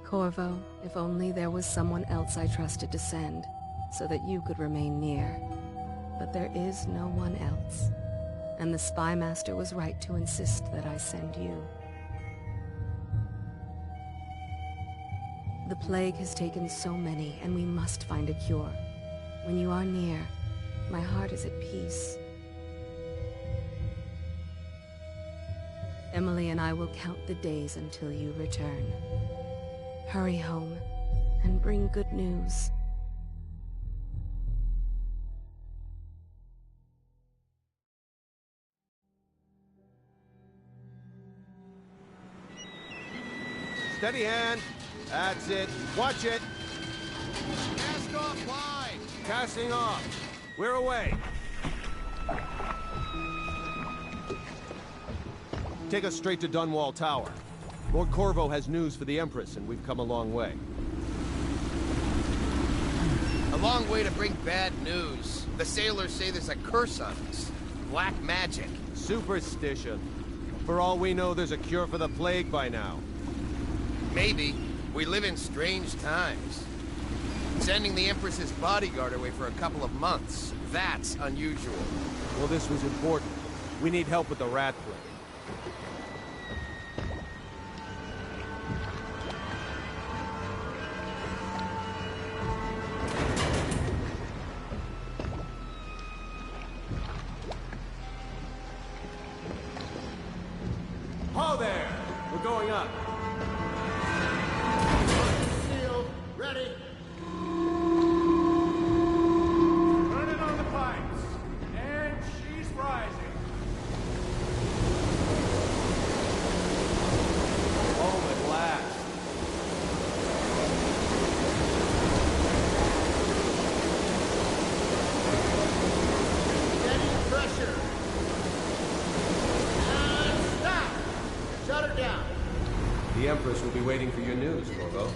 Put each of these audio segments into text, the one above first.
Corvo, if only there was someone else I trusted to send, so that you could remain near. But there is no one else, and the Spy Master was right to insist that I send you. The plague has taken so many, and we must find a cure. When you are near, my heart is at peace. Emily and I will count the days until you return. Hurry home, and bring good news. Steady hand. That's it. Watch it. Cast off line. Casting off. We're away. Take us straight to Dunwall Tower. Lord Corvo has news for the Empress, and we've come a long way. A long way to bring bad news. The sailors say there's a curse on us. Black magic. Superstition. For all we know, there's a cure for the plague by now. Maybe. We live in strange times. Sending the Empress's bodyguard away for a couple of months. That's unusual. Well, this was important. We need help with the rat plague. Ho there! We're going up. Sealed. Ready. Turning on the pipes. And she's rising. Home at last. Steady pressure. And stop. Shut her down. The Empress will be waiting for your news, Corvo.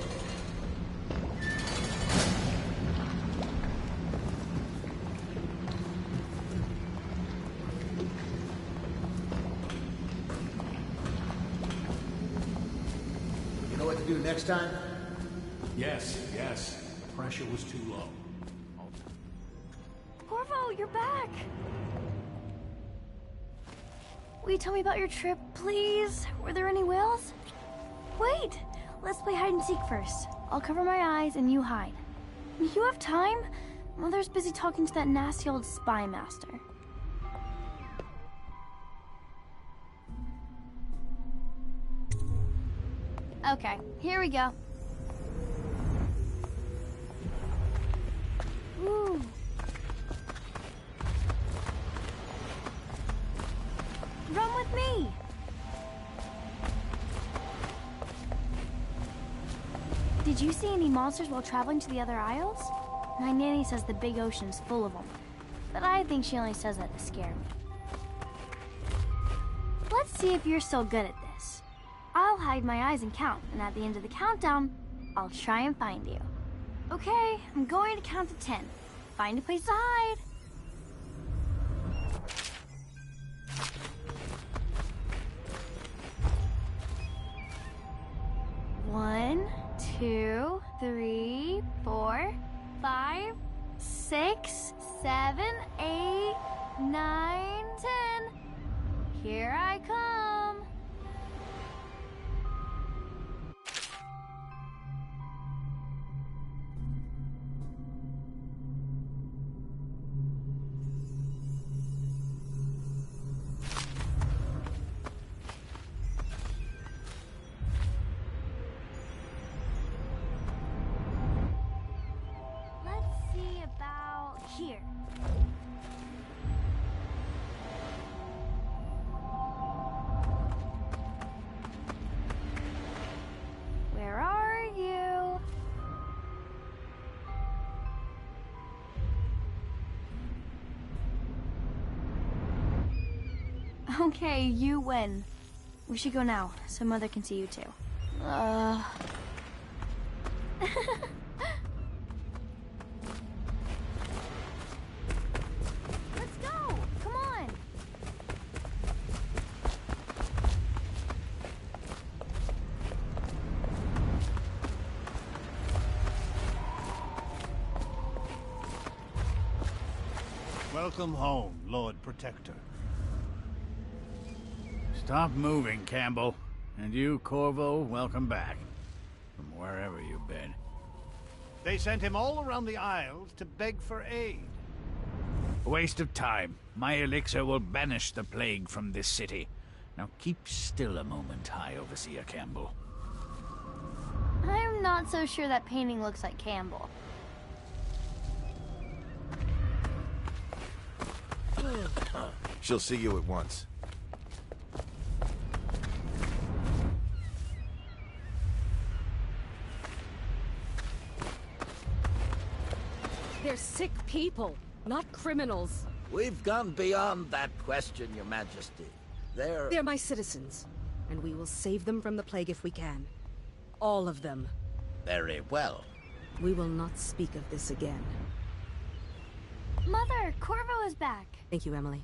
You know what to do next time? Yes, yes. Pressure was too low. Corvo, you're back! Will you tell me about your trip, please? Were there any whales? Wait! Let's play hide and seek first. I'll cover my eyes and you hide. You have time? Mother's busy talking to that nasty old spy master. Okay, here we go. Ooh. Run with me! Did you see any monsters while traveling to the other isles? My nanny says the big ocean's full of them, but I think she only says that to scare me. Let's see if you're still good at this. I'll hide my eyes and count, and at the end of the countdown, I'll try and find you. Okay, I'm going to count to 10. Find a place to hide. 1, 2, 3, 4, 5, 6, 7, 8, 9, 10. Here I come. Here. Where are you? Okay, you win. We should go now, so Mother can see you too. Let's go! Come on! Welcome home, Lord Protector. Stop moving, Campbell. And you, Corvo, welcome back. From wherever you've been. They sent him all around the Isles to beg for aid. A waste of time. My elixir will banish the plague from this city. Now keep still a moment, High Overseer Campbell. I'm not so sure that painting looks like Campbell. She'll see you at once. They're sick people, not criminals. We've gone beyond that question, Your Majesty. They're my citizens, and we will save them from the plague if we can. All of them. Very well. We will not speak of this again. Mother, Corvo is back. Thank you, Emily.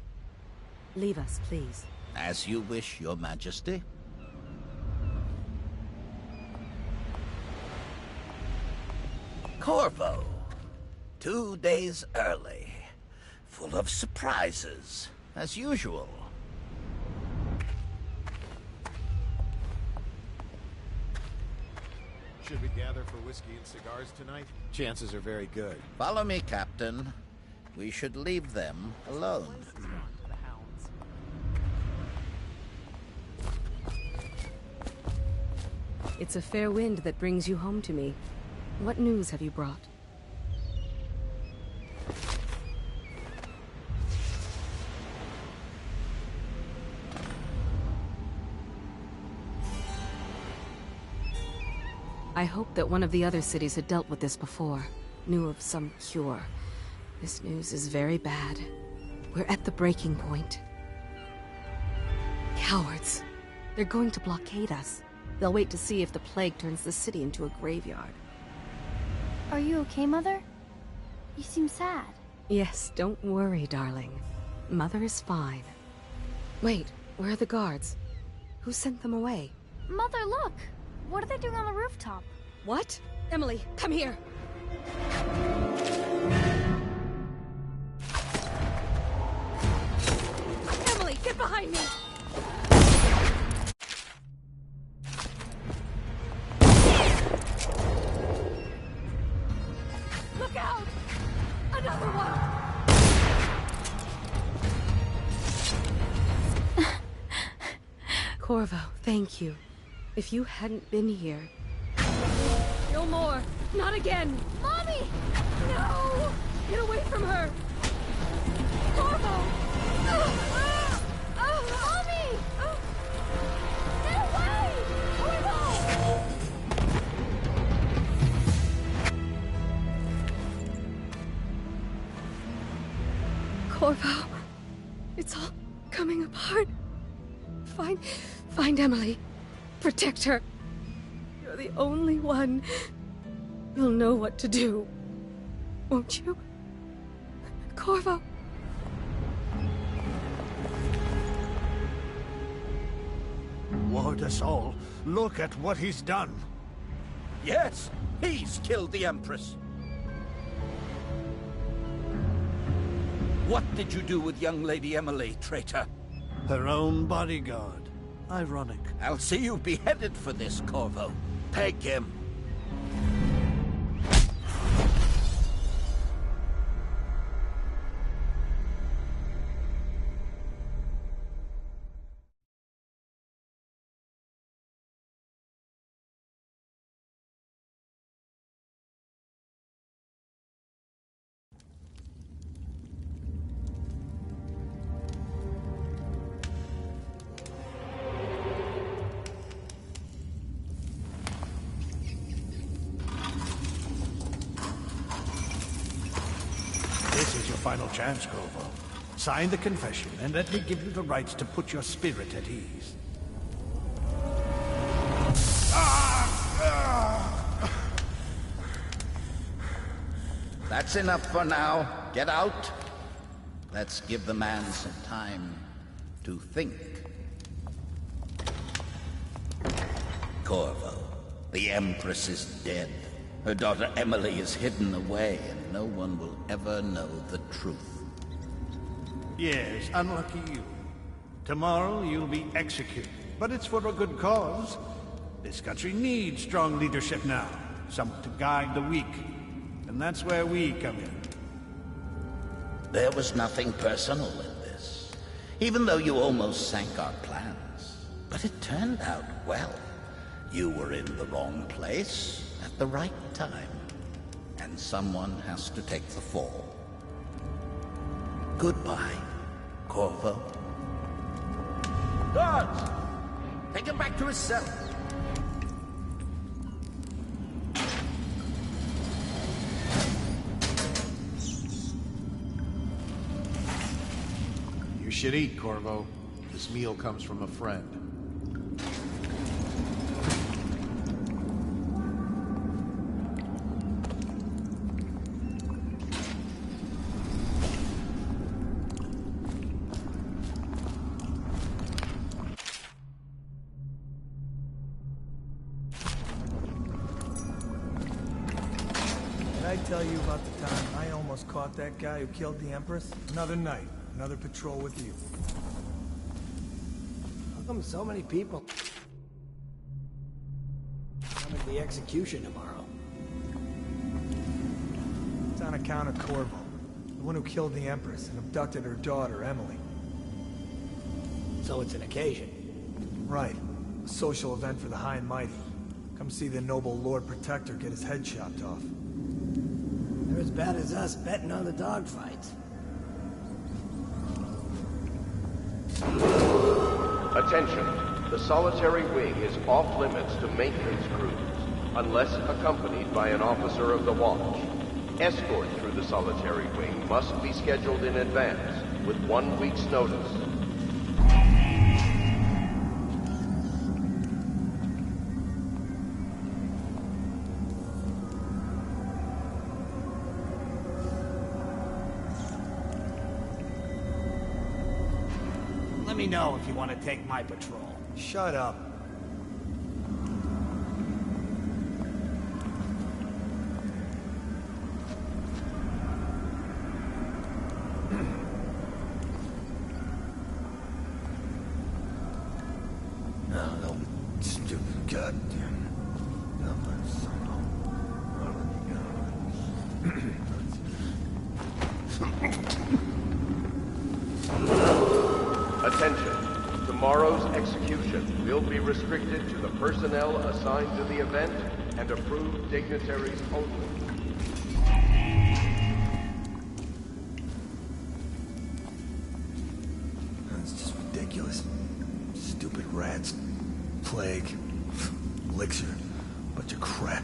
Leave us, please. As you wish, Your Majesty. Corvo. 2 days early. Full of surprises, as usual. Should we gather for whiskey and cigars tonight? Chances are very good. Follow me, Captain. We should leave them alone. It's a fair wind that brings you home to me. What news have you brought? I hoped that one of the other cities had dealt with this before, knew of some cure. This news is very bad. We're at the breaking point. Cowards. They're going to blockade us. They'll wait to see if the plague turns the city into a graveyard. Are you okay, Mother? You seem sad. Yes, don't worry, darling. Mother is fine. Wait, where are the guards? Who sent them away? Mother, look! What are they doing on the rooftop? What? Emily, come here! Emily, get behind me! Look out! Another one! Corvo, thank you. If you hadn't been here... No more! Not again! Mommy! No! Get away from her! Corvo! Mommy! Get away! Corvo! Corvo, it's all coming apart. Find Emily. Protect her. You're the only one. You'll know what to do. Won't you? Corvo. Lord us all, look at what he's done. Yes, he's killed the Empress. What did you do with young Lady Emily, traitor? Her own bodyguard. Ironic. I'll see you beheaded for this, Corvo. Peg him. This is your final chance, Corvo. Sign the confession, and let me give you the rights to put your spirit at ease. That's enough for now. Get out. Let's give the man some time to think. Corvo, the Empress is dead. Her daughter Emily is hidden away, and no one will ever know the truth. Yes, unlucky you. Tomorrow you'll be executed, but it's for a good cause. This country needs strong leadership now, someone to guide the weak. And that's where we come in. There was nothing personal in this, even though you almost sank our plans. But it turned out well. You were in the wrong place at the right time. And someone has to take the fall. Goodbye, Corvo. Guards! Take him back to his cell. You should eat, Corvo. This meal comes from a friend. Did I tell you about the time I almost caught that guy who killed the Empress? Another night, another patrol with you. How come so many people coming to the execution tomorrow? It's on account of Corvo, the one who killed the Empress and abducted her daughter, Emily. So it's an occasion. Right. A social event for the high and mighty. Come see the noble Lord Protector get his head chopped off. They're as bad as us betting on the dogfights. Attention. The solitary wing is off limits to maintenance crews, unless accompanied by an officer of the watch. Escort through the solitary wing must be scheduled in advance, with 1 week's notice. Let me know if you want to take my patrol. Shut up. Stupid goddamn. Attention. Tomorrow's execution will be restricted to the personnel assigned to the event and approved dignitaries only. That's just ridiculous. Stupid rats. Plague. Elixir. Bunch of crap.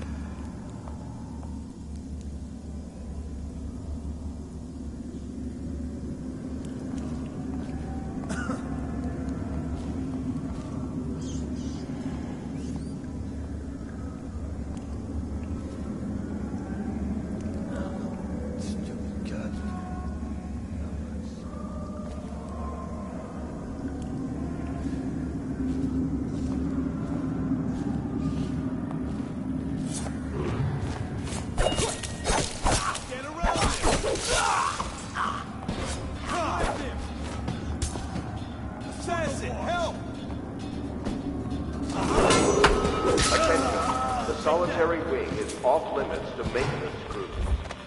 Solitary wing is off limits to maintenance crews,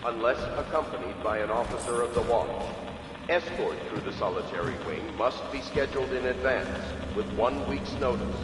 unless accompanied by an officer of the watch. Escort through the solitary wing must be scheduled in advance, with 1 week's notice.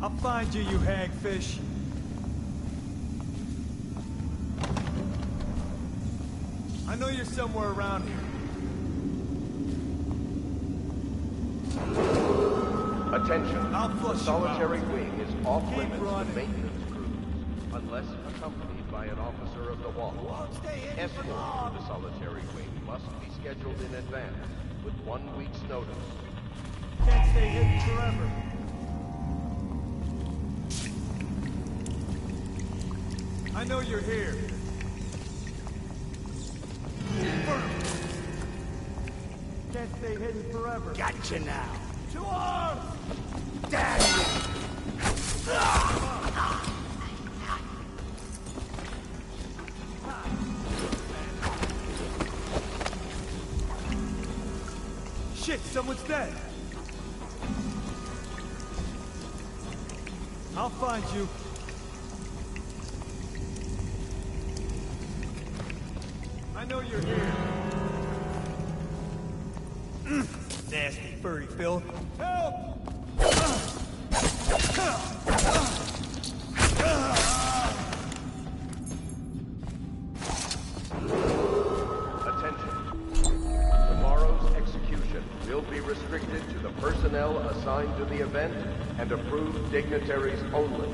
I'll find you, you hagfish. I know you're somewhere around here. Attention. The solitary you out. wing is off Keep limits running. to maintenance crews, unless accompanied by an officer of the watch. Escort through the solitary wing must be scheduled in advance, with 1 week's notice. Can't stay hidden forever. I know you're here. Can't stay hidden forever. Gotcha now. To arms! Damn you! Shit, someone's dead. I'll find you. I know you're here. Nasty furry filth. Help! Attention. Tomorrow's execution will be restricted to the personnel assigned to the event and approved dignitaries only.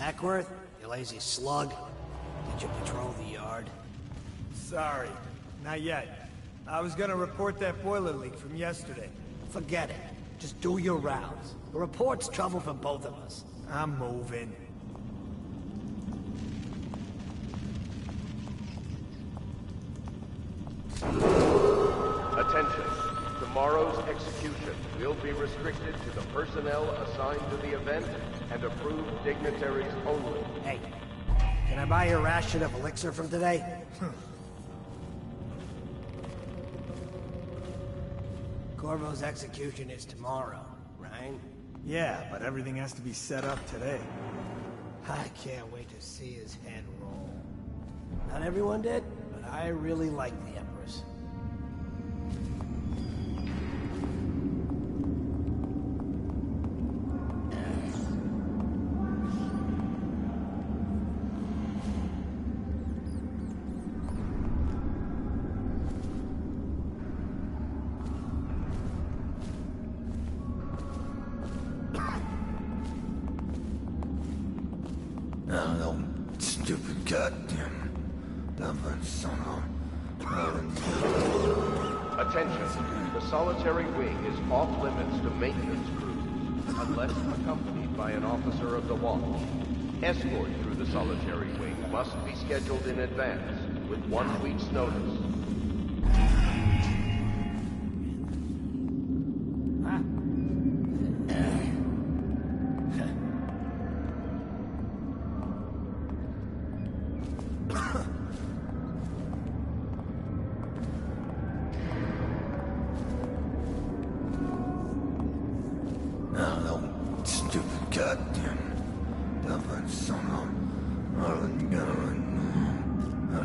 Ackworth, you lazy slug. Did you patrol the yard? Sorry, not yet. I was gonna report that boiler leak from yesterday. Forget it. Just do your rounds. The report's trouble for both of us. I'm moving. Attention. Tomorrow's execution will be restricted to the personnel assigned to the event and approved dignitaries only. Hey, can I buy you a ration of elixir from today? Corvo's execution is tomorrow, right? Yeah, but everything has to be set up today. I can't wait to see his head roll. Not everyone did, but I really like the Empress. Stupid goddamn dumb son of... Attention. The solitary wing is off limits to maintenance crews, unless accompanied by an officer of the watch. Escort through the solitary wing must be scheduled in advance, with 1 week's notice. goddamn. Never son of.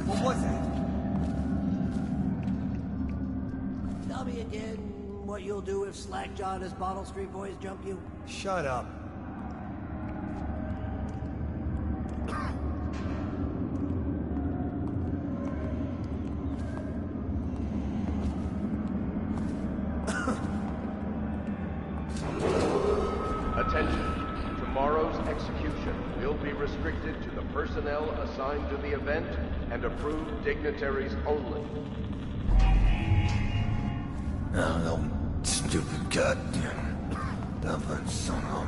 What was that? Tell me again what you'll do if Slackjaw and his Bottle Street boys jump you. Shut up. Attention. Tomorrow's execution will be restricted to the personnel assigned to the event and approved dignitaries only. No, stupid goddamn. Never son of.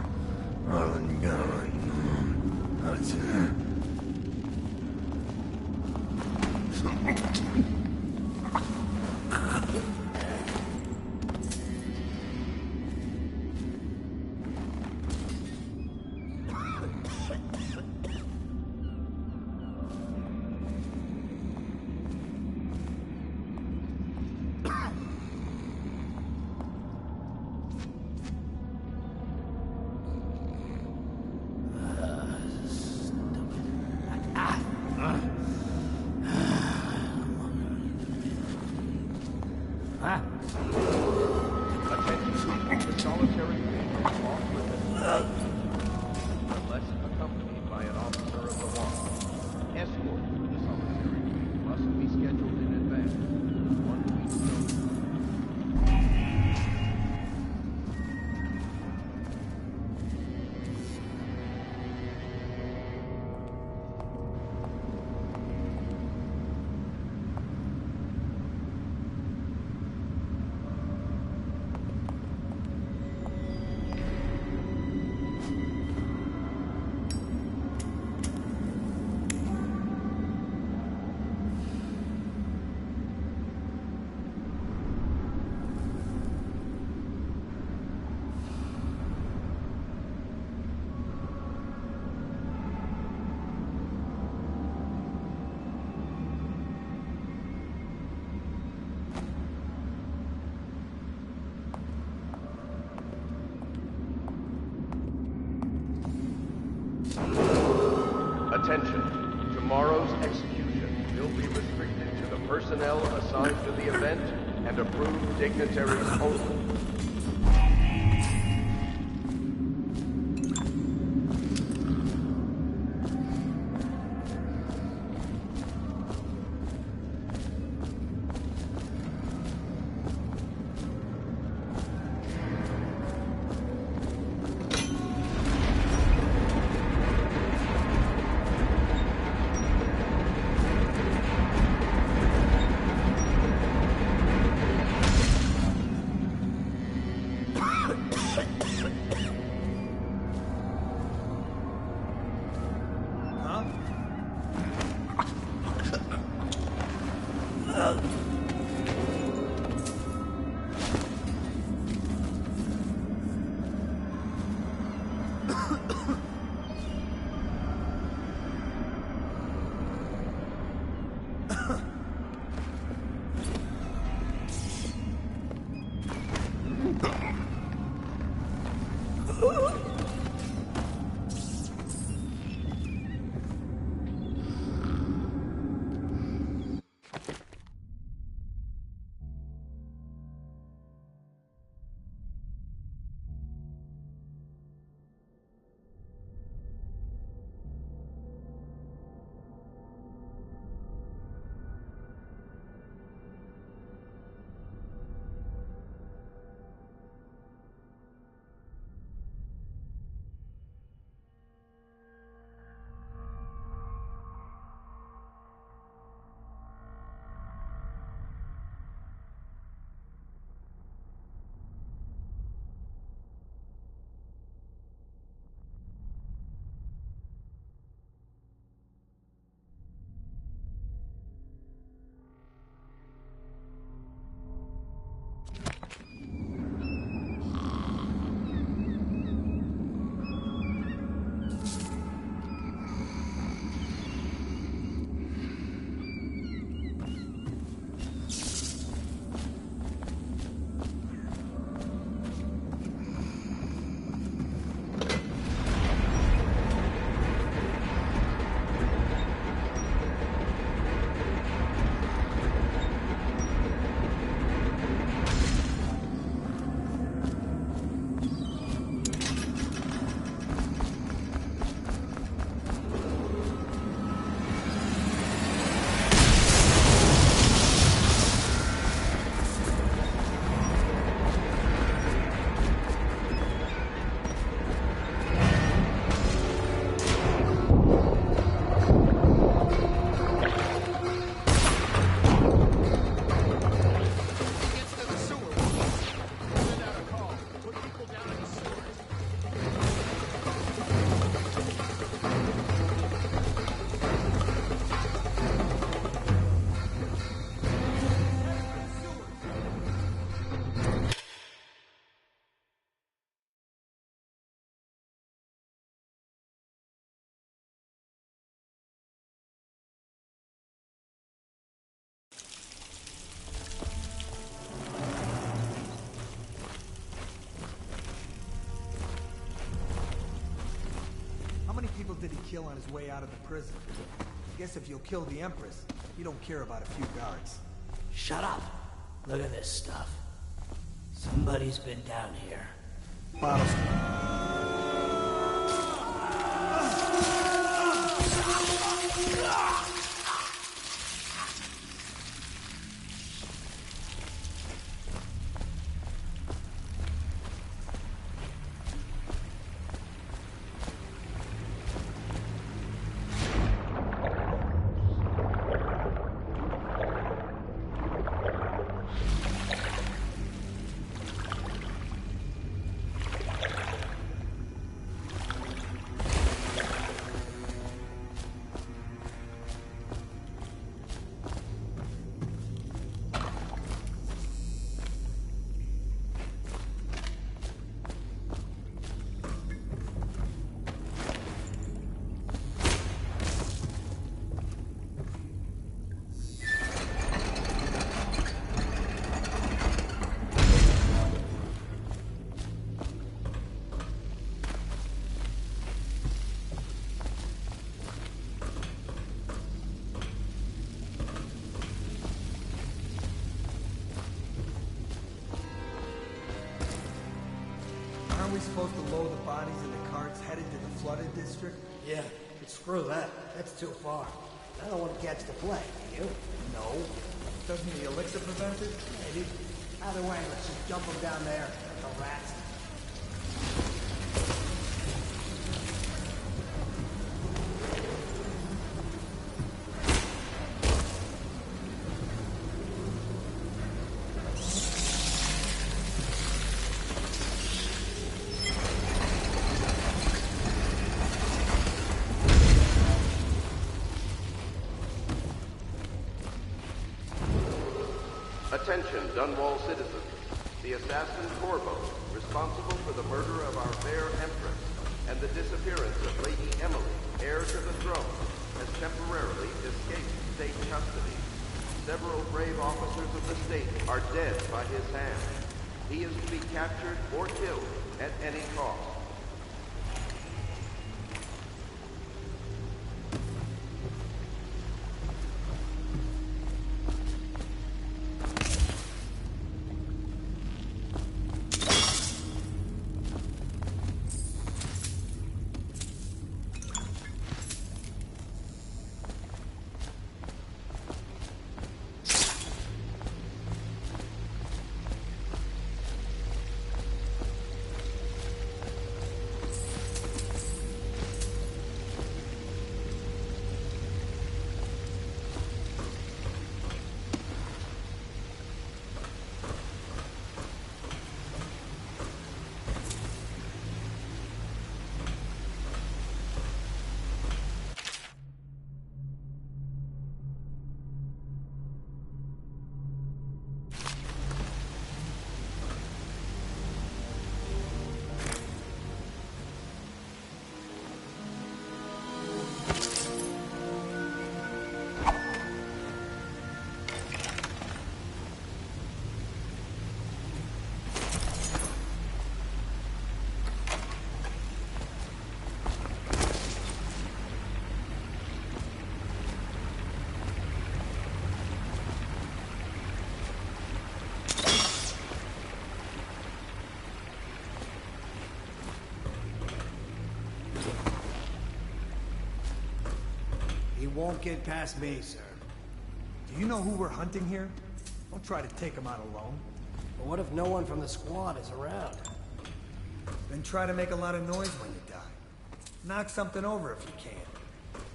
Attention. The solitary wing is off limits unless accompanied by an officer of the watch. Escort through the solitary wing must be scheduled in advance. 1 week's notice. Attention. Tomorrow's execution will be restricted to the personnel assigned to the event and approved dignitaries only. criminals did he kill on his way out of the prison? I guess if you'll kill the Empress, you don't care about a few guards. Shut up. Look at this stuff. Somebody's been down here. Bottles. Aren't we supposed to load the bodies in the carts headed to the flooded district? Yeah, but screw that. That's too far. I don't want to catch the plague, do you? No. Doesn't the elixir prevent it? Maybe. Either way, let's just dump them down there. The rats. Attention, Dunwall citizens. The assassin Corvo, responsible for the murder of our fair Empress and the disappearance of Lady Emily, heir to the throne, has temporarily escaped state custody. Several brave officers of the state are dead by his hand. He is to be captured or killed at any cost. He won't get past me, sir. Do you know who we're hunting here? Don't try to take him out alone. But what if no one from the squad is around? Then try to make a lot of noise when you die. Knock something over if you can.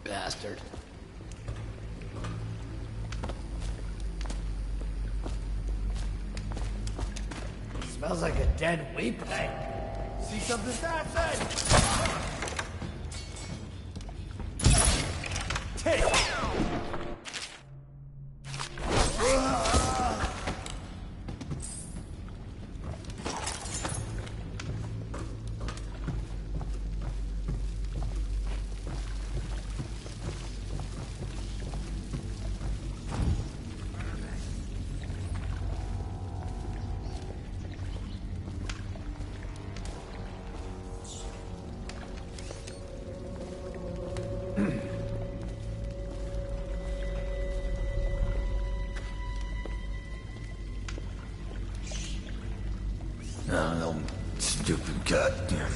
Bastard. Smells like a dead weepling. See something? Assassin! Take! Stupid goddamn.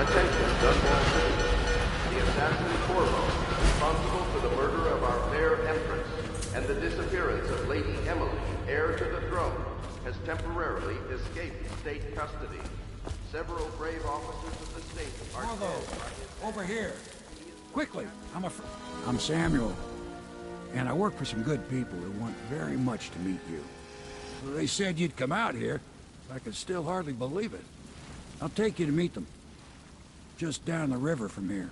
Attention, Dunwall City. The assassin Corvo, responsible for the murder of our fair Empress and the disappearance of Lady Emily, heir to the throne, has temporarily escaped state custody. Several brave officers of the state are dead by his Over here. Quickly. I'm Samuel. And I work for some good people who want very much to meet you. They said you'd come out here. I could still hardly believe it. I'll take you to meet them. Just down the river from here.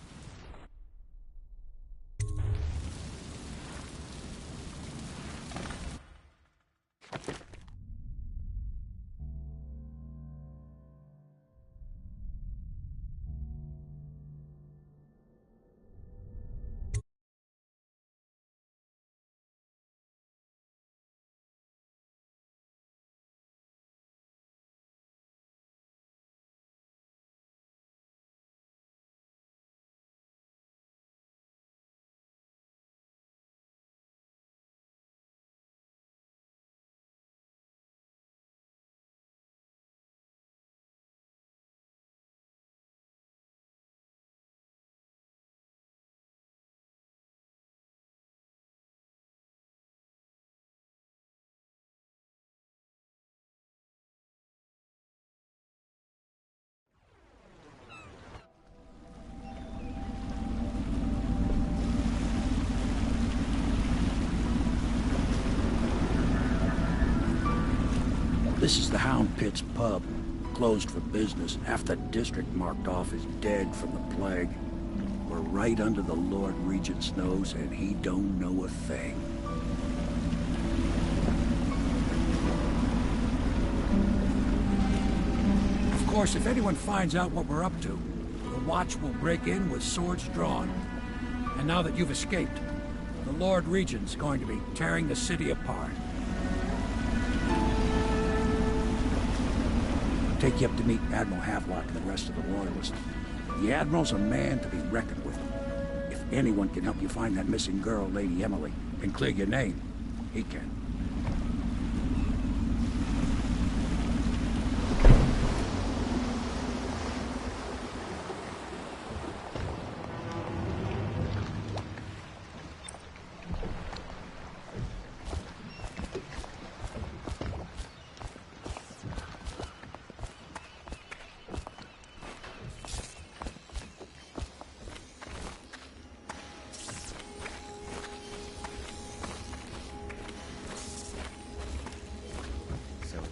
This is the Hound Pit's pub. Closed for business. Half the district marked off as dead from the plague. We're right under the Lord Regent's nose, and he don't know a thing. Of course, if anyone finds out what we're up to, the Watch will break in with swords drawn. And now that you've escaped, the Lord Regent's going to be tearing the city apart. Take you up to meet Admiral Havelock and the rest of the Royalists. The Admiral's a man to be reckoned with. If anyone can help you find that missing girl, Lady Emily, and clear your name, he can.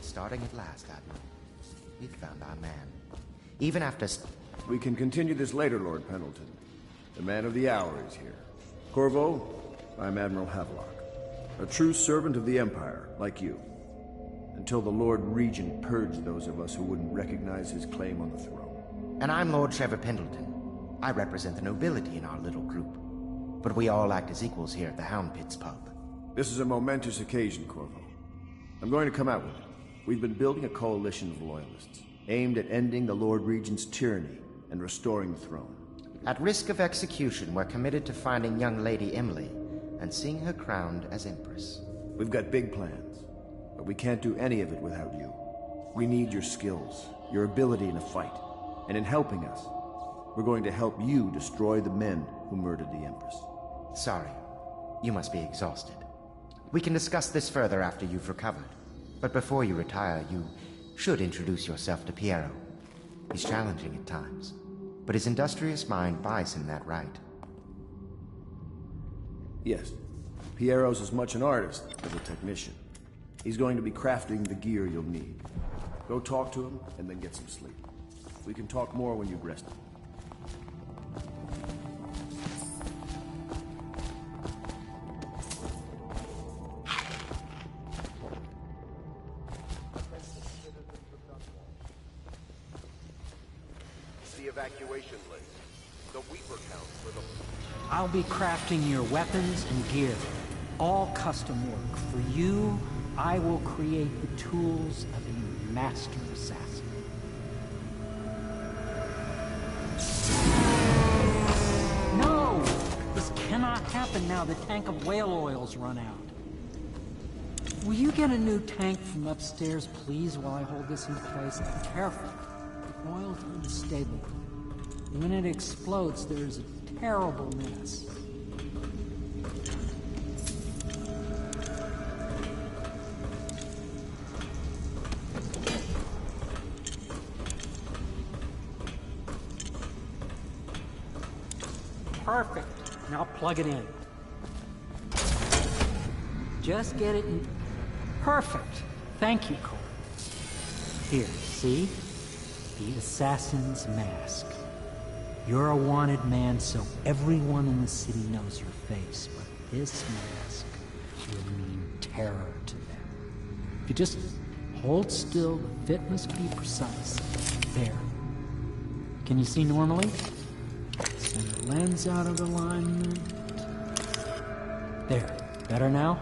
Starting at last, Admiral. We've found our man. Even after... We can continue this later, Lord Pendleton. The man of the hour is here. Corvo, I'm Admiral Havelock. A true servant of the Empire, like you. Until the Lord Regent purged those of us who wouldn't recognize his claim on the throne. And I'm Lord Trevor Pendleton. I represent the nobility in our little group. But we all act as equals here at the Hound Pit's pub. This is a momentous occasion, Corvo. I'm going to come out with it. We've been building a coalition of loyalists, aimed at ending the Lord Regent's tyranny and restoring the throne. At risk of execution, we're committed to finding young Lady Emily and seeing her crowned as Empress. We've got big plans, but we can't do any of it without you. We need your skills, your ability in a fight, and in helping us, we're going to help you destroy the men who murdered the Empress. Sorry, you must be exhausted. We can discuss this further after you've recovered. But before you retire, you should introduce yourself to Piero. He's challenging at times, but his industrious mind buys him that right. Yes. Piero's as much an artist as a technician. He's going to be crafting the gear you'll need. Go talk to him, and then get some sleep. We can talk more when you've rested. The evacuation list. The Weaver count for the... I'll be crafting your weapons and gear. All custom work. For you, I will create the tools of a master assassin. No! This cannot happen now. The tank of whale oil's run out. Will you get a new tank from upstairs, please, while I hold this in place? Be careful. The oil's unstable. When it explodes, there's a terrible mess. Perfect. Now plug it in. Just get it in. Perfect. Thank you, Cole. Here, see? The assassin's mask. You're a wanted man, so everyone in the city knows your face, but this mask will mean terror to them. If you just hold still, the fit must be precise. There. Can you see normally? Center lens out of alignment. There. Better now?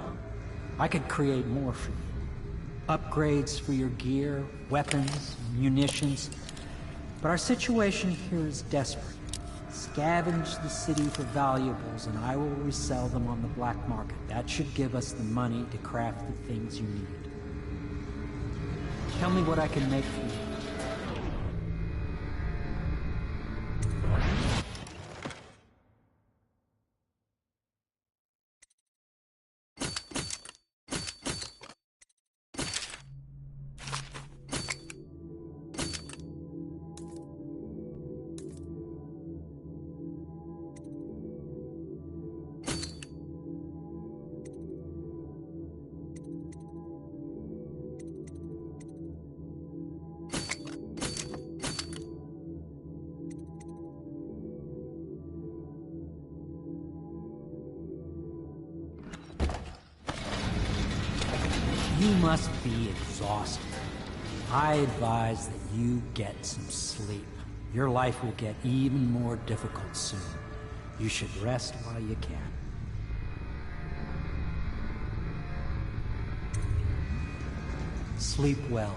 I could create more for you. Upgrades for your gear, weapons, munitions. But our situation here is desperate. Scavenge the city for valuables, and I will resell them on the black market. That should give us the money to craft the things you need. Tell me what I can make for you. You must be exhausted. I advise that you get some sleep. Your life will get even more difficult soon. You should rest while you can. Sleep well.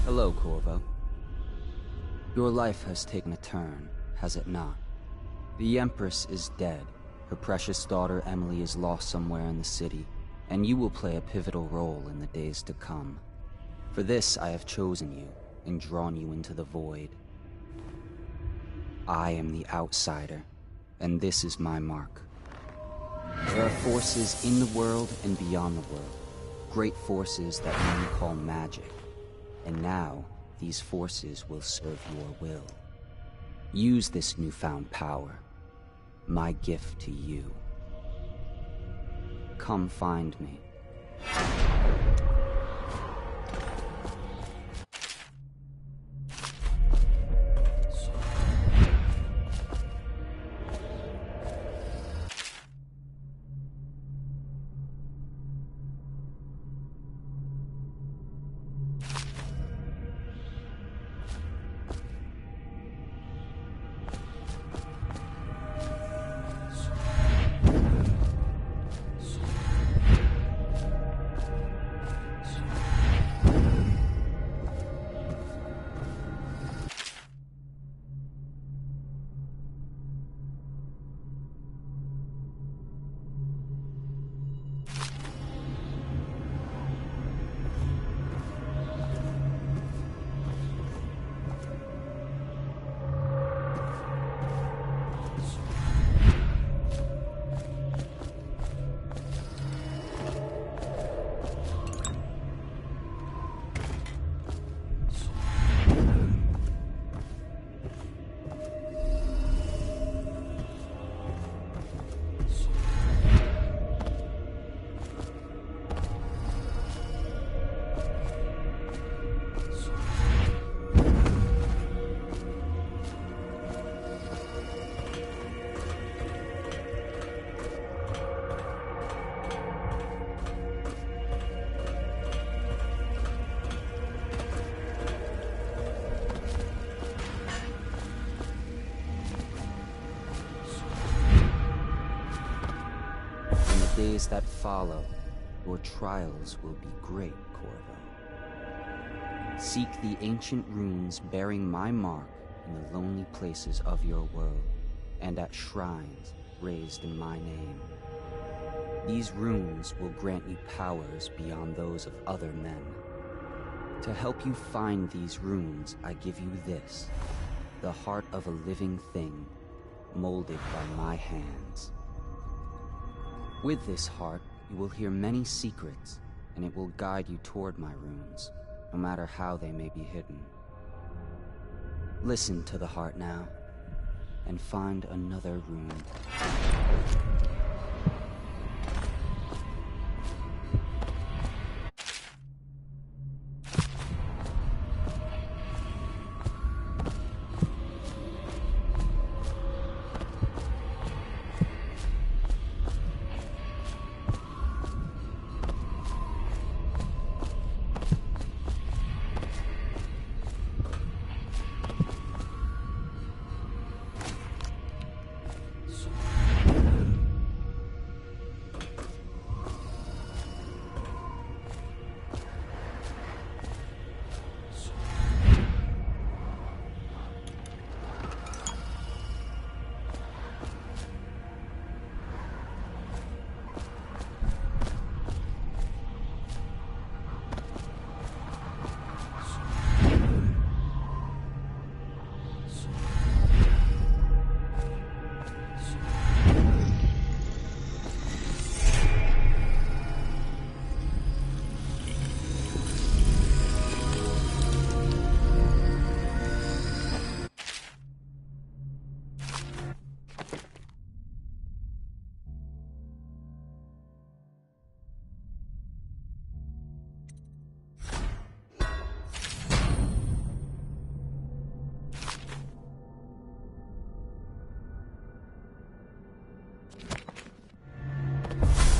Hello, Corvo. Your life has taken a turn, has it not? The Empress is dead. Her precious daughter Emily is lost somewhere in the city, and you will play a pivotal role in the days to come. For this, I have chosen you and drawn you into the void. I am the outsider, and this is my mark. There are forces in the world and beyond the world, great forces that men call magic. And now, these forces will serve your will. Use this newfound power, my gift to you. Come find me. days that follow, your trials will be great, Corvo. Seek the ancient runes bearing my mark in the lonely places of your world, and at shrines raised in my name. These runes will grant you powers beyond those of other men. To help you find these runes, I give you this, the heart of a living thing, molded by my hands. With this heart, you will hear many secrets, and it will guide you toward my runes, no matter how they may be hidden. Listen to the heart now, and find another rune.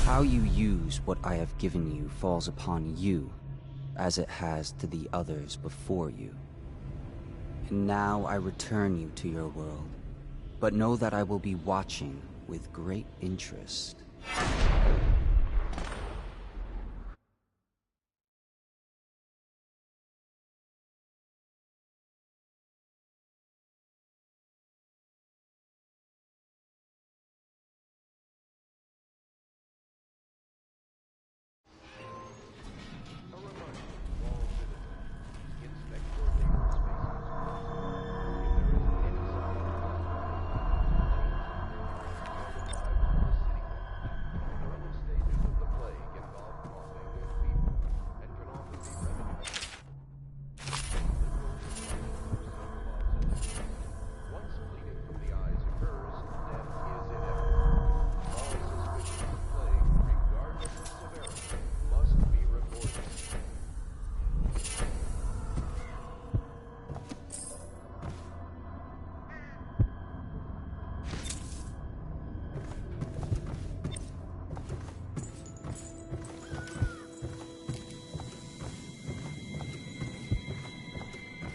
How you use what I have given you falls upon you, as it has to the others before you. And now I return you to your world, but know that I will be watching with great interest.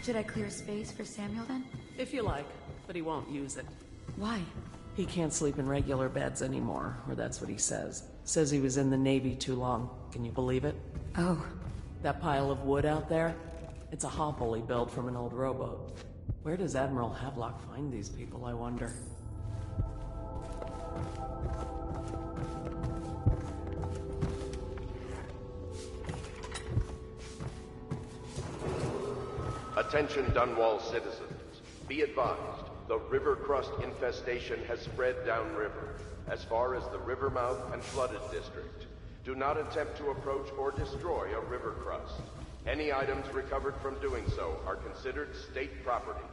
Should I clear space for Samuel then? If you like, but he won't use it. Why? He can't sleep in regular beds anymore, or that's what he says. Says he was in the Navy too long. Can you believe it? Oh. That pile of wood out there? It's a hopple he built from an old rowboat. Where does Admiral Havelock find these people, I wonder? Attention Dunwall citizens. Be advised, the river crust infestation has spread downriver, as far as the river mouth and flooded district. Do not attempt to approach or destroy a river crust. Any items recovered from doing so are considered state property.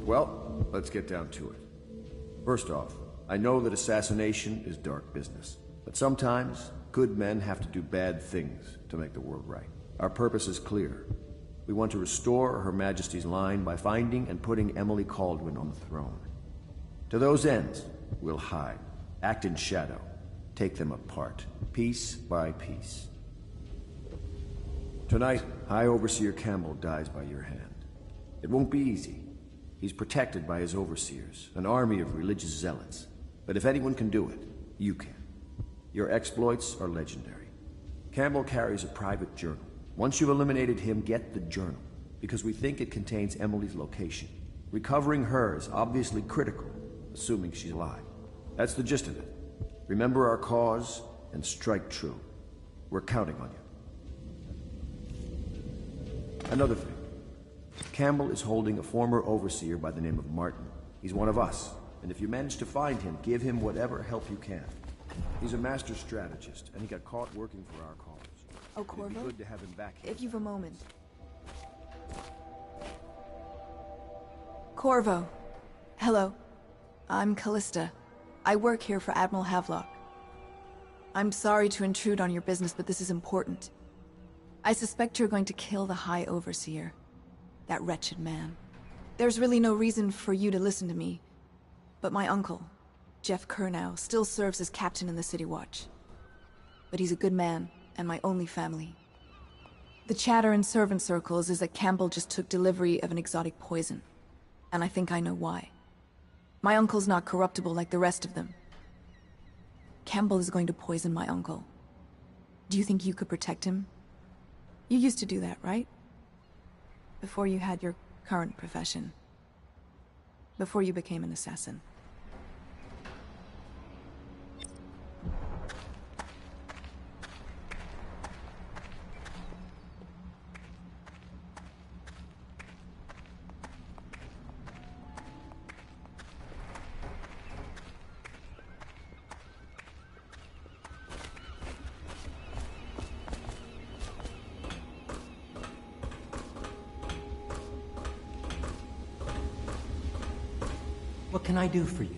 Well, let's get down to it. First off, I know that assassination is dark business, but sometimes good men have to do bad things to make the world right. Our purpose is clear. We want to restore Her Majesty's line by finding and putting Emily Kaldwin on the throne. To those ends, we'll hide, act in shadow, take them apart, piece by piece. Tonight, High Overseer Campbell dies by your hand. It won't be easy. He's protected by his overseers, an army of religious zealots. But if anyone can do it, you can. Your exploits are legendary. Campbell carries a private journal. Once you've eliminated him, get the journal, because we think it contains Emily's location. Recovering her is obviously critical, assuming she's alive. That's the gist of it. Remember our cause, and strike true. We're counting on you. Another thing. Campbell is holding a former overseer by the name of Martin. He's one of us, and if you manage to find him, give him whatever help you can. He's a master strategist, and he got caught working for our cause. Oh, Corvo? It'd be good to have him back here. If you've a moment. Corvo. Hello. I'm Callista. I work here for Admiral Havelock. I'm sorry to intrude on your business, but this is important. I suspect you're going to kill the High Overseer. That wretched man. There's really no reason for you to listen to me, but my uncle, Jeff Kernow, still serves as captain in the City Watch. But he's a good man, and my only family. The chatter in servant circles is that Campbell just took delivery of an exotic poison, and I think I know why. My uncle's not corruptible like the rest of them. Campbell is going to poison my uncle. Do you think you could protect him? You used to do that, right? Before you had your current profession. Before you became an assassin. What can I do for you?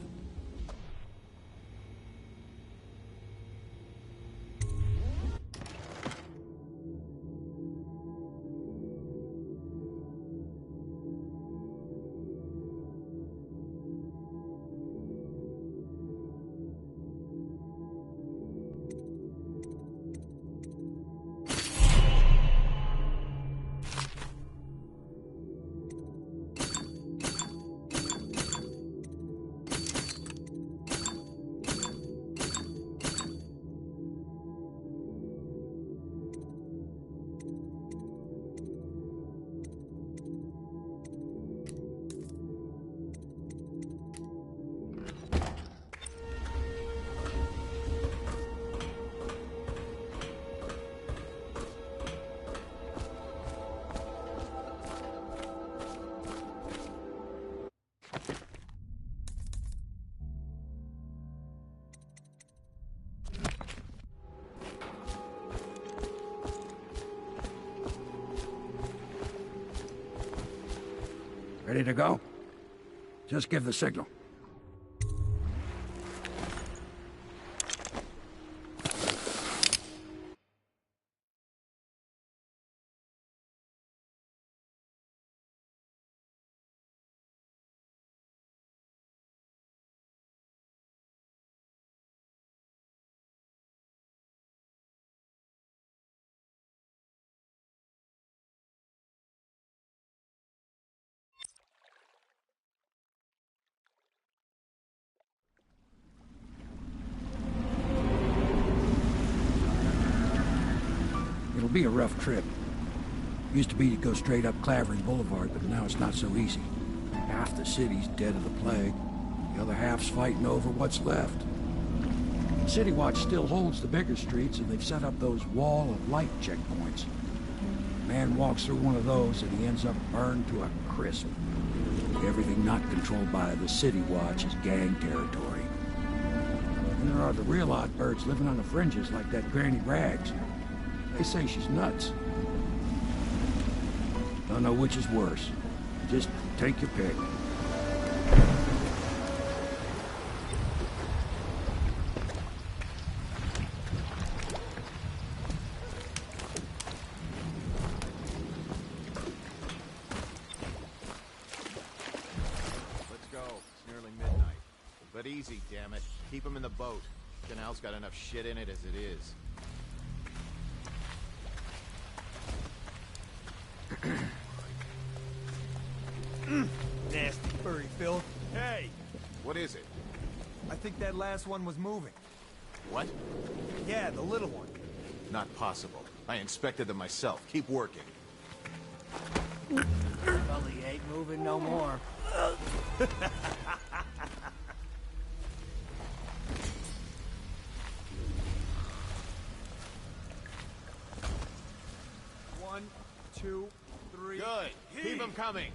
Ready to go? Just give the signal. It'll be a rough trip. Used to be to go straight up Clavering Boulevard, but now it's not so easy. Half the city's dead of the plague. The other half's fighting over what's left. City Watch still holds the bigger streets, and they've set up those wall of light checkpoints. A man walks through one of those, and he ends up burned to a crisp. Everything not controlled by the City Watch is gang territory. And there are the real odd birds living on the fringes, like that Granny Rags. They say she's nuts. Don't know which is worse. Just take your pick. But easy, damn it. Keep him in the boat. Canal's got enough shit in it as it is. Nasty furry filth. Hey! What is it? I think that last one was moving. What? Yeah, the little one. Not possible. I inspected them myself. Keep working. Well, he ain't moving no more. One, two, three. Good. Keep them coming.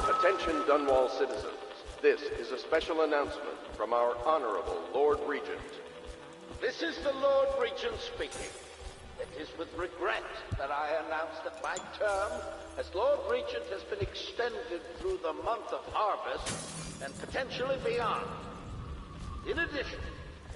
Attention Dunwall citizens. This is a special announcement from our Honorable Lord Regent. This is the Lord Regent speaking. It is with regret that I announce that my term as Lord Regent has been extended through the month of harvest and potentially beyond. In addition,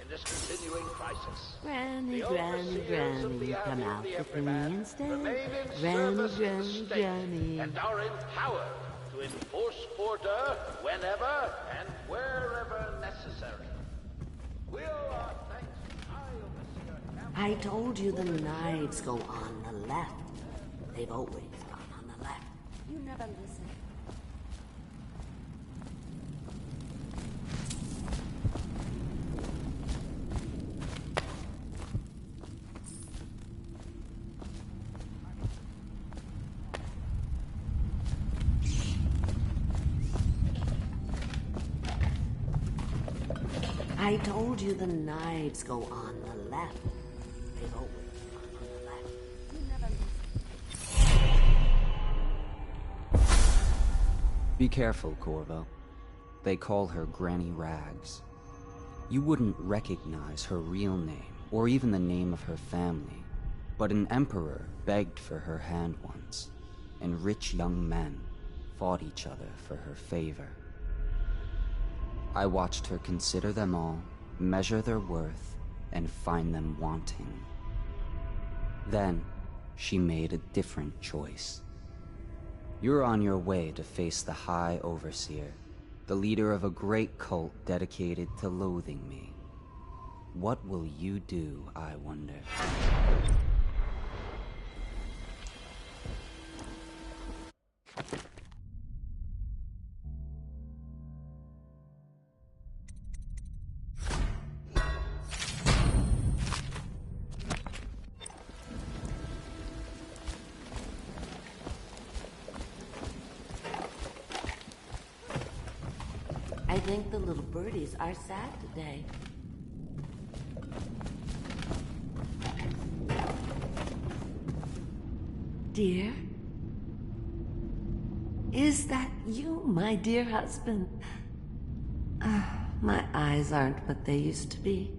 in this continuing crisis, Granny, the Granny, overseers of the Granny, come Abbey of out the with me Everyman instead. remain in Granny, service of the Granny, state Granny. and are empowered to enforce order whenever and wherever necessary. Will our thanks high overseer I told you the knives go on the left. They've always gone on the left. You never listen. I told you the knives go on the left. They've always gone on the left. You never listen. Be careful, Corvo. They call her Granny Rags. You wouldn't recognize her real name, or even the name of her family, but an emperor begged for her hand once, and rich young men fought each other for her favor. I watched her consider them all, measure their worth, and find them wanting. Then, she made a different choice. You're on your way to face the High Overseer, the leader of a great cult dedicated to loathing me. What will you do, I wonder? I think the little birdies are sad today. Dear? Is that you, my dear husband? My eyes aren't what they used to be.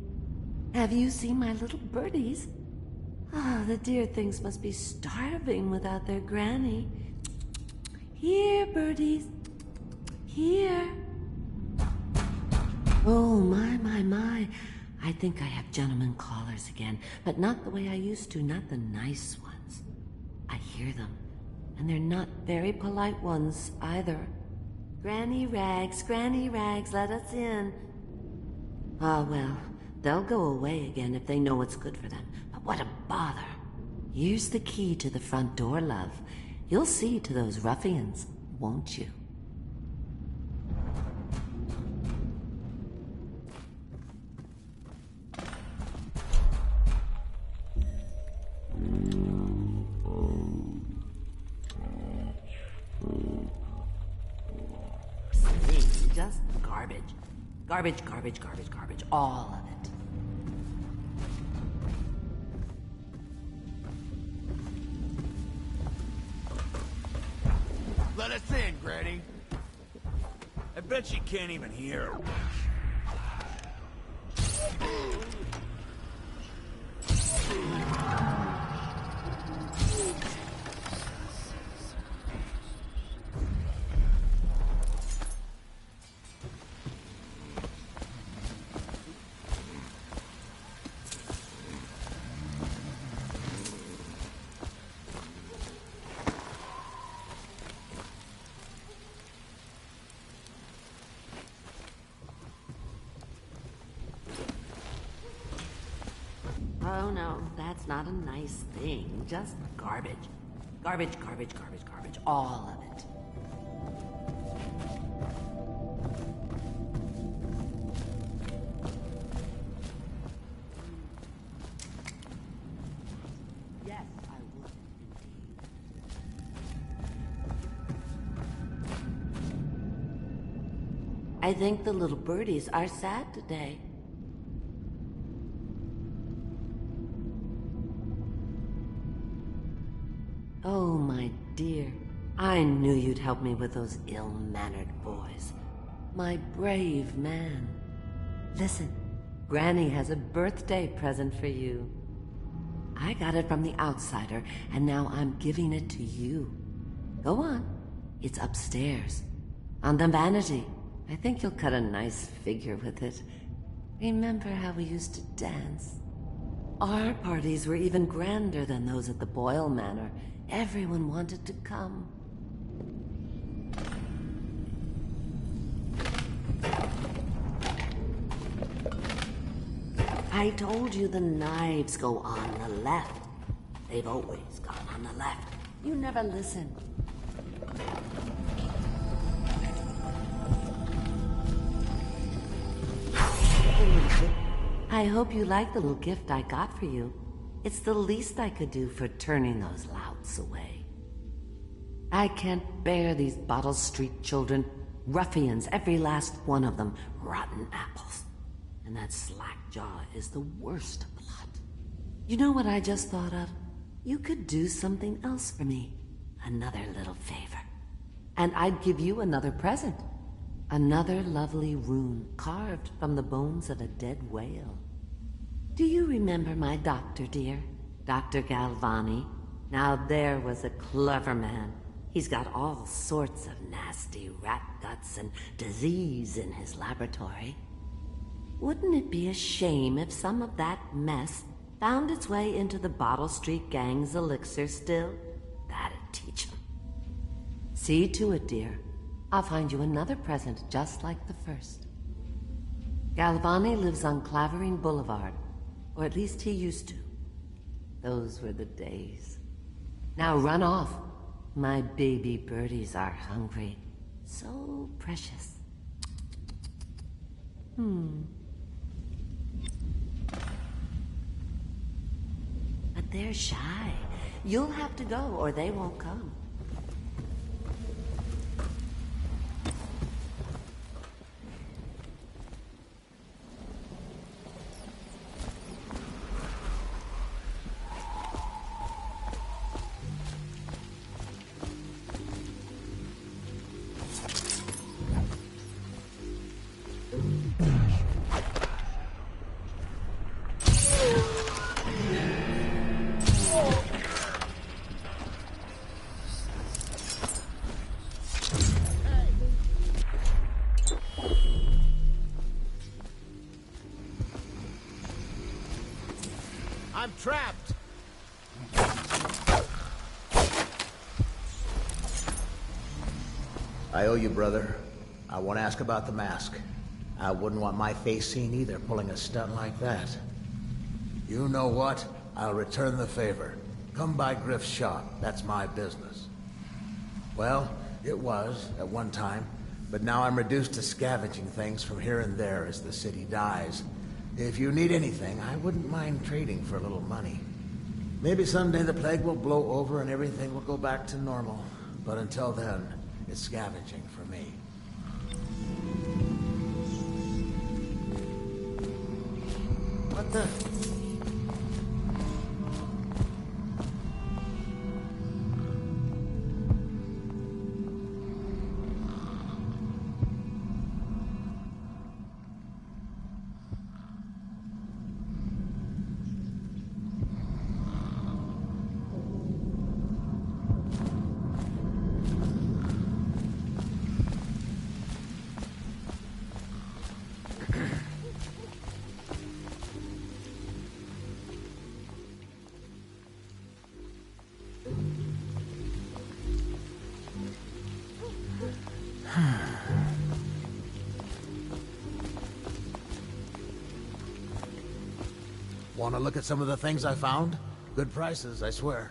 Have you seen my little birdies? The dear things must be starving without their granny. Here, birdies. Here. Oh, my. I think I have gentlemen callers again, but not the way I used to, not the nice ones. I hear them, and they're not very polite ones either. Granny Rags, let us in. Ah, well, they'll go away again if they know what's good for them. But what a bother. Here's the key to the front door, love. You'll see to those ruffians, won't you? Just garbage. Garbage. All of it. Let us in, Granny. I bet she can't even hear. Oh no, that's not a nice thing. Just garbage. Garbage, garbage, garbage, garbage. All of it. Yes, I would indeed. I think the little birdies are sad today. Oh, my dear. I knew you'd help me with those ill-mannered boys. My brave man. Listen, Granny has a birthday present for you. I got it from the outsider, and now I'm giving it to you. Go on. It's upstairs. On the vanity. I think you'll cut a nice figure with it. Remember how we used to dance? Our parties were even grander than those at the Boyle Manor. Everyone wanted to come. I told you the knives go on the left. They've always gone on the left. You never listen. I hope you like the little gift I got for you. It's the least I could do for turning those louts away. I can't bear these Bottle Street children. Ruffians, every last one of them. Rotten apples. And that slack jaw is the worst lot. You know what I just thought of? You could do something else for me. Another little favor. And I'd give you another present. Another lovely rune carved from the bones of a dead whale. Do you remember my doctor, dear? Dr. Galvani? Now there was a clever man. He's got all sorts of nasty rat guts and disease in his laboratory. Wouldn't it be a shame if some of that mess found its way into the Bottle Street gang's elixir still? That'd teach 'em. See to it, dear. I'll find you another present just like the first. Galvani lives on Clavering Boulevard. Or at least he used to. Those were the days. Now run off. My baby birdies are hungry. So precious. But they're shy. You'll have to go or they won't come. I'm trapped! I owe you, brother. I won't ask about the mask. I wouldn't want my face seen either, pulling a stunt like that. You know what? I'll return the favor. Come by Griff's shop. That's my business. Well, it was, at one time. But now I'm reduced to scavenging things from here and there as the city dies. If you need anything, I wouldn't mind trading for a little money. Maybe someday the plague will blow over and everything will go back to normal. But until then, it's scavenging for me. What the? Want to look at some of the things I found? Good prices, I swear.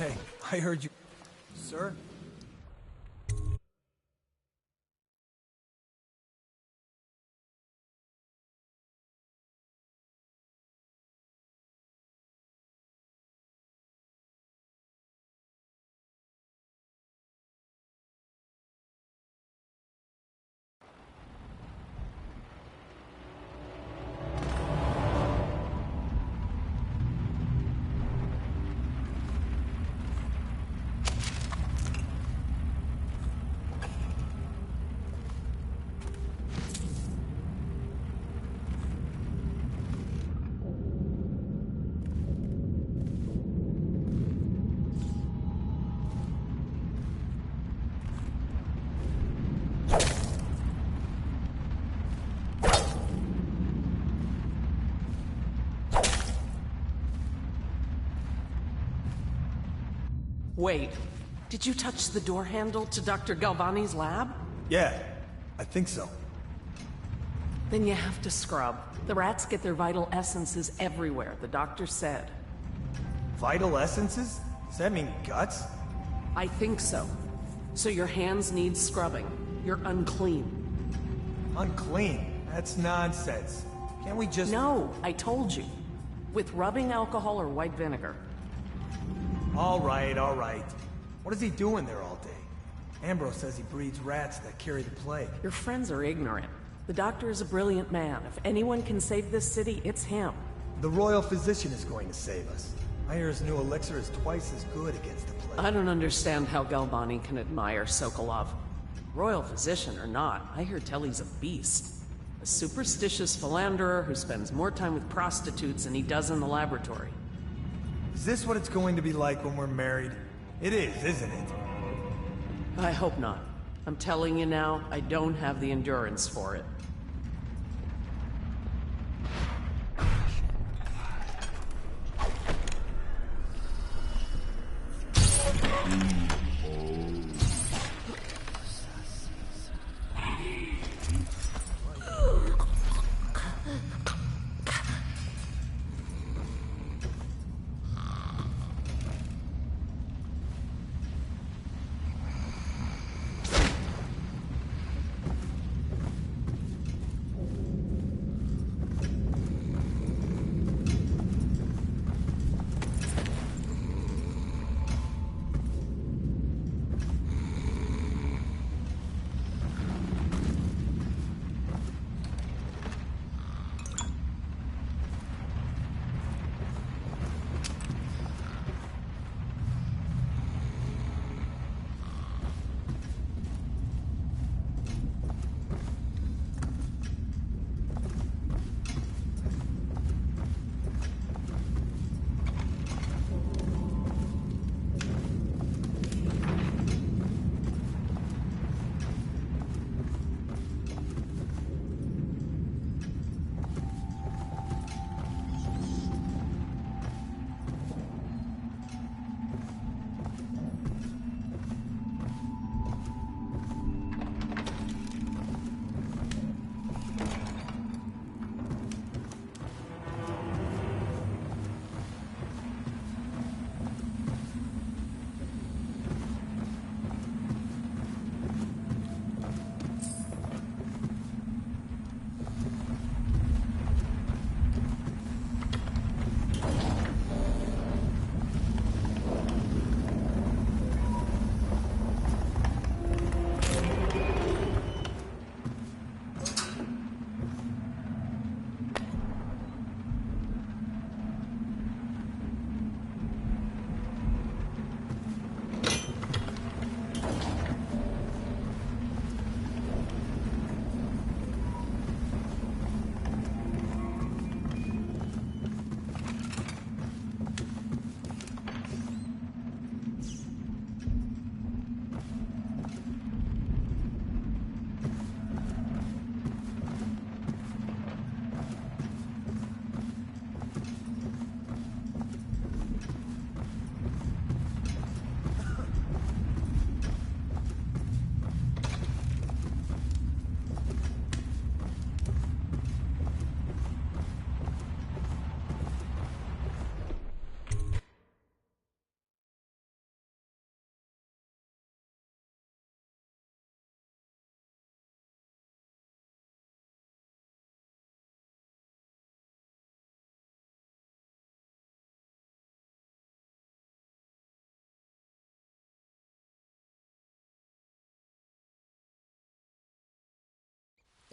Hey, I heard you... Sir? Wait, did you touch the door handle to Dr. Galvani's lab? Yeah, I think so. Then you have to scrub. The rats get their vital essences everywhere, the doctor said. Vital essences? Does that mean guts? I think so. So your hands need scrubbing. You're unclean. Unclean? That's nonsense. Can't we just... No, I told you. With rubbing alcohol or white vinegar. All right, all right. What is he doing there all day? Ambrose says he breeds rats that carry the plague. Your friends are ignorant. The doctor is a brilliant man. If anyone can save this city, it's him. The royal physician is going to save us. I hear his new elixir is twice as good against the plague. I don't understand how Galvani can admire Sokolov. Royal physician or not, I hear Telly's a beast. A superstitious philanderer who spends more time with prostitutes than he does in the laboratory. Is this what it's going to be like when we're married? It is, isn't it? I hope not. I'm telling you now, I don't have the endurance for it.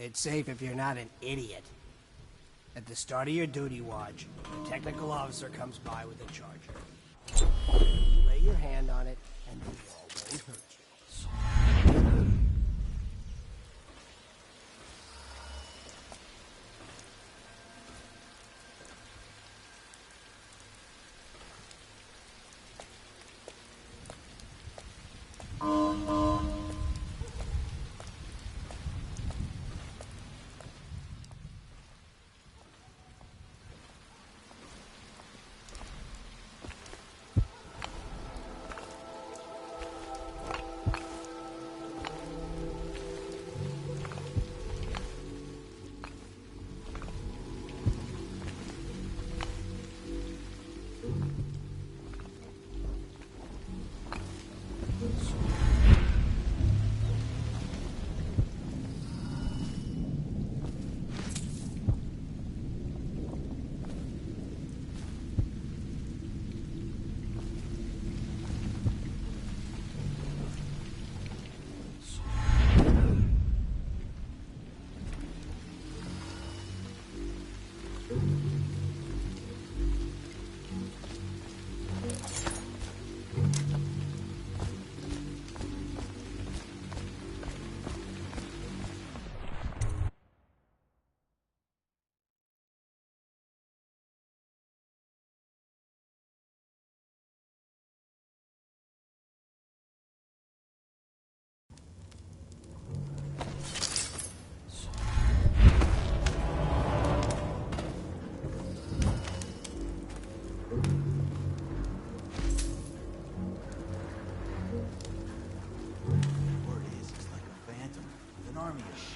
It's safe if you're not an idiot. At the start of your duty watch, a technical officer comes by with a charger. You lay your hand on it, and the wall won't hurt you.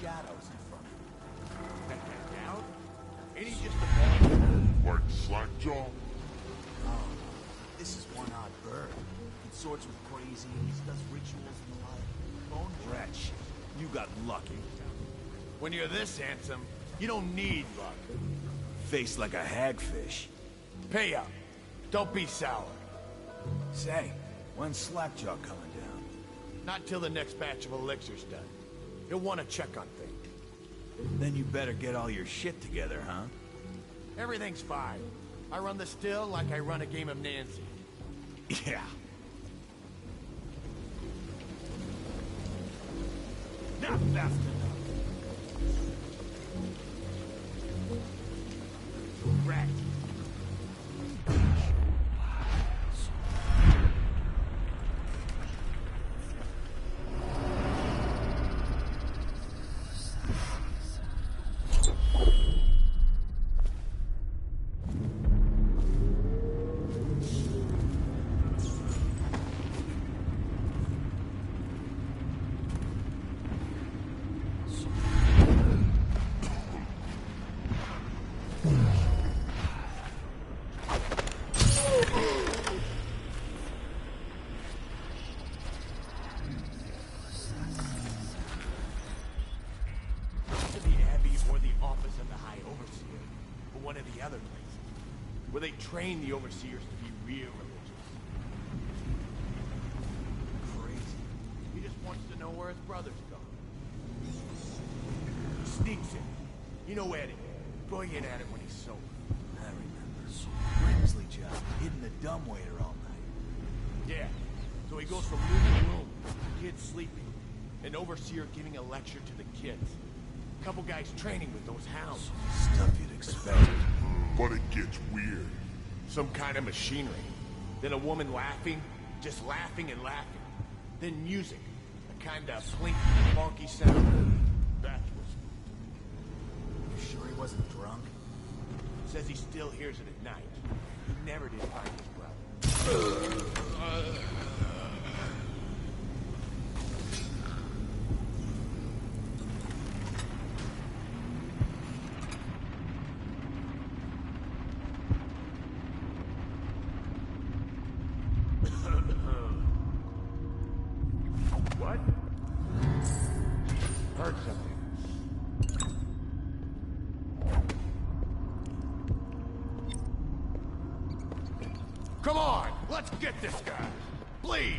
Shadows in front of him. That guy down? Ain't he just a ball? Like Slackjaw? Oh, this is one odd bird. Consorts with crazies, does rituals and the like. Bone rat shit. You got lucky. When you're this handsome, you don't need luck. Face like a hagfish. Pay up. Don't be sour. Say, when's Slackjaw coming down? Not till the next batch of elixirs done. You'll want to check on things. Then you better get all your shit together, huh? Everything's fine. I run the still like I run a game of Nancy. Yeah. Not fast enough. Rat. Where they train the overseers to be real religious. Crazy. He just wants to know where his brother's gone. He sneaks in. You know Eddie. Bullying at it when he's sober. I remember. Brimsley job, hitting the dumbwaiter all night. Yeah. So he goes from room to room, kids sleeping, an overseer giving a lecture to the kids. A couple guys training with those hounds. Stuff you'd expect. But it gets weird. Some kind of machinery. Then a woman laughing, just laughing and laughing. Then music, a kind of plinky, funky sound. That was... You sure he wasn't drunk? Says he still hears it at night. He never did find his brother. What? Heard something. Come on, let's get this guy. Please.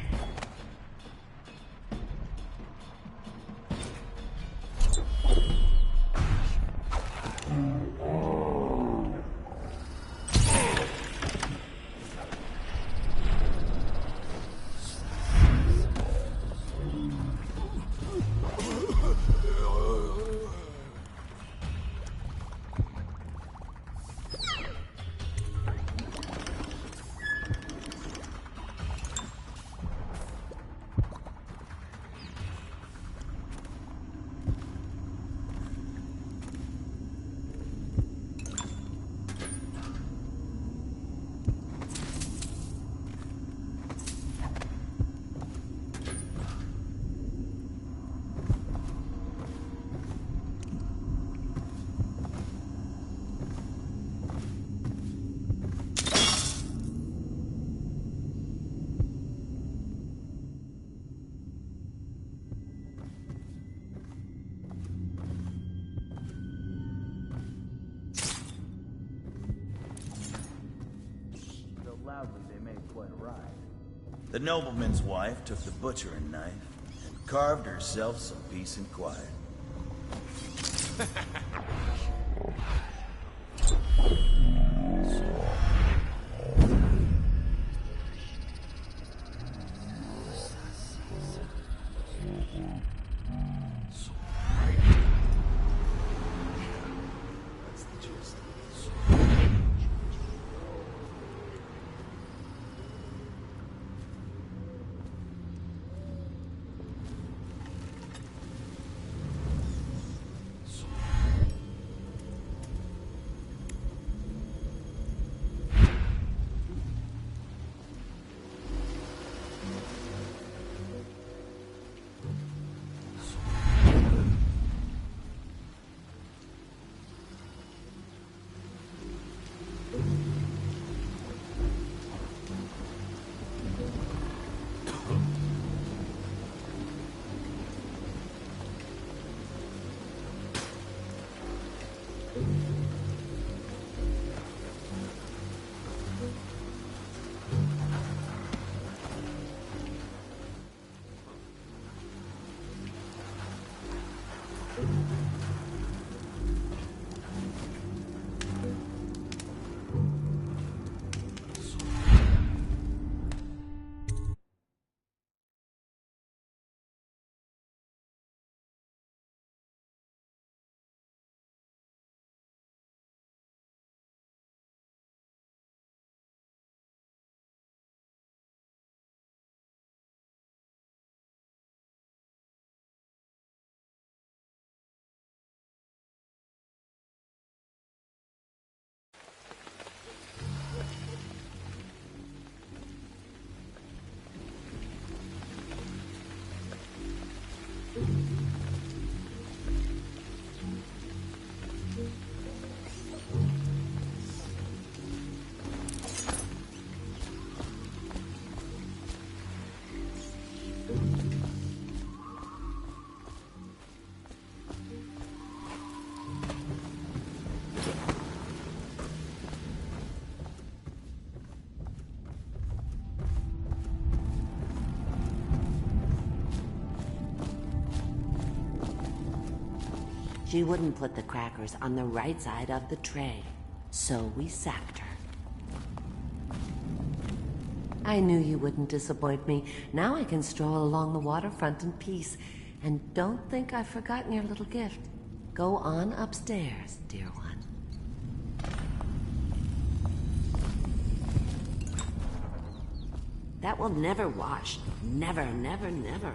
quite a ride. The nobleman's wife took the butchering knife and carved herself some peace and quiet. She wouldn't put the crackers on the right side of the tray, so we sacked her. I knew you wouldn't disappoint me. Now I can stroll along the waterfront in peace. And don't think I've forgotten your little gift. Go on upstairs, dear one. That will never wash. Never, never, never.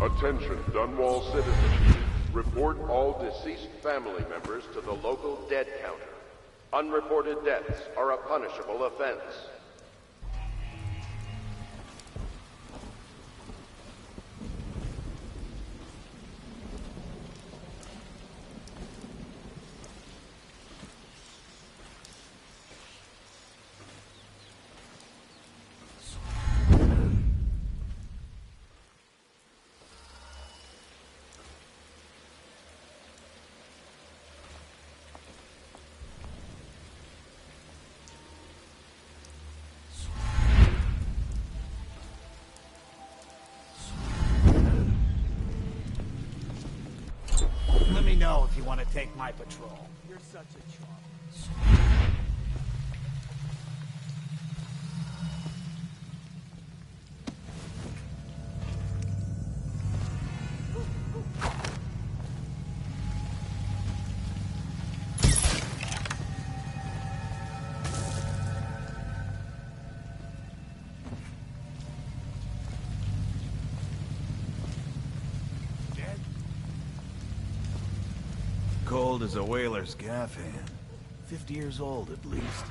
Attention, Dunwall citizens. Report all deceased family members to the local dead counter. Unreported deaths are a punishable offense. want to take my patrol. You're such a chump. Cold as a whaler's gaff hand. 50 years old at least.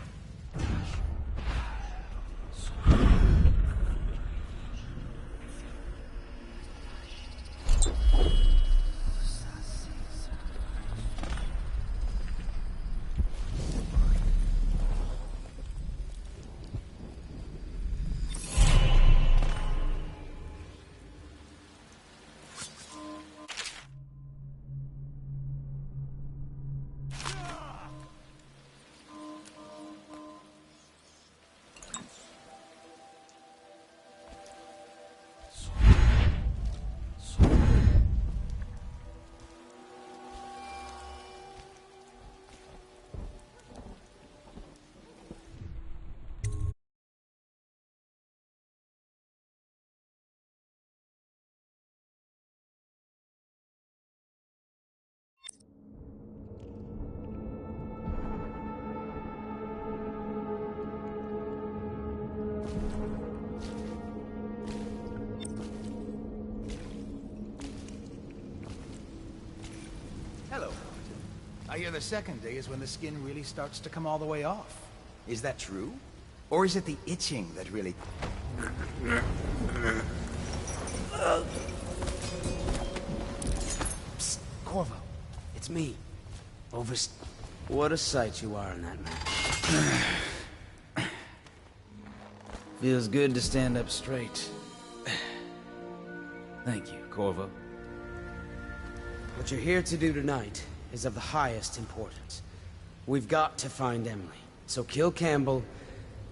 Hello. I hear the second day is when the skin really starts to come all the way off. Is that true? Or is it the itching that really... Psst, Corvo. It's me. What a sight you are in that match. Feels good to stand up straight. Thank you, Corvo. What you're here to do tonight is of the highest importance. We've got to find Emily, so kill Campbell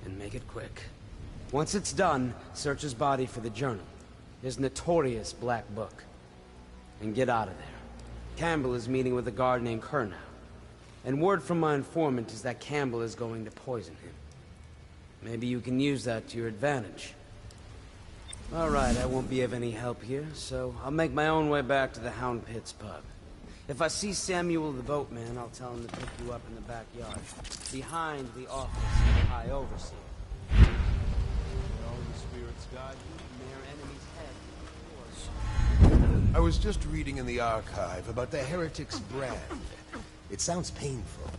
and make it quick. Once it's done, search his body for the journal, his notorious black book, and get out of there. Campbell is meeting with a guard named Kernow, and word from my informant is that Campbell is going to poison him. Maybe you can use that to your advantage. All right, I won't be of any help here, so I'll make my own way back to the Hound Pits pub. If I see Samuel the boatman, I'll tell him to pick you up in the backyard, behind the office of the High Overseer. All the spirits guide you, and their enemy's head, of course. I was just reading in the archive about the Heretic's brand. It sounds painful.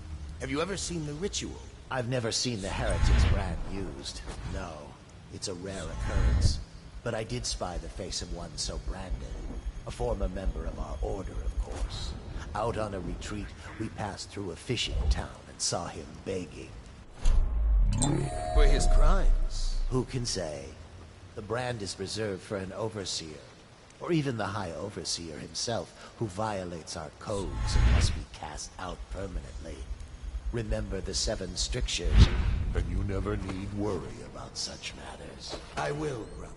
Have you ever seen the ritual? I've never seen the Heretic's brand used. No, it's a rare occurrence. But I did spy the face of one so branded. A former member of our order, of course. Out on a retreat, we passed through a fishing town and saw him begging. For his crimes? Who can say? The brand is reserved for an overseer, or even the High Overseer himself, who violates our codes and must be cast out permanently. Remember the 7 strictures, and you never need worry about such matters. I will, brother.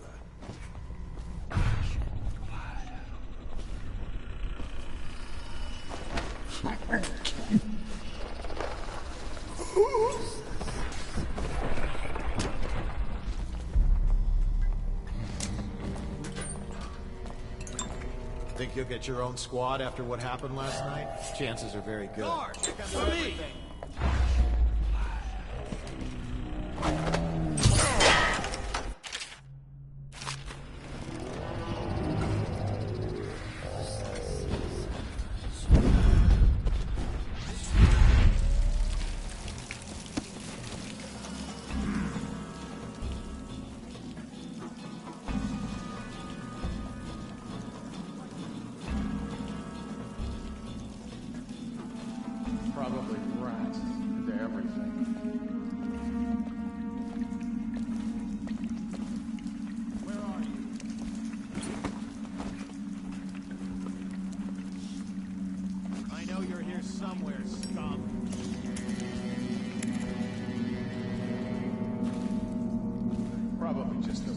Think you'll get your own squad after what happened last night? Chances are very good. For me! Probably rats into everything. Where are you? I know you're here somewhere, scum. Probably just a...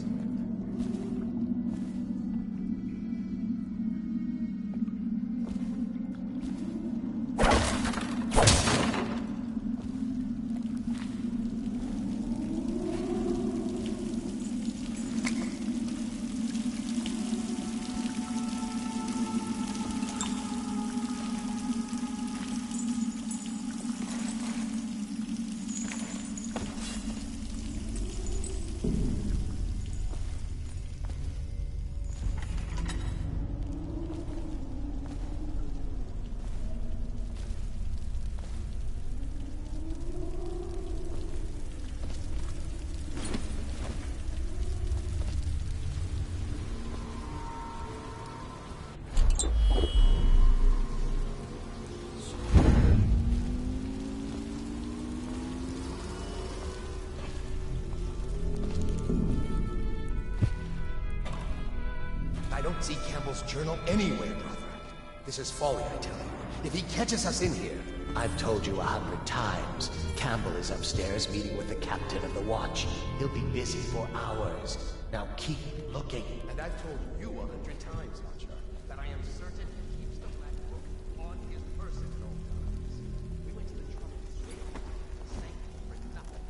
see Campbell's journal anywhere, brother. This is folly, I tell you. If he catches us in here... I've told you 100 times. Campbell is upstairs meeting with the captain of the watch. He'll be busy for hours. Now keep looking. And I've told you 100 times, Archer, that I am certain he keeps the Black Book on his person at all times. We went to the trouble of waiting, sank for nothing.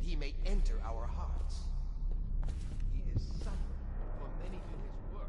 He may enter our hearts. He is suffering for many to his work.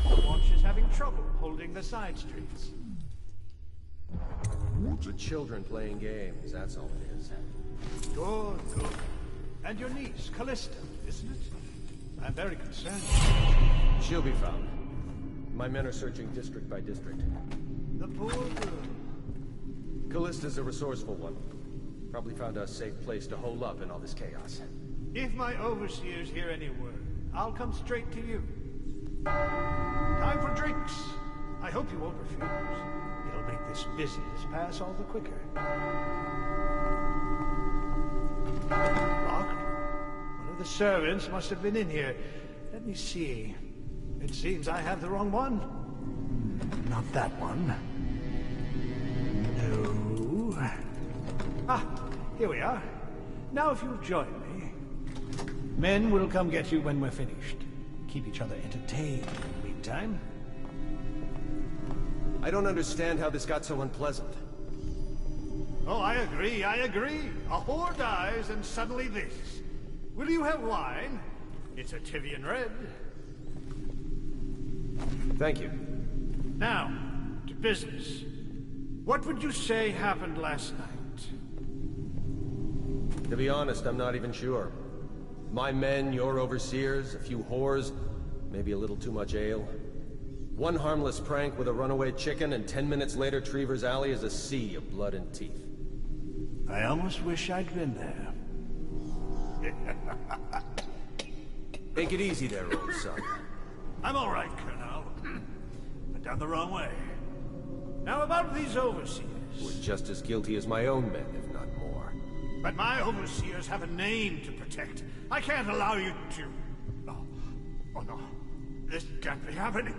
The watch is having trouble holding the side streets. The children playing games, that's all it is. Good, good. And your niece, Callista, isn't it? I'm very concerned. She'll be found. My men are searching district by district. The poor girl. Callista's a resourceful one. Probably found a safe place to hole up in all this chaos. If my overseers hear any word, I'll come straight to you. Time for drinks. I hope you won't refuse. It'll make this business pass all the quicker. Locked? One of the servants must have been in here. Let me see. It seems I have the wrong one. Not that one. No. Ah, here we are. Now if you'll join me. Men will come get you when we're finished. Keep each other entertained in the meantime. I don't understand how this got so unpleasant. Oh, I agree, I agree. A whore dies and suddenly this. Will you have wine? It's a Tivian red. Thank you. Now, to business. What would you say happened last night? To be honest, I'm not even sure. My men, your overseers, a few whores, maybe a little too much ale. One harmless prank with a runaway chicken, and 10 minutes later, Trevor's Alley is a sea of blood and teeth. I almost wish I'd been there. Take it easy there, old son. I'm all right, Colonel. But down the wrong way. Now about these overseers. We're just as guilty as my own men, if not more. But my overseers have a name to protect. I can't allow you to... Oh no. This can't be happening.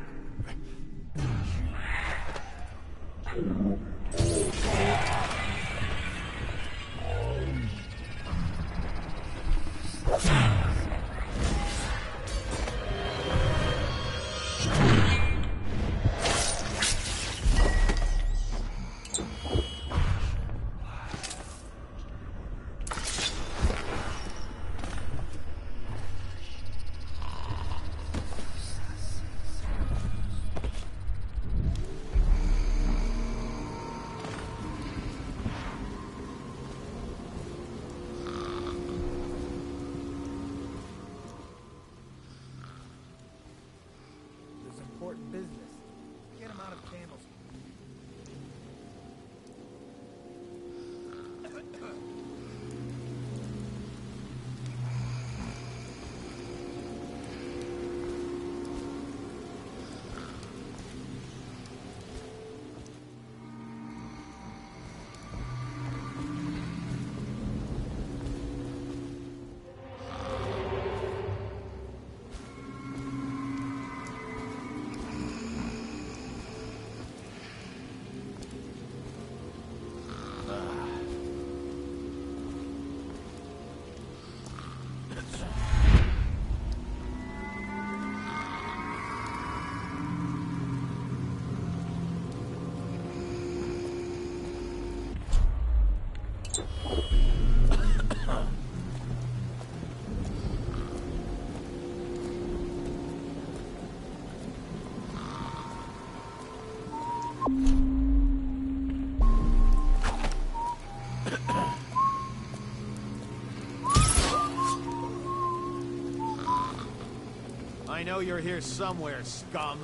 Important business. Get him out of Candles. I know you're here somewhere, scum.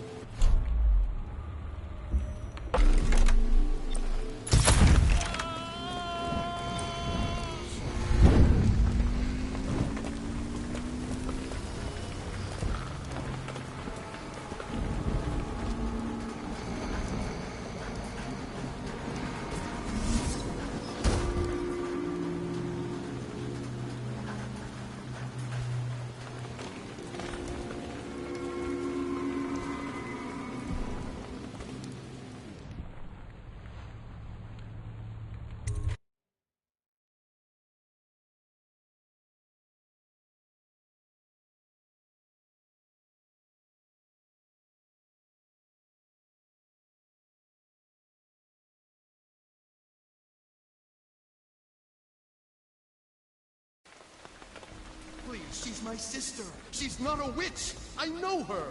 Please, she's my sister. She's not a witch. I know her.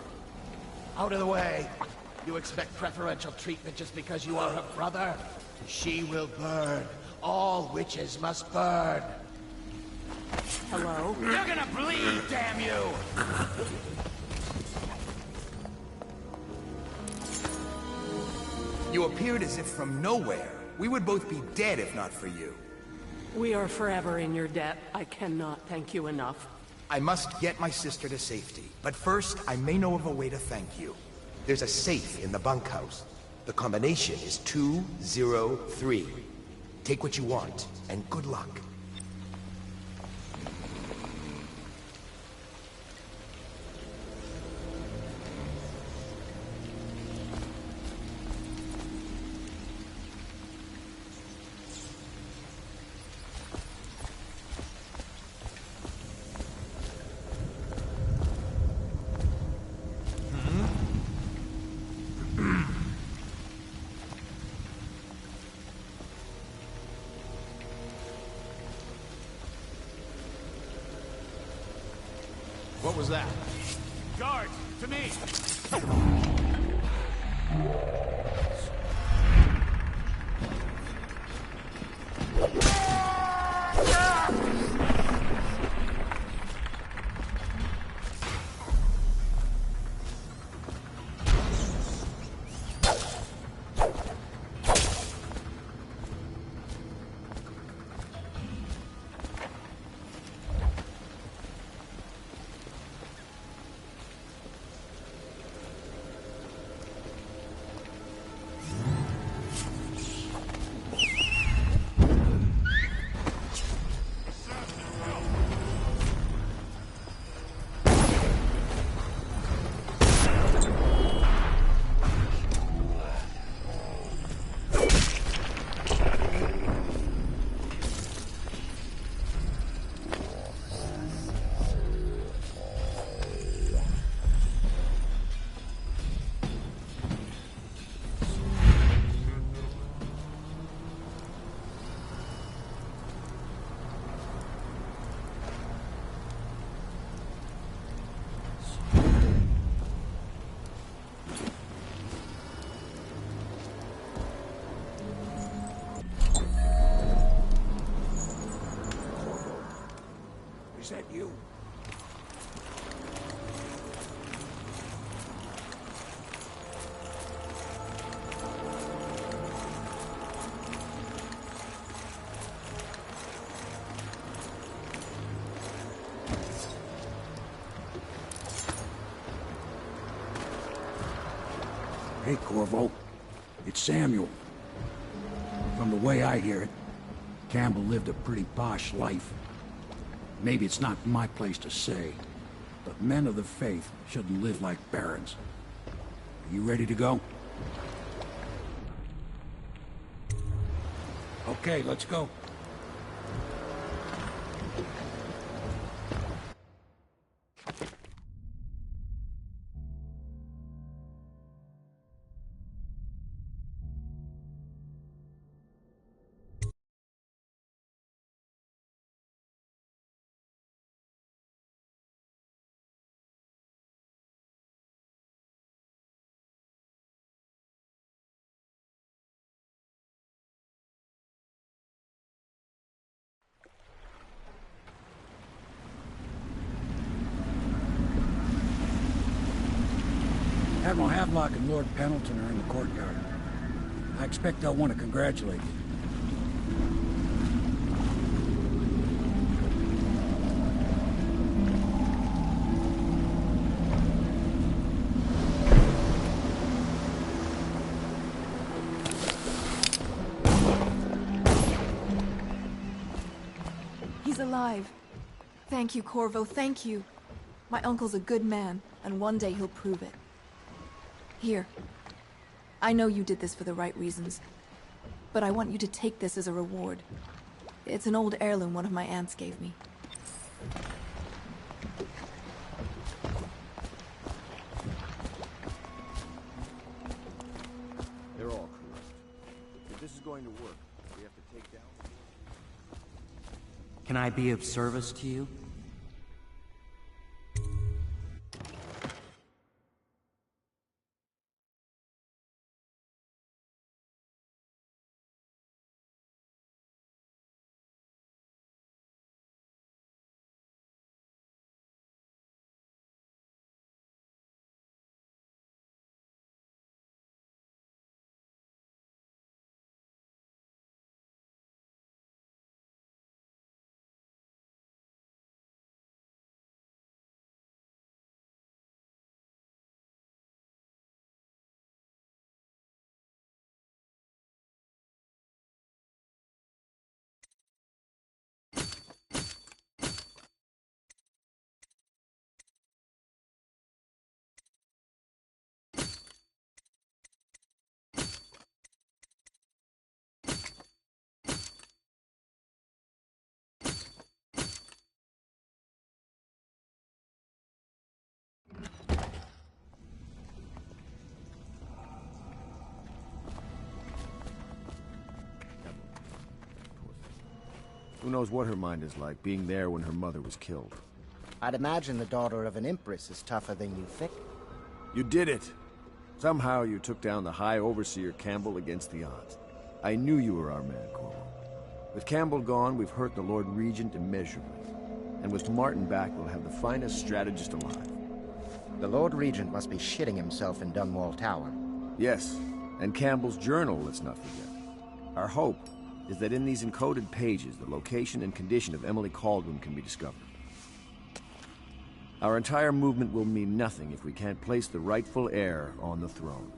Out of the way. You expect preferential treatment just because you are her brother? She will burn. All witches must burn. Hello? You're gonna bleed, damn you! You appeared as if from nowhere. We would both be dead if not for you. We are forever in your debt. I cannot thank you enough. I must get my sister to safety. But first, I may know of a way to thank you. There's a safe in the bunkhouse. The combination is 203. Take what you want, and good luck. What was that? Guards, to me! Is that you? Hey, Corvo. It's Samuel. From the way I hear it, Campbell lived a pretty posh life. Maybe it's not my place to say, but men of the faith shouldn't live like barons. Are you ready to go? Okay, let's go. Admiral Havelock and Lord Pendleton are in the courtyard. I expect they'll want to congratulate you. He's alive. Thank you, Corvo, thank you. My uncle's a good man, and one day he'll prove it. Here. I know you did this for the right reasons, but I want you to take this as a reward. It's an old heirloom one of my aunts gave me. They're all corrupt. If this is going to work, we have to take down... Can I be of service to you? Who knows what her mind is like, being there when her mother was killed. I'd imagine the daughter of an empress is tougher than you think. You did it! Somehow you took down the High Overseer Campbell against the odds. I knew you were our man, Corvo. With Campbell gone, we've hurt the Lord Regent immeasurably. And with Martin back, we'll have the finest strategist alive. The Lord Regent must be shitting himself in Dunwall Tower. Yes, and Campbell's journal, let's not forget. Our hope is that in these encoded pages, the location and condition of Emily Kaldwin can be discovered. Our entire movement will mean nothing if we can't place the rightful heir on the throne.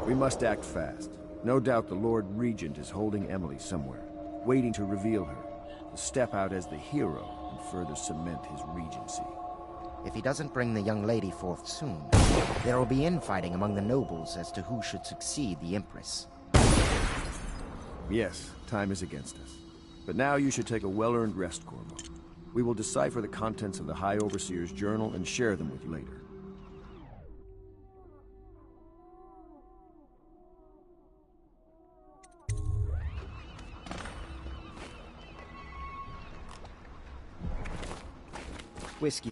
We must act fast. No doubt the Lord Regent is holding Emily somewhere, waiting to reveal her, to step out as the hero and further cement his regency. If he doesn't bring the young lady forth soon, there will be infighting among the nobles as to who should succeed the Empress. Yes, time is against us. But now you should take a well-earned rest, Corvo. We will decipher the contents of the High Overseer's journal and share them with you later. Whiskey.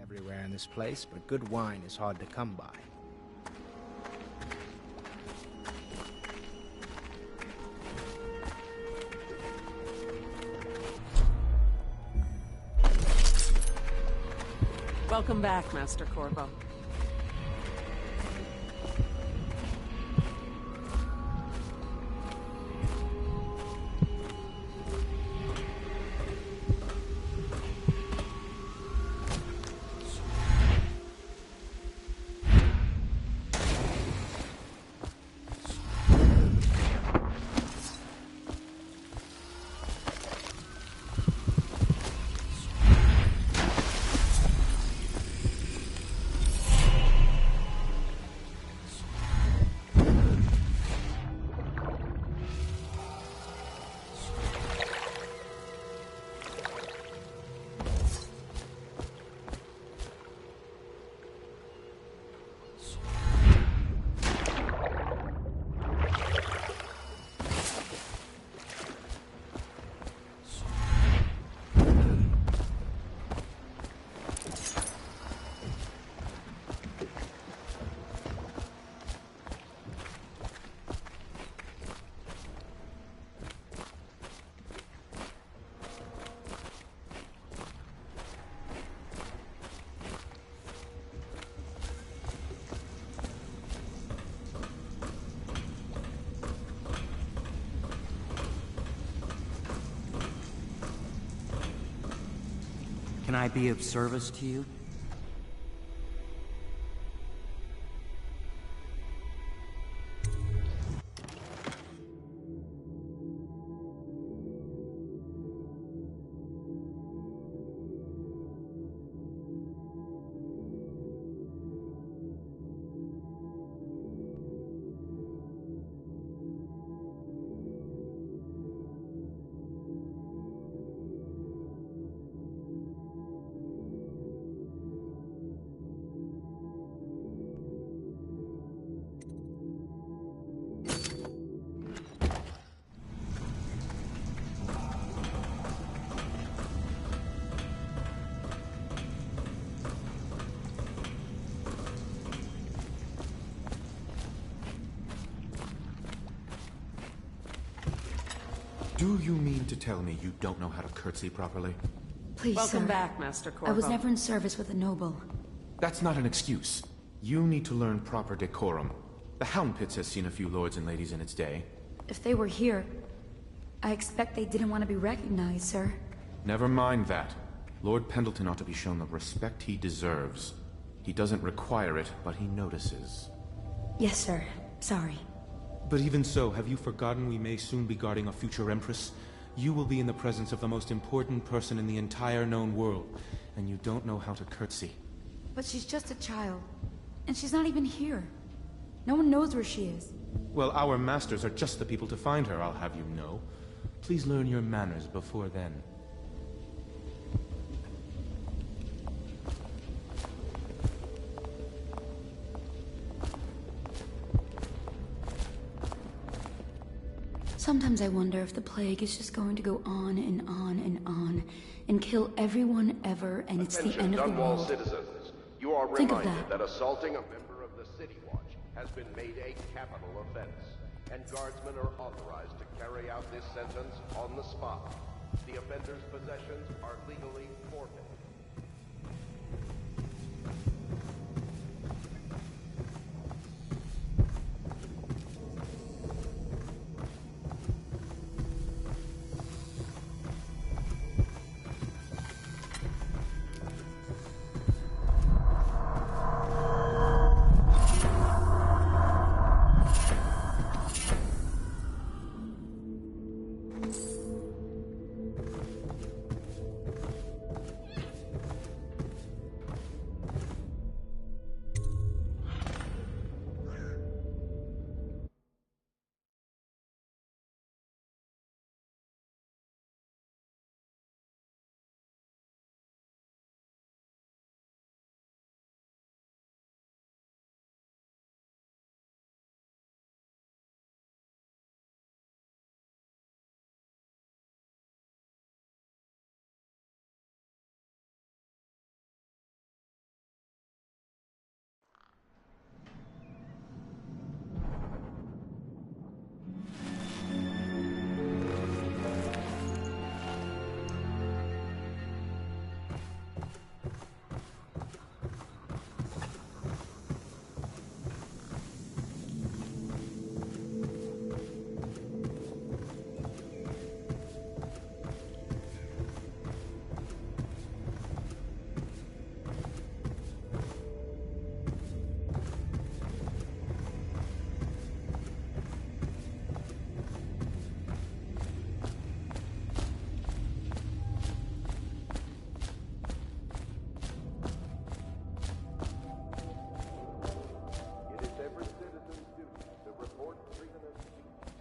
Everywhere in this place, but good wine is hard to come by. Welcome back, Master Corvo. Can I be of service to you? Do you mean to tell me you don't know how to curtsy properly? Please, Welcome sir. back, Master Corvo. I was never in service with a noble. That's not an excuse. You need to learn proper decorum. The Hound Pits has seen a few lords and ladies in its day. If they were here, I expect they didn't want to be recognized, sir. Never mind that. Lord Pendleton ought to be shown the respect he deserves. He doesn't require it, but he notices. Yes, sir. Sorry. But even so, have you forgotten we may soon be guarding a future Empress? You will be in the presence of the most important person in the entire known world, and you don't know how to curtsy. But she's just a child, and she's not even here. No one knows where she is. Well, our masters are just the people to find her, I'll have you know. Please learn your manners before then. Sometimes I wonder if the plague is just going to go on and on and on, and kill everyone ever, and it's the end of the Dunwall world. citizens, you are Think of reminded that. that assaulting a member of the City Watch has been made a capital offense, and guardsmen are authorized to carry out this sentence on the spot. The offender's possessions are legally forfeited.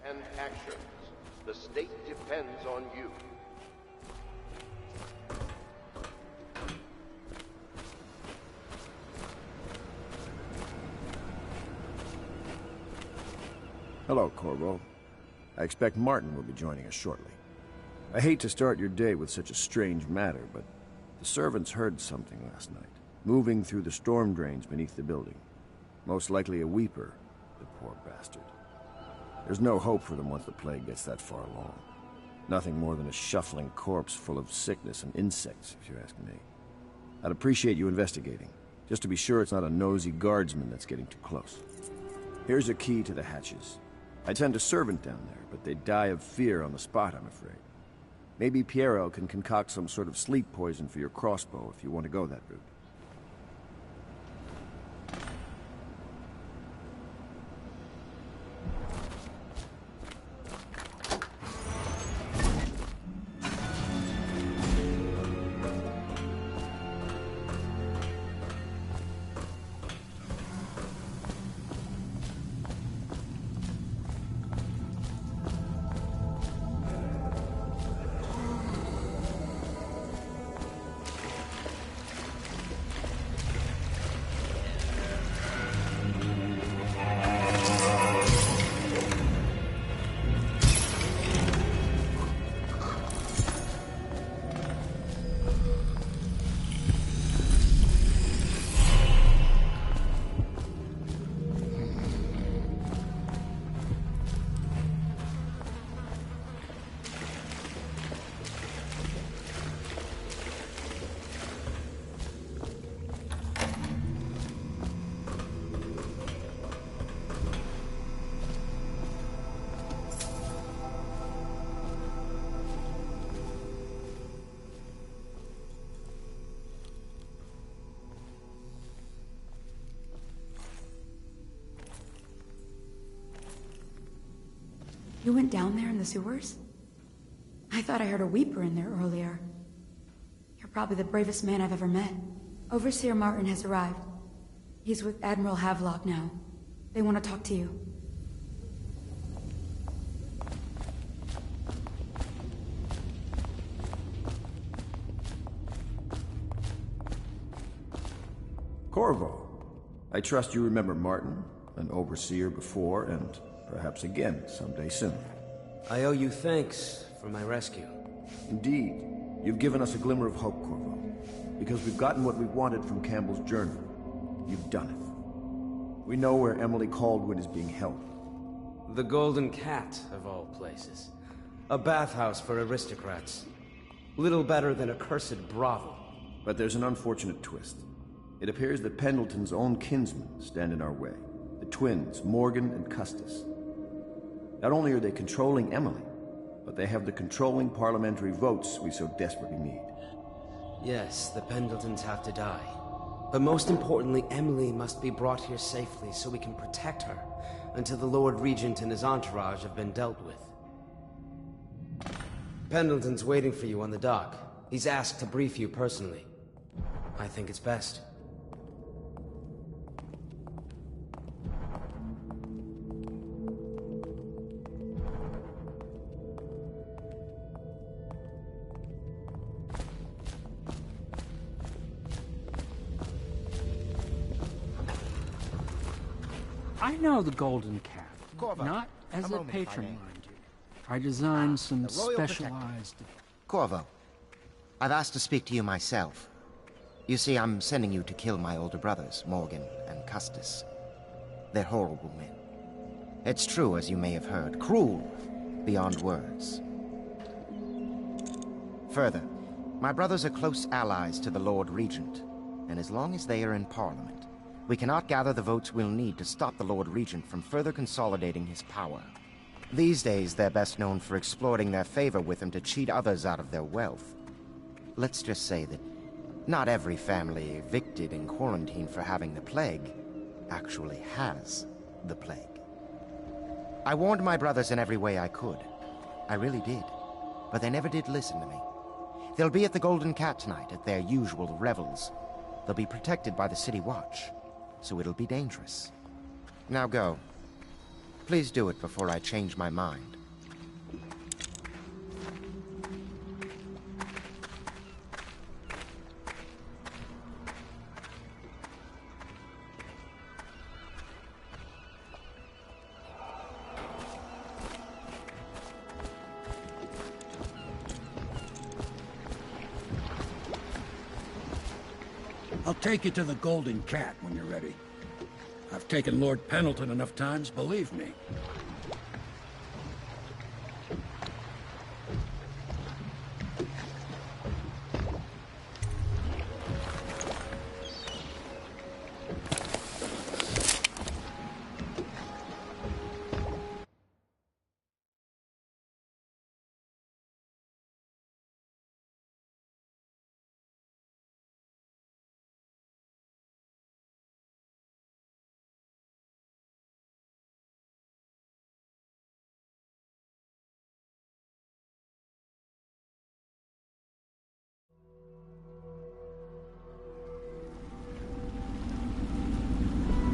And actions. The state depends on you. Hello, Corvo. I expect Martin will be joining us shortly. I hate to start your day with such a strange matter, but the servants heard something last night, moving through the storm drains beneath the building. Most likely a weeper, the poor bastard. There's no hope for them once the plague gets that far along. Nothing more than a shuffling corpse full of sickness and insects, if you ask me. I'd appreciate you investigating, just to be sure it's not a nosy guardsman that's getting too close. Here's a key to the hatches. I'd send a servant down there, but they'd die of fear on the spot, I'm afraid. Maybe Piero can concoct some sort of sleep poison for your crossbow if you want to go that route. You went down there in the sewers? I thought I heard a weeper in there earlier. You're probably the bravest man I've ever met. Overseer Martin has arrived. He's with Admiral Havelock now. They want to talk to you. Corvo, I trust you remember Martin, an overseer before, and perhaps again someday soon. I owe you thanks for my rescue. Indeed. You've given us a glimmer of hope, Corvo. Because we've gotten what we wanted from Campbell's journal. You've done it. We know where Emily Caldwin is being held. The Golden Cat, of all places. A bathhouse for aristocrats. Little better than a cursed brothel. But there's an unfortunate twist. It appears that Pendleton's own kinsmen stand in our way. The twins, Morgan and Custis. Not only are they controlling Emily, but they have the controlling parliamentary votes we so desperately need. Yes, the Pendletons have to die. But most importantly, Emily must be brought here safely so we can protect her until the Lord Regent and his entourage have been dealt with. Pendleton's waiting for you on the dock. He's asked to brief you personally. I think it's best. I know the Golden Cat, Corvo, not as a moment, patron, if I may. mind you. I designed some the Royal specialized... Corvo, I've asked to speak to you myself. You see, I'm sending you to kill my older brothers, Morgan and Custis. They're horrible men. It's true, as you may have heard, cruel beyond words. Further, my brothers are close allies to the Lord Regent, and as long as they are in Parliament, we cannot gather the votes we'll need to stop the Lord Regent from further consolidating his power. These days, they're best known for exploiting their favor with him to cheat others out of their wealth. Let's just say that not every family evicted in quarantine for having the plague actually has the plague. I warned my brothers in every way I could. I really did. But they never did listen to me. They'll be at the Golden Cat tonight at their usual revels. They'll be protected by the City Watch, so it'll be dangerous. Now go. Please do it before I change my mind. I'll take you to the Golden Cat when you're ready. I've taken Lord Pendleton enough times, believe me.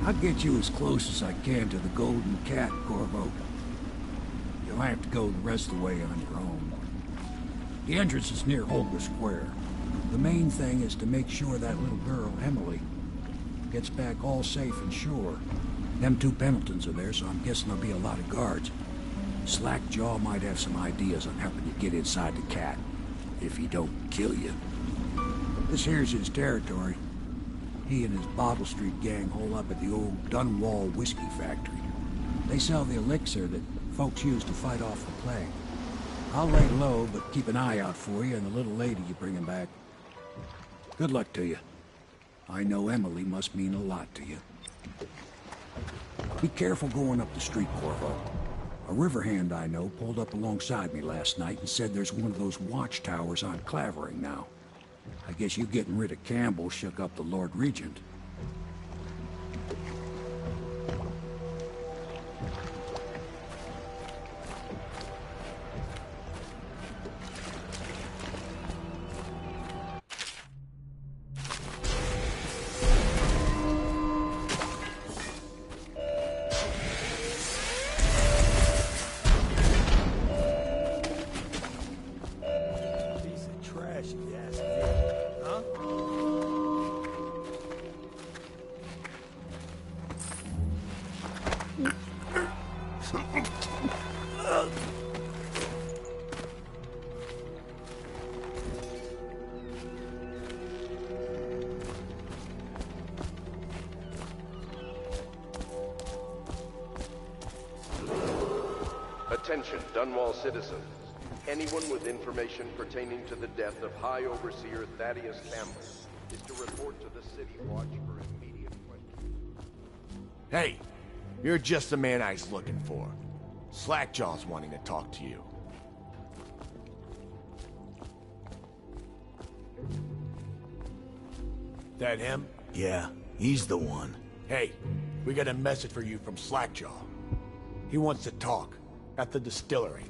I'll get you as close as I can to the Golden Cat, Corvo. You'll have to go the rest of the way on your own. The entrance is near Holger Square. The main thing is to make sure that little girl, Emily, gets back all safe and sure. Them two Pendletons are there, so I'm guessing there'll be a lot of guards. Slackjaw might have some ideas on helping you get inside the cat, if he don't kill you. This here's his territory. He and his Bottle Street gang hole up at the old Dunwall whiskey factory. They sell the elixir that folks use to fight off the plague. I'll lay low, but keep an eye out for you and the little lady you bring him back. Good luck to you. I know Emily must mean a lot to you. Be careful going up the street, Corvo. A river hand I know pulled up alongside me last night and said there's one of those watchtowers on Clavering now. I guess you getting rid of Campbell shook up the Lord Regent. Attention, Dunwall citizens. Anyone with information pertaining to the death of High Overseer Thaddeus Campbell is to report to the City Watch for immediate questioning. Hey, you're just the man I was looking for. Slackjaw's wanting to talk to you. That him? Yeah, he's the one. Hey, we got a message for you from Slackjaw. He wants to talk at the distillery.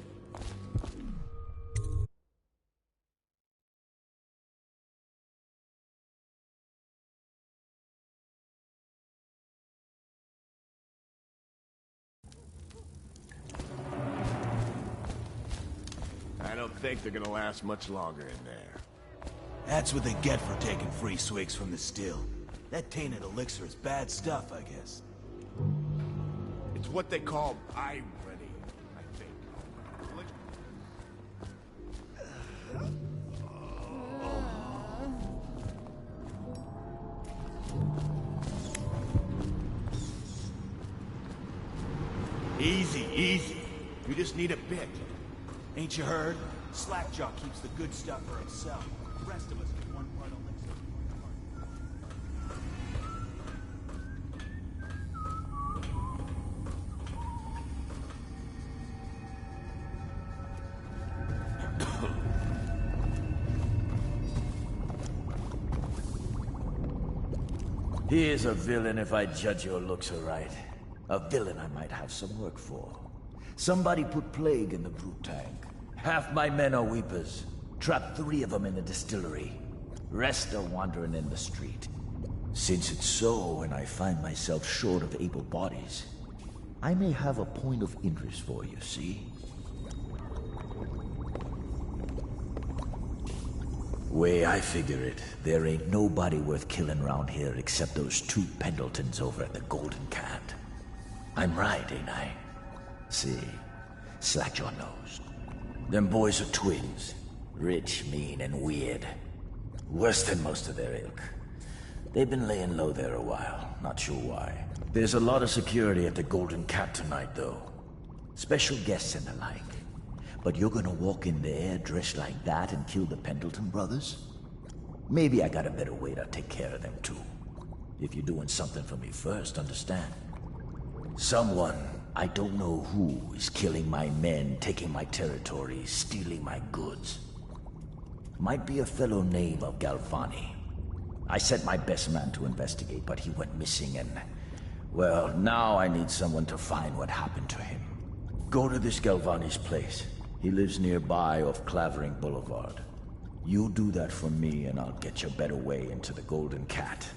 I don't think they're gonna last much longer in there. That's what they get for taking free swigs from the still. That tainted elixir is bad stuff, I guess. It's what they call irony, I think. Easy, easy. You just need a bit. Ain't you heard? Slackjaw keeps the good stuff for himself. The rest of us get one part elixir. He is a villain if I judge your looks aright. A villain I might have some work for. Somebody put plague in the brute tank. Half my men are weepers. Trapped 3 of them in the distillery. Rest are wandering in the street. Since it's so, and I find myself short of able bodies, I may have a point of interest for you, see? Way I figure it, there ain't nobody worth killing around here except those 2 Pendletons over at the Golden Cat. I'm right, ain't I? See, Slackjaw knows. Them boys are twins. Rich, mean, and weird. Worse than most of their ilk. They've been laying low there a while, not sure why. There's a lot of security at the Golden Cat tonight, though. Special guests and the like. But you're gonna walk in there dressed like that and kill the Pendleton brothers? Maybe I got a better way to take care of them, too. If you're doing something for me first, understand? Someone, I don't know who, is killing my men, taking my territory, stealing my goods. Might be a fellow named of Galvani. I sent my best man to investigate, but he went missing and... well, now I need someone to find what happened to him. Go to this Galvani's place. He lives nearby off Clavering Boulevard. You do that for me and I'll get you a better way into the Golden Cat.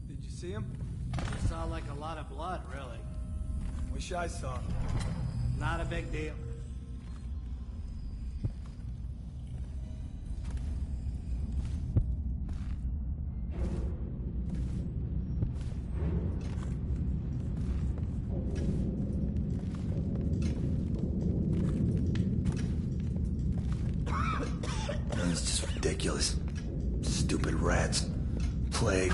Did you see him? It saw like a lot of blood, really. Wish I saw him. Not a big deal. It's just ridiculous. Stupid rats. Plague.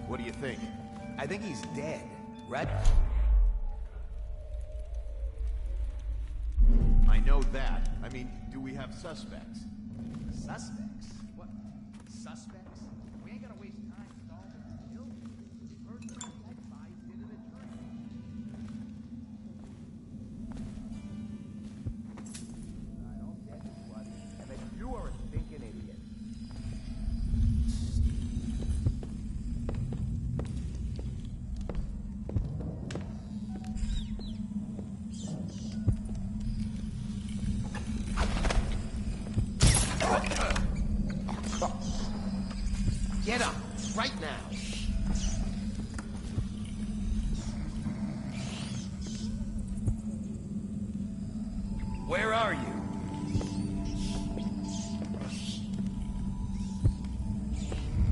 What do you think? I think he's dead, right? I know that. I mean, do we have suspects? Suspects? What? Suspects? We ain't gonna waste time solving the kill. Heard the advised into the train. I don't get it, buddy. And then you are a stinking idiot. Get up, right now. Where are you?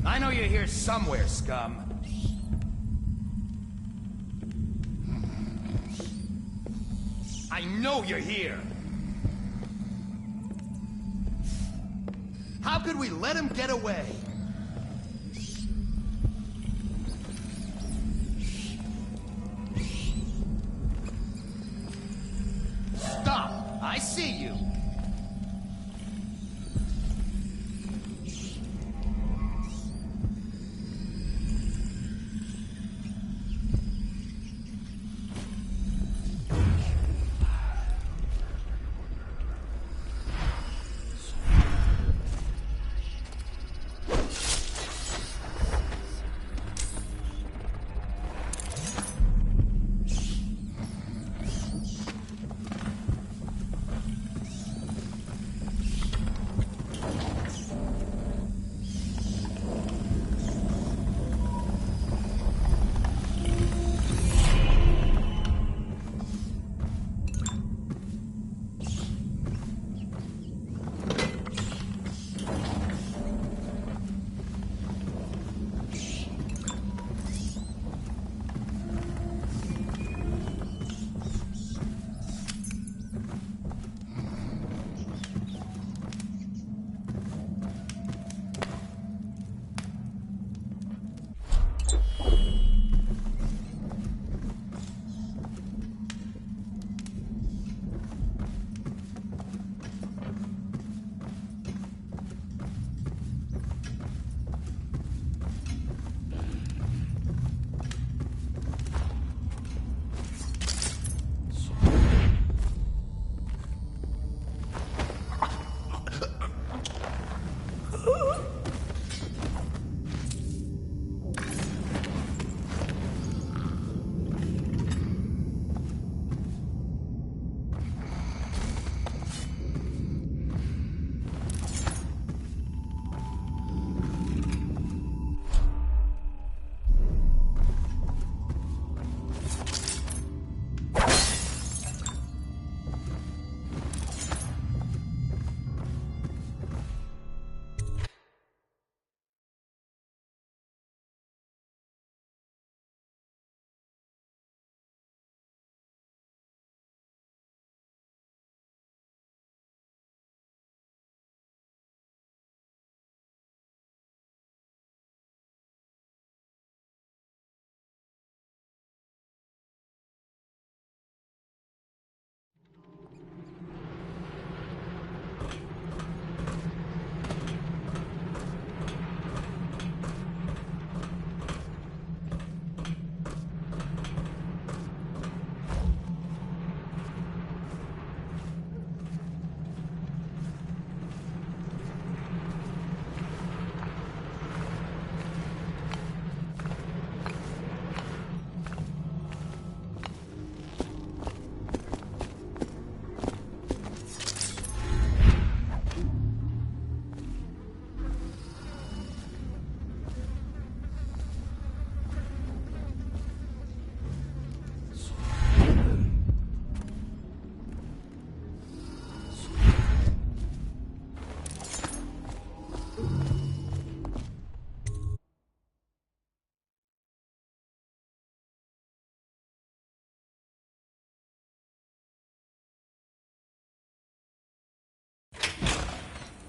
I know you're here somewhere, scum. I know you're here. How could we let him get away? Stop! I see you!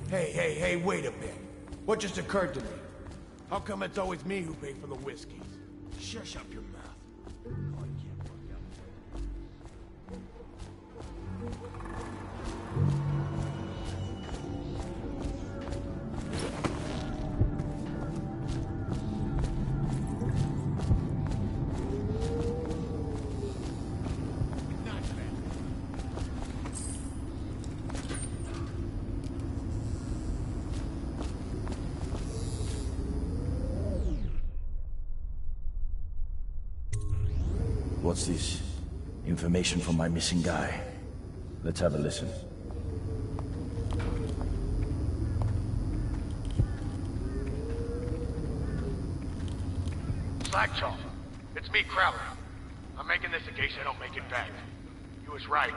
Hey, wait a bit. What just occurred to me? How come it's always me who pay for the whiskeys? Shush up your mouth. What's this? Information from my missing guy. Let's have a listen. Slackjaw. It's me, Crowley. I'm making this in case I don't make it back. You was right.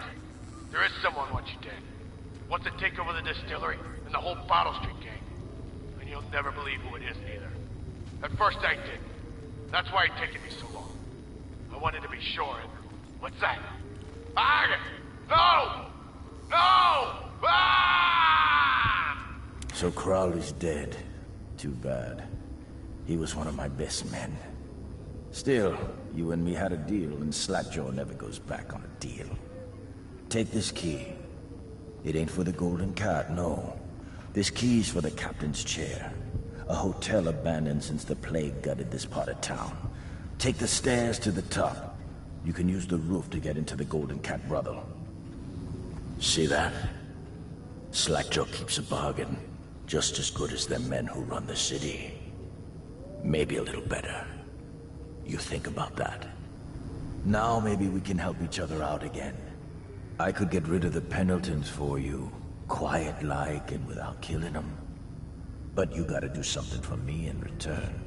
There is someone wants you dead. Wants to take over the distillery and the whole Bottle Street gang. And you'll never believe who it is, neither. At first I did. That's why it taken me so long. I wanted to be sure, and... What's that? No! So Crowley's dead. Too bad. He was one of my best men. Still, you and me had a deal, and Slackjaw never goes back on a deal. Take this key. It ain't for the Golden Cat, no. This key's for the captain's chair. A hotel abandoned since the plague gutted this part of town. Take the stairs to the top. You can use the roof to get into the Golden Cat brothel. See that? Slackjaw keeps a bargain. Just as good as them men who run the city. Maybe a little better. You think about that. Now maybe we can help each other out again. I could get rid of the Pendletons for you. Quiet-like and without killing them. But you gotta do something for me in return.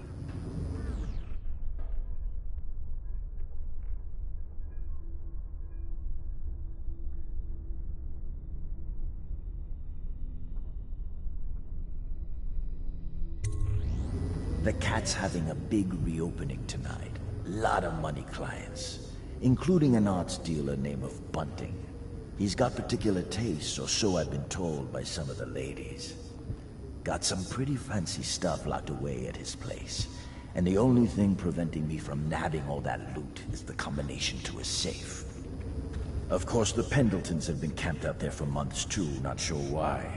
The Cat's having a big reopening tonight. Lot of money clients, including an arts dealer named of Bunting. He's got particular tastes, or so I've been told by some of the ladies. Got some pretty fancy stuff locked away at his place, and the only thing preventing me from nabbing all that loot is the combination to his safe. Of course, the Pendletons have been camped out there for months too, not sure why.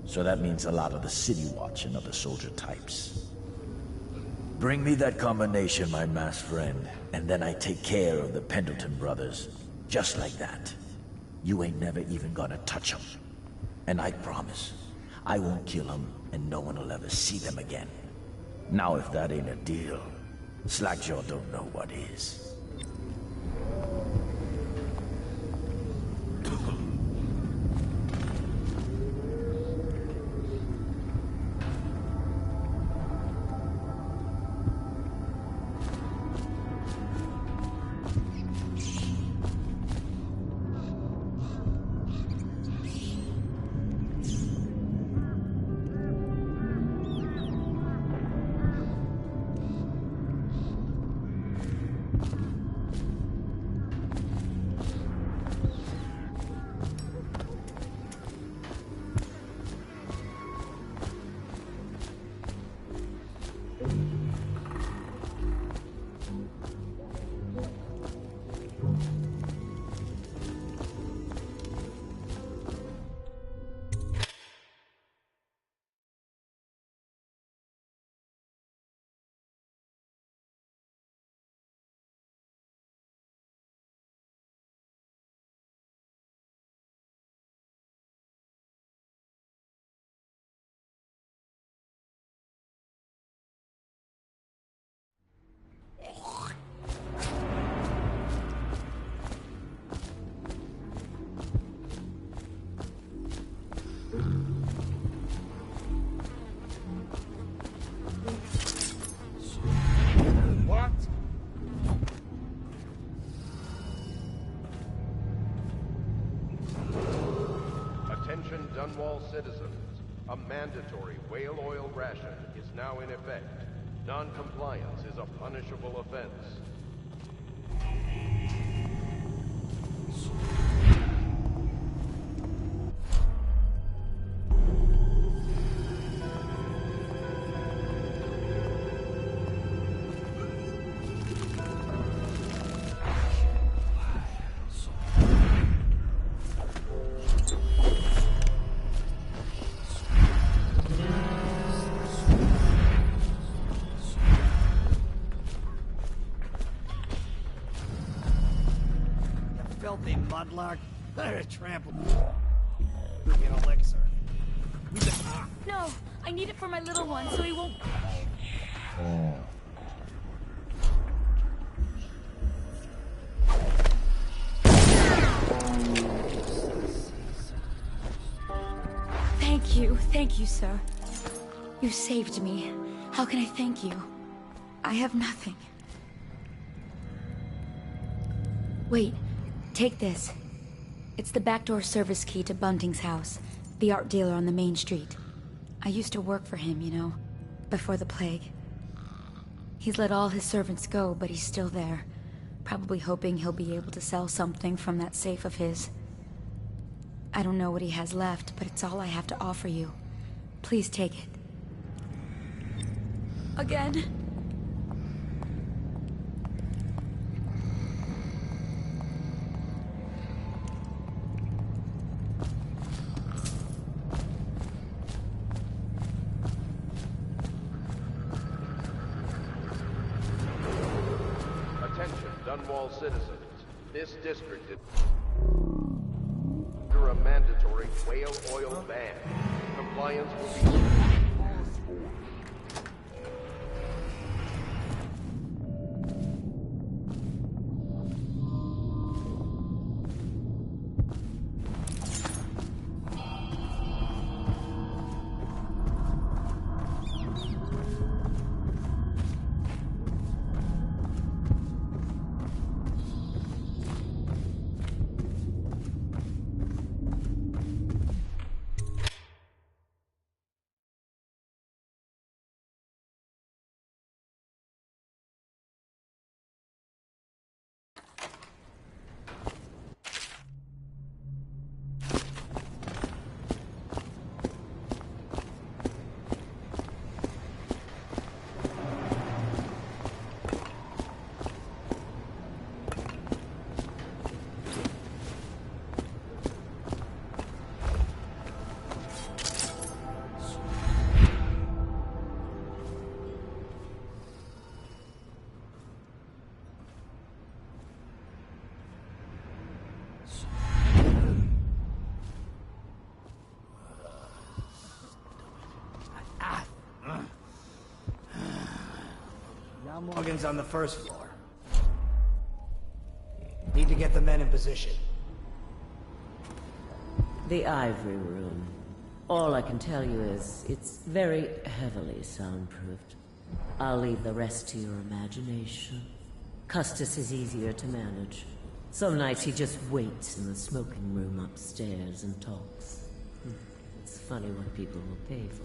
So that means a lot of the City Watch and other soldier types. Bring me that combination, my masked friend, and then I take care of the Pendleton brothers. Just like that. You ain't never even gonna touch them. And I promise, I won't kill them, and no one will ever see them again. Now if that ain't a deal, Slackjaw don't know what is. Attention Dunwall citizens. A mandatory whale oil ration is now in effect. Non-compliance is a punishable offense. bloodlark. Better trample me. An elixir. No, I need it for my little one so he won't... Thank you, sir. You saved me. How can I thank you? I have nothing. Wait, take this. It's the backdoor service key to Bunting's house, the art dealer on the main street. I used to work for him, you know, before the plague. He's let all his servants go, but he's still there, probably hoping he'll be able to sell something from that safe of his. I don't know what he has left, but it's all I have to offer you. Please take it. Again? Attention, Dunwall citizens. This district is under a mandatory whale oil ban. Compliance will be... Morgan's on the first floor. Need to get the men in position. The Ivory Room. All I can tell you is, it's very heavily soundproofed. I'll leave the rest to your imagination. Custis is easier to manage. Some nights he just waits in the smoking room upstairs and talks. It's funny what people will pay for.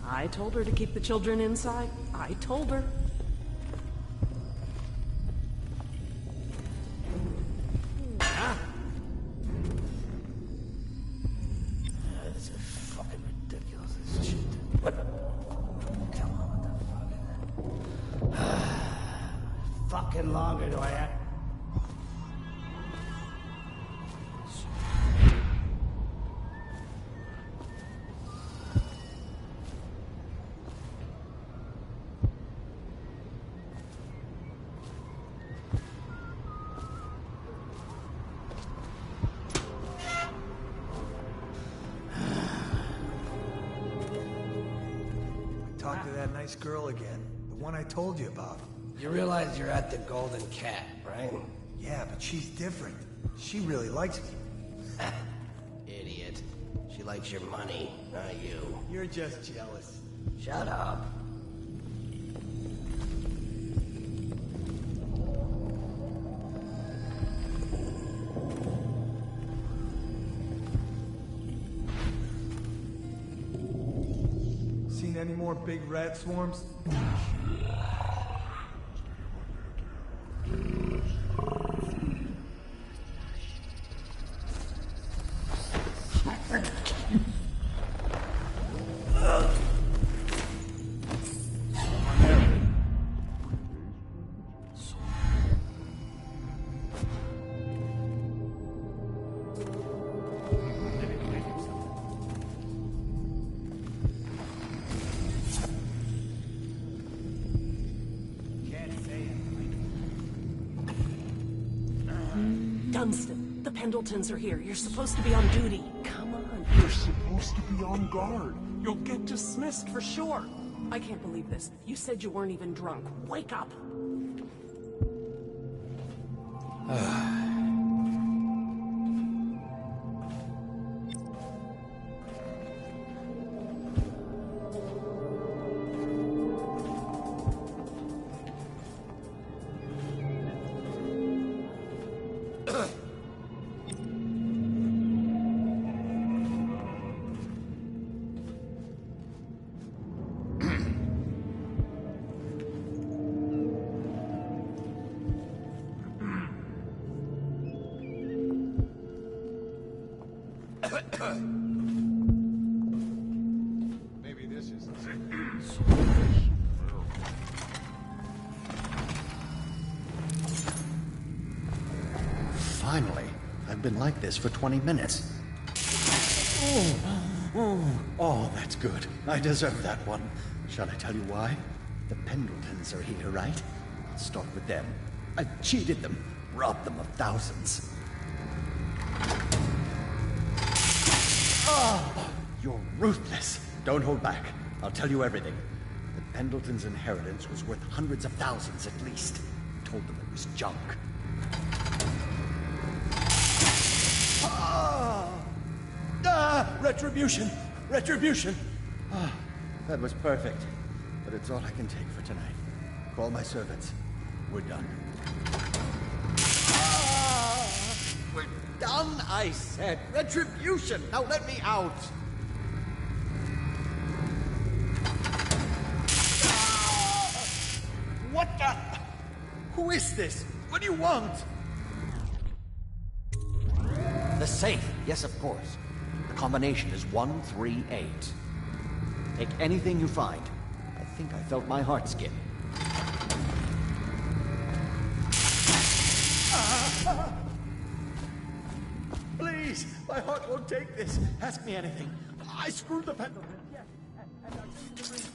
I told her to keep the children inside. I told her. This is fucking ridiculous, this shit. What? Come on, what the fuck? Fucking longer do I have? that nice girl again. The one I told you about. You realize you're at the Golden Cat, right? Yeah, but she's different. She really likes me. Idiot. She likes your money, not you. You're just jealous. Shut up. Seen any more big rat swarms? Dunstan, the Pendletons are here. You're supposed to be on duty. Come on. You're supposed to be on guard. You'll get dismissed for sure. I can't believe this. You said you weren't even drunk. Wake up. Maybe this is Finally. I've been like this for 20 minutes. Oh, that's good. I deserve that one. Shall I tell you why? The Pendletons are here, right? Let's start with them. I cheated them, robbed them of thousands. Oh, you're ruthless. Don't hold back. I'll tell you everything. The Pendletons' inheritance was worth hundreds of thousands at least. Told them it was junk. Retribution! Retribution! That was perfect. But it's all I can take for tonight. Call my servants. We're done. We're done, I said. Retribution! Now let me out! What the? Who is this? What do you want? The safe. Yes, of course. The combination is 138. Take anything you find. I think I felt my heart skip. Please, my heart won't take this. Ask me anything. I screwed the pendulum. Yes, and I'll tell you the reason.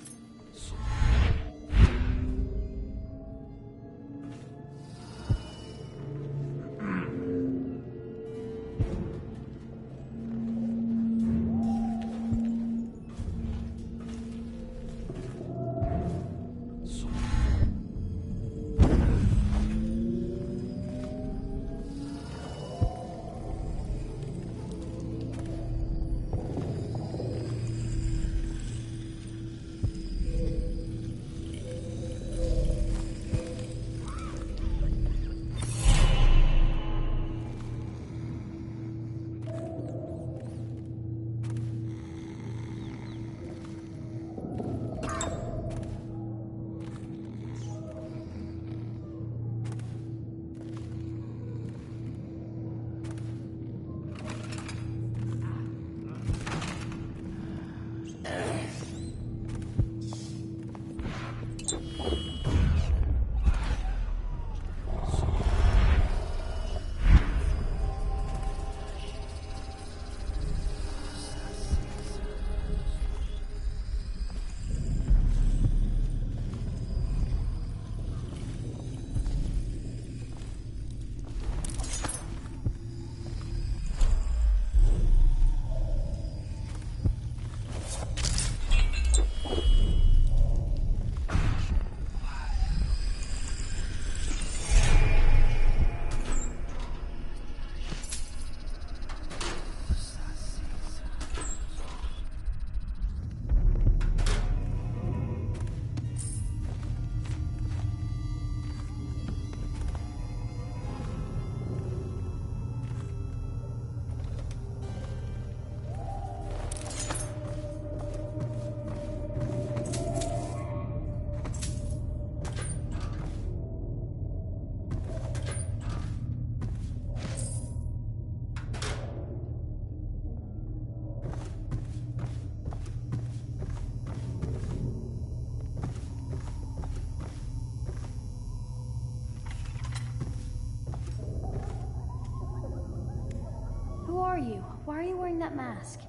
Why are you wearing that mask?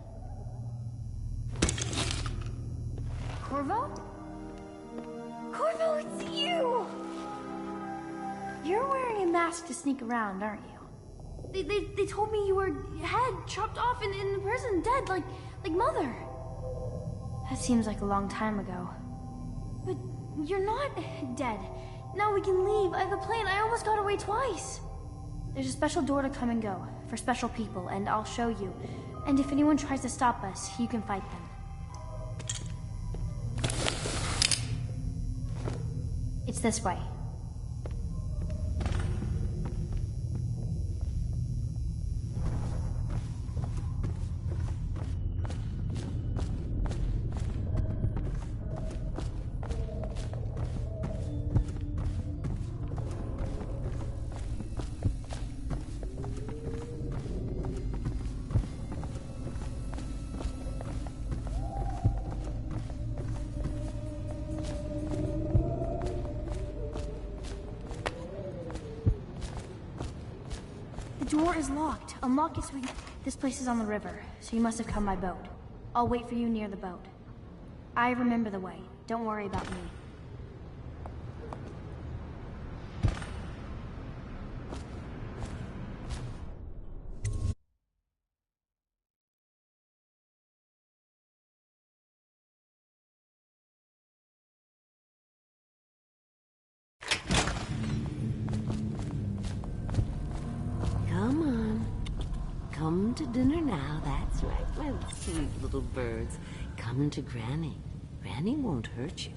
Corvo? Corvo, it's you! You're wearing a mask to sneak around, aren't you? They told me you were head chopped off in the prison, dead, like Mother. That seems like a long time ago. But you're not dead. Now we can leave. I have a plan. I almost got away twice. There's a special door to come and go, for special people, and I'll show you. And if anyone tries to stop us, you can fight them. It's this way. The door is locked. Unlock it so we... This place is on the river, so you must have come by boat. I'll wait for you near the boat. I remember the way. Don't worry about me. Come on. Come to dinner now. That's right, my sweet little birds. Come to Granny. Granny won't hurt you.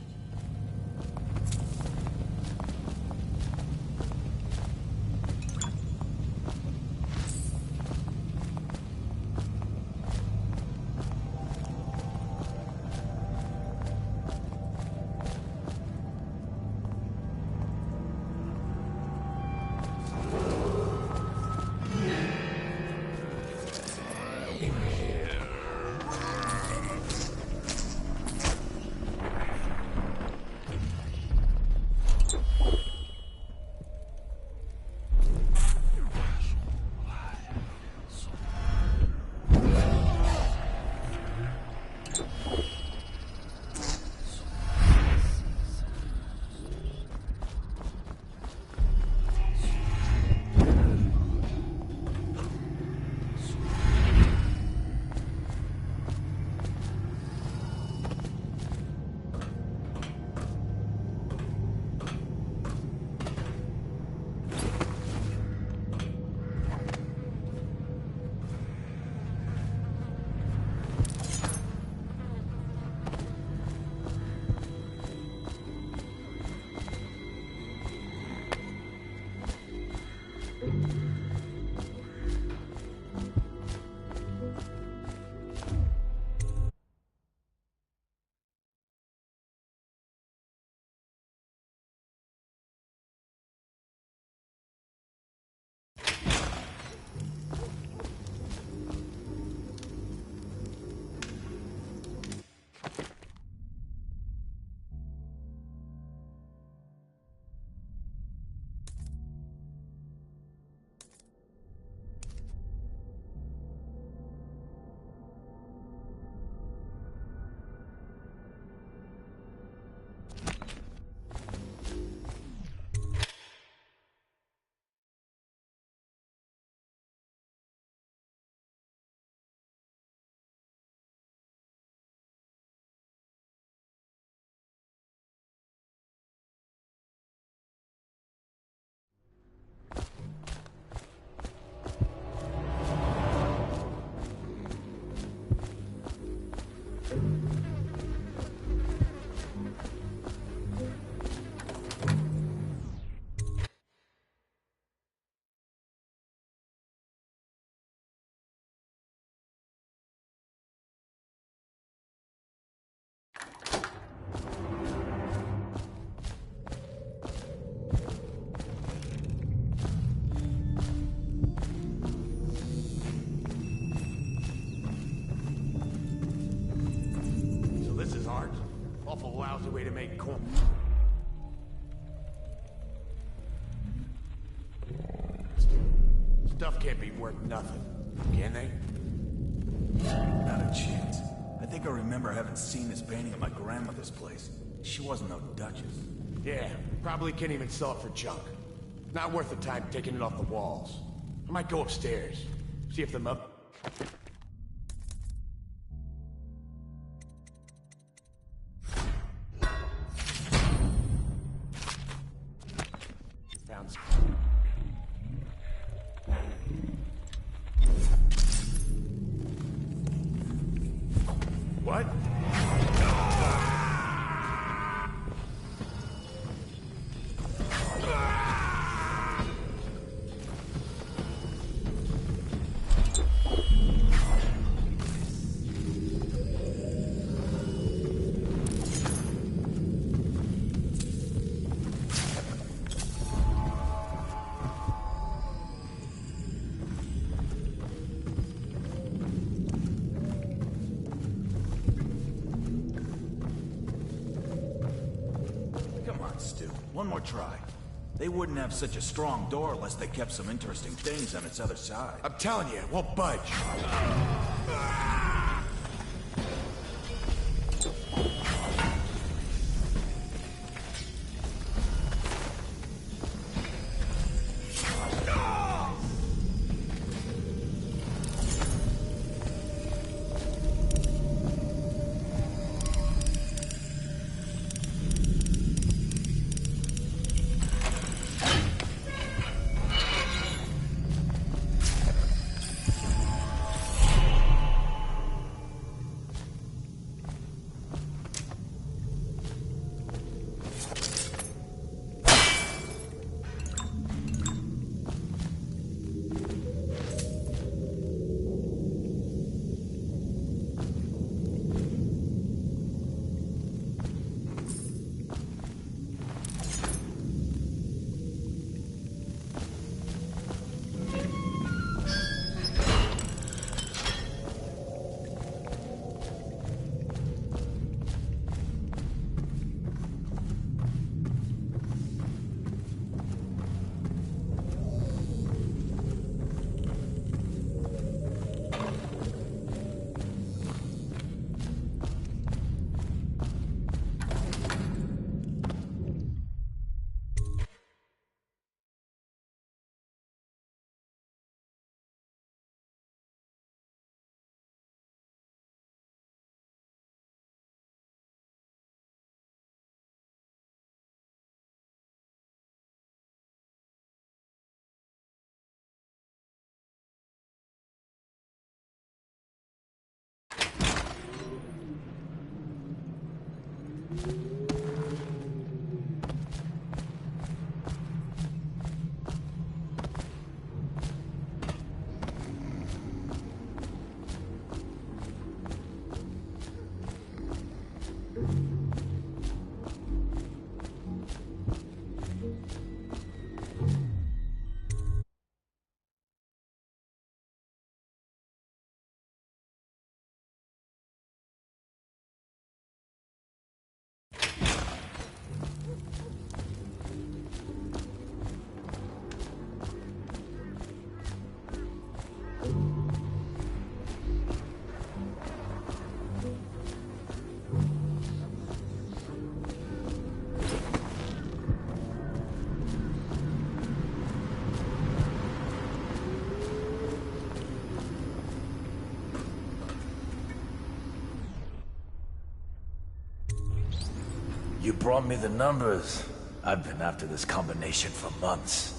Awful lousy way to make corn. Stuff can't be worth nothing, can they? think I remember having seen this painting at my grandmother's place. She wasn't no duchess. Yeah, probably can't even sell it for junk. Not worth the time taking it off the walls. I might go upstairs, see if the mother... Found some... What? One more try. They wouldn't have such a strong door unless they kept some interesting things on its other side. I'm telling you, it won't budge. You brought me the numbers. I've been after this combination for months.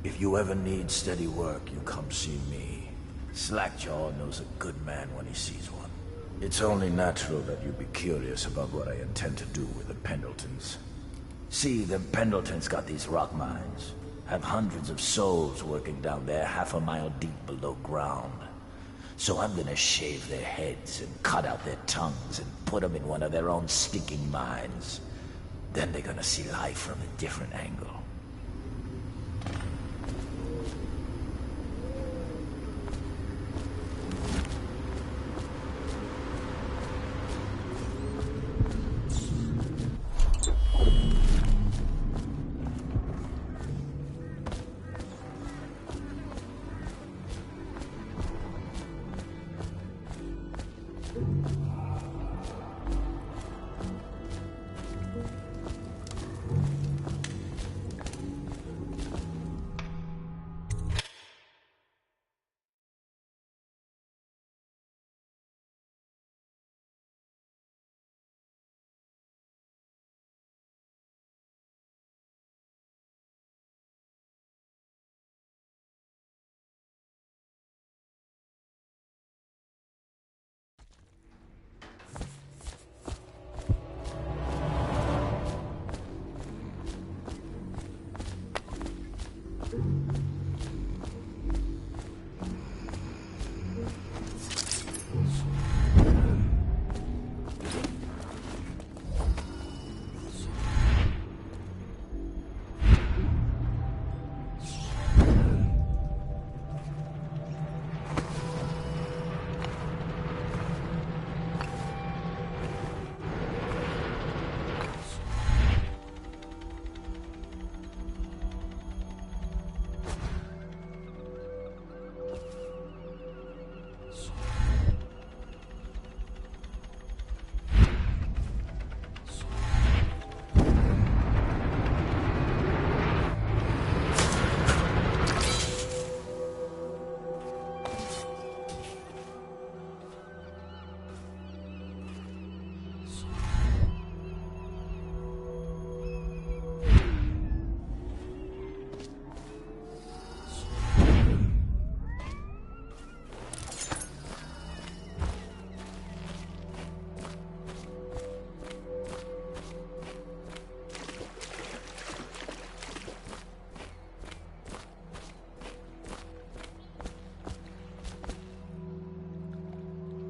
If you ever need steady work, you come see me. Slackjaw knows a good man when he sees one. It's only natural that you be curious about what I intend to do with the Pendletons. See, the Pendletons got these rock mines. Have hundreds of souls working down there 1/2 mile deep below ground. So I'm gonna shave their heads and cut out their tongues and put them in one of their own stinking mines. Then they're gonna see life from a different angle.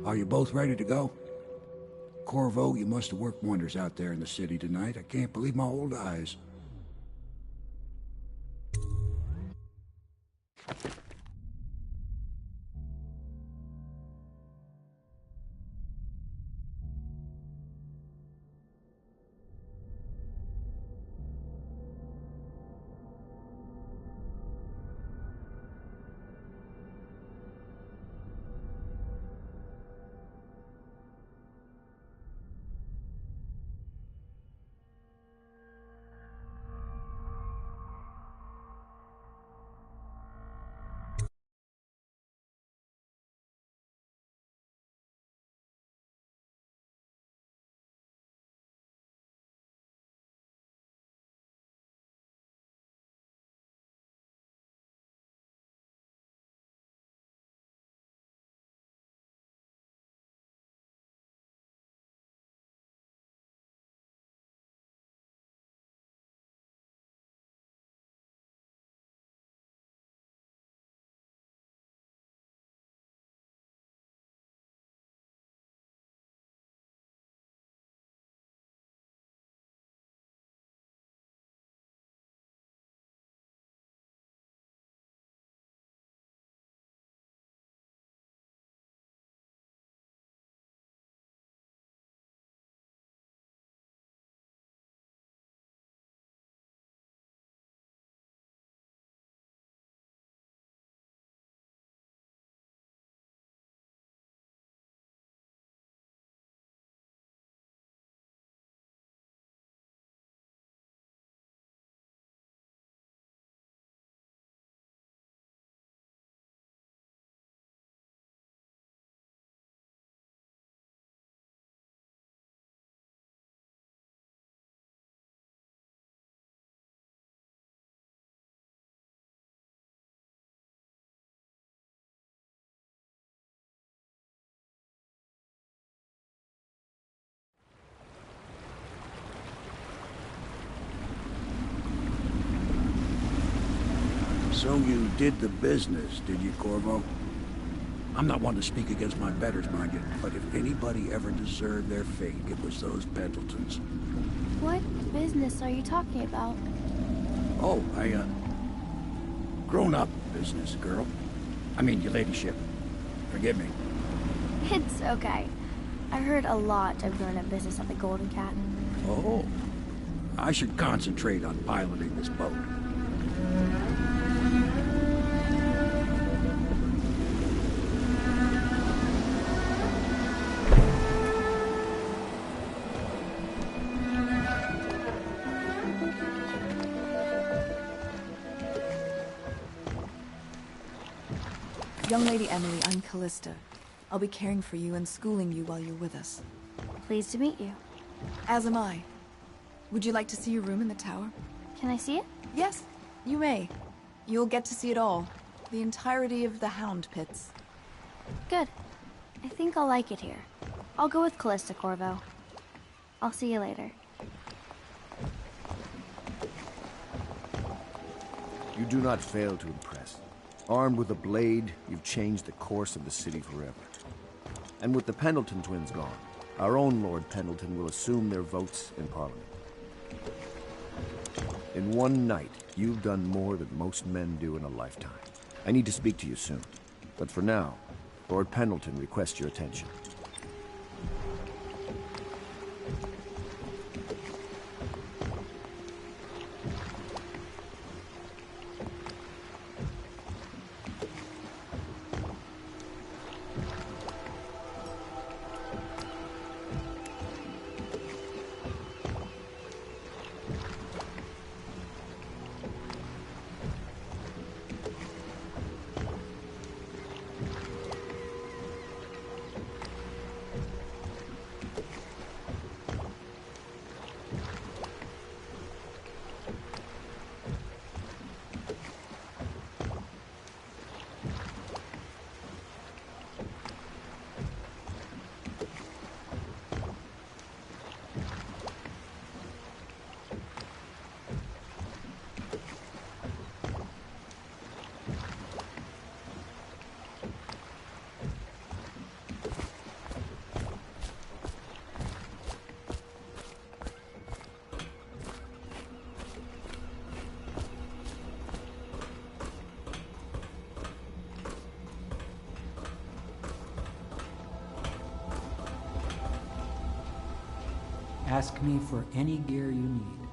Are you both ready to go? Corvo, you must have worked wonders out there in the city tonight. I can't believe my old eyes. So you did the business, did you, Corvo? I'm not one to speak against my betters, mind you, but if anybody ever deserved their fate, it was those Pendletons. What business are you talking about? Oh, grown-up business, girl. I mean, your ladyship. Forgive me. It's okay. I heard a lot of grown-up business at the Golden Cat. Oh. I should concentrate on piloting this boat. Young Lady Emily, I'm Callista. I'll be caring for you and schooling you while you're with us. Pleased to meet you. As am I. Would you like to see your room in the tower? Can I see it? Yes, you may. You'll get to see it all. The entirety of the Hound Pits. Good. I think I'll like it here. I'll go with Callista, Corvo. I'll see you later. You do not fail to impress. Armed with a blade, you've changed the course of the city forever. And with the Pendleton twins gone, our own Lord Pendleton will assume their votes in Parliament. In one night, you've done more than most men do in a lifetime. I need to speak to you soon. But for now, Lord Pendleton requests your attention. Ask me for any gear you need.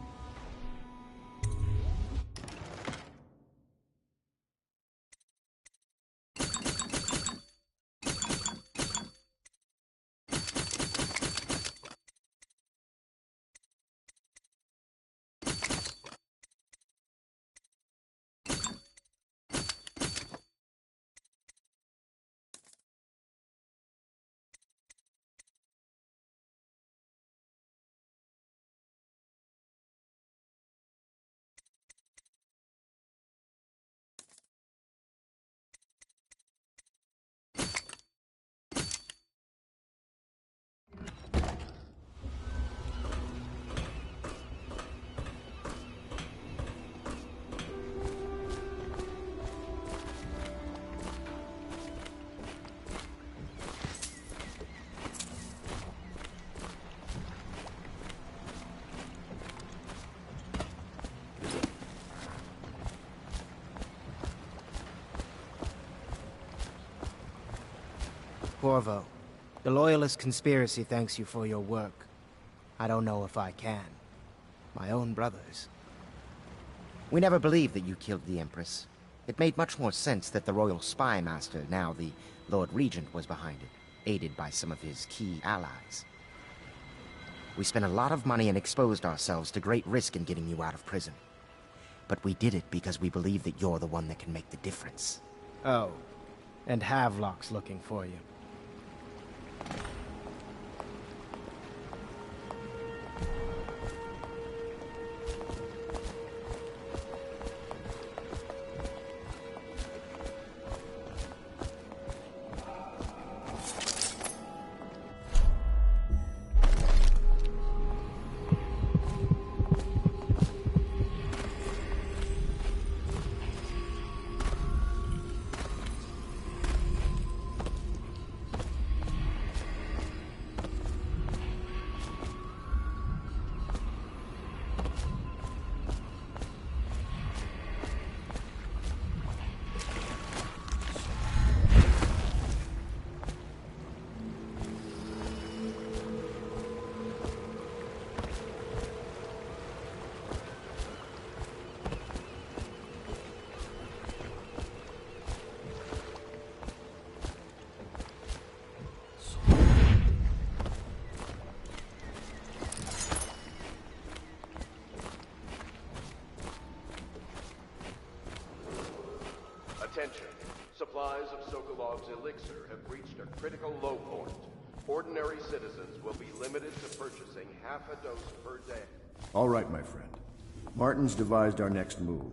Corvo, the Loyalist conspiracy thanks you for your work. I don't know if I can. My own brothers. We never believed that you killed the Empress. It made much more sense that the Royal Spy Master, now the Lord Regent, was behind it, aided by some of his key allies. We spent a lot of money and exposed ourselves to great risk in getting you out of prison. But we did it because we believe that you're the one that can make the difference. Oh, and Havelock's looking for you. Attention. Supplies of Sokolov's elixir have reached a critical low point. Ordinary citizens will be limited to purchasing half a dose per day. All right, my friend. Martin's devised our next move.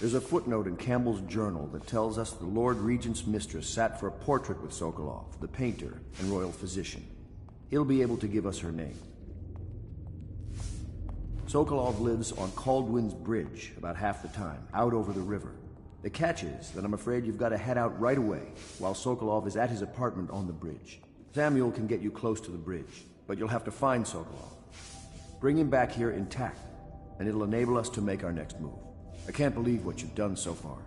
There's a footnote in Campbell's journal that tells us the Lord Regent's mistress sat for a portrait with Sokolov, the painter and royal physician. He'll be able to give us her name. Sokolov lives on Caldwin's Bridge about half the time, out over the river. The catch is that I'm afraid you've got to head out right away, while Sokolov is at his apartment on the bridge. Samuel can get you close to the bridge, but you'll have to find Sokolov. Bring him back here intact, and it'll enable us to make our next move. I can't believe what you've done so far.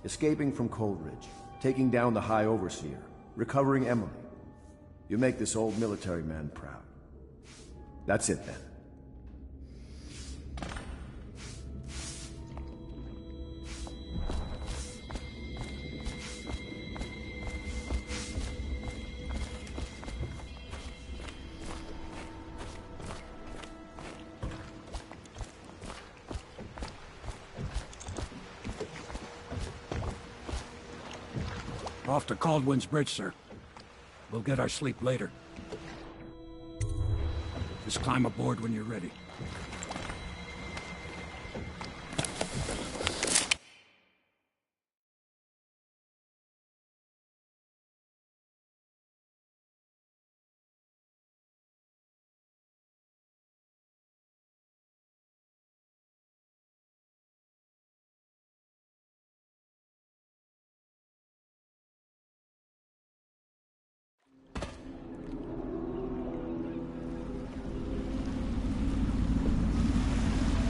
Escaping from Coldridge, taking down the High Overseer, recovering Emily. You make this old military man proud. That's it then. Off to Caldwin's Bridge, sir. We'll get our sleep later. Just climb aboard when you're ready.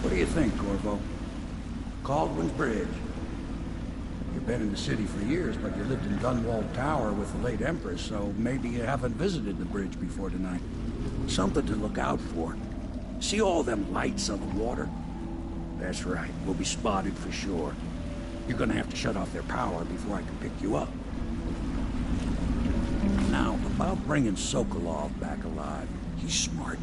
What do you think, Corvo? Caldwin's Bridge. You've been in the city for years, but you lived in Dunwall Tower with the late Empress, so maybe you haven't visited the bridge before tonight. Something to look out for. See all them lights on the water? That's right, we'll be spotted for sure. You're gonna have to shut off their power before I can pick you up. Now, about bringing Sokolov back alive. He's smart.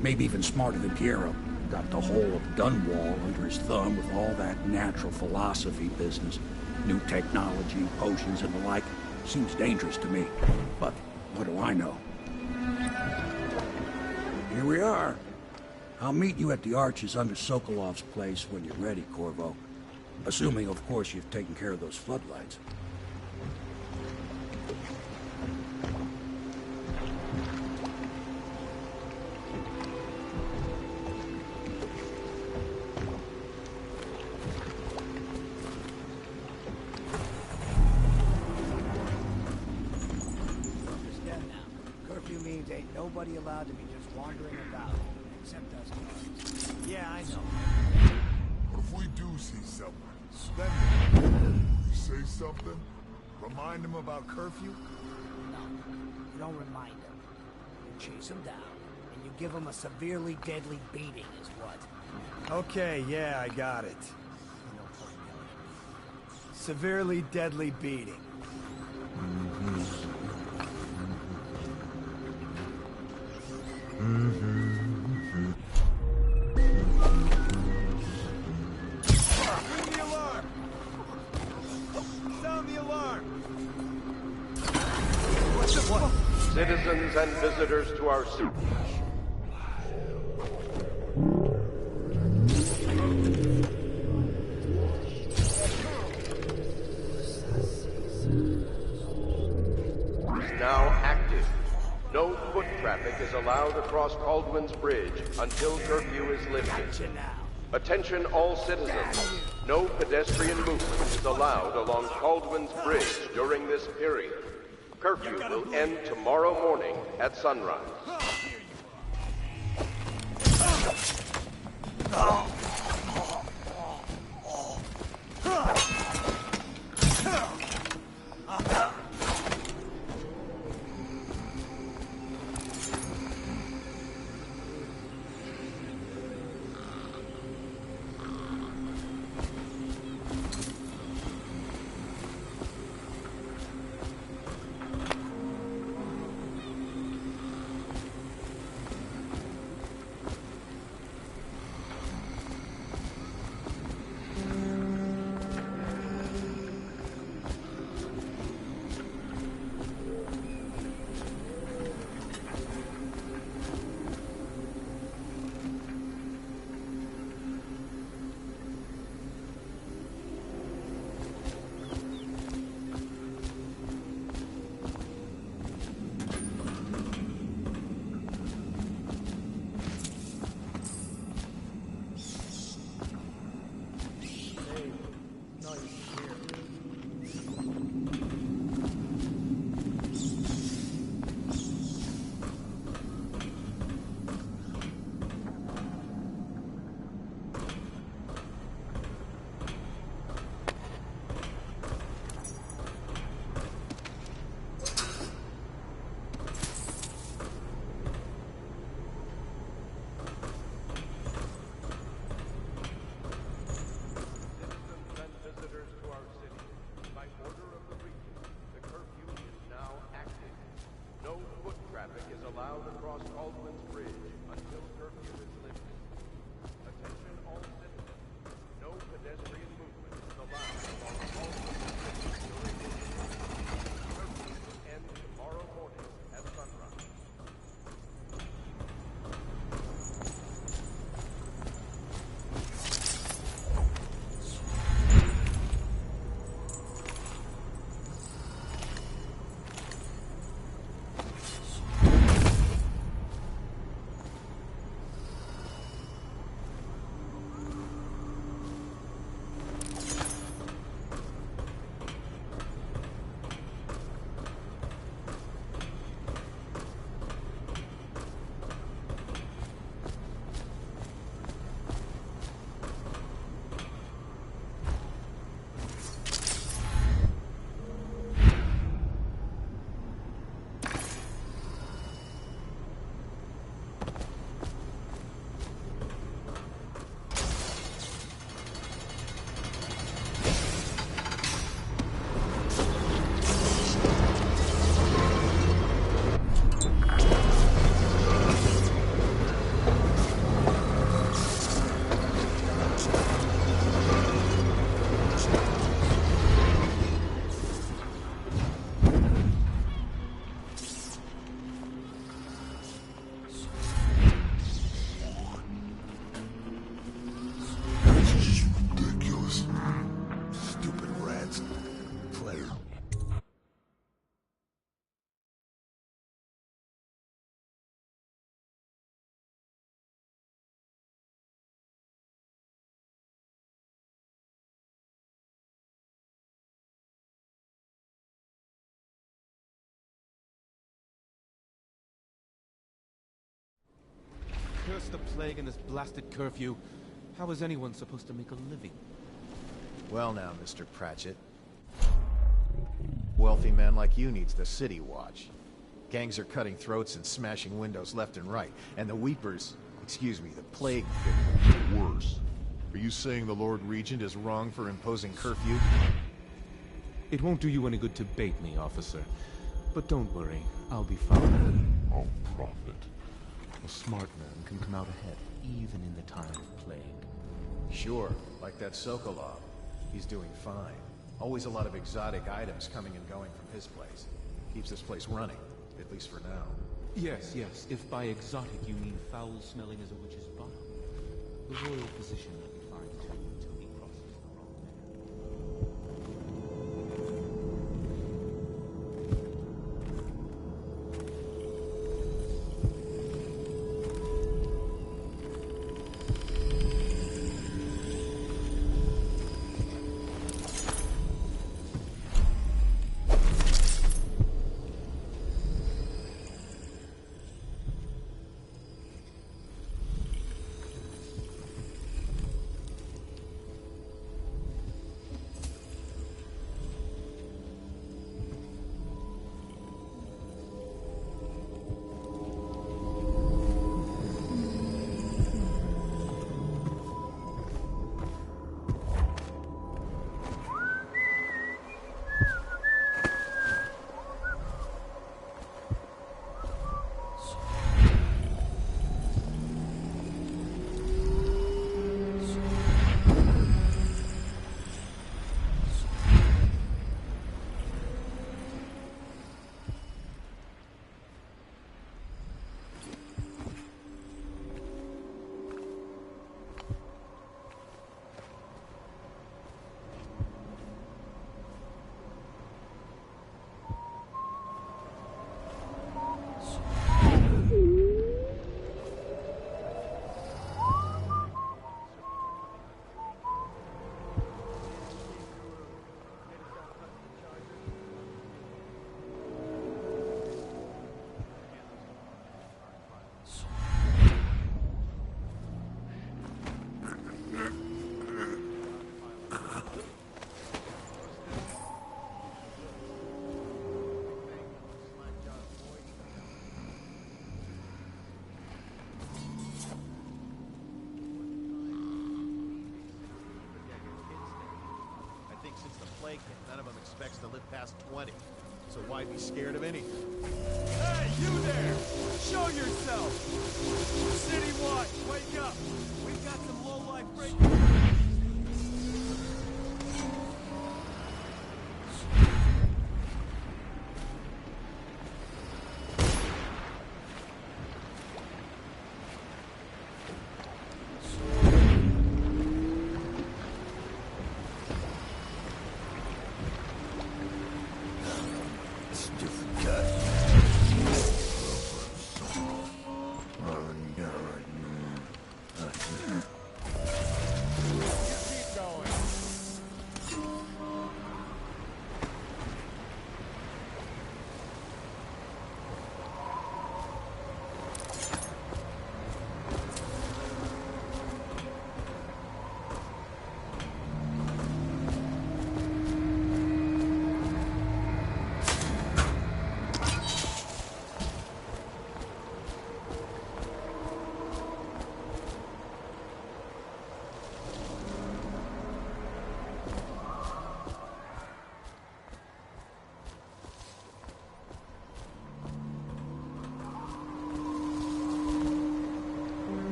Maybe even smarter than Piero. Got the whole of Dunwall under his thumb with all that natural philosophy business. New technology, potions, and the like. Seems dangerous to me. But what do I know? Here we are. I'll meet you at the arches under Sokolov's place when you're ready, Corvo. Assuming, of course, you've taken care of those floodlights. Curfew means ain't nobody allowed to be just wandering about, except us guards. Yeah, I know. If we do see someone, spend it. You say something? Remind him about curfew? No, you don't remind him. You chase him down, and you give him a severely deadly beating is what. Okay, yeah, I got it. Severely deadly beating. Ring the alarm! Sound the alarm! What? Citizens and visitors to our city. Is now active. No foot traffic is allowed across Caldwin's Bridge until curfew is lifted. Attention all citizens. No pedestrian movement is allowed along Caldwin's Bridge during this period. Curfew will end tomorrow morning at sunrise. Curse the plague and this blasted curfew. How is anyone supposed to make a living? Well now, Mr. Pratchett. Wealthy man like you needs the city watch. Gangs are cutting throats and smashing windows left and right. And the Weepers, excuse me, the plague Worse. Are you saying the Lord Regent is wrong for imposing curfew? It won't do you any good to bait me, officer. But don't worry, I'll be fine. Oh, prophet. A smart man can come out ahead, even in the time of plague. Sure, like that Sokolov. He's doing fine. Always a lot of exotic items coming and going from his place. Keeps this place running, at least for now. Yes, if by exotic you mean foul-smelling as a witch's bottom. The royal physician will be fine too until he crosses the wrong man. None of them expects to live past 20. So why be scared of anything? Hey, you there! Show yourself! City Watch, wake up! We've got some low-life breakers.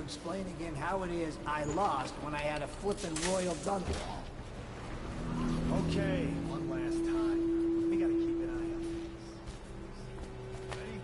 Explain again how it is I lost when I had a flippin' royal Dunwall. Okay, one last time. We gotta keep an eye on things. Ready?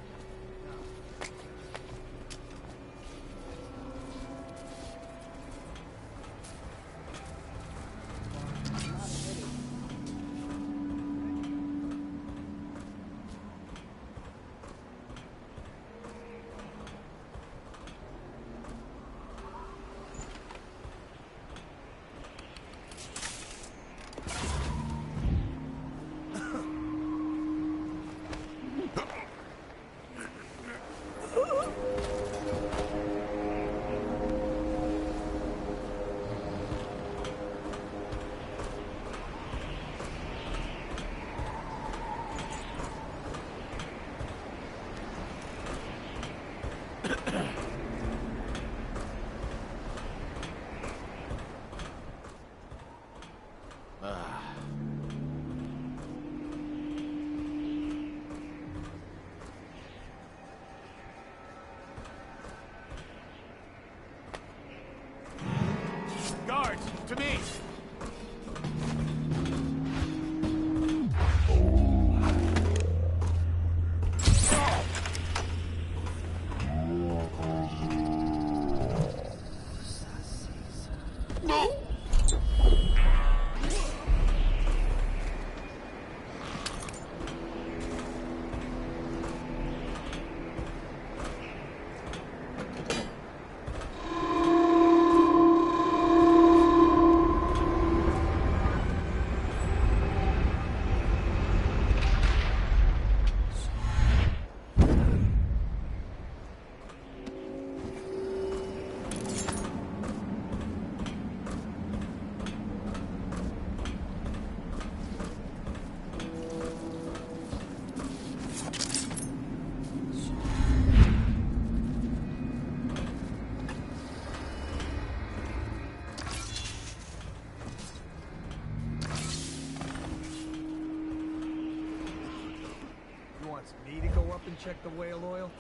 and check the whale oil?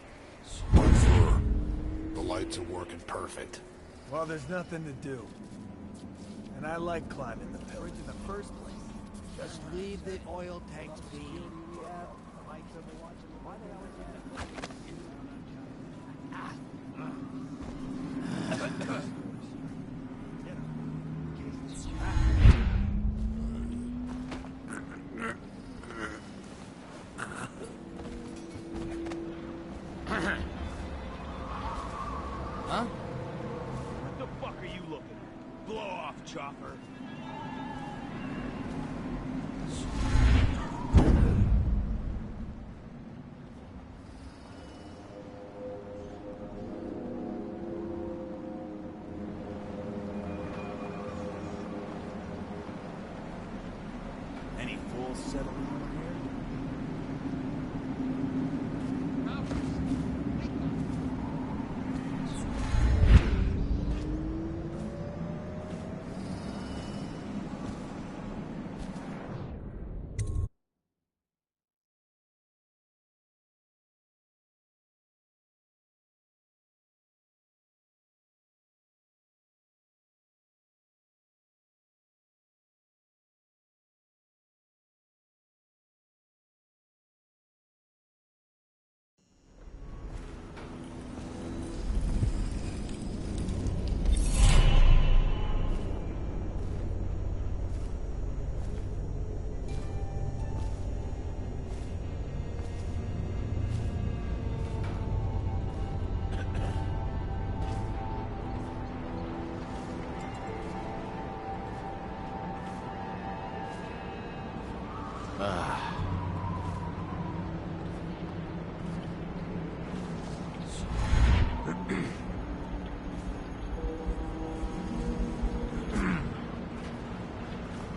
Sure. The lights are working perfect. Well, there's nothing to do. And I like climbing the pillage in the first place. Just leave the oil tanks be. Huh? What the fuck are you looking at? Blow off, chopper. Any fools settling in here?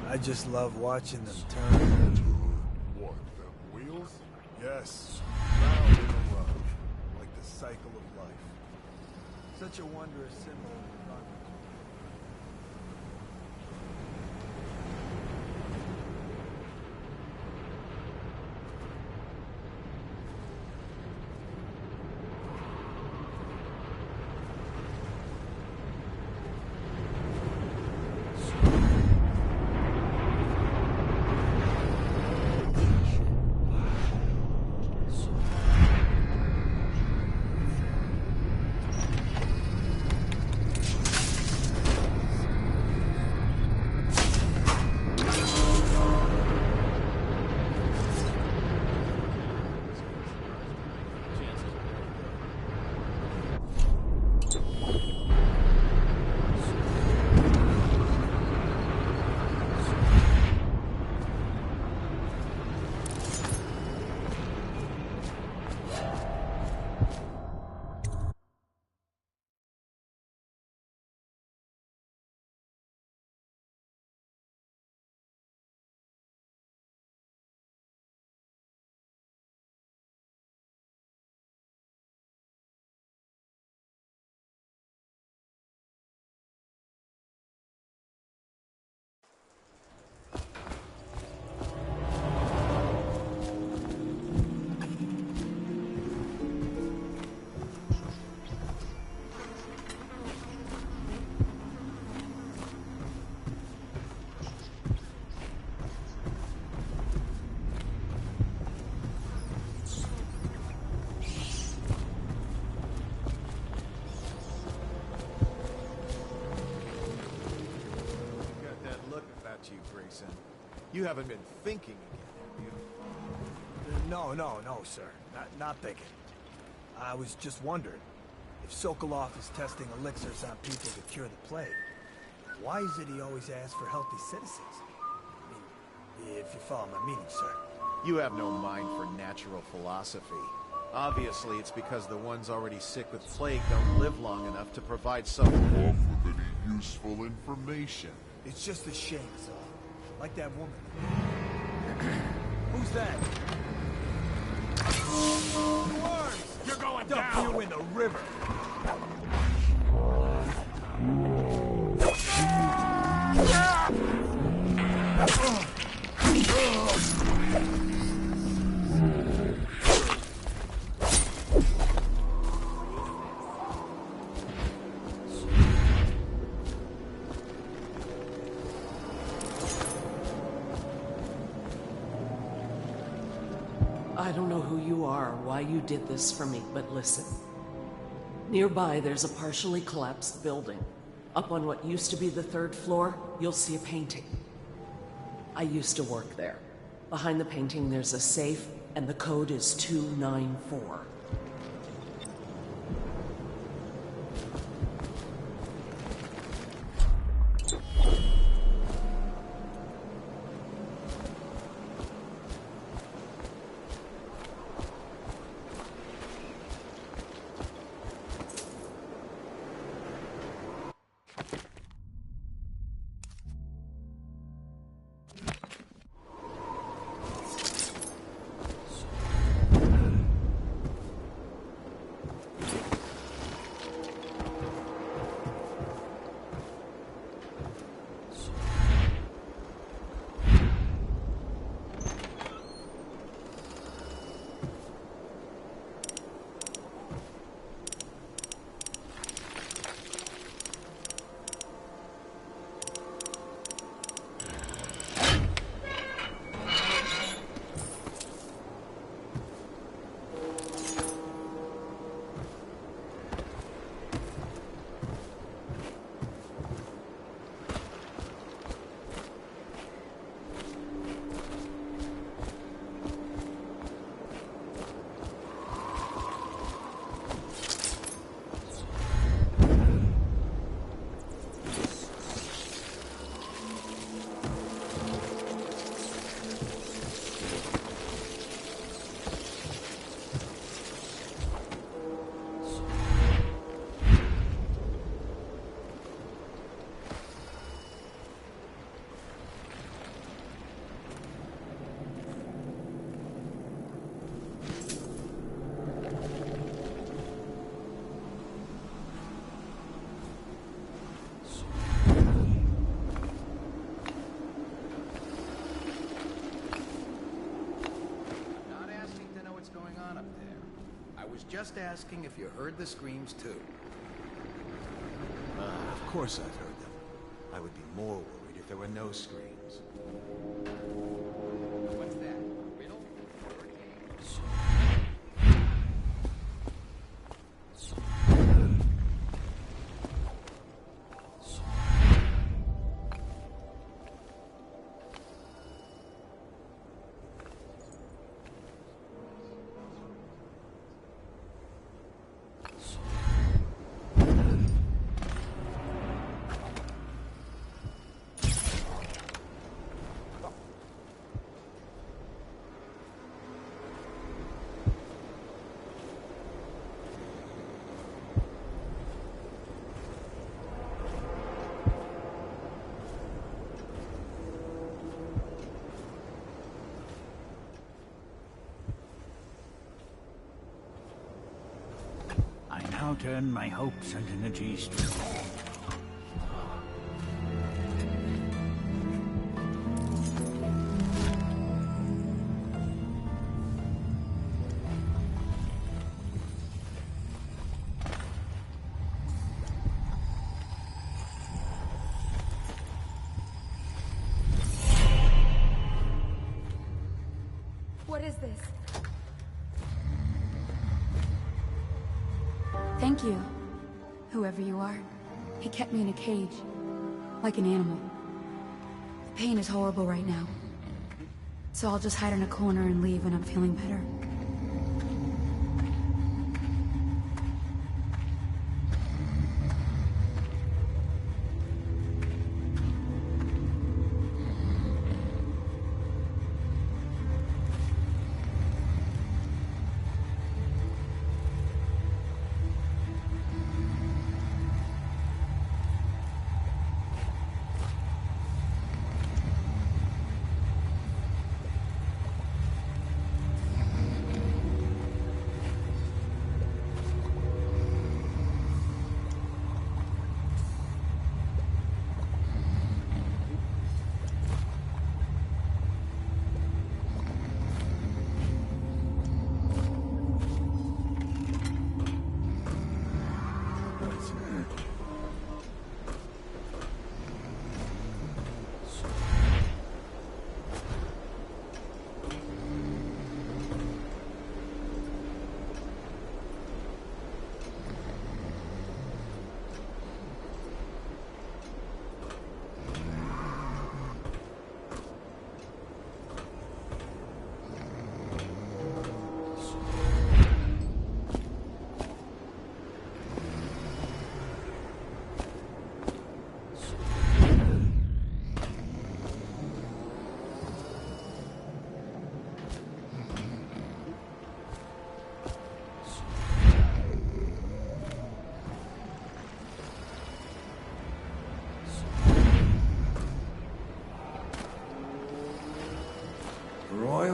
I just love watching them turn. What, them wheels? Yes. Round and around. Like the cycle of life. Such a wondrous symbol of progress. You haven't been thinking again, have you? No, sir. Not thinking. I was just wondering, if Sokolov is testing elixirs on people to cure the plague, why is it he always asks for healthy citizens? I mean, if you follow my meaning, sir. You have no mind for natural philosophy. Obviously, it's because the ones already sick with plague don't live long enough to provide some off with any useful information. It's just a shame, sir. Like that woman. Who's that? Worms! You're going Dump down! you in the river! I don't know who you are or why you did this for me, but listen. Nearby, there's a partially collapsed building. Up on what used to be the 3rd floor, you'll see a painting. I used to work there. Behind the painting, there's a safe, and the code is 294. Just asking if you heard the screams, too. Of course I've heard them. I would be more worried if there were no screams. What's that? Riddle? Now turn my hopes and energies to... What is this? Thank you, whoever you are. He kept me in a cage, like an animal. The pain is horrible right now, so I'll just hide in a corner and leave when I'm feeling better.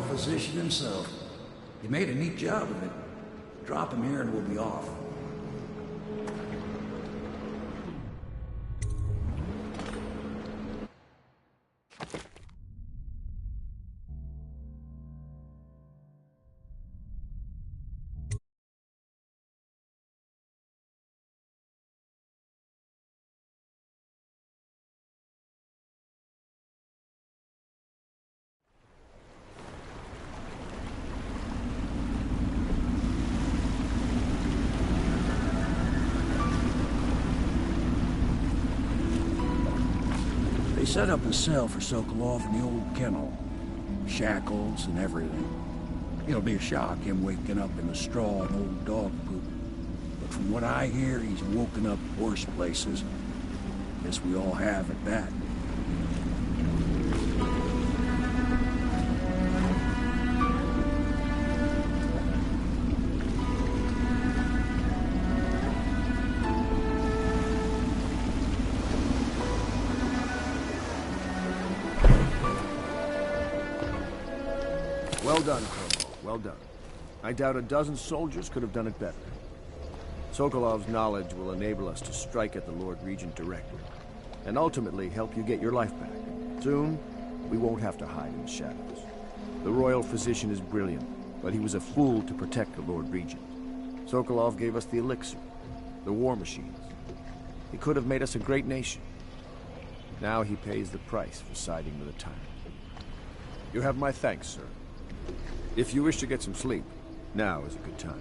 physician himself. You made a neat job of it. Drop him here and we'll be off. They set up a cell for Sokolov in the old kennel. Shackles and everything. It'll be a shock, him waking up in the straw and old dog poop. But from what I hear, he's woken up worse places. Guess we all have at that. Well done, Colonel. Well done. I doubt a dozen soldiers could have done it better. Sokolov's knowledge will enable us to strike at the Lord Regent directly, and ultimately help you get your life back. Soon, we won't have to hide in the shadows. The royal physician is brilliant, but he was a fool to protect the Lord Regent. Sokolov gave us the elixir, the war machines. He could have made us a great nation. Now he pays the price for siding with a tyrant. You have my thanks, sir. If you wish to get some sleep, now is a good time.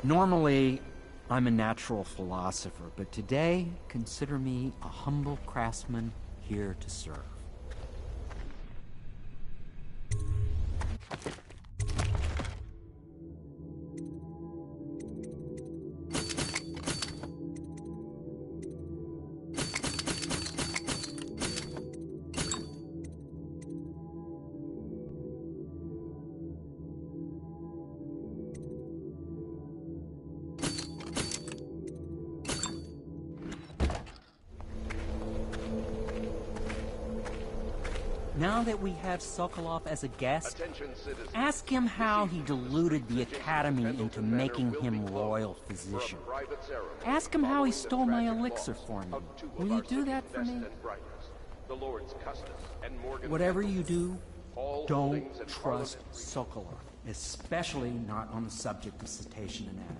Normally, I'm a natural philosopher, but today, consider me a humble craftsman here to serve. Now that we have Sokolov as a guest, ask him how he deluded the Academy into making him royal physician. Ask him how he stole my elixir for me. Will you do that for me? Whatever you do, don't trust Sokolov, especially not on the subject of cetacean anatomy.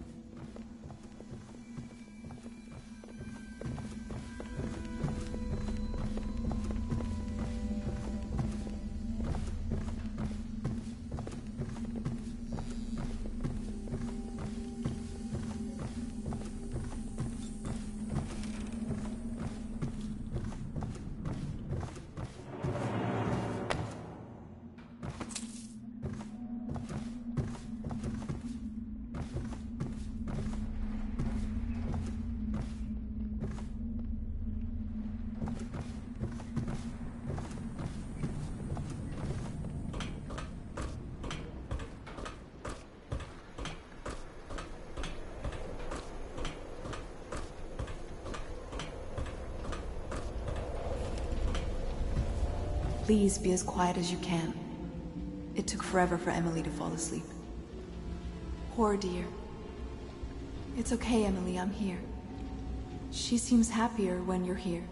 Please be as quiet as you can. It took forever for Emily to fall asleep. Poor dear. It's okay, Emily, I'm here. She seems happier when you're here.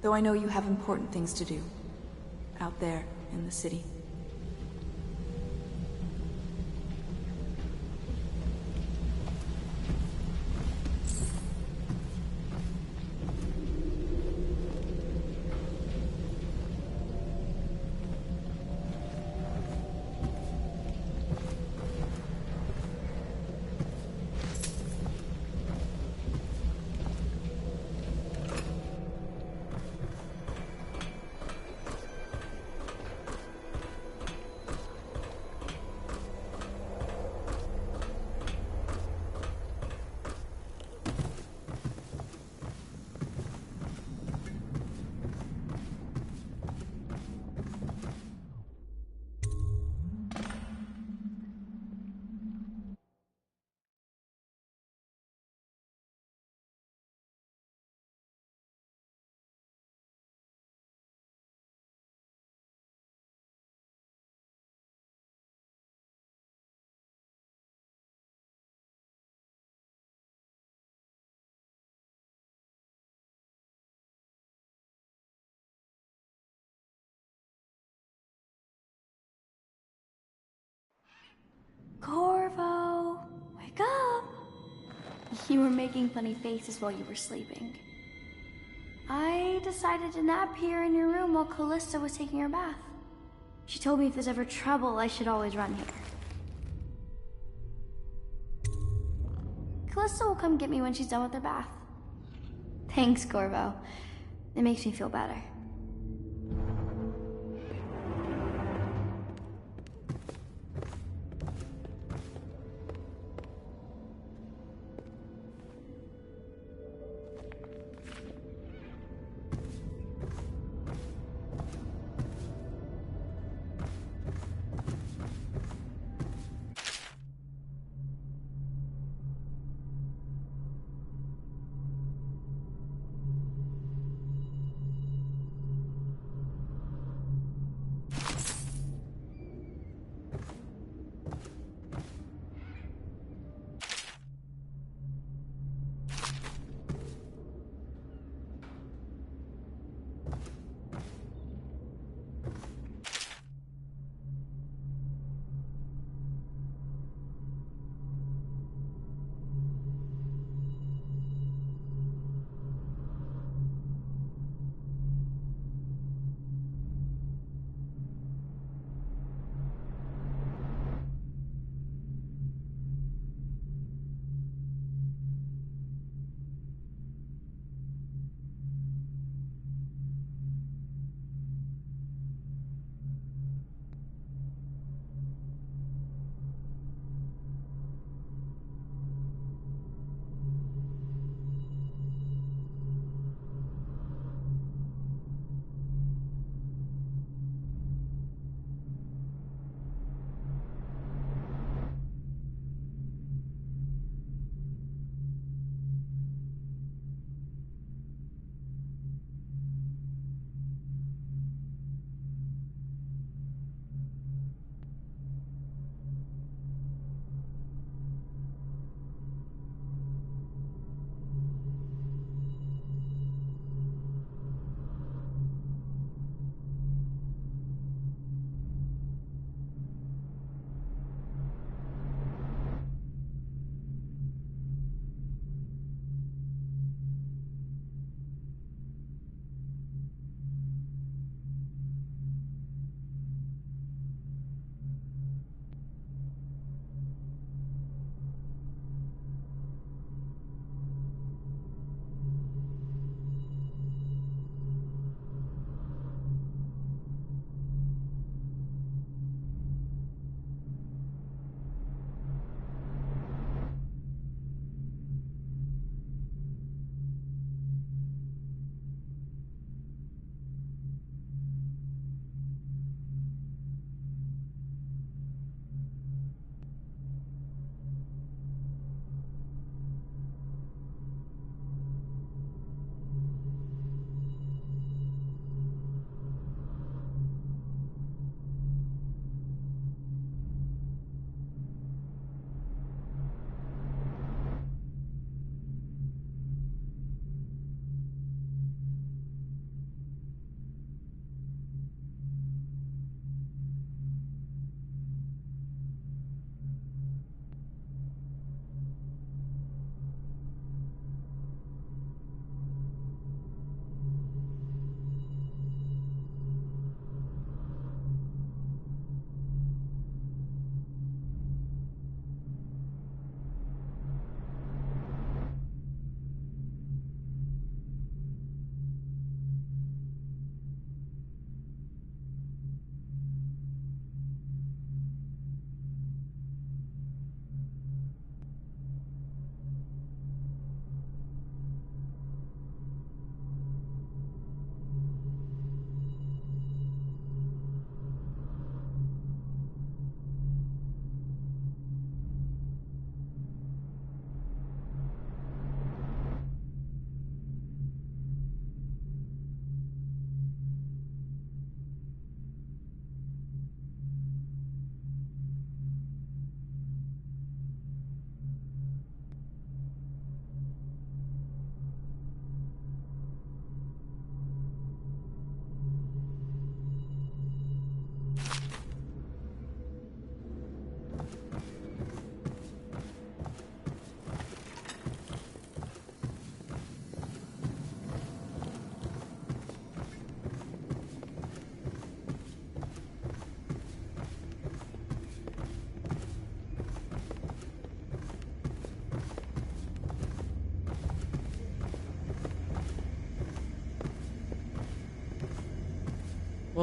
Though I know you have important things to do. Out there, in the city. You were making funny faces while you were sleeping. I decided to nap here in your room while Callista was taking her bath. She told me if there's ever trouble, I should always run here. Callista will come get me when she's done with her bath. Thanks, Corvo. It makes me feel better.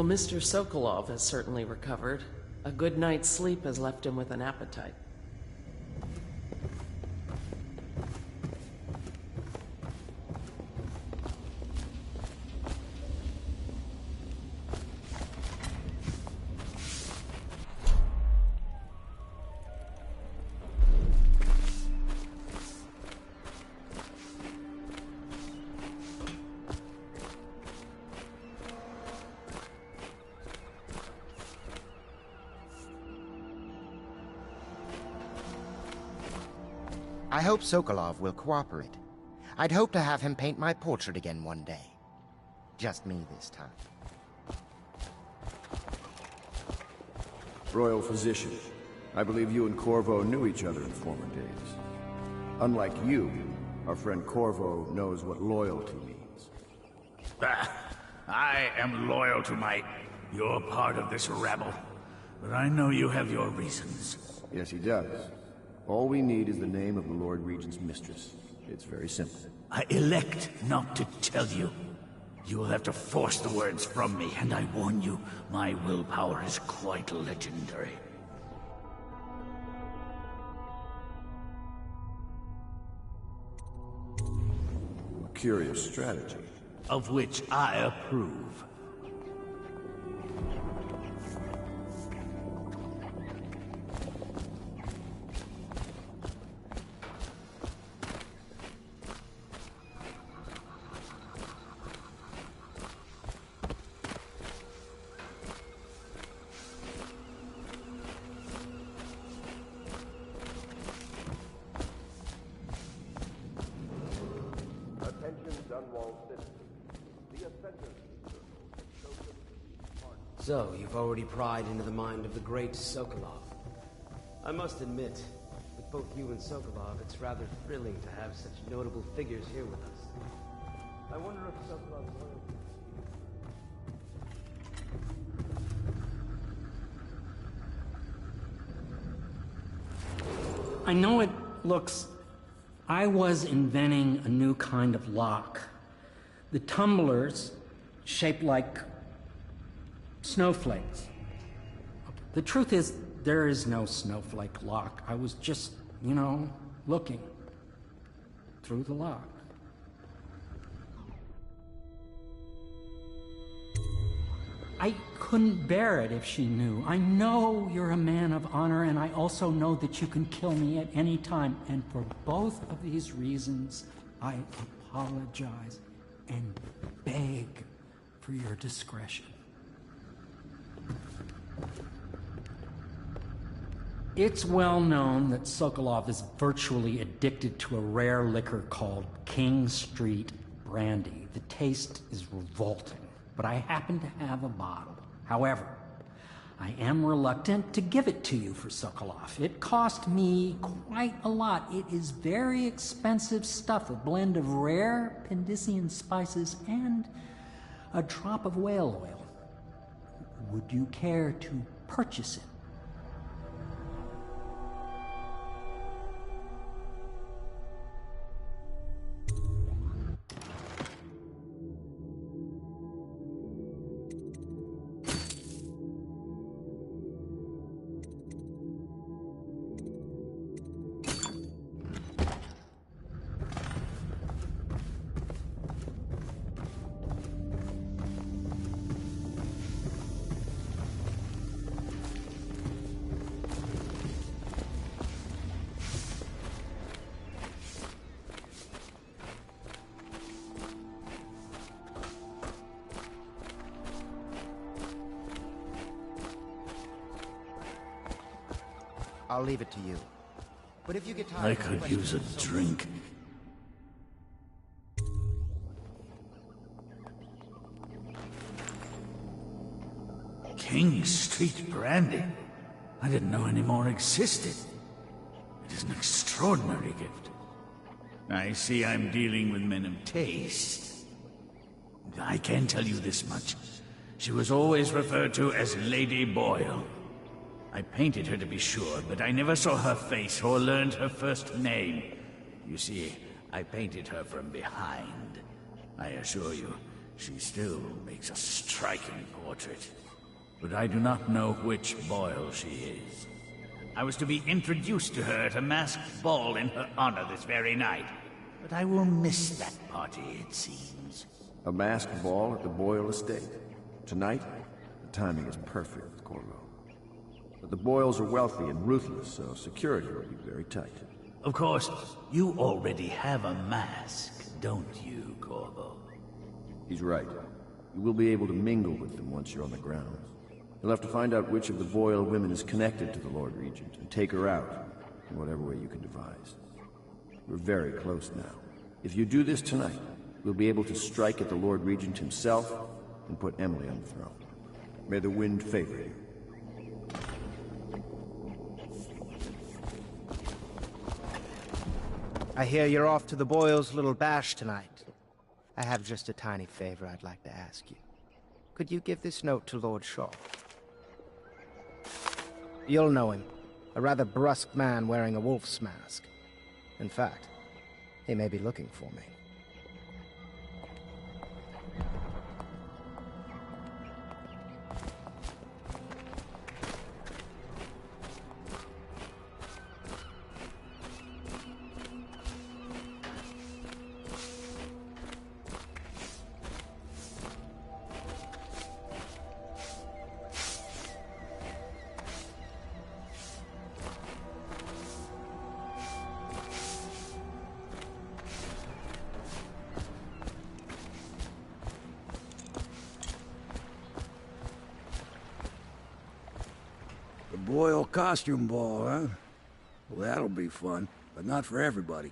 Well, Mr. Sokolov has certainly recovered. A good night's sleep has left him with an appetite. I hope Sokolov will cooperate. I'd hope to have him paint my portrait again one day. Just me this time. Royal Physician, I believe you and Corvo knew each other in former days. Unlike you, our friend Corvo knows what loyalty means. I am loyal to my... You're part of this rabble. But I know you have your reasons. Yes, he does. All we need is the name of the Lord Regent's mistress. It's very simple. I elect not to tell you. You will have to force the words from me, and I warn you, my willpower is quite legendary. A curious strategy. Of which I approve. Dunwall City. The Ascension. So, you've already pried into the mind of the great Sokolov. I must admit, with both you and Sokolov, it's rather thrilling to have such notable figures here with us. I wonder if Sokolov's loyalty... I know it looks... I was inventing a new kind of lock. The tumblers, shaped like snowflakes. The truth is, there is no snowflake lock. I was just, you know, looking through the lock. I couldn't bear it if she knew. I know you're a man of honor, and I also know that you can kill me at any time. And for both of these reasons, I apologize and beg for your discretion. It's well known that Sokolov is virtually addicted to a rare liquor called King Street Brandy. The taste is revolting, but I happen to have a bottle. However, I am reluctant to give it to you for Sokolov. It cost me quite a lot. It is very expensive stuff, a blend of rare Pendician spices and a drop of whale oil. Would you care to purchase it? I'll leave it to you. But if you get tired... I could use a drink. King Street Brandy? I didn't know any more existed. It is an extraordinary gift. I see I'm dealing with men of taste. I can tell you this much. She was always referred to as Lady Boyle. I painted her to be sure, but I never saw her face or learned her first name. You see, I painted her from behind. I assure you, She still makes a striking portrait. But I do not know which Boyle she is. I was to be introduced to her at a masked ball in her honor this very night. But I will miss that party, it seems. A masked ball at the Boyle estate. Tonight? The timing is perfect, Corvo. But the Boyles are wealthy and ruthless, so security will be very tight. Of course, you already have a mask, don't you, Corvo? He's right. You will be able to mingle with them once you're on the grounds. You'll have to find out which of the Boyle women is connected to the Lord Regent, and take her out, in whatever way you can devise. We're very close now. If you do this tonight, we'll be able to strike at the Lord Regent himself, and put Emily on the throne. May the wind favor you. I hear you're off to the Boyles' little bash tonight. I have just a tiny favor I'd like to ask you. Could you give this note to Lord Shaw? You'll know him. A rather brusque man wearing a wolf's mask. In fact, he may be looking for me. Boyle costume ball, huh? Well, that'll be fun, but not for everybody.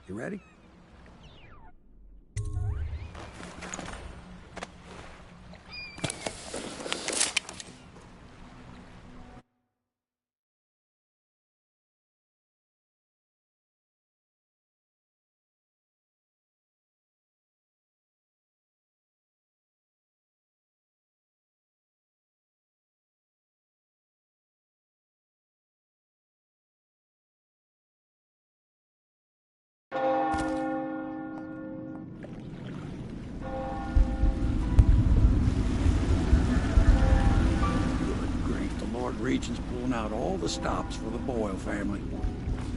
You ready? Regent's pulling out all the stops for the Boyle family.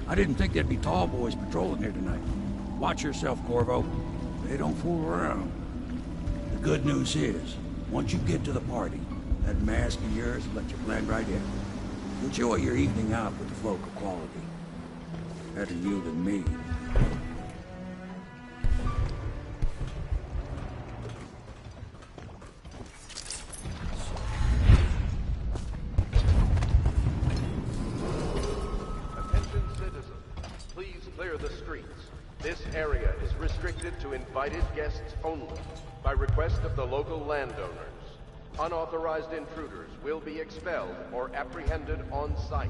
I didn't think there'd be tall boys patrolling here tonight. Watch yourself, Corvo. They don't fool around. The good news is, once you get to the party, that mask of yours will let you blend right in. Enjoy your evening out with the folk of quality. Better you than me. This area is restricted to invited guests only, by request of the local landowners. Unauthorized intruders will be expelled or apprehended on site.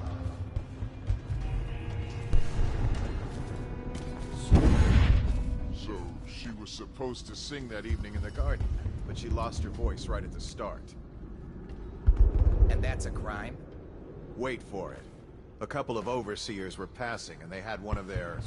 So, she was supposed to sing that evening in the garden, but she lost her voice right at the start. And that's a crime? Wait for it. A couple of overseers were passing, and they had one of their...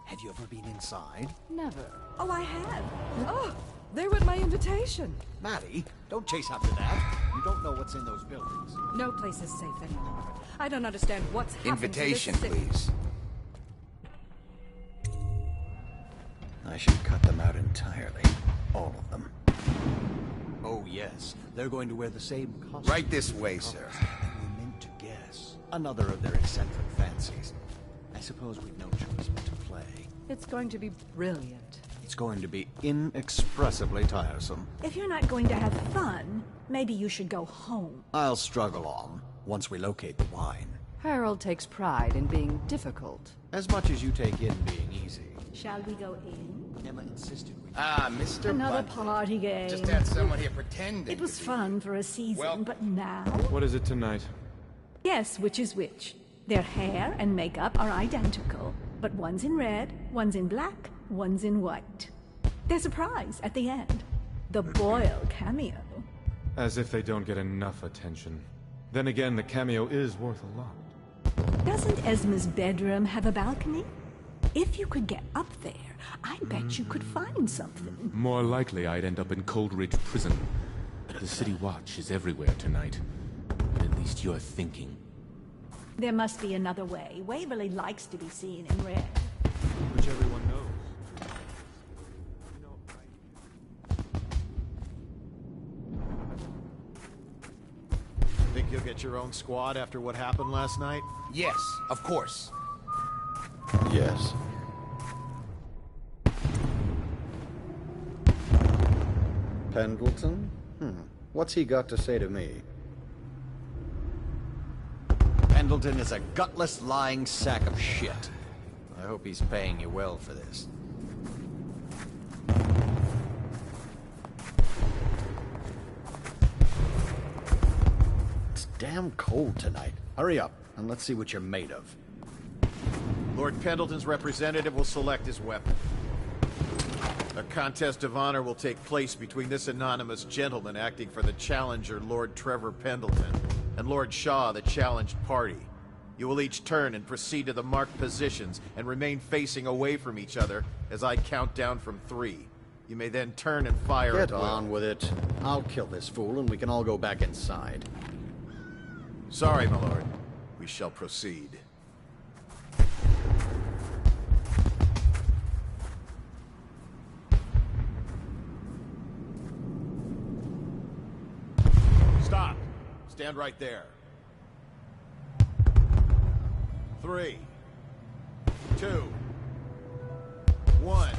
Have you ever been inside? Never. Oh, I have. Oh, they were at my invitation. Maddie, don't chase after that. You don't know what's in those buildings. No place is safe anymore. I don't understand what's happened Invitation, to this city. please. I should cut them out entirely. All of them. Oh, yes. They're going to wear the same costume. Right this way, sir. And we're meant to guess. Another of their eccentric fancies. I suppose we've no choice but to play. It's going to be brilliant. It's going to be inexpressibly tiresome. If you're not going to have fun, maybe you should go home. I'll struggle on, once we locate the wine. Harold takes pride in being difficult. As much as you take in being easy. Shall we go in? Emma insisted we... Ah, Mr. Another Bunting. party game. Just had someone here pretending. It was fun for a season, but now... What is it tonight? Guess which is which. Their hair and makeup are identical. but one's in red, one's in black, one's in white. There's a prize at the end. The Boyle cameo. As if they don't get enough attention. Then again, the cameo is worth a lot. Doesn't Esma's bedroom have a balcony? If you could get up there, I bet you could find something. More likely I'd end up in Coldridge Prison. The City Watch is everywhere tonight. But at least you're thinking. There must be another way. Waverly likes to be seen in red. Which everyone knows. Think you'll get your own squad after what happened last night? Yes, of course. Yes. Pendleton? What's he got to say to me? Pendleton is a gutless, lying sack of shit. I hope he's paying you well for this. It's damn cold tonight. Hurry up, and let's see what you're made of. Lord Pendleton's representative will select his weapon. A contest of honor will take place between this anonymous gentleman acting for the challenger, Lord Trevor Pendleton, and Lord Shaw, the challenged party. You will each turn and proceed to the marked positions and remain facing away from each other as I count down from 3. You may then turn and fire at will. Get on with it. I'll kill this fool and we can all go back inside. Sorry, my lord. We shall proceed. Stop. Stand right there. 3, 2, 1.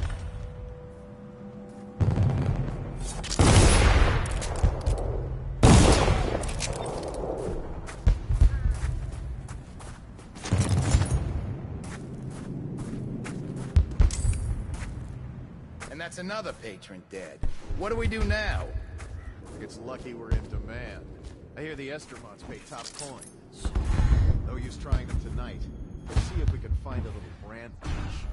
And that's another patron dead. What do we do now? It's lucky we're in demand. I hear the Estermonts pay top coin. No use trying them tonight. Let's see if we can find a little brand patch.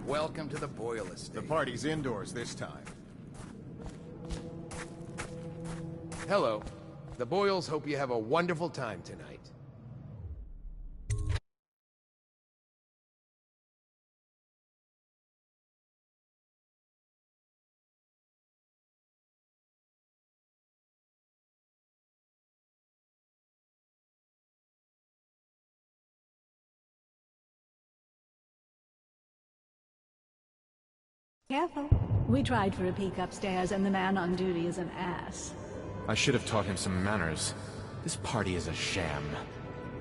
Welcome to the Boyle Estate. The party's indoors this time. Hello. The Boyles hope you have a wonderful time tonight. Careful. We tried for a peek upstairs, and the man on duty is an ass. I should have taught him some manners. This party is a sham.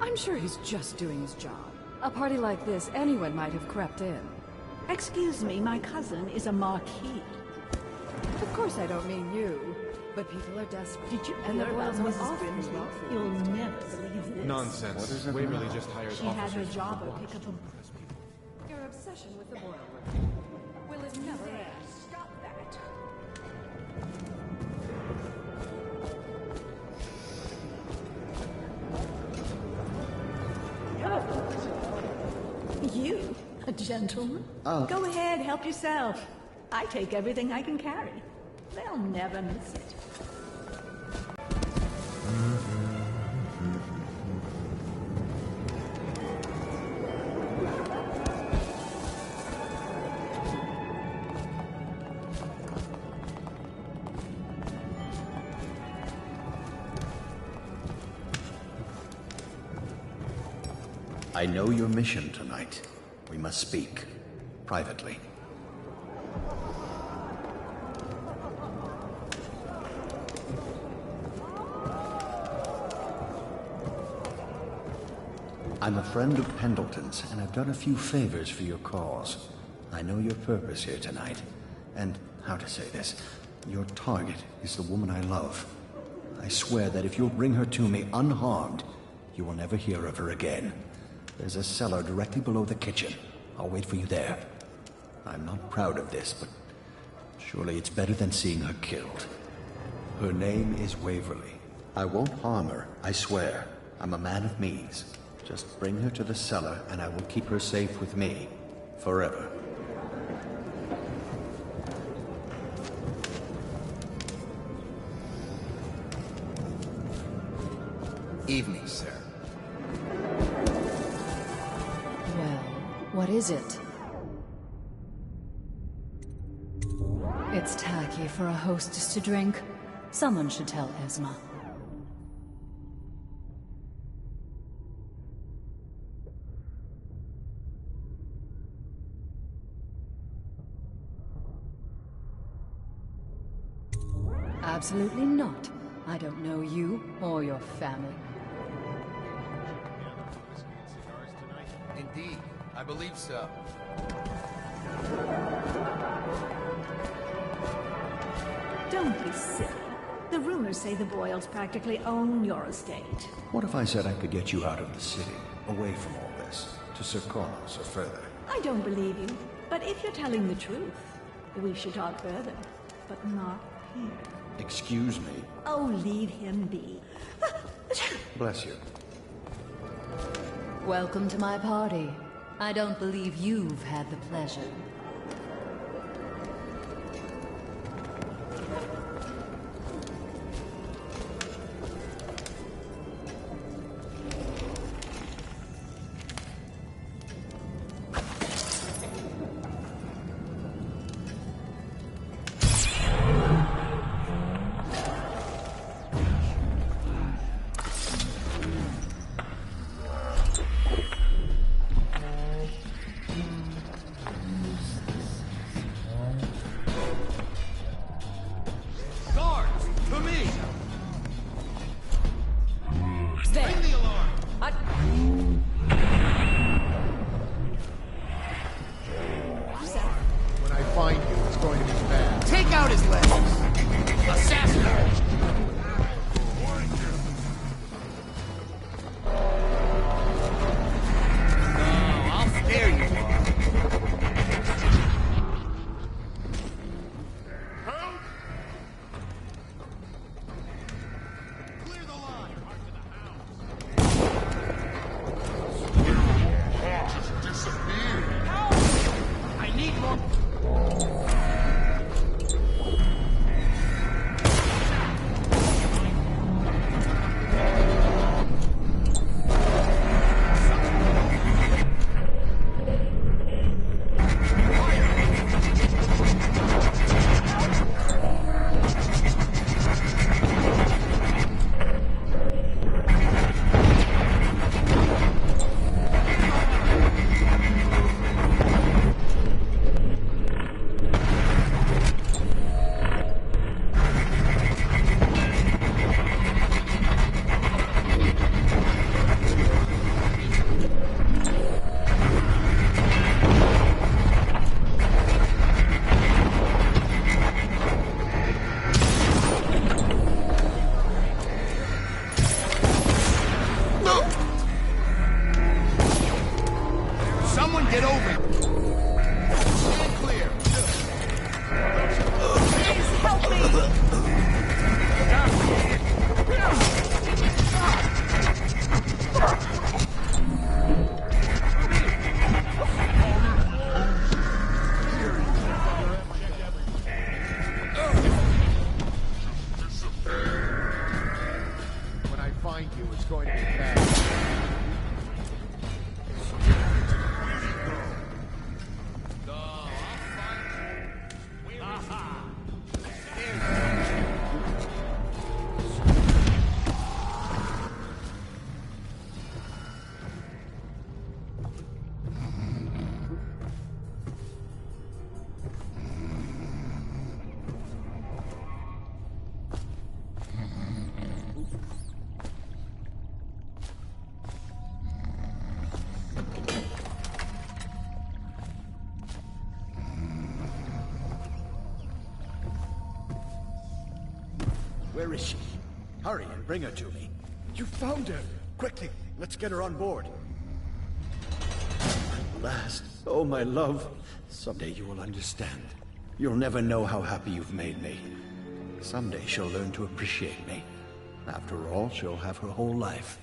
I'm sure he's just doing his job. A party like this, anyone might have crept in. Excuse me, my cousin is a marquis. Of course I don't mean you, but people are desperate. Did you and hear they're about willing Mrs. to offer Grimsley? wealthy. You'll never believe this. Nonsense. What is it Waverly now? just hired She had her officers job for the at watch. pick up a... Your obsession with the Boyle will it never end? Stop that. You, a gentleman? Go ahead, help yourself. I take everything I can carry. They'll never miss it. I know your mission tonight. We must speak. Privately. I'm a friend of Pendleton's, and I've done a few favors for your cause. I know your purpose here tonight. And, how to say this, your target is the woman I love. I swear that if you'll bring her to me unharmed, you will never hear of her again. There's a cellar directly below the kitchen. I'll wait for you there. I'm not proud of this, but surely it's better than seeing her killed. Her name is Waverly. I won't harm her, I swear. I'm a man of means. Just bring her to the cellar, and I will keep her safe with me. Forever. Evening, sir. Well, what is it? It's tacky for a hostess to drink. Someone should tell Esma. Absolutely not. I don't know you or your family. Indeed, I believe so. Don't be silly. The rumors say the Boyles practically own your estate. What if I said I could get you out of the city, away from all this, to Sir Cornel's or further? I don't believe you, but if you're telling the truth, we should talk further, but not here. Excuse me. Oh, leave him be. Bless you. Welcome to my party. I don't believe you've had the pleasure. When I find you, it's going to be bad. Where is she? Hurry and bring her to me. You found her! Quickly, let's get her on board. At last. Oh, my love. Someday you will understand. You'll never know how happy you've made me. Someday she'll learn to appreciate me. After all, she'll have her whole life.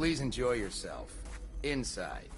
Please enjoy yourself. Inside.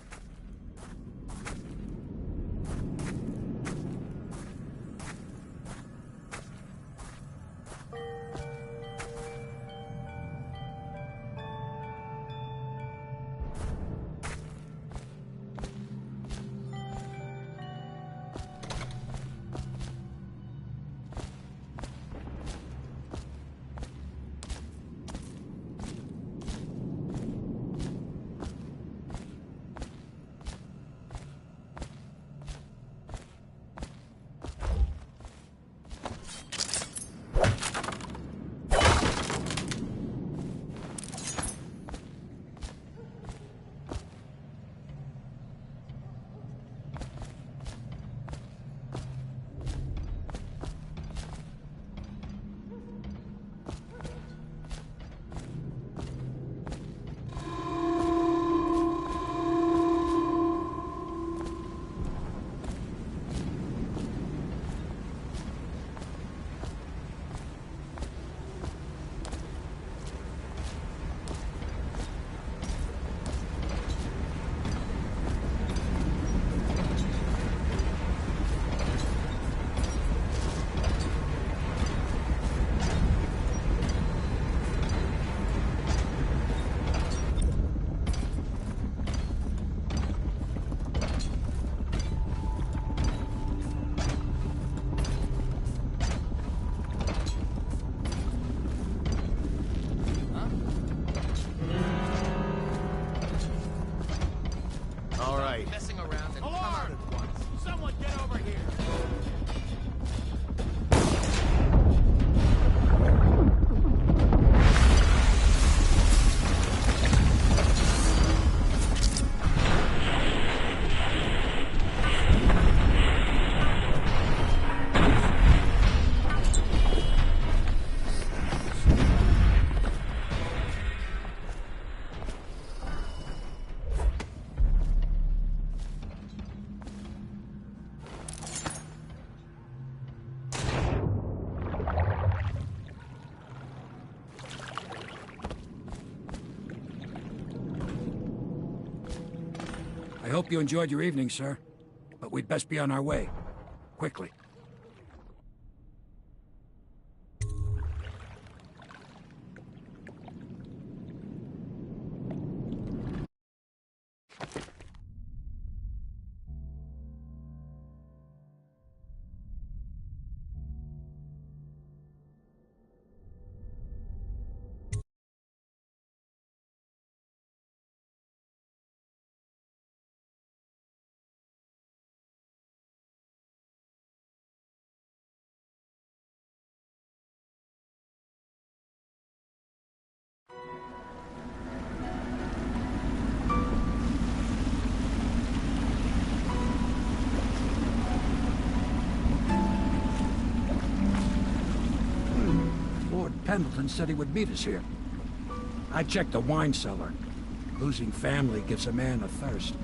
messing around and come out at once. Someone get over here! I hope you enjoyed your evening, sir. But we'd best be on our way. Quickly. Lord Pendleton said he would meet us here. I checked the wine cellar. Losing family gives a man a thirst.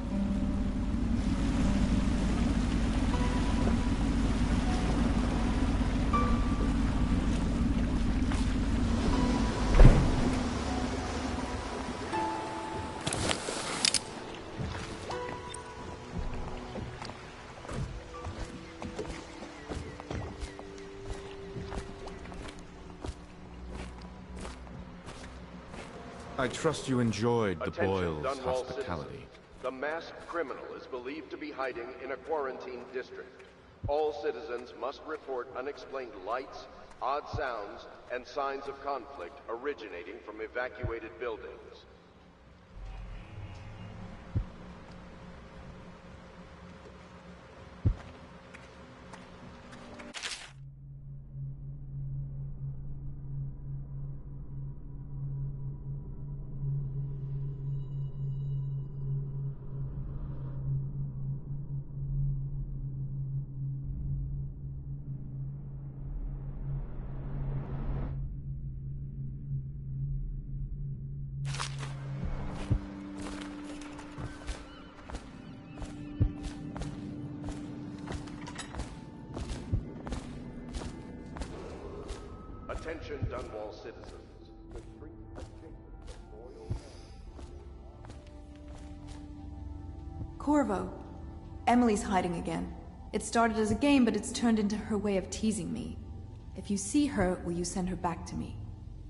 I trust you enjoyed the Attention, Boyles' Dunwall hospitality. Citizens. The masked criminal is believed to be hiding in a quarantine district. All citizens must report unexplained lights, odd sounds, and signs of conflict originating from evacuated buildings. Attention, Dunwall citizens. The street adjacent to Royal... Corvo. Emily's hiding again. It started as a game, but it's turned into her way of teasing me. If you see her, will you send her back to me?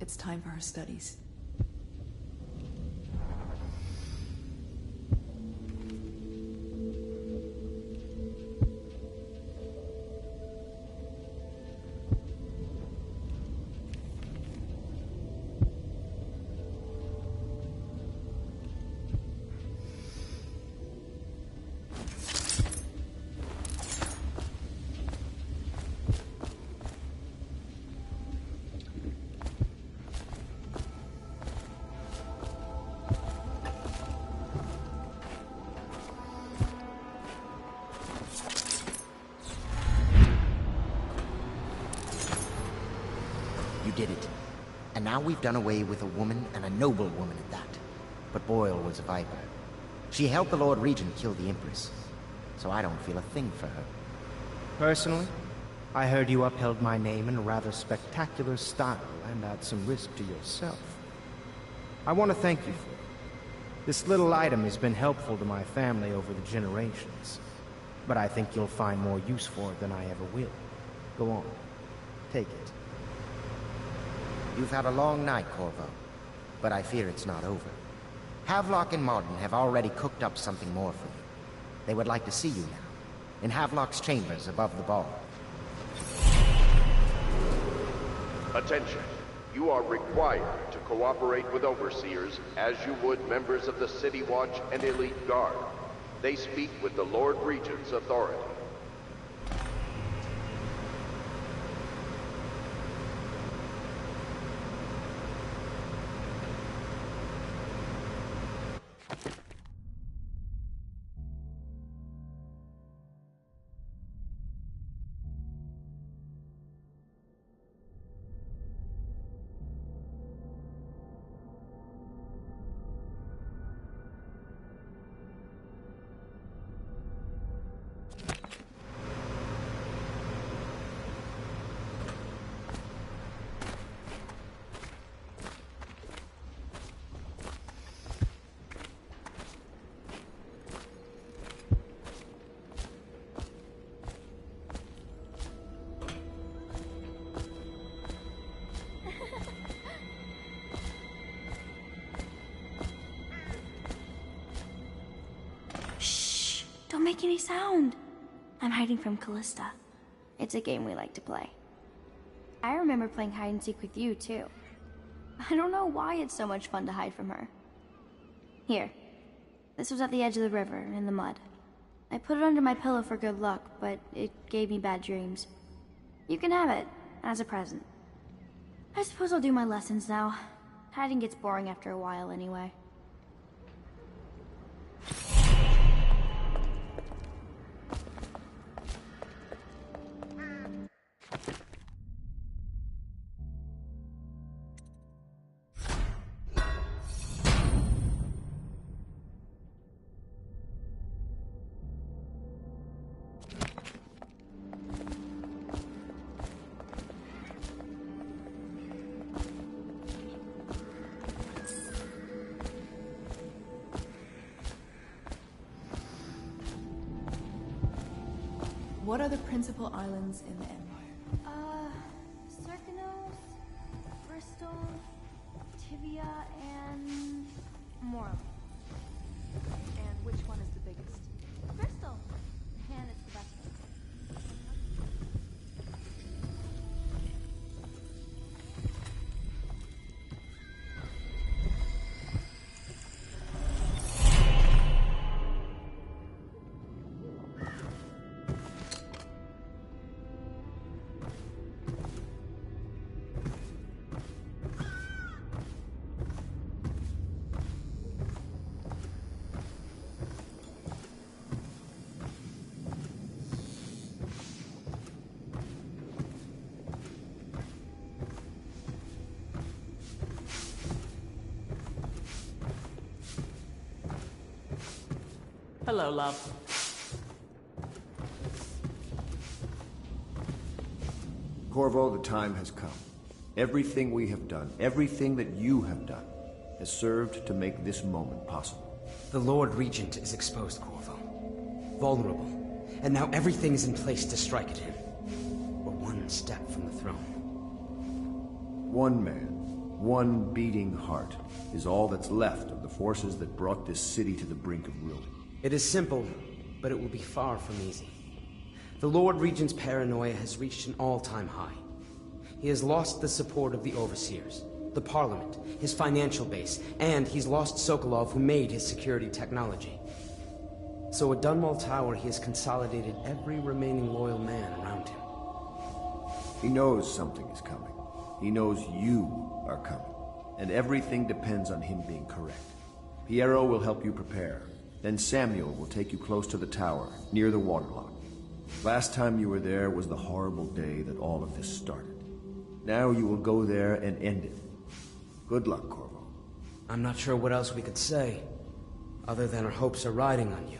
It's time for her studies. You did it. And now we've done away with a woman, and a noble woman at that. But Boyle was a viper. She helped the Lord Regent kill the Empress, so I don't feel a thing for her. Personally, I heard you upheld my name in a rather spectacular style and at some risk to yourself. I want to thank you for it. This little item has been helpful to my family over the generations, but I think you'll find more use for it than I ever will. Go on. Take it. You've had a long night, Corvo, but I fear it's not over. Havelock and Martin have already cooked up something more for you. They would like to see you now, in Havelock's chambers above the bar. Attention. You are required to cooperate with overseers as you would members of the City Watch and Elite Guard. They speak with the Lord Regent's authority. Don't make any sound. I'm hiding from Callista. It's a game we like to play. I remember playing hide and seek with you, too. I don't know why it's so much fun to hide from her. Here. This was at the edge of the river, in the mud. I put it under my pillow for good luck, but it gave me bad dreams. You can have it, as a present. I suppose I'll do my lessons now. Hiding gets boring after a while, anyway. What are the principal islands in the Empire? Circanos, Bristol, Tibia, and Moral. And which one is the biggest? Bristol. And it's the best one. Hello, love. Corvo, the time has come. Everything we have done, everything that you have done, has served to make this moment possible. The Lord Regent is exposed, Corvo. Vulnerable. And now everything is in place to strike at him. We're one step from the throne. One man, one beating heart, is all that's left of the forces that brought this city to the brink of ruin. It is simple, but it will be far from easy. The Lord Regent's paranoia has reached an all-time high. He has lost the support of the Overseers, the Parliament, his financial base, and he's lost Sokolov, who made his security technology. So at Dunwall Tower, he has consolidated every remaining loyal man around him. He knows something is coming. He knows you are coming. And everything depends on him being correct. Piero will help you prepare. Then Samuel will take you close to the tower, near the waterlock. Last time you were there was the horrible day that all of this started. Now you will go there and end it. Good luck, Corvo. I'm not sure what else we could say, other than our hopes are riding on you.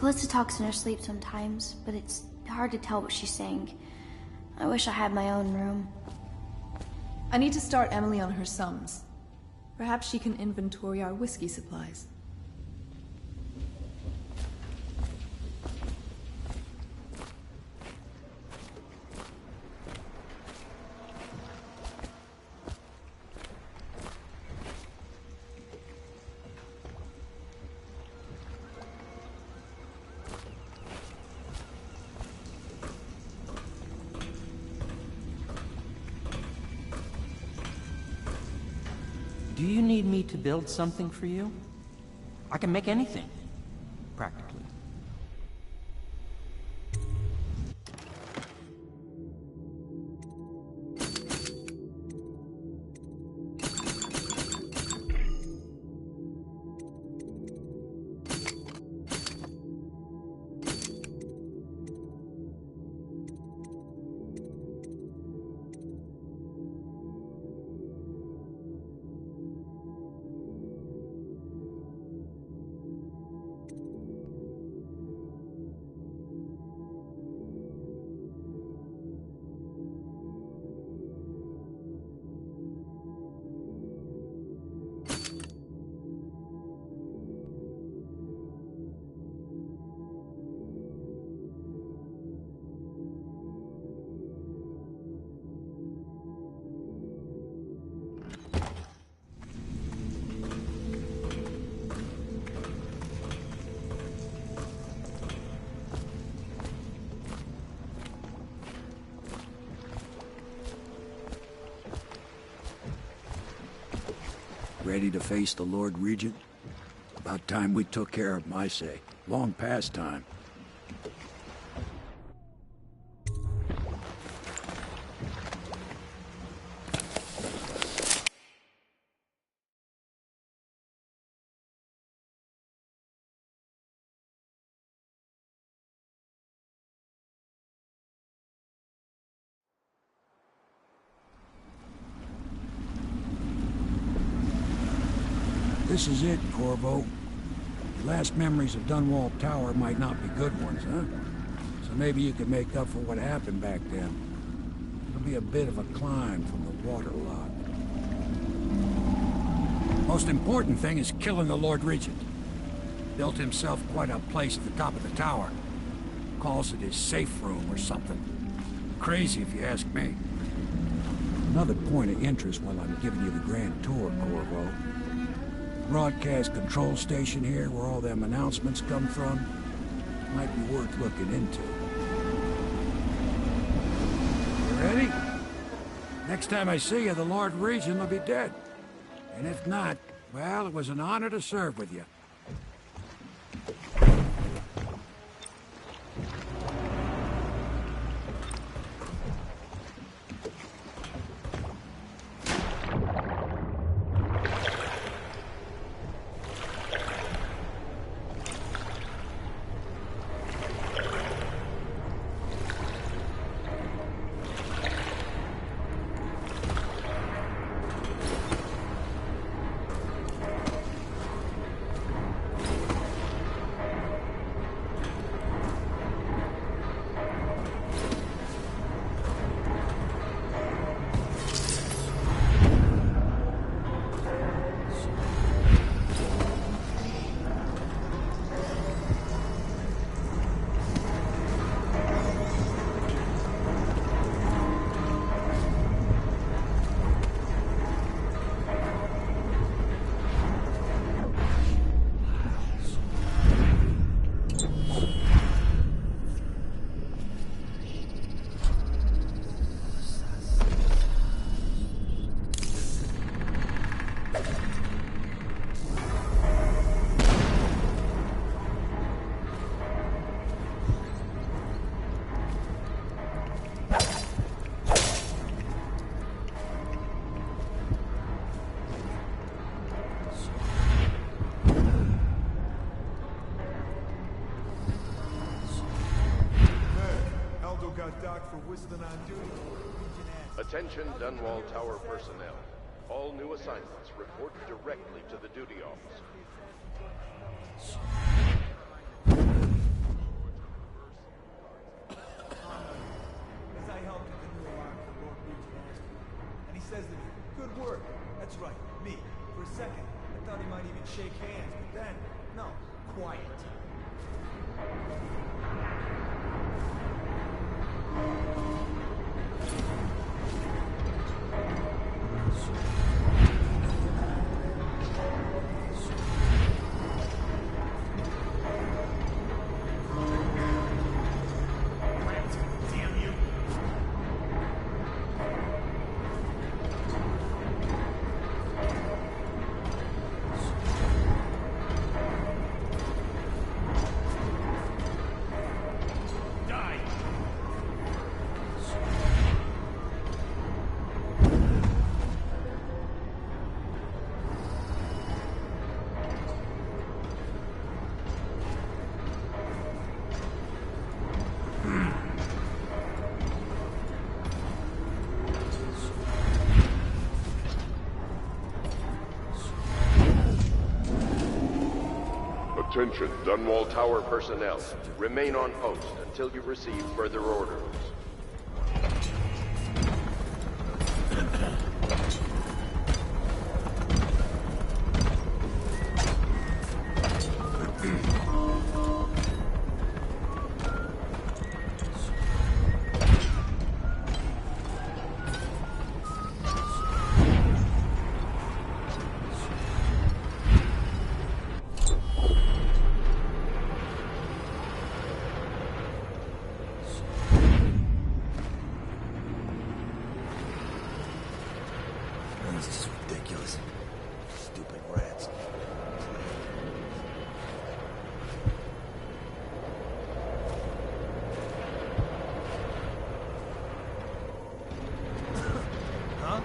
Callista talks in her sleep sometimes, but it's hard to tell what she's saying. I wish I had my own room. I need to start Emily on her sums. Perhaps she can inventory our whiskey supplies. Do you need me to build something for you? I can make anything, practically. Ready to face the Lord Regent? About time we took care of my say. Long past time. This is it, Corvo. Your last memories of Dunwall Tower might not be good ones, huh? So maybe you could make up for what happened back then. It'll be a bit of a climb from the waterlock. Most important thing is killing the Lord Regent. Built himself quite a place at the top of the tower. Calls it his safe room or something. Crazy if you ask me. Another point of interest while I'm giving you the grand tour, Corvo. Broadcast control station here, where all them announcements come from, might be worth looking into. You ready? Next time I see you, the Lord Regent will be dead. And if not, well, it was an honor to serve with you. Attention Dunwall Tower personnel. All new assignments report directly to the duty officer. help get the new alarm for Lord Regent Aston. And he says that good work. That's right, me. For a second, I thought he might even shake hands, but then, no, quiet. Attention, Dunwall Tower personnel. Remain on post until you receive further orders. This is ridiculous. Stupid rats. Huh?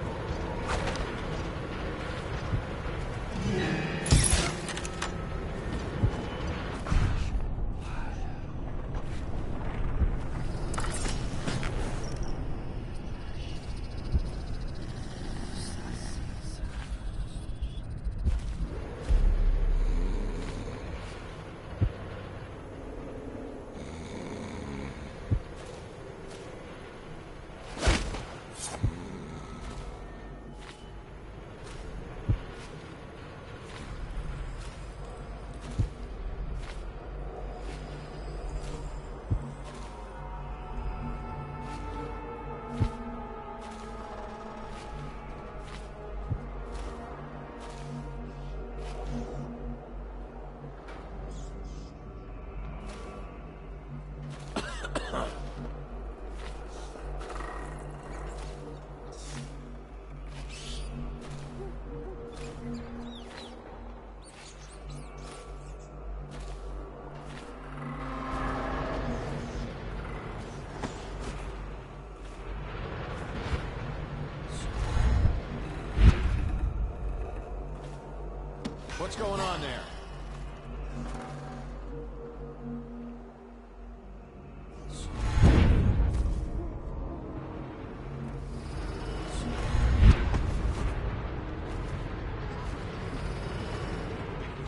What's going on there?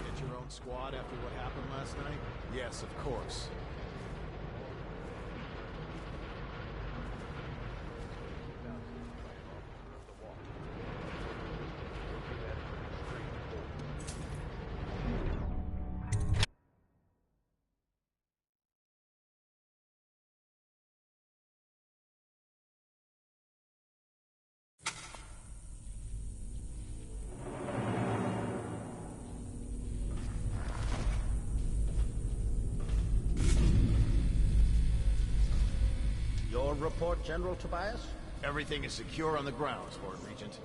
Get your own squad after what happened last night? Yes, of course. Your report, General Tobias? Everything is secure on the grounds, Lord Regent.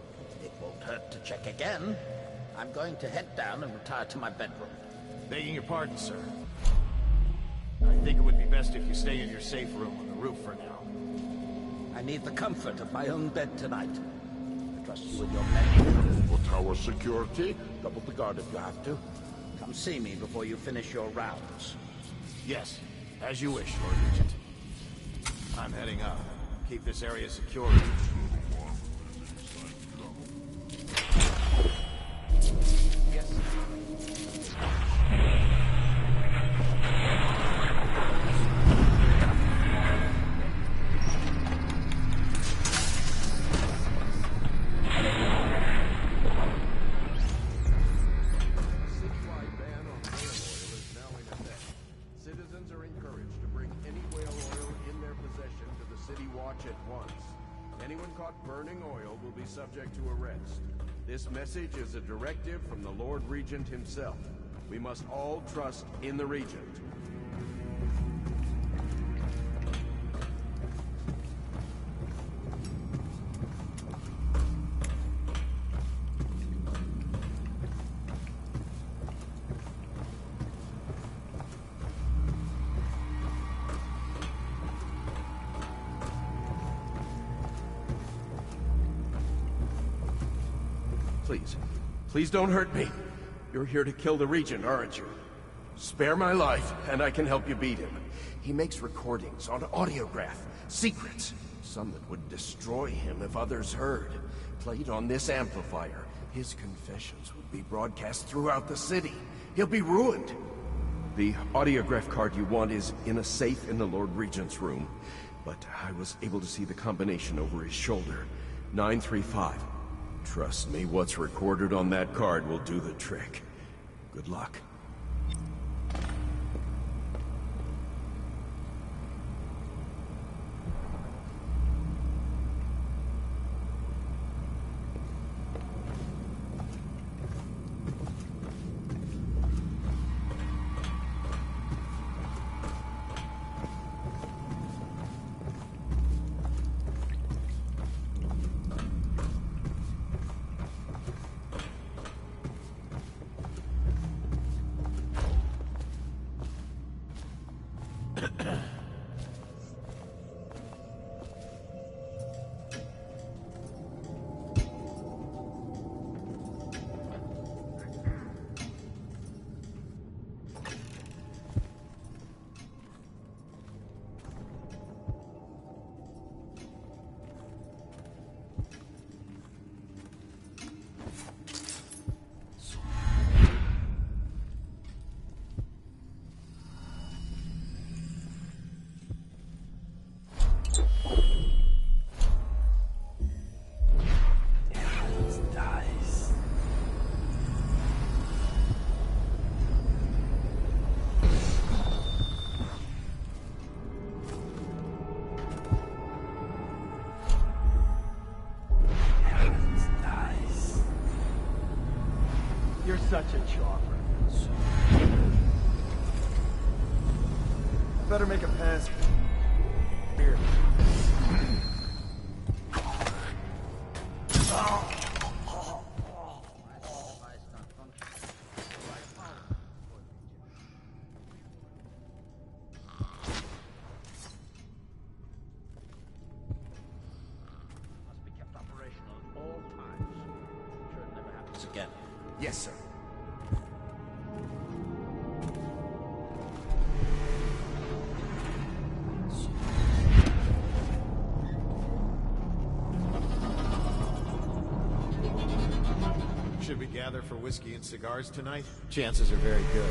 It won't hurt to check again. I'm going to head down and retire to my bedroom. Begging your pardon, sir. I think it would be best if you stay in your safe room on the roof for now. I need the comfort of my own bed tonight. I trust you and your men. For tower security, double the guard if you have to. Come see me before you finish your rounds. Yes, as you wish, Lord Regent. I'm heading up. Keep this area secure. Yes. Watch at once. Anyone caught burning oil will be subject to arrest. This message is a directive from the Lord Regent himself. We must all trust in the Regent. Please don't hurt me. You're here to kill the Regent, aren't you? Spare my life, and I can help you beat him. He makes recordings on audiograph, secrets. Some that would destroy him if others heard. Played on this amplifier, his confessions would be broadcast throughout the city. He'll be ruined. The audiograph card you want is in a safe in the Lord Regent's room. But I was able to see the combination over his shoulder. 935. Trust me, what's recorded on that card will do the trick. Good luck. You're such a chopper. Better make a pass. Here. Again. Yes, sir. Should we gather for whiskey and cigars tonight? Chances are very good.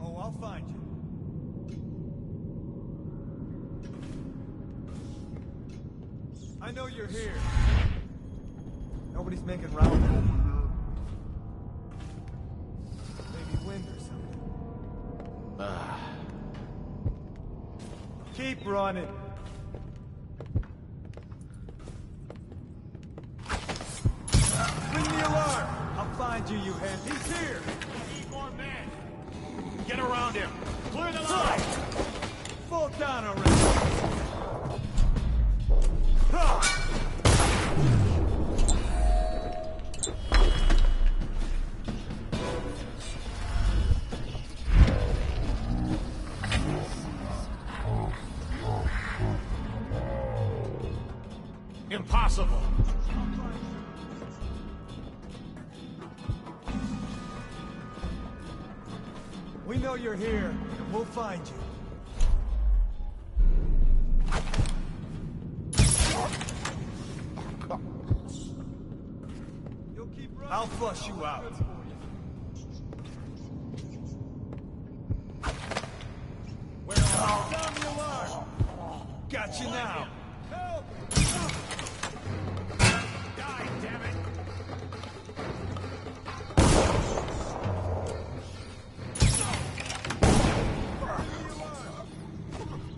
Oh, I'll find you. I know you're here. Nobody's making round over here. Maybe wind or something. Keep running. Ring the alarm. I'll find you, you hen. He's here. Need more men. Get around him. Clear the line. Fall down already! Impossible! We know you're here, and we'll find you. I'll flush you out. Where are you? Sound the alarm! Got you now! Help! Die, damn it!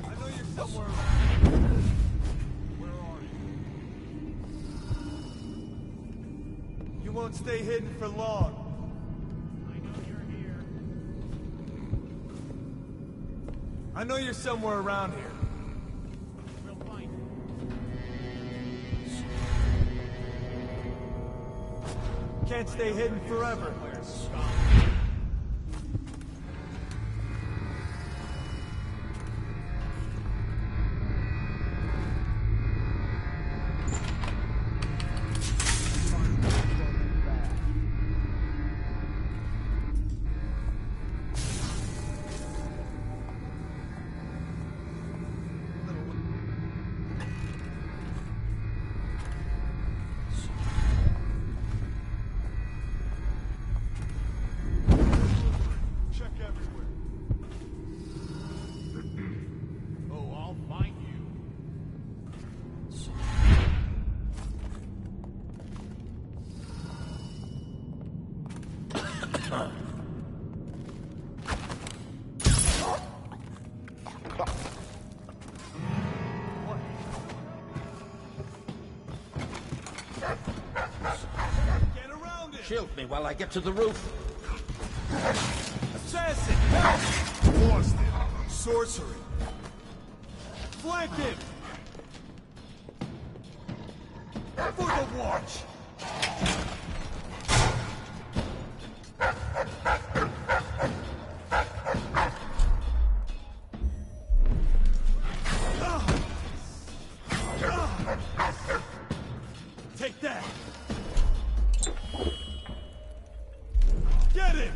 I know you're somewhere around. Where are you? You won't stay hidden for long. I know you're here. I know you're somewhere around here. We'll find you. Can't stay hidden forever. Shield me while I get to the roof. Assassin! Help! Lost it. Sorcery. Flank him! For the watch! Take that! Get him!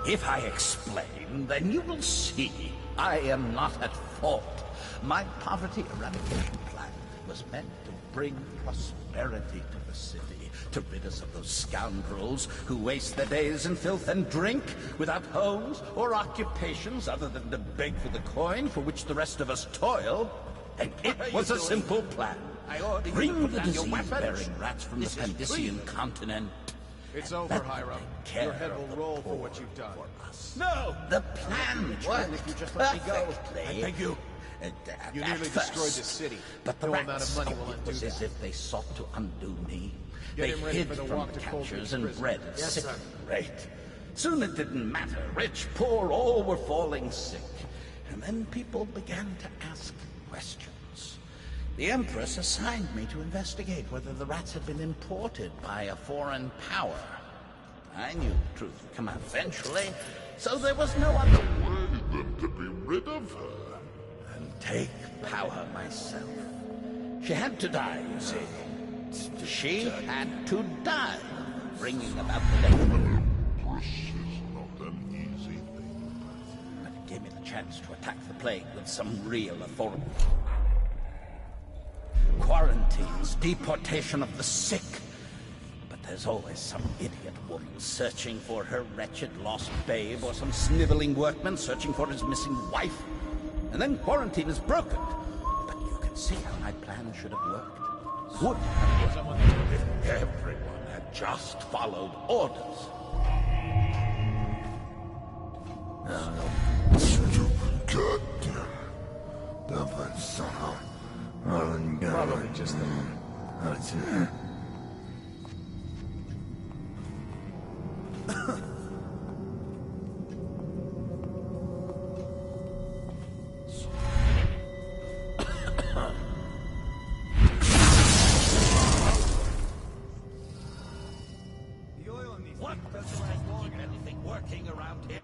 If I explain, then you will see I am not at fault. My poverty eradication plan was meant to bring prosperity to the city, to rid us of those scoundrels who waste their days in filth and drink, without homes or occupations other than to beg for the coin for which the rest of us toil. And it was a simple plan. Bring the disease-bearing rats from the Pandician continent. It's over, Hiram. Your head will roll for what you've done. No! The plan worked if you just let me go. perfectly. I beg you. You nearly destroyed the city. But the no amount rats of money will undo was as that. if they sought to undo me. Get They him ready hid for the from walk the to Coldridge catchers and Prison. bred at Yes, sickening sir. rate. Soon it didn't matter. Rich, poor, all were falling sick. And then people began to ask questions. The Empress assigned me to investigate whether the rats had been imported by a foreign power. I knew the truth would come out eventually, so there was no other way than to be rid of her and take power myself. She had to die, you see. She had to die, bringing about the death. Empress is not an easy thing. But it gave me the chance to attack the plague with some real authority. Quarantines, deportation of the sick. But there's always some idiot woman searching for her wretched lost babe, or some sniveling workman searching for his missing wife. And then quarantine is broken. But you can see how my plan should have worked. Would have worked if everyone had just followed orders. Goddamn. Dublin somehow. Probably just the The oil in these What things does doesn't last long keep enough. anything working around here?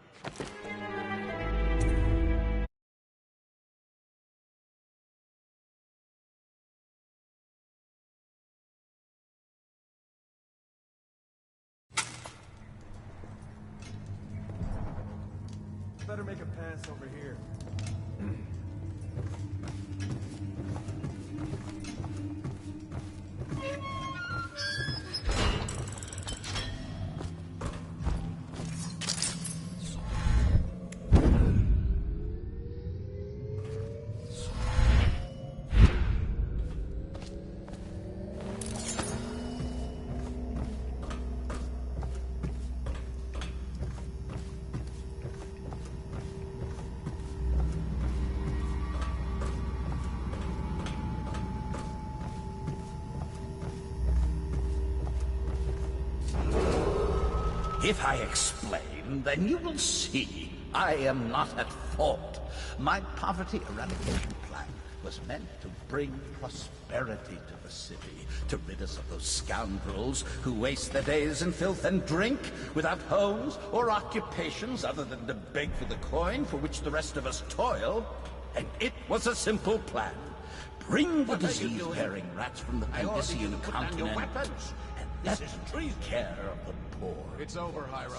Better make a pass over here. If I explain, then you will see I am not at fault. My poverty eradication plan was meant to bring prosperity to the city, to rid us of those scoundrels who waste their days in filth and drink, without homes or occupations other than to beg for the coin for which the rest of us toil. And it was a simple plan. Bring the disease-bearing rats from the Pandician continent, and let them take care of the poor. It's over, Hiram.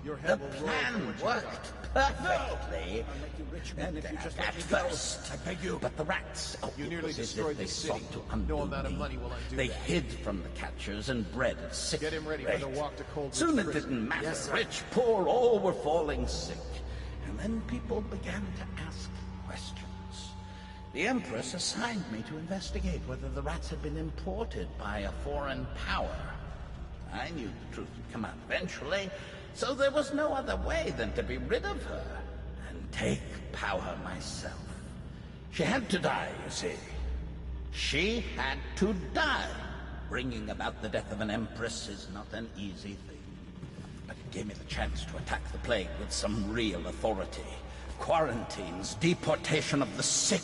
Your The head will roll for plan what you've worked done. perfectly. I'll make you rich And if you just at let me go. first, I beg you. But the rats, You nearly it was as destroyed if they the city. sought to undo No amount of me. money will undo They that. hid from the catchers and bred at sick Get him ready for the walk to Coldridge Soon it Prison. didn't matter. Yes, sir. Rich, poor, all were falling sick. And then people began to ask questions. The Empress assigned me to investigate whether the rats had been imported by a foreign power. I knew the truth would come out eventually, so there was no other way than to be rid of her and take power myself. She had to die, you see. She had to die. Bringing about the death of an empress is not an easy thing. But it gave me the chance to attack the plague with some real authority. Quarantines, deportation of the sick.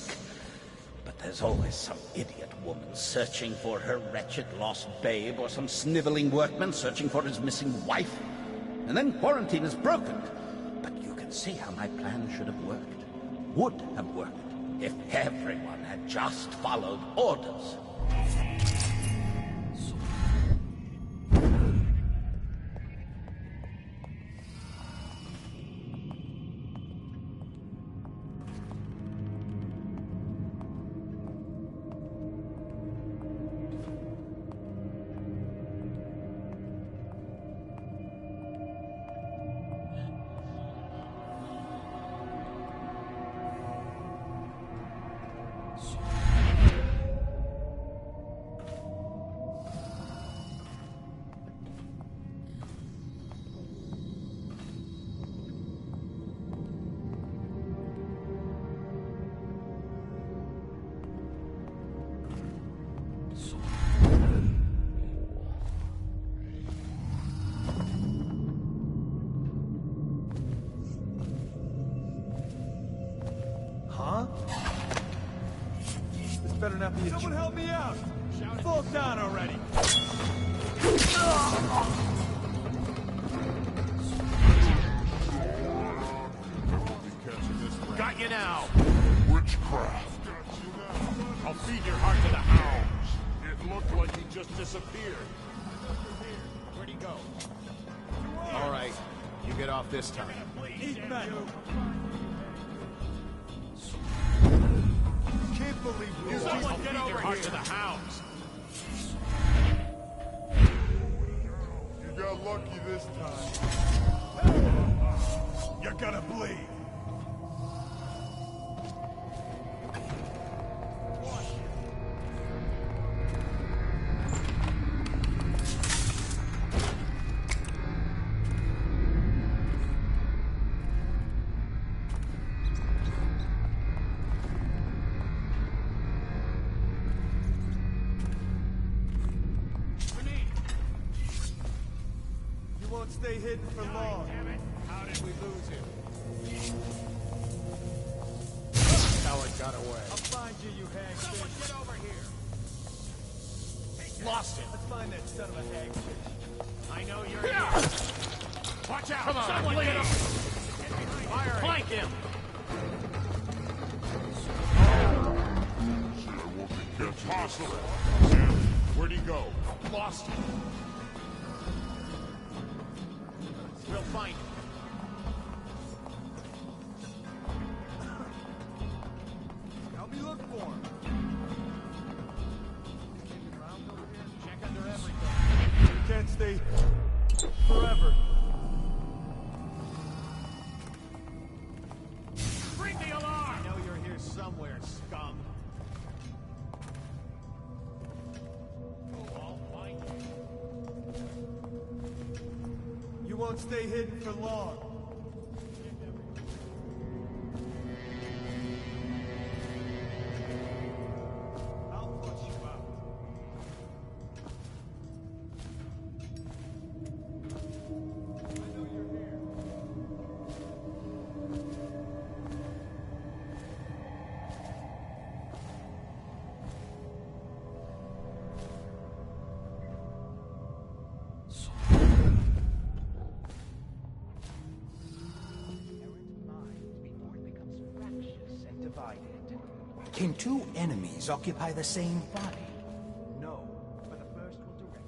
But there's always some idiot woman searching for her wretched lost babe, or some sniveling workman searching for his missing wife. And then quarantine is broken. But you can see how my plan should have worked. Would have worked if everyone had just followed orders. better not be a... Someone help me out! Fall down already! Got you now! Witchcraft. I'll feed your heart to the hounds. It looked like he just disappeared. Where'd he go? All right, you get off this time. Eat back! Can't believe we... Someone get over here to the hounds. You got lucky this time. You're gonna bleed. Won't stay hidden for long. Damn it! How did we lose him? Coward got away. I'll find you, you hagfish. Someone get over here! Lost him. Let's find that son of a hagfish. I know you're here. Watch out! Come on, someone get over! Fire! Flank him! Shit, I won't be catching Impossible. Sam, where'd he go? Lost him. We'll find him. Help me look for him. Check under everything. You can't stay forever. Bring the alarm! I know you're here somewhere, scum. Oh, I'll find you. You won't stay hidden for long. I'll push you out. I know you're here. Can two enemies occupy the same body? No, but the first will direct it.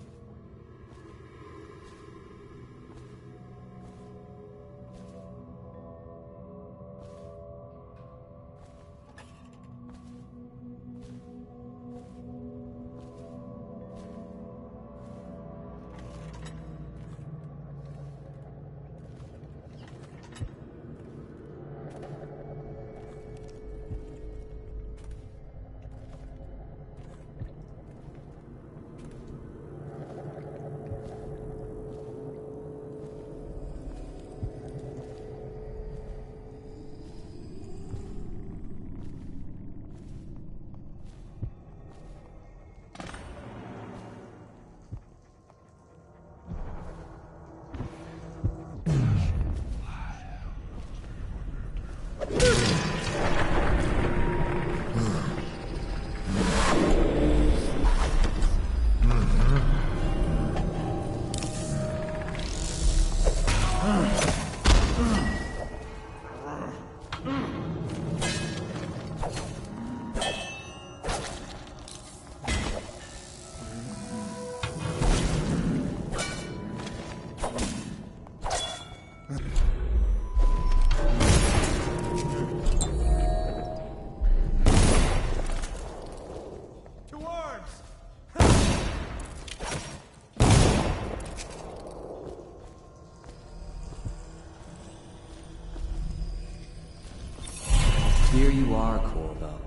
Here you are, Corvo,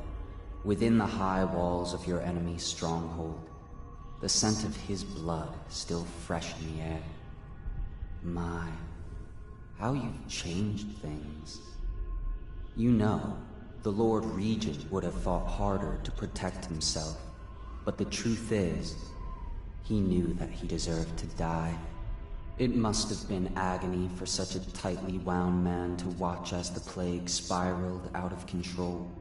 within the high walls of your enemy's stronghold. The scent of his blood still fresh in the air. My, how you've changed things. You know, the Lord Regent would have fought harder to protect himself, but the truth is, he knew that he deserved to die. It must have been agony for such a tightly wound man to watch as the plague spiraled out of control.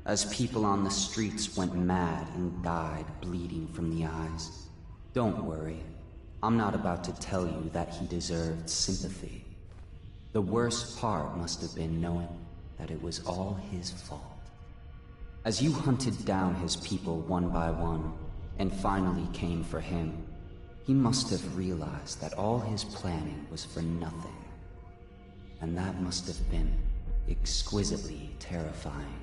as people on the streets went mad and died bleeding from the eyes. Don't worry, I'm not about to tell you that he deserved sympathy. The worst part must have been knowing that it was all his fault. As you hunted down his people one by one, and finally came for him, he must have realized that all his planning was for nothing. And that must have been exquisitely terrifying.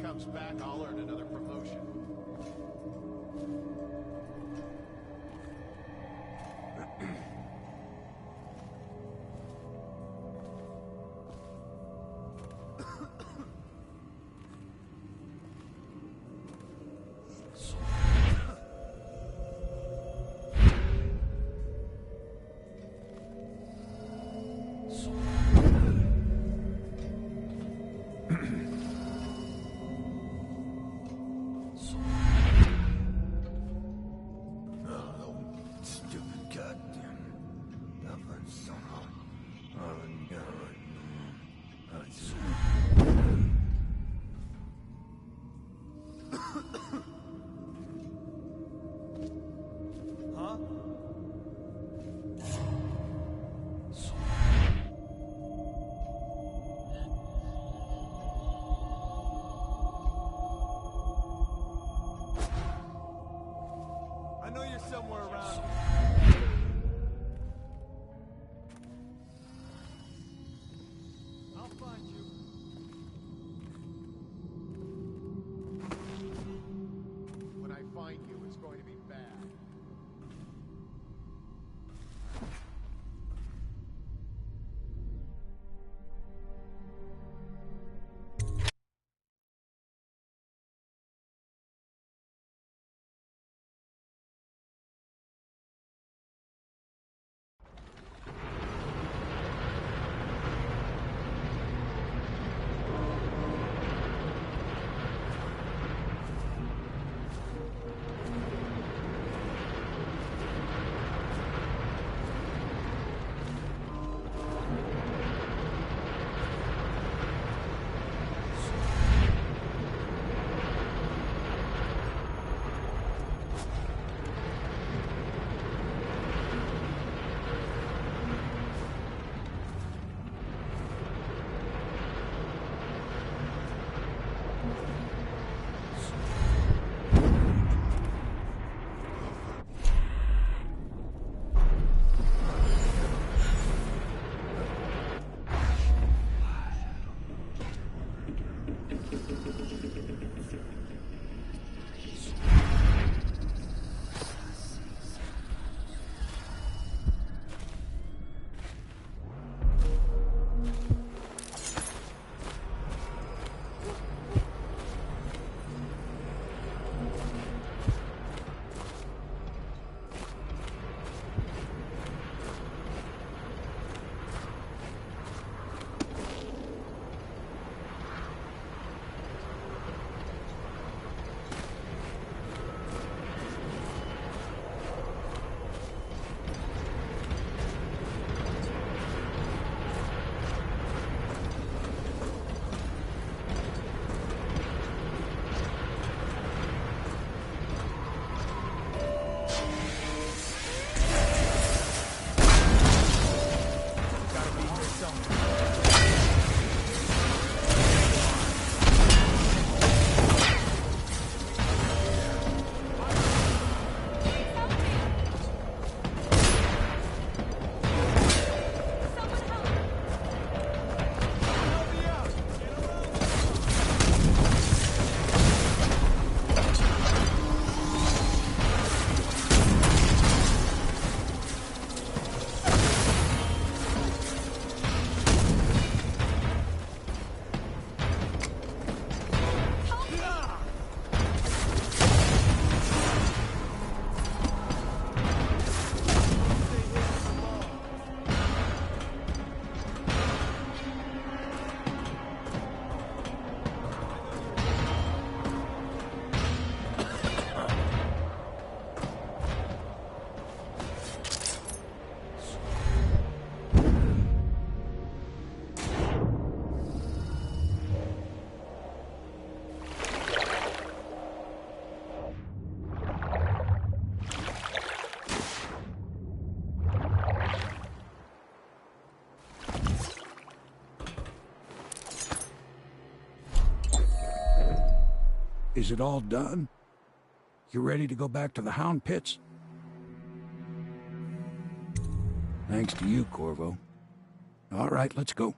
Comes back, I'll earn another promotion. Is it all done? You ready to go back to the Hound Pits? Thanks to you, Corvo. All right, let's go.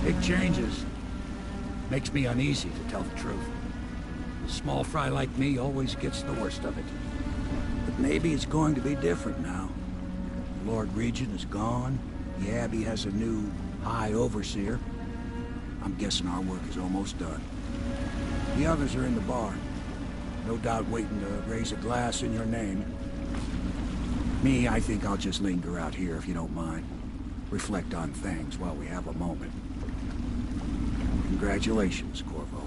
Big changes. Makes me uneasy, to tell the truth. A small fry like me always gets the worst of it. But maybe it's going to be different now. The Lord Regent is gone. The Abbey has a new High Overseer. I'm guessing our work is almost done. The others are in the bar. No doubt waiting to raise a glass in your name. Me, I think I'll just linger out here if you don't mind. Reflect on things while we have a moment. Congratulations, Corvo.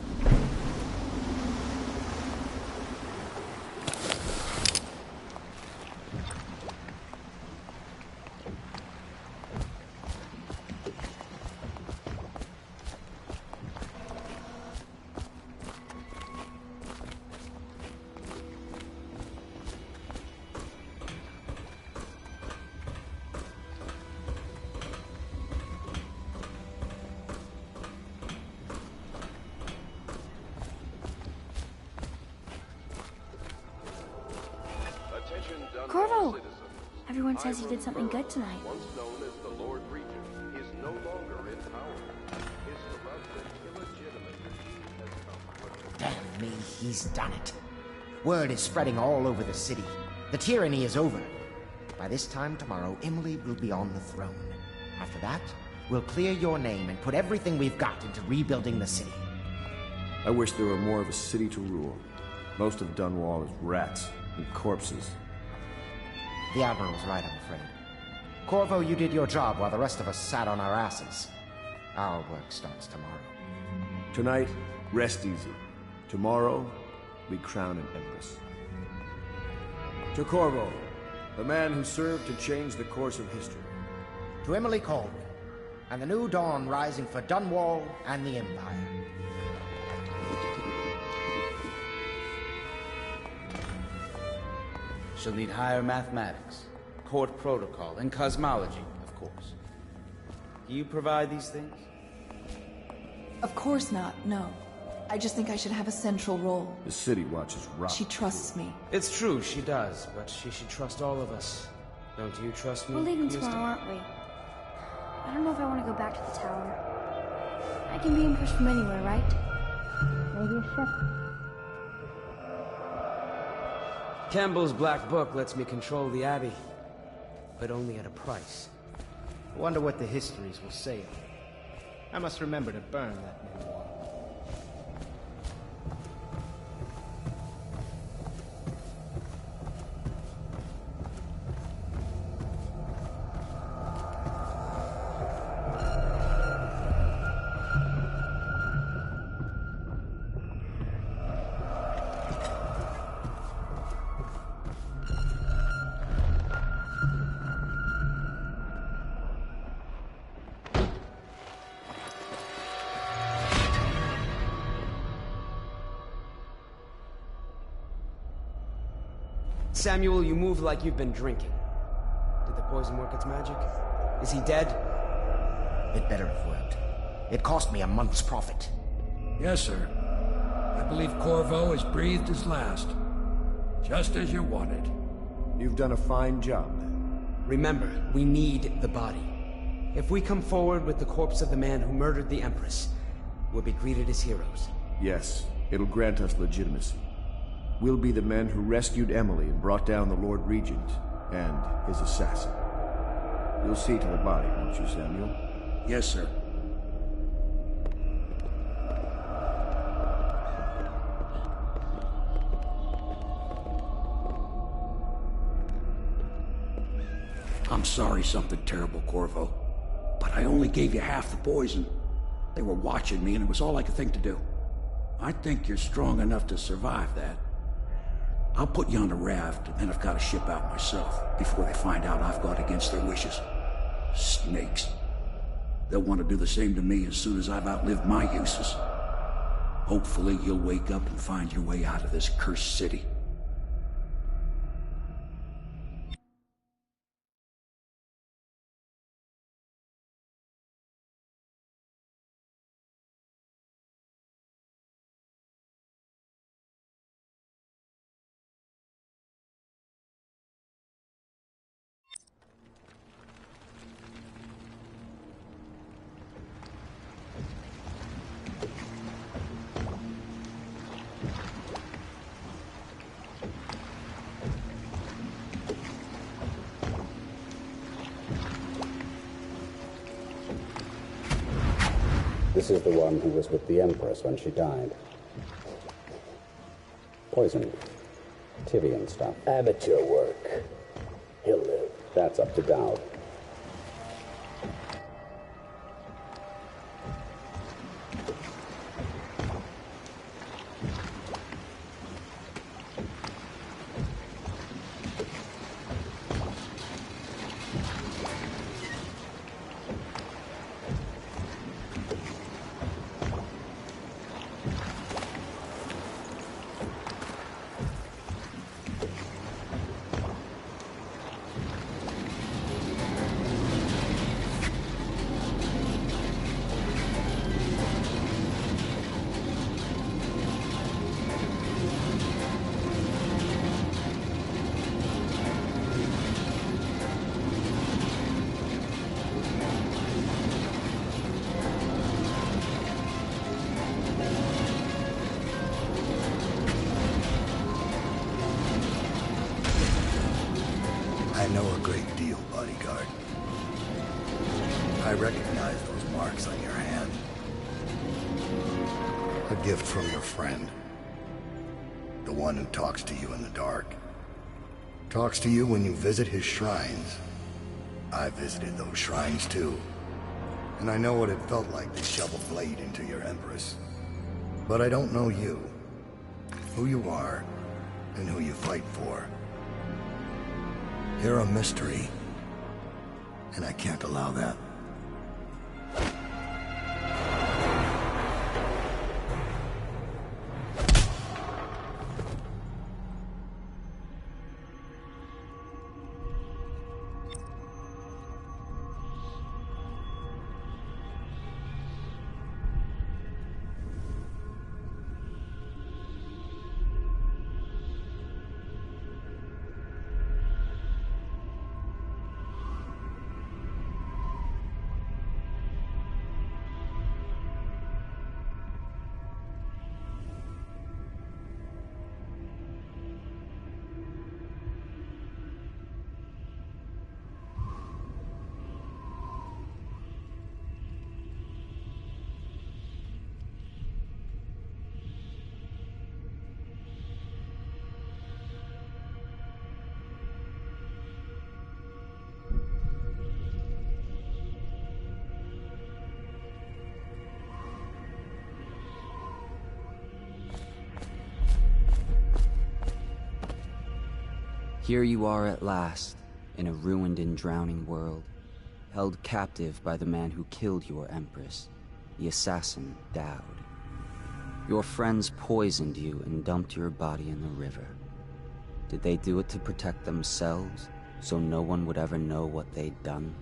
Corvo! Everyone says you did something good tonight. Once known as the Lord Regent, is no longer in power. His corrupt and illegitimate regime has come. Damn me, he's done it. Word is spreading all over the city. The tyranny is over. By this time tomorrow, Emily will be on the throne. After that, we'll clear your name and put everything we've got into rebuilding the city. I wish there were more of a city to rule. Most of Dunwall is rats and corpses. The Admiral's right, I'm afraid. Corvo, you did your job while the rest of us sat on our asses. Our work starts tomorrow. Tonight, rest easy. Tomorrow, we crown an empress. To Corvo, the man who served to change the course of history. To Emily Caldwell, and the new dawn rising for Dunwall and the Empire. She'll need higher mathematics, court protocol, and cosmology, of course. Do you provide these things? Of course not, no. I just think I should have a central role. The city watches rot. She trusts me. It's true, she does, but she should trust all of us. Don't you trust me? We're leaving Mr. tomorrow, aren't we? I don't know if I want to go back to the tower. I can be impressed from anywhere, right? Maybe a ship. Campbell's Black Book lets me control the Abbey, but only at a price. I wonder what the histories will say of it. I must remember to burn that memoir. Samuel, you move like you've been drinking. Did the poison work its magic? Is he dead? It better have worked. It cost me a month's profit. Yes, sir. I believe Corvo has breathed his last. Just as you wanted. You've done a fine job, then. Remember, we need the body. If we come forward with the corpse of the man who murdered the Empress, we'll be greeted as heroes. Yes, it'll grant us legitimacy. We'll be the men who rescued Emily and brought down the Lord Regent and his assassin. You'll see to the body, won't you, Samuel? Yes, sir. I'm sorry something terrible, Corvo. But I only gave you half the poison. They were watching me and it was all I could think to do. I think you're strong enough to survive that. I'll put you on a raft and then I've got to ship out myself before they find out I've gone against their wishes. Snakes. They'll want to do the same to me as soon as I've outlived my uses. Hopefully you'll wake up and find your way out of this cursed city. This is the one who was with the Empress when she died. Poisoned. Tyrian stuff. Amateur work. He'll live. That's up to Dowd. I know a great deal, bodyguard. I recognize those marks on your hand. A gift from your friend. The one who talks to you in the dark. Talks to you when you visit his shrines. I visited those shrines too. And I know what it felt like to shove a blade into your Empress. But I don't know you. Who you are, and who you fight for. You're a mystery, and I can't allow that. Here you are at last, in a ruined and drowning world, held captive by the man who killed your Empress, the assassin Dowd. Your friends poisoned you and dumped your body in the river. Did they do it to protect themselves, so no one would ever know what they'd done?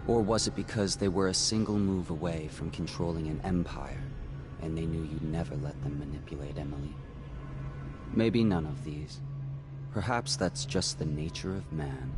Or was it because they were a single move away from controlling an empire, and they knew you'd never let them manipulate Emily? Maybe none of these. Perhaps that's just the nature of man.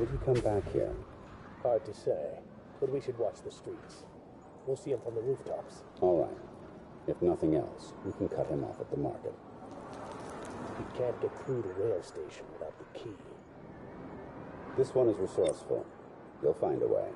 did he come back here? Hard to say, but we should watch the streets. We'll see him from the rooftops. All right. If nothing else, we can cut him off at the market. We can't get through the rail station without the key. This one is resourceful. You'll find a way.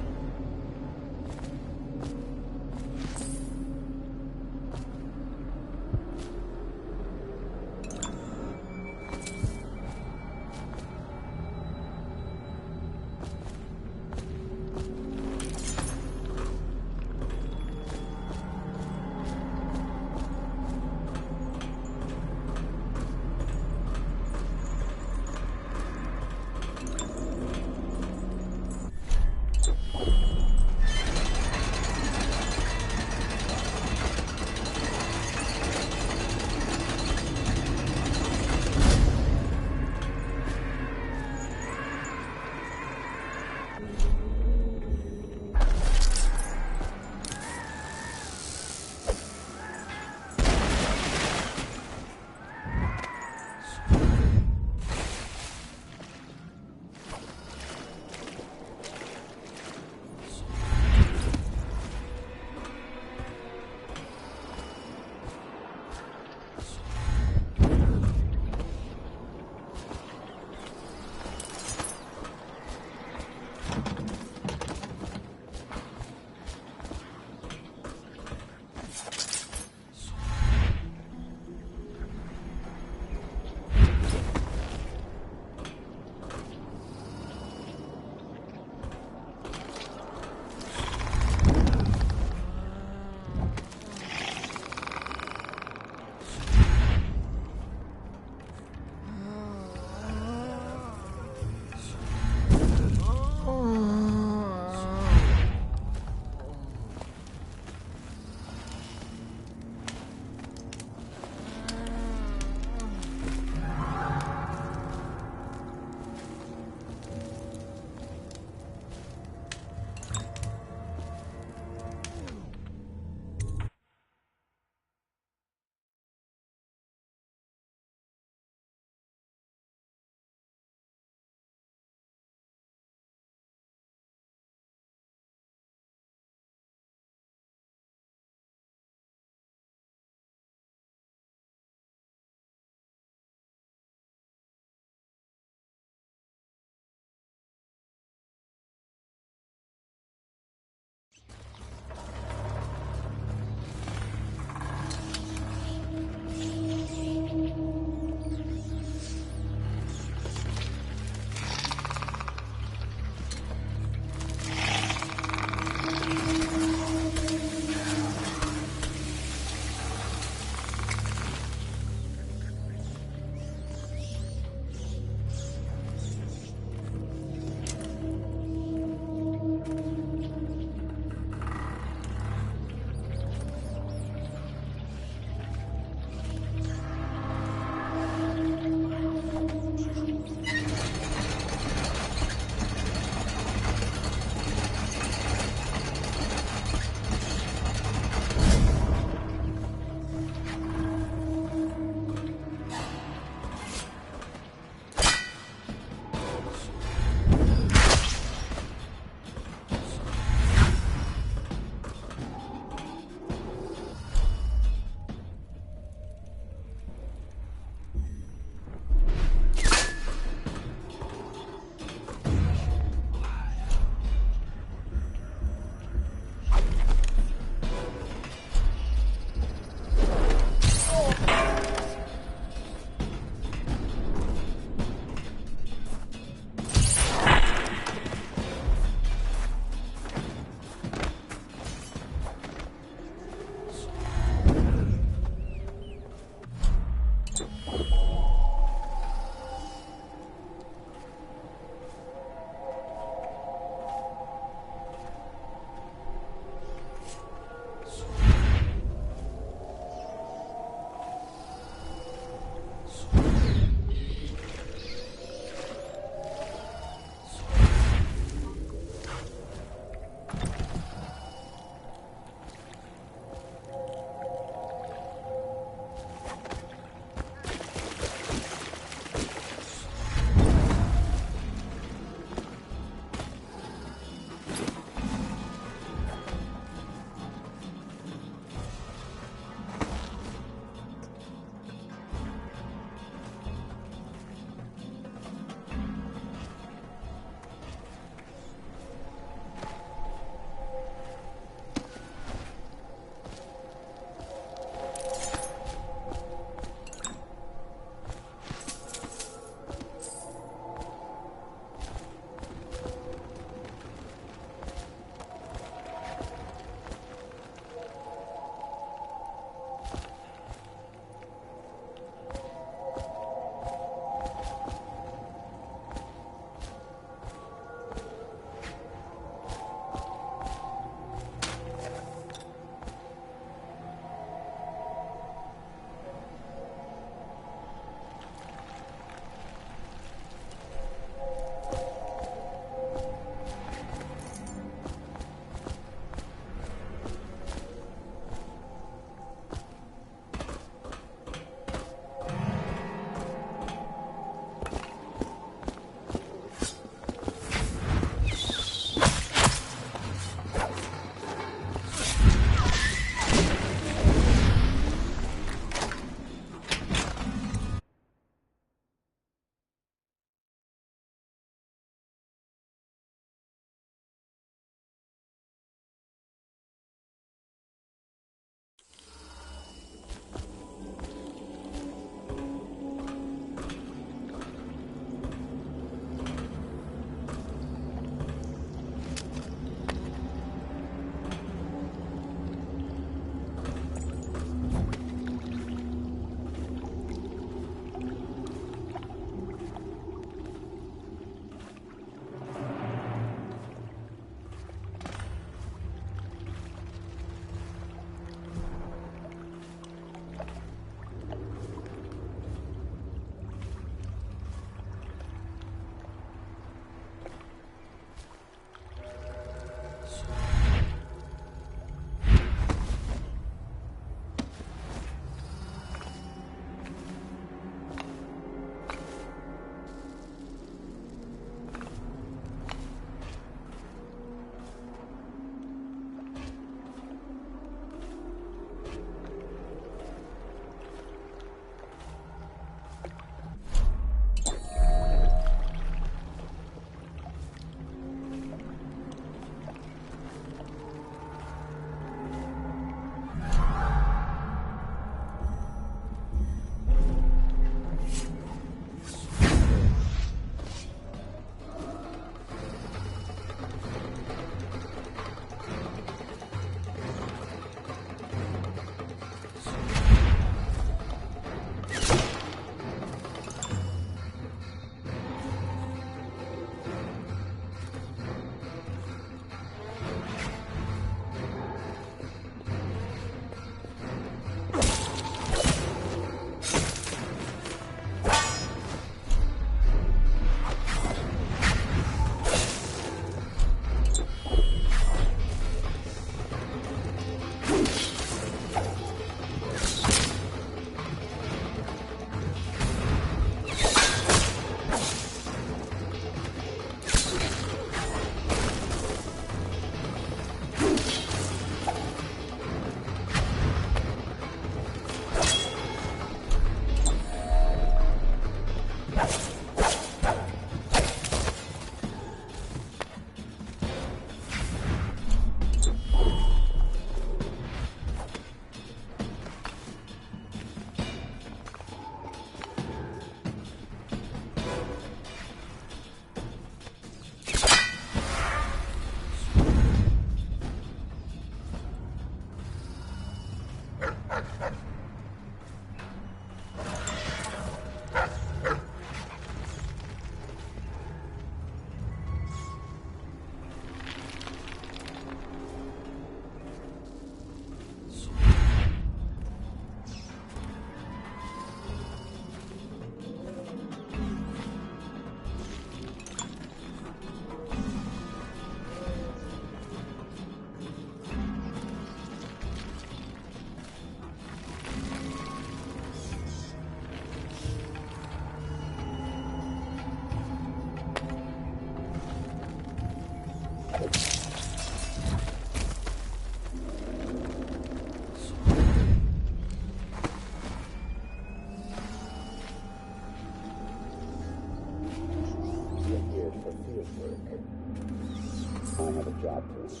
job to him.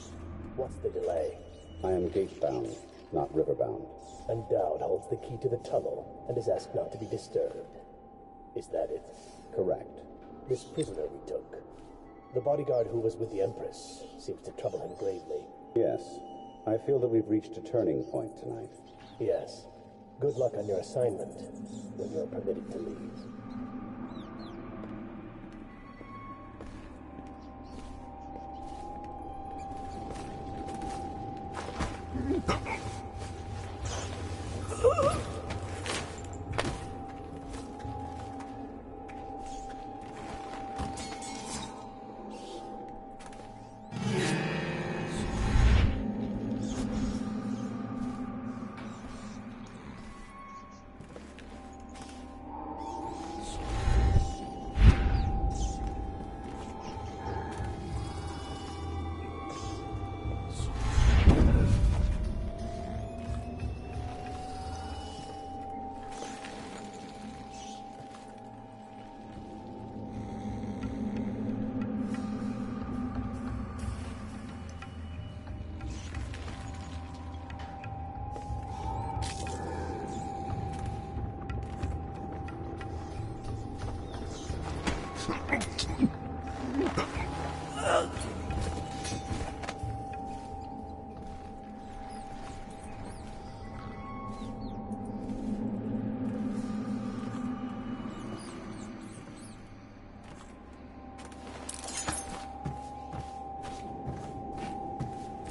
What's the delay? I am gate-bound, not river-bound. And Dowd holds the key to the tunnel and is asked not to be disturbed. Is that it? Correct. This prisoner we took, the bodyguard who was with the Empress, seems to trouble him gravely. Yes. I feel that we've reached a turning point tonight. Yes. Good luck on your assignment when you're permitted to leave.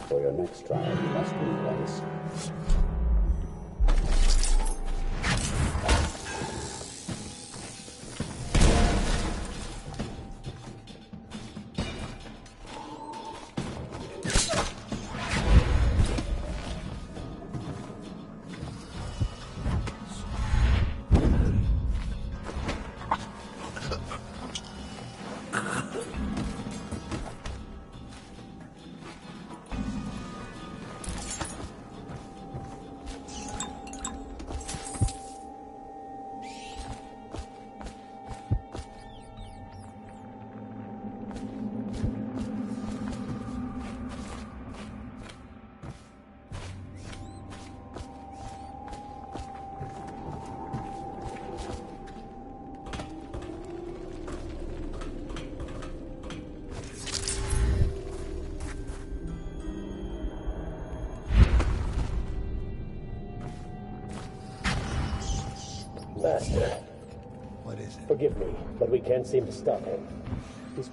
For your next trial, you must meet us. Master. What is it? Forgive me, but we can't seem to stop him. He's...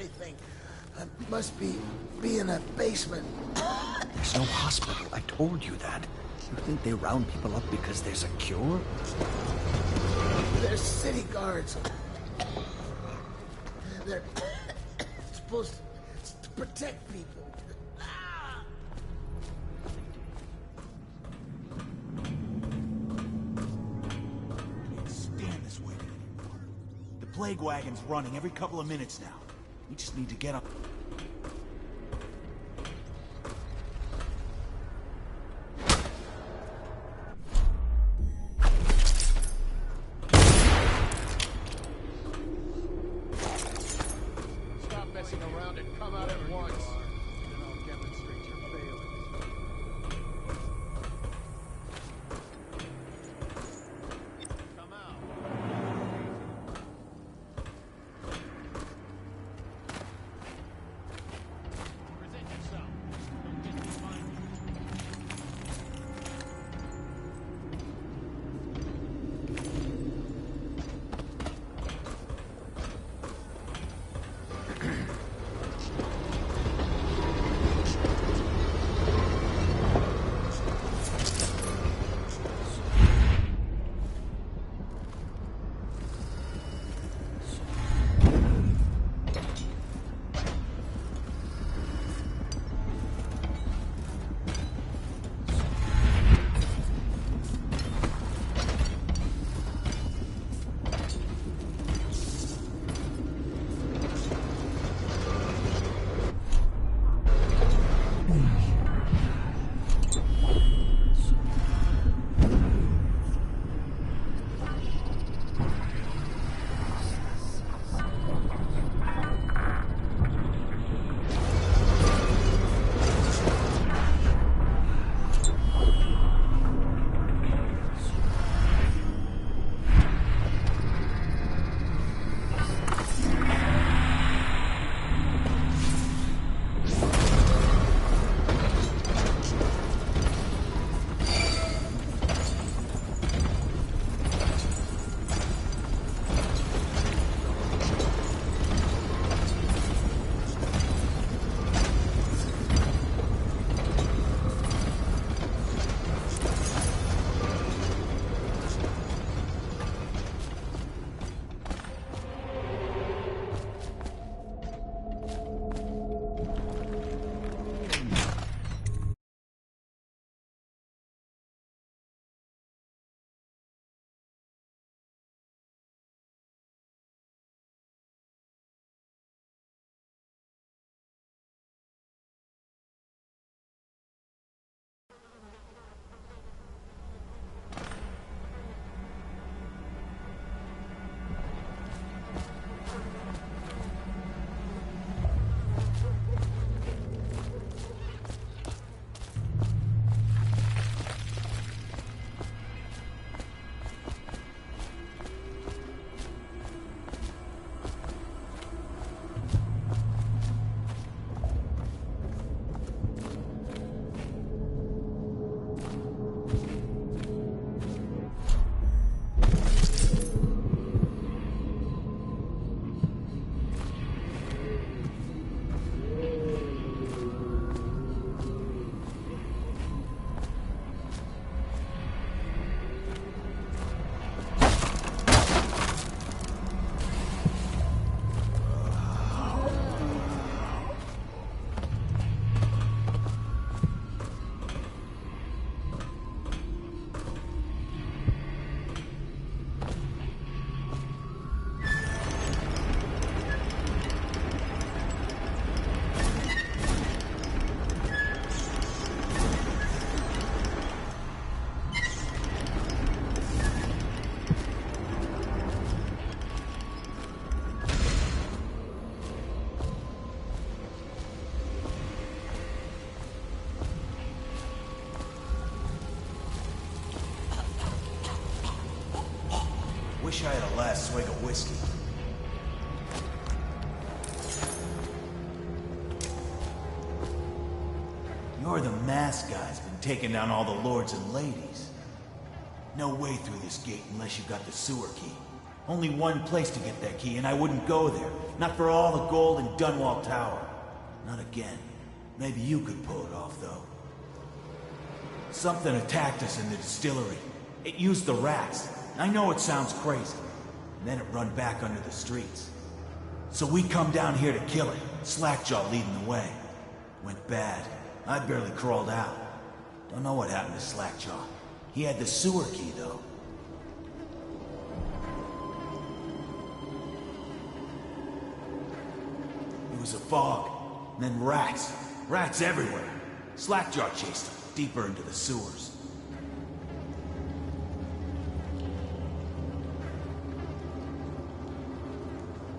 everything. I must be in a basement. There's no hospital. I told you that. You think they round people up because there's a cure? They're city guards. They're supposed to protect people. Can't stand this waiting anymore. The plague wagon's running every couple of minutes now. We just need to get up. Stop messing around and come out at once. Then I'll demonstrate your failings. Come out. Present yourself. Don't just be mindful. Wish I had a last swig of whiskey. You're the masked guy's been taking down all the lords and ladies. No way through this gate unless you've got the sewer key. Only one place to get that key, and I wouldn't go there. Not for all the gold in Dunwall Tower. Not again. Maybe you could pull it off, though. Something attacked us in the distillery. It used the rats. I know it sounds crazy. And then it run back under the streets. So we come down here to kill it. Slackjaw leading the way. Went bad. I barely crawled out. Don't know what happened to Slackjaw. He had the sewer key, though. It was a fog. And then rats. Rats everywhere. Slackjaw chased him deeper into the sewers.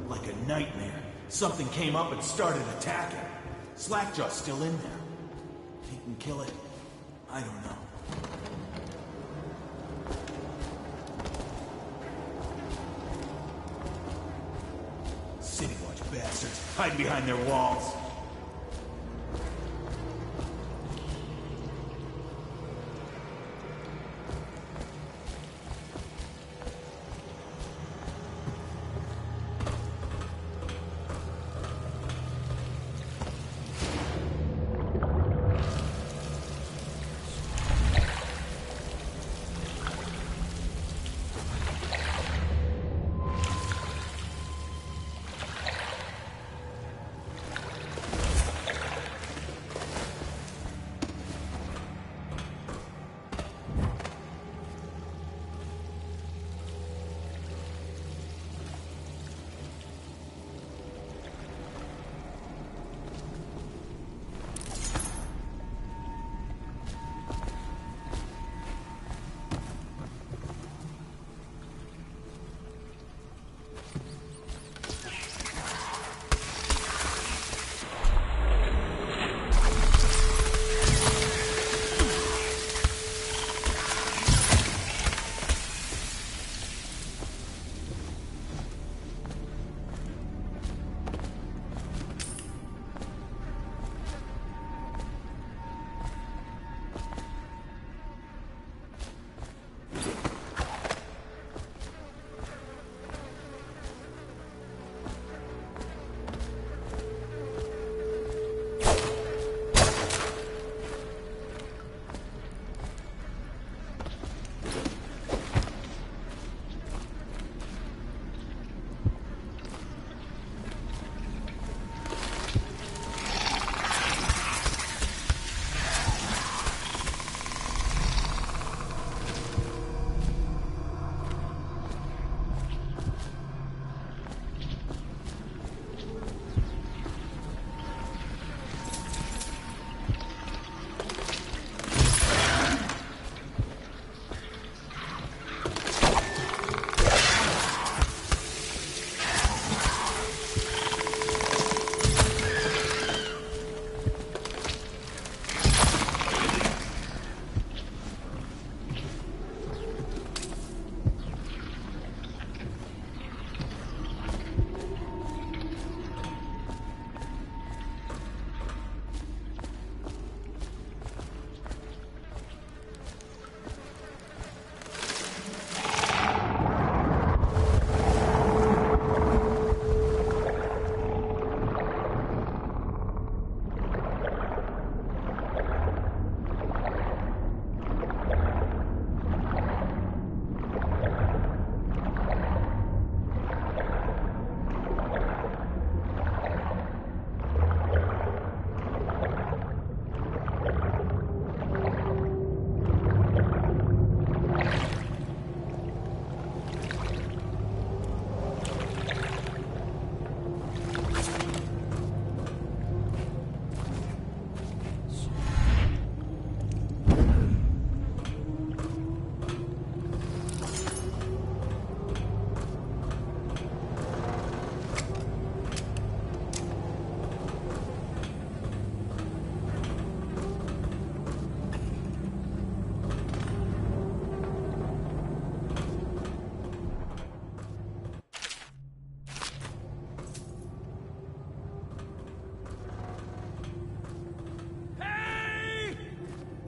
Like a nightmare. Something came up and started attacking. Slackjaw's still in there. If he can kill it, I don't know. City Watch bastards hide behind their walls.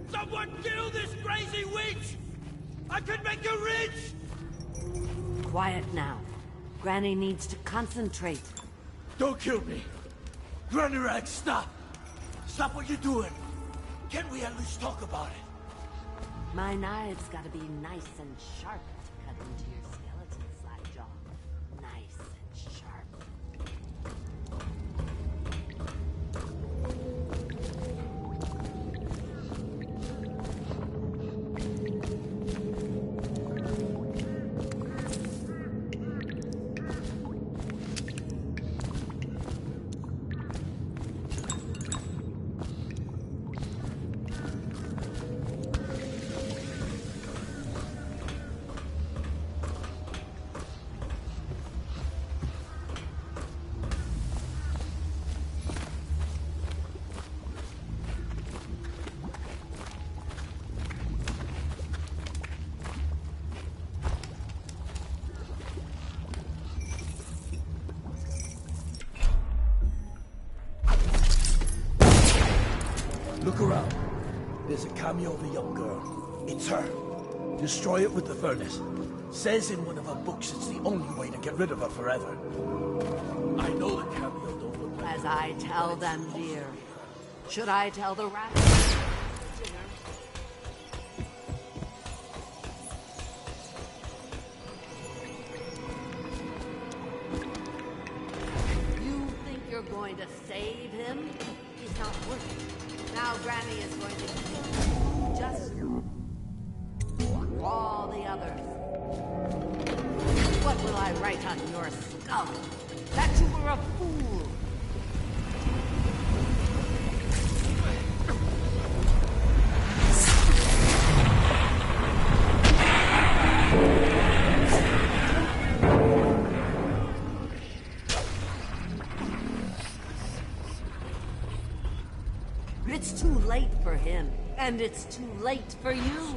Someone kill this crazy witch! I could make her rich! Quiet now. Granny needs to concentrate. Don't kill me! Granny Rag, stop! Stop what you're doing! Can't we at least talk about it? My knives gotta be nice and sharp to cut into your skeleton, Slackjaw. Nice and sharp. Look around. There's a cameo of a young girl. It's her. Destroy it with the furnace. Says in one of her books it's the only way to get rid of her forever. I know the cameo don't look like As I tell them, dear. Should I tell the rat? You think you're going to save him? He's not worth it. Now Granny is going to kill just all the others. What will I write on your skull? That you were a fool. It's too late for him, and it's too late for you.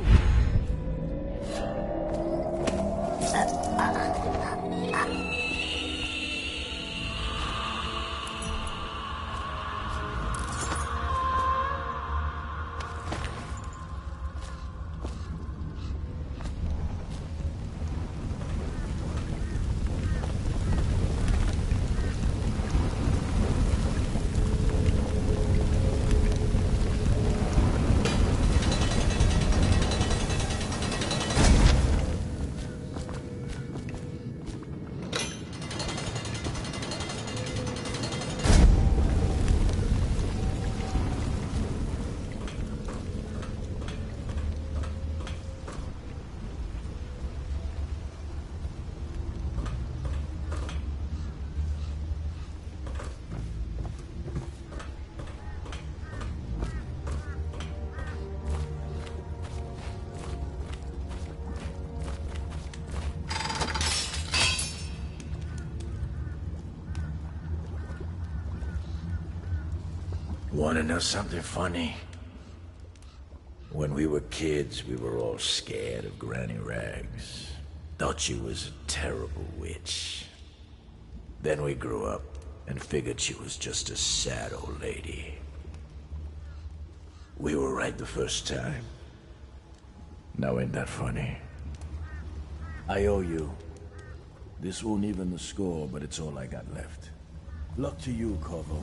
Want to know something funny? When we were kids, we were all scared of Granny Rags. Thought she was a terrible witch. Then we grew up and figured she was just a sad old lady. We were right the first time. Now ain't that funny? I owe you. This won't even the score, but it's all I got left. Luck to you, Corvo.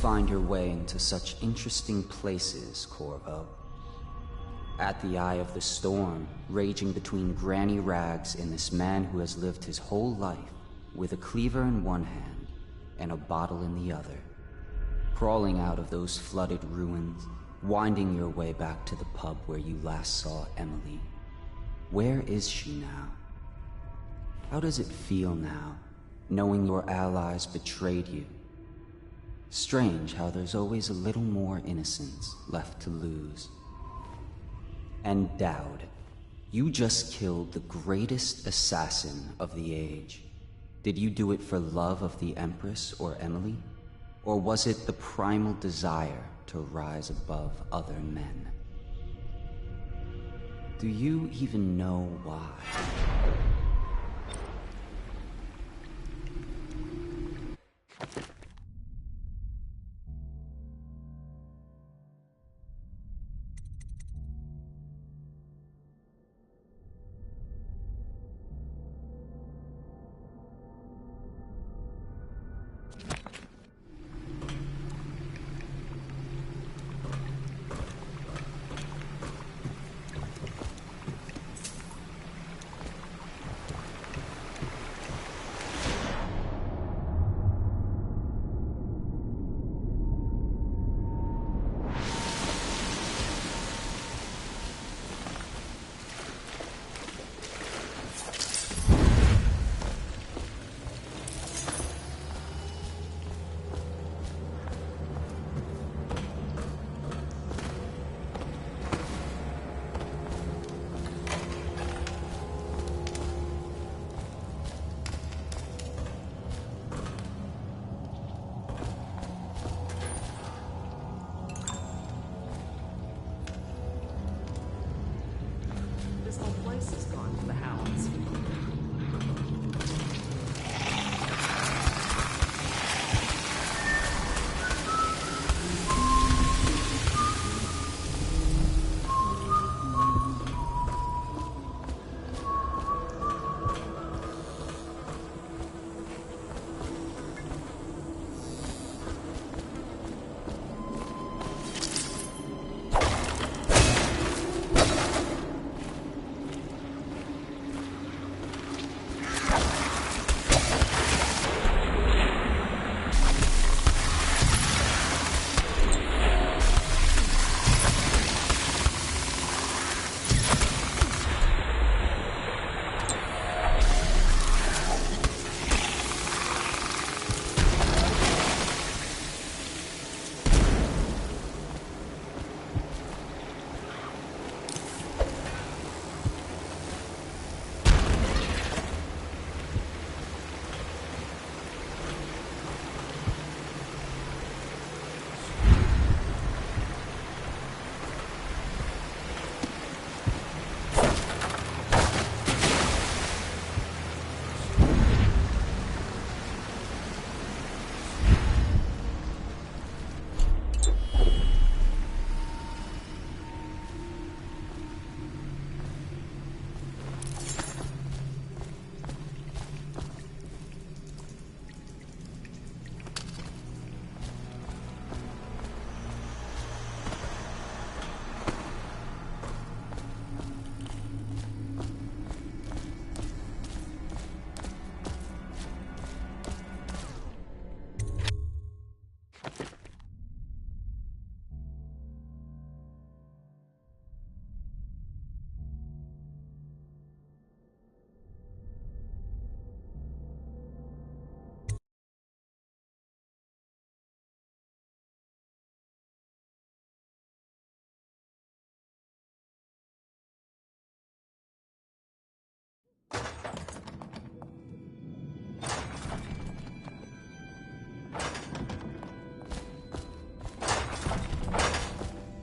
Find your way into such interesting places, Corvo. At the eye of the storm, raging between Granny Rags and this man who has lived his whole life with a cleaver in one hand and a bottle in the other. crawling out of those flooded ruins, winding your way back to the pub where you last saw Emily. Where is she now? How does it feel now, knowing your allies betrayed you? Strange how there's always a little more innocence left to lose. And Dowd, you just killed the greatest assassin of the age. Did you do it for love of the Empress or Emily? Or was it the primal desire to rise above other men? Do you even know why?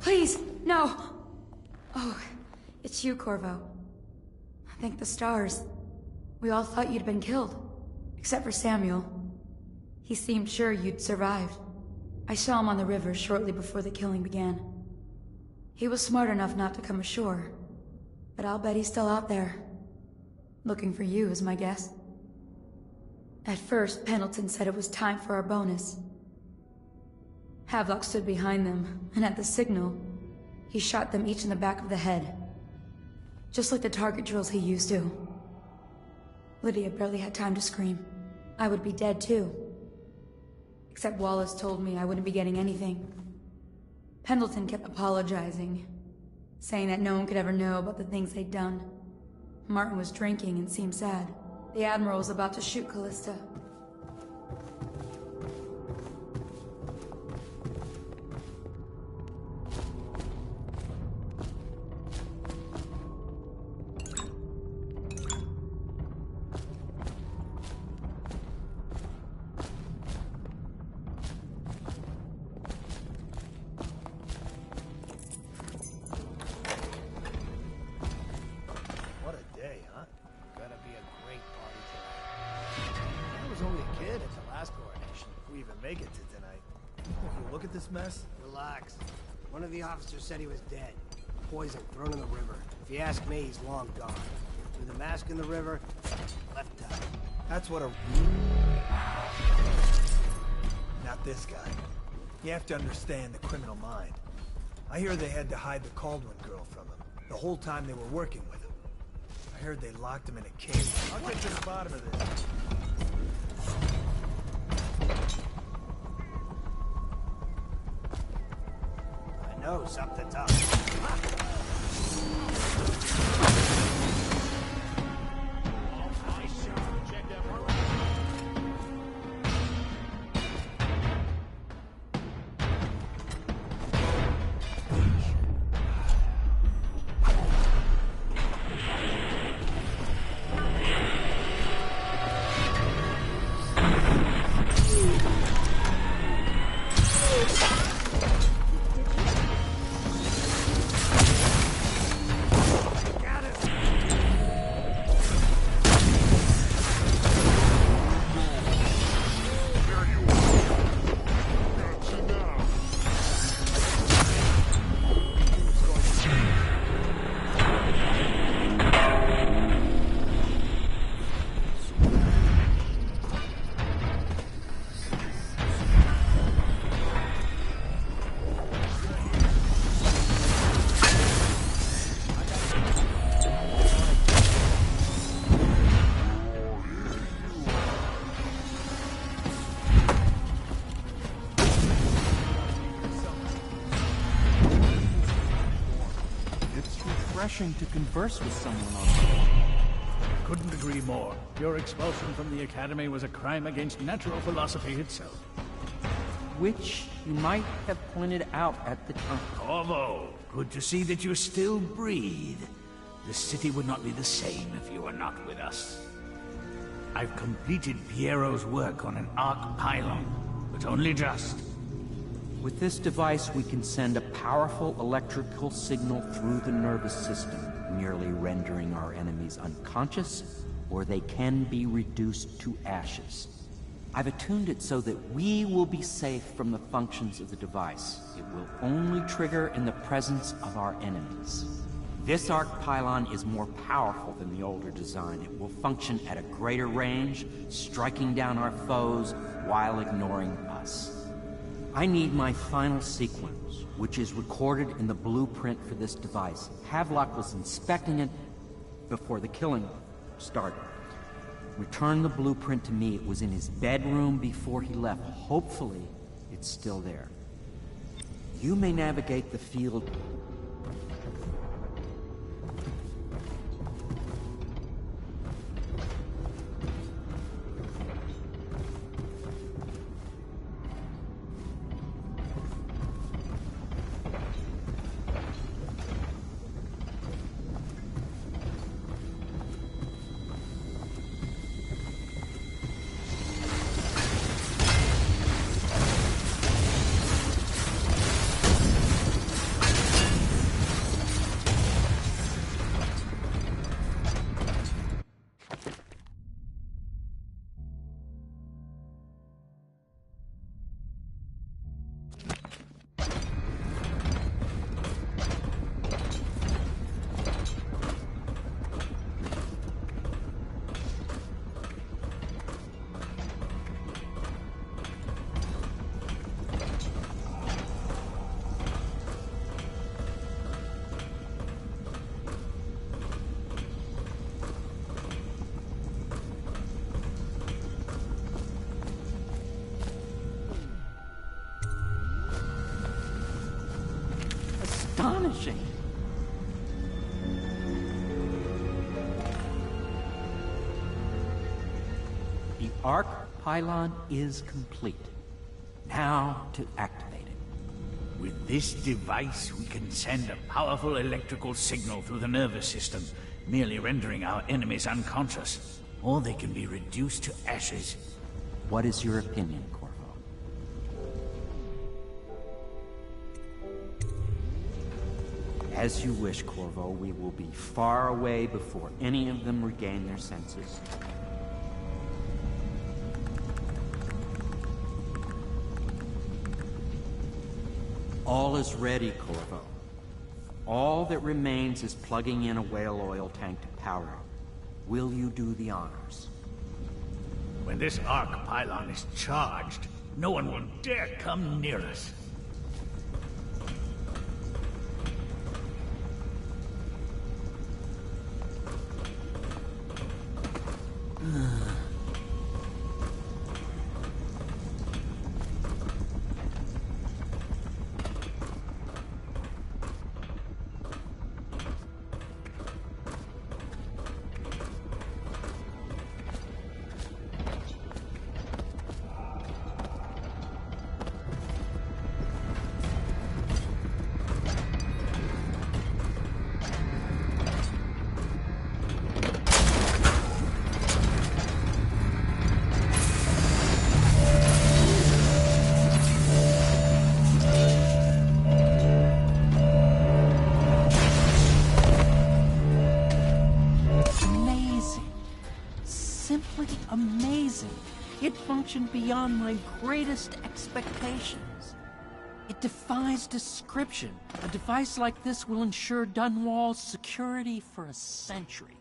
Please, no! Oh, it's you, Corvo. Thank the stars. We all thought you'd been killed. Except for Samuel. He seemed sure you'd survived. I saw him on the river shortly before the killing began. He was smart enough not to come ashore. But I'll bet he's still out there. Looking for you, is my guess. At first, Pendleton said it was time for our bonus. Havelock stood behind them, and at the signal, he shot them each in the back of the head. Just like the target drills he used to. Lydia barely had time to scream. I would be dead too. Except Wallace told me I wouldn't be getting anything. Pendleton kept apologizing, saying that no one could ever know about the things they'd done. Martin was drinking and seemed sad. The Admiral was about to shoot Callista. What a day, huh? Gonna be a great party tonight. I was only a kid at the last coronation, if we even make it to tonight. If you look at this mess, Relax. One of the officers said he was dead. Poison thrown in the river. If you ask me, he's long gone. Threw the mask in the river, left out. that's what a... Not this guy. You have to understand the criminal mind. I hear they had to hide the Caldwell girl from him, the whole time they were working with him. I heard they locked him in a cave. I'll get to the bottom of this. I know something's up. To converse with someone on the way. Couldn't agree more. Your expulsion from the Academy was a crime against natural philosophy itself. Which you might have pointed out at the time. Corvo, good to see that you still breathe. The city would not be the same if you were not with us. I've completed Piero's work on an arc pylon, but only just. With this device, we can send a powerful electrical signal through the nervous system, merely rendering our enemies unconscious, or they can be reduced to ashes. I've attuned it so that we will be safe from the functions of the device. It will only trigger in the presence of our enemies. This arc pylon is more powerful than the older design. It will function at a greater range, striking down our foes while ignoring us. I need my final sequence, which is recorded in the blueprint for this device. Havelock was inspecting it before the killing started. Return the blueprint to me. It was in his bedroom before he left. Hopefully, it's still there. You may navigate the field. Arc pylon is complete. Now to activate it. With this device, we can send a powerful electrical signal through the nervous system, merely rendering our enemies unconscious. Or they can be reduced to ashes. What is your opinion, Corvo? As you wish, Corvo. We will be far away before any of them regain their senses. All is ready, Corvo. All that remains is plugging in a whale oil tank to power it. Will you do the honors? When this arc pylon is charged, no one will dare come near us. It functioned beyond my greatest expectations. It defies description. A device like this will ensure Dunwall's security for a century.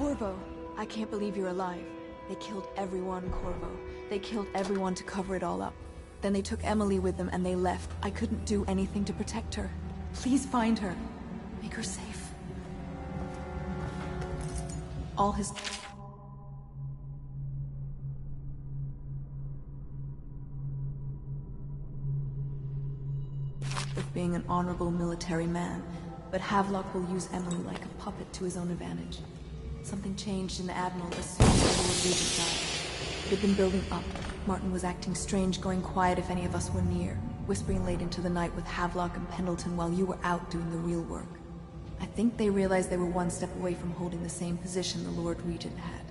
Corvo, I can't believe you're alive. They killed everyone, Corvo. They killed everyone to cover it all up. Then they took Emily with them and they left. I couldn't do anything to protect her. Please find her. Make her safe. All his... of being an honorable military man, but Havelock will use Emily like a puppet to his own advantage. Something changed in the Admiral as soon as the Lord Regent died. It had been building up. Martin was acting strange, going quiet if any of us were near, whispering late into the night with Havelock and Pendleton while you were out doing the real work. I think they realized they were one step away from holding the same position the Lord Regent had,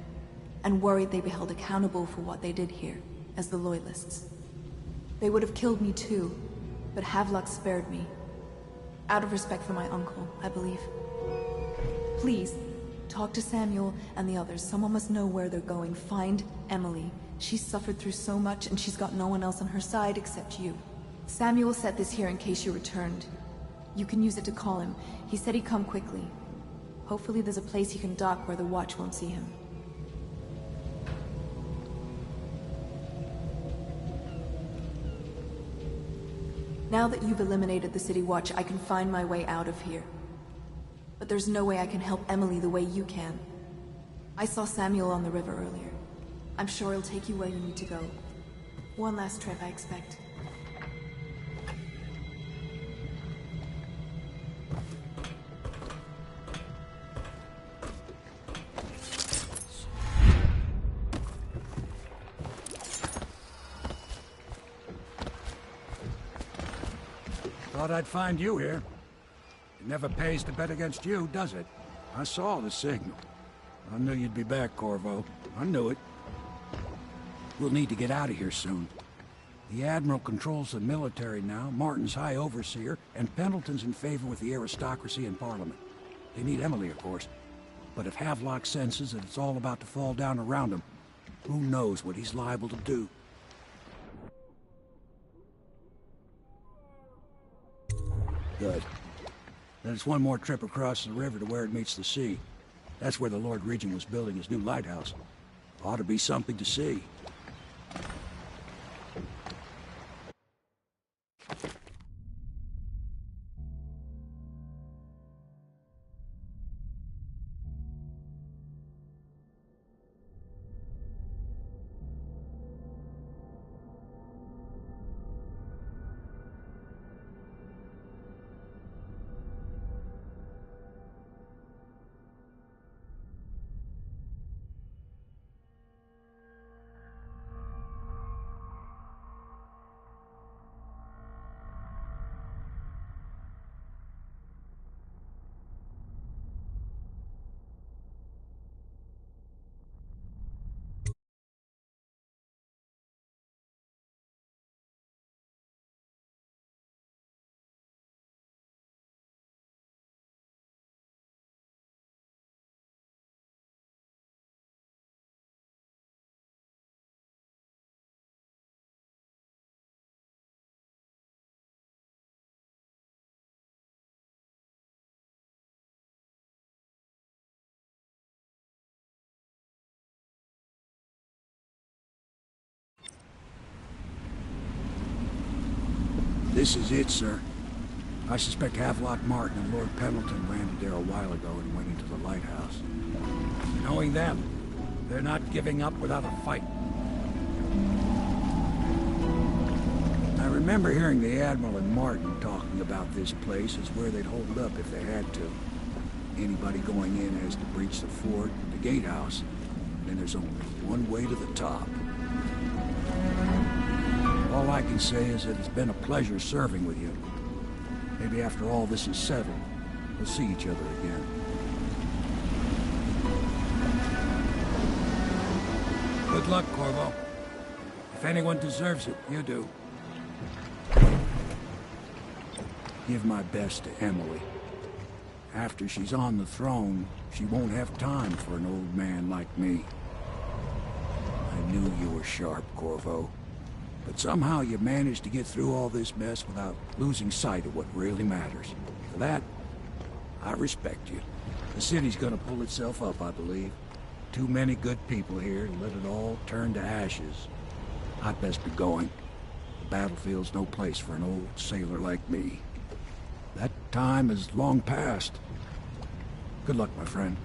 and worried they'd be held accountable for what they did here, as the Loyalists. They would have killed me too, but Havelock spared me. Out of respect for my uncle, I believe. Please, talk to Samuel and the others. Someone must know where they're going. Find Emily. She's suffered through so much, and she's got no one else on her side except you. Samuel set this here in case you returned. You can use it to call him. He said he'd come quickly. Hopefully there's a place he can dock where the Watch won't see him. Now that you've eliminated the City Watch, I can find my way out of here. But there's no way I can help Emily the way you can. I saw Samuel on the river earlier. I'm sure he'll take you where you need to go. One last trip, I expect. Thought I'd find you here. It never pays to bet against you, does it? I saw the signal. I knew you'd be back, Corvo. I knew it. We'll need to get out of here soon. The Admiral controls the military now, Martin's High Overseer, and Pendleton's in favor with the aristocracy and Parliament. They need Emily, of course. But if Havelock senses that it's all about to fall down around him, who knows what he's liable to do? Good. Then it's one more trip across the river to where it meets the sea. That's where the Lord Regent was building his new lighthouse. Ought to be something to see. This is it, sir. I suspect Havelock Martin and Lord Pendleton landed there a while ago and went into the lighthouse. Knowing them, they're not giving up without a fight. I remember hearing the Admiral and Martin talking about this place as where they'd hold up if they had to. Anybody going in has to breach the fort, the gatehouse, and there's only one way to the top. All I can say is that it's been a pleasure serving with you. Maybe after all this is settled, we'll see each other again. Good luck, Corvo. If anyone deserves it, you do. Give my best to Emily. After she's on the throne, she won't have time for an old man like me. I knew you were sharp, Corvo. But somehow you managed to get through all this mess without losing sight of what really matters. For that, I respect you. The city's gonna pull itself up, I believe. Too many good people here to let it all turn to ashes. I'd best be going. The battlefield's no place for an old sailor like me. That time is long past. Good luck, my friend.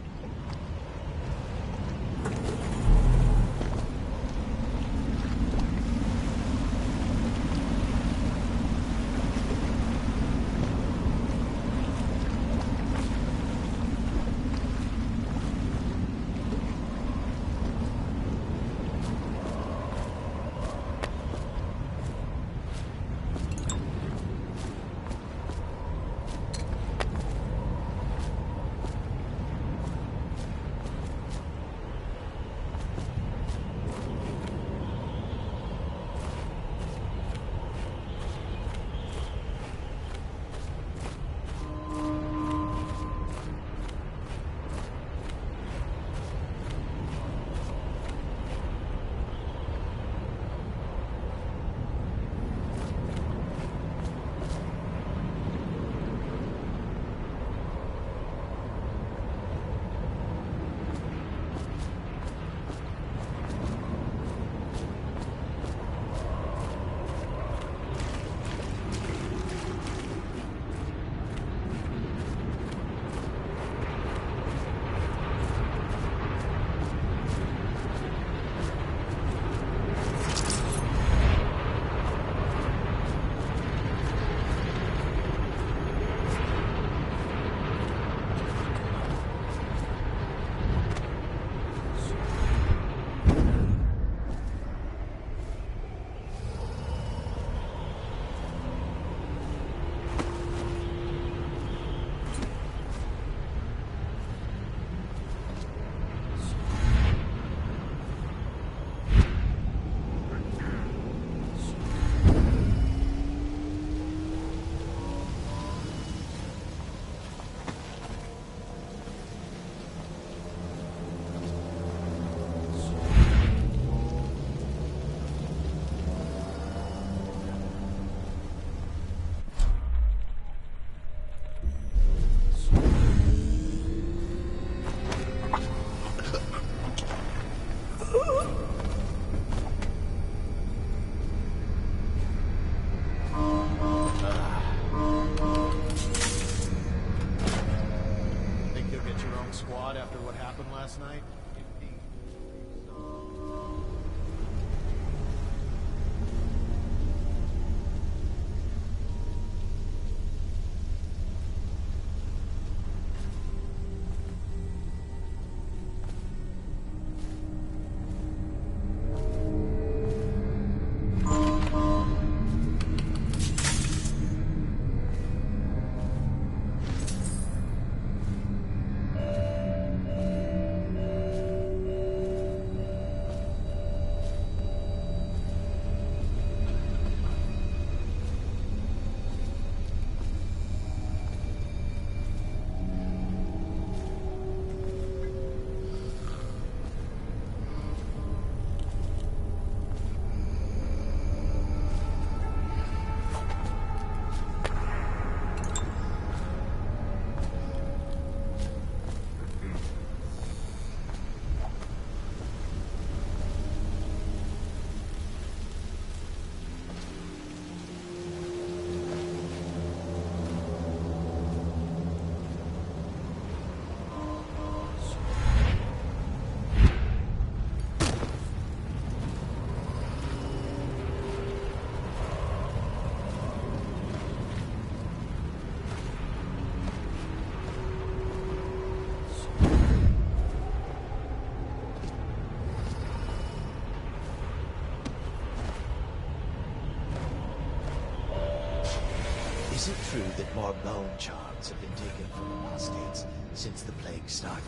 Is it true that more bone charms have been taken from apostates since the plague started?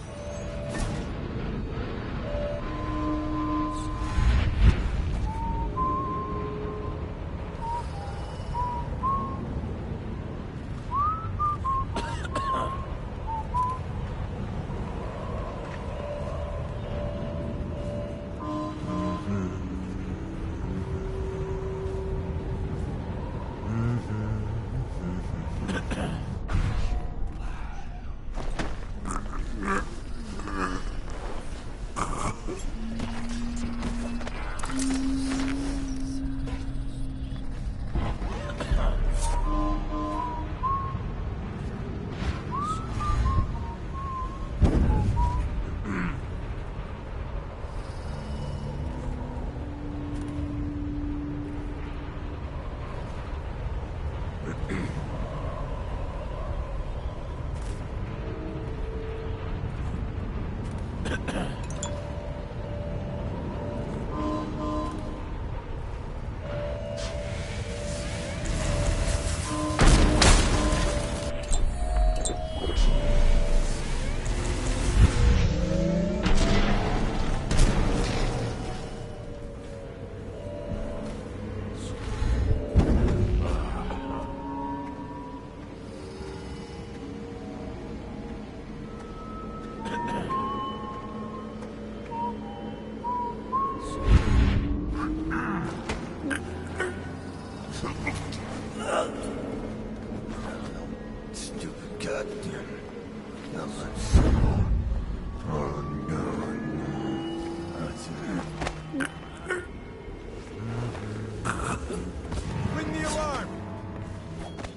Ring the alarm!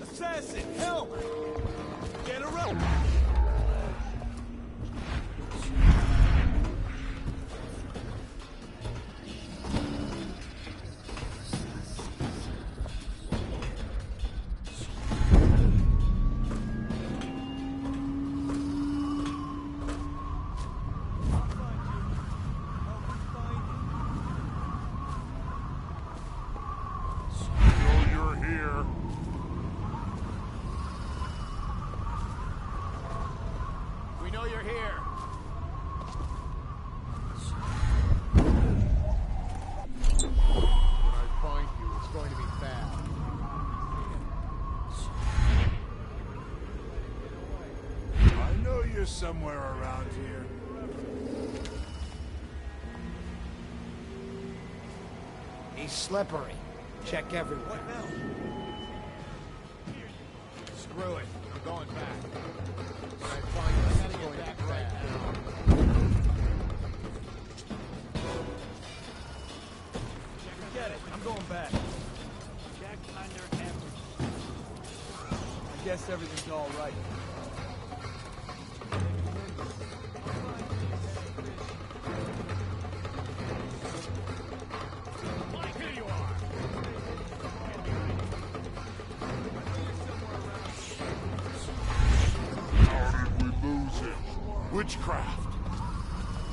Assassin, help! Get a rope! We know you're here. When I find you, it's going to be bad. I know you're somewhere around here. He's slippery. Check everywhere. What now? Screw it. I'm going back. When I find you, it's going to be bad. Forget it. I'm going back. Check under everything. I guess everything's all right. Here you are. How did we lose him? Witchcraft.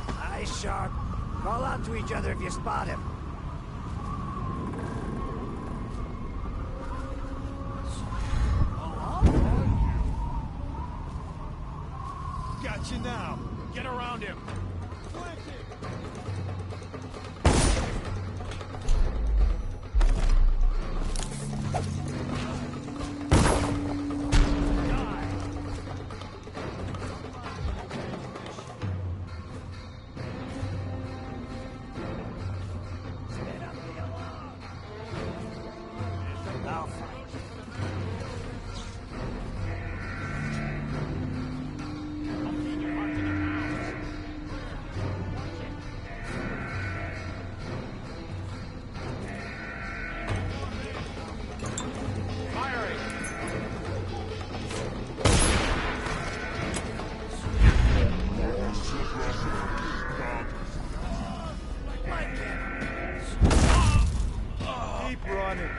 Eyes sharp. Call out to each other if you spot him. Got you now. Get around him. Keep running.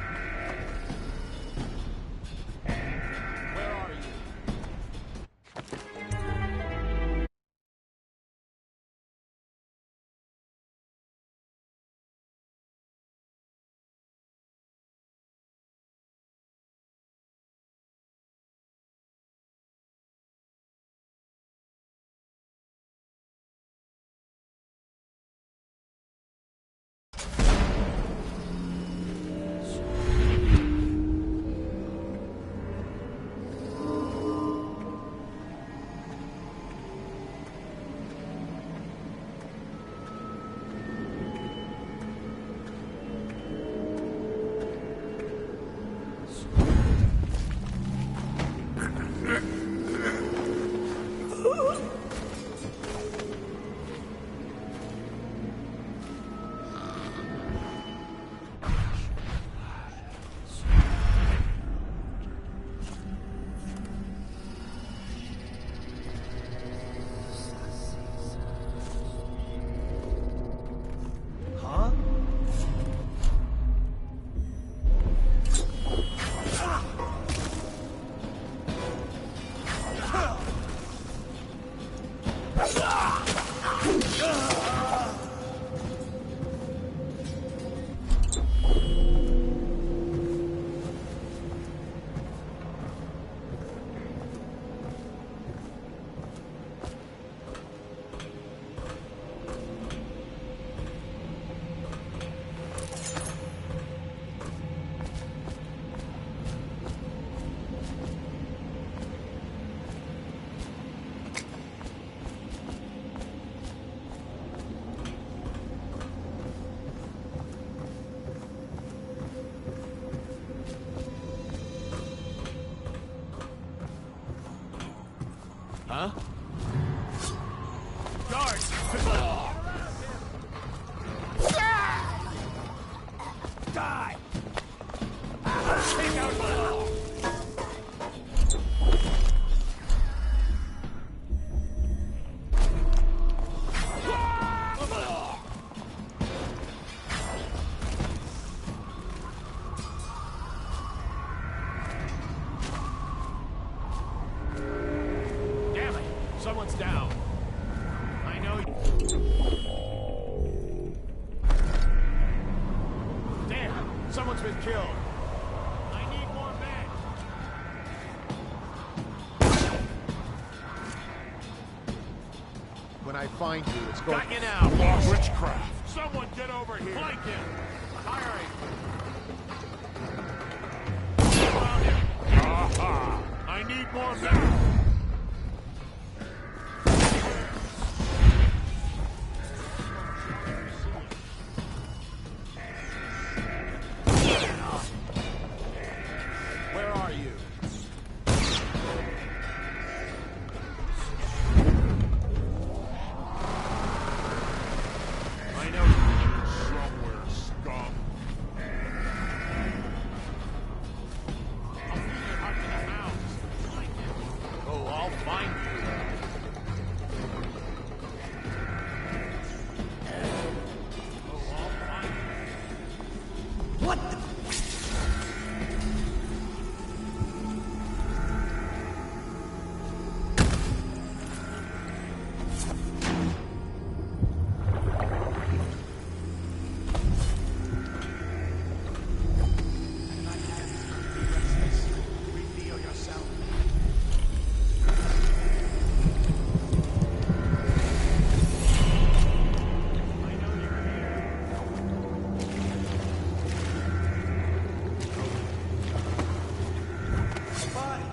Huh? Guards! Die! Take out Damn it! Someone's down. I know you. Damn! Someone's been killed. I need more men. When I find you, it's going. Got you now. Witchcraft. Someone get over here. Flank him. Firing. Found him. Aha! I need more men. Where are you? I know you're somewhere, scum. I'll feed your heart to the hounds. Oh, I'll find you. Oh, I'll find you. What the? Reveal yourself. I know you're here. Bye.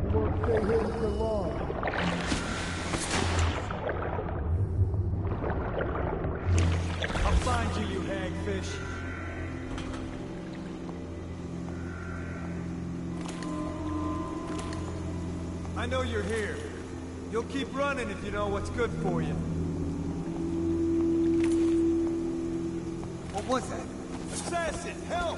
You won't stay here for long. I'll find you, you hagfish. I know you're here. You'll keep running if you know what's good for you. What was that? Assassin, help!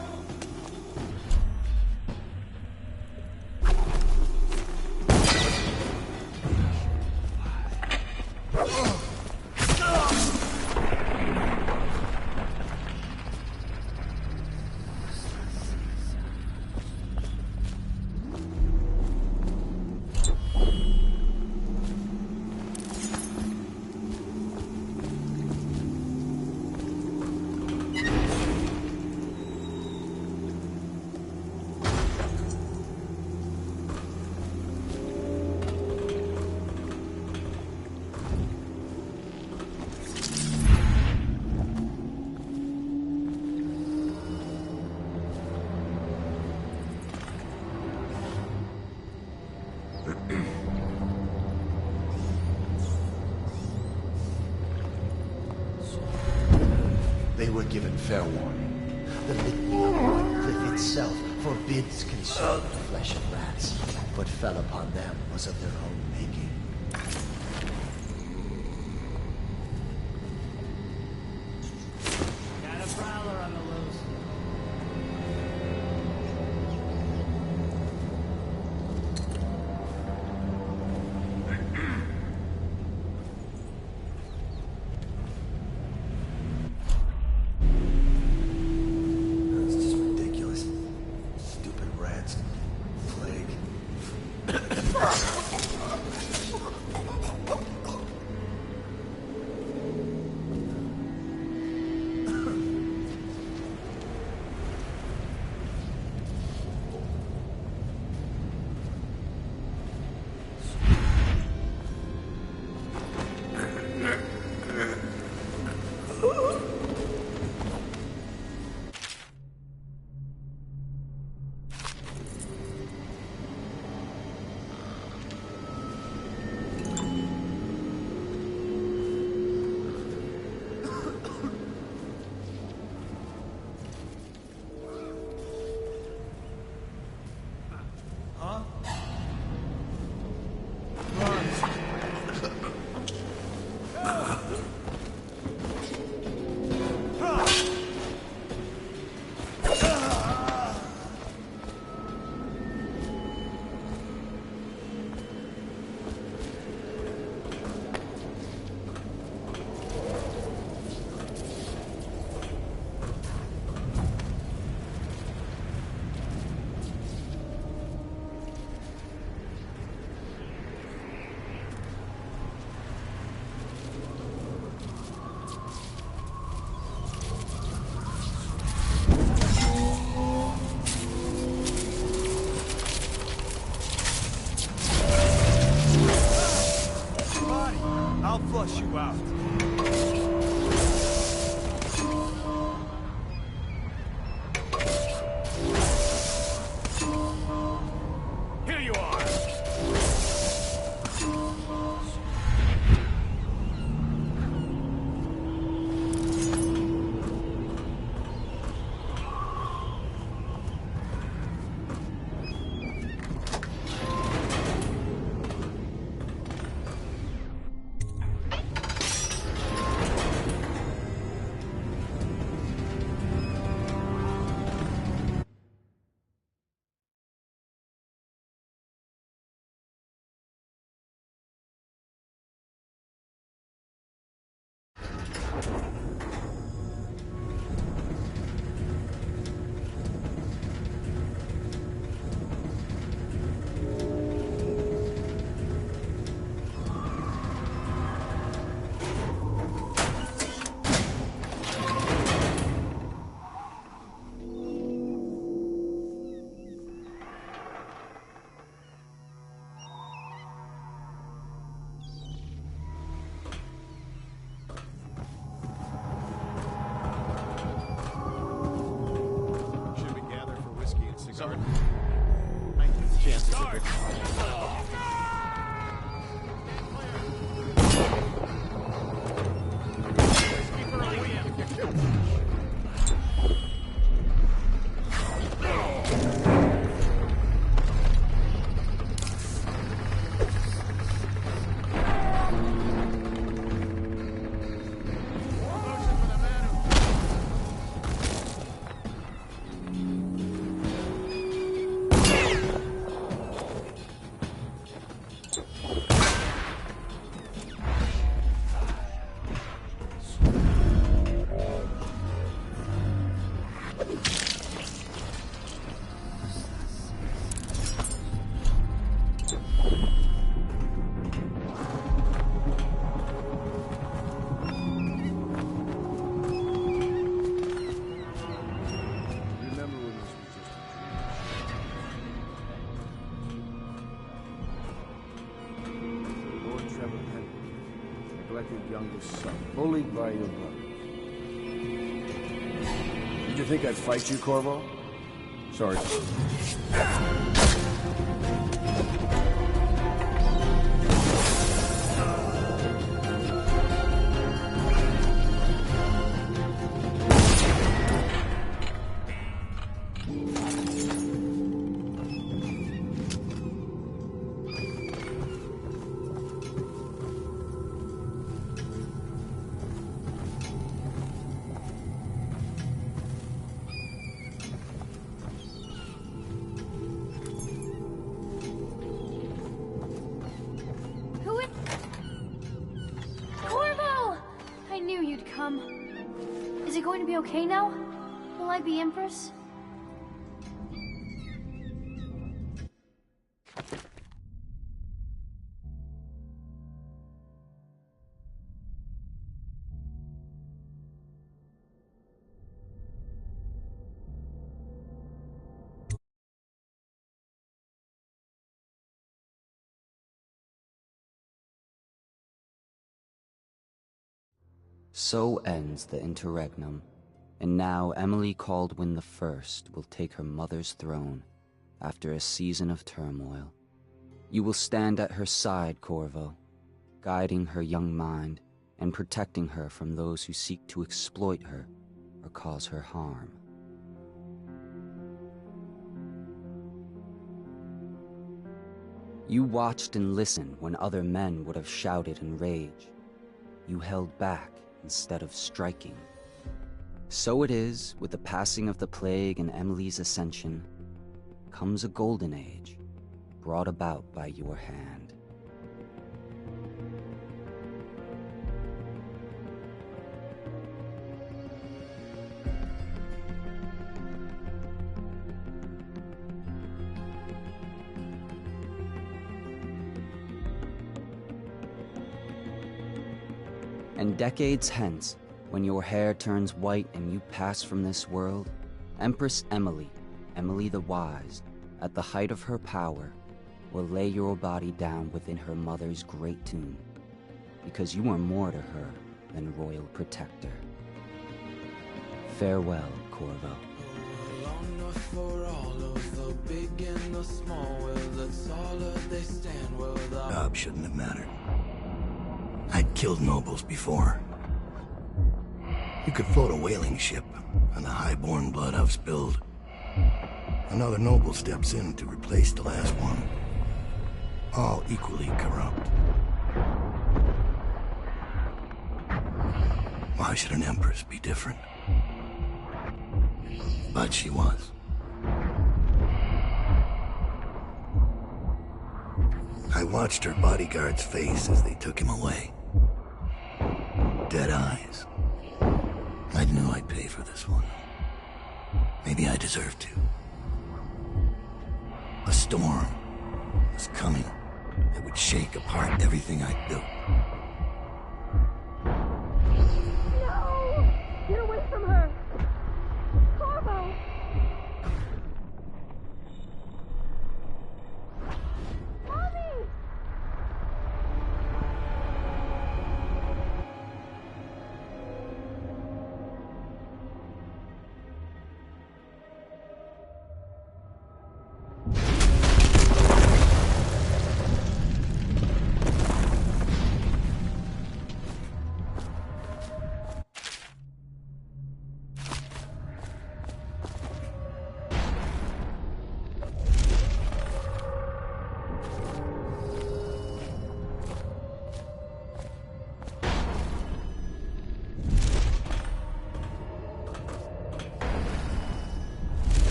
They were given fair warning. The litany of the cliff itself forbids consuming the flesh of rats. What fell upon them was of their own making. Got a prowler on the loose. It's just ridiculous. Stupid rats. Plague. I'll flush you out. Here you are! Youngest son, bullied by your brother. Did you think I'd fight you, Corvo? Sorry. Is it going to be okay now? Will I be Empress? So ends the interregnum, and now Emily Caldwin the First will take her mother's throne after a season of turmoil. You will stand at her side, Corvo, guiding her young mind and protecting her from those who seek to exploit her or cause her harm. You watched and listened when other men would have shouted in rage. You held back instead of striking. So it is, with the passing of the plague and Emily's ascension, comes a golden age, brought about by your hand. And decades hence, when your hair turns white and you pass from this world, Empress Emily, Emily the Wise, at the height of her power, will lay your body down within her mother's great tomb, because you are more to her than royal protector. Farewell, Corvo. Job shouldn't have mattered. I'd killed nobles before. You could float a whaling ship, and the high-born blood I've spilled. Another noble steps in to replace the last one. All equally corrupt. Why should an empress be different? But she was. I watched her bodyguard's face as they took him away. Dead eyes. I knew I'd pay for this one. Maybe I deserved to. A storm was coming that would shake apart everything I'd built. No! Get away from her! Corvo! Mommy!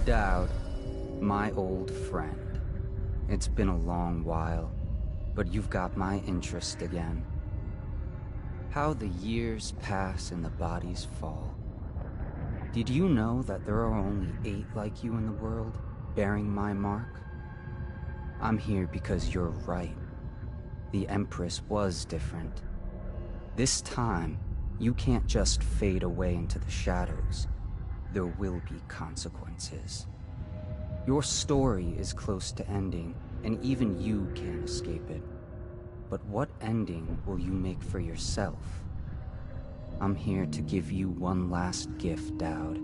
Dowd, my old friend. It's been a long while, but you've got my interest again. How the years pass and the bodies fall. Did you know that there are only 8 like you in the world, bearing my mark? I'm here because you're right. The Empress was different. This time, you can't just fade away into the shadows. There will be consequences. Your story is close to ending, and even you can't escape it. But what ending will you make for yourself? I'm here to give you one last gift, Dowd.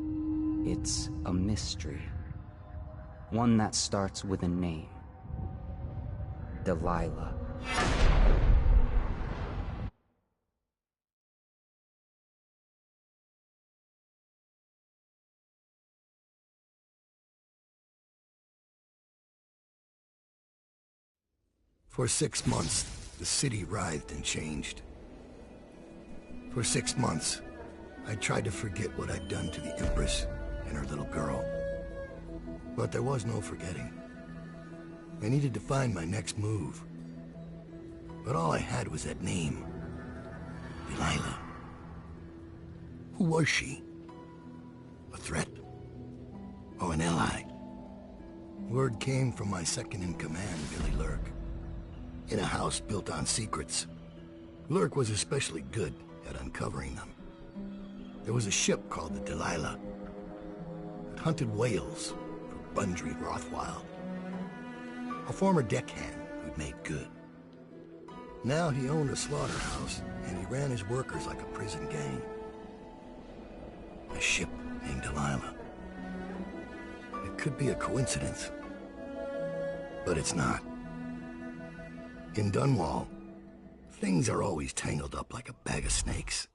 It's a mystery. One that starts with a name. Delilah. For 6 months, the city writhed and changed. For 6 months, I tried to forget what I'd done to the Empress and her little girl. But there was no forgetting. I needed to find my next move. But all I had was that name. Delilah. Who was she? A threat? Or an ally? Word came from my second-in-command, Billy Lurk. In a house built on secrets. Lurk was especially good at uncovering them. There was a ship called the Delilah. It hunted whales for Bundry Rothwild. A former deckhand who'd made good. Now he owned a slaughterhouse, and he ran his workers like a prison gang. A ship named Delilah. It could be a coincidence, but it's not. In Dunwall, things are always tangled up like a bag of snakes.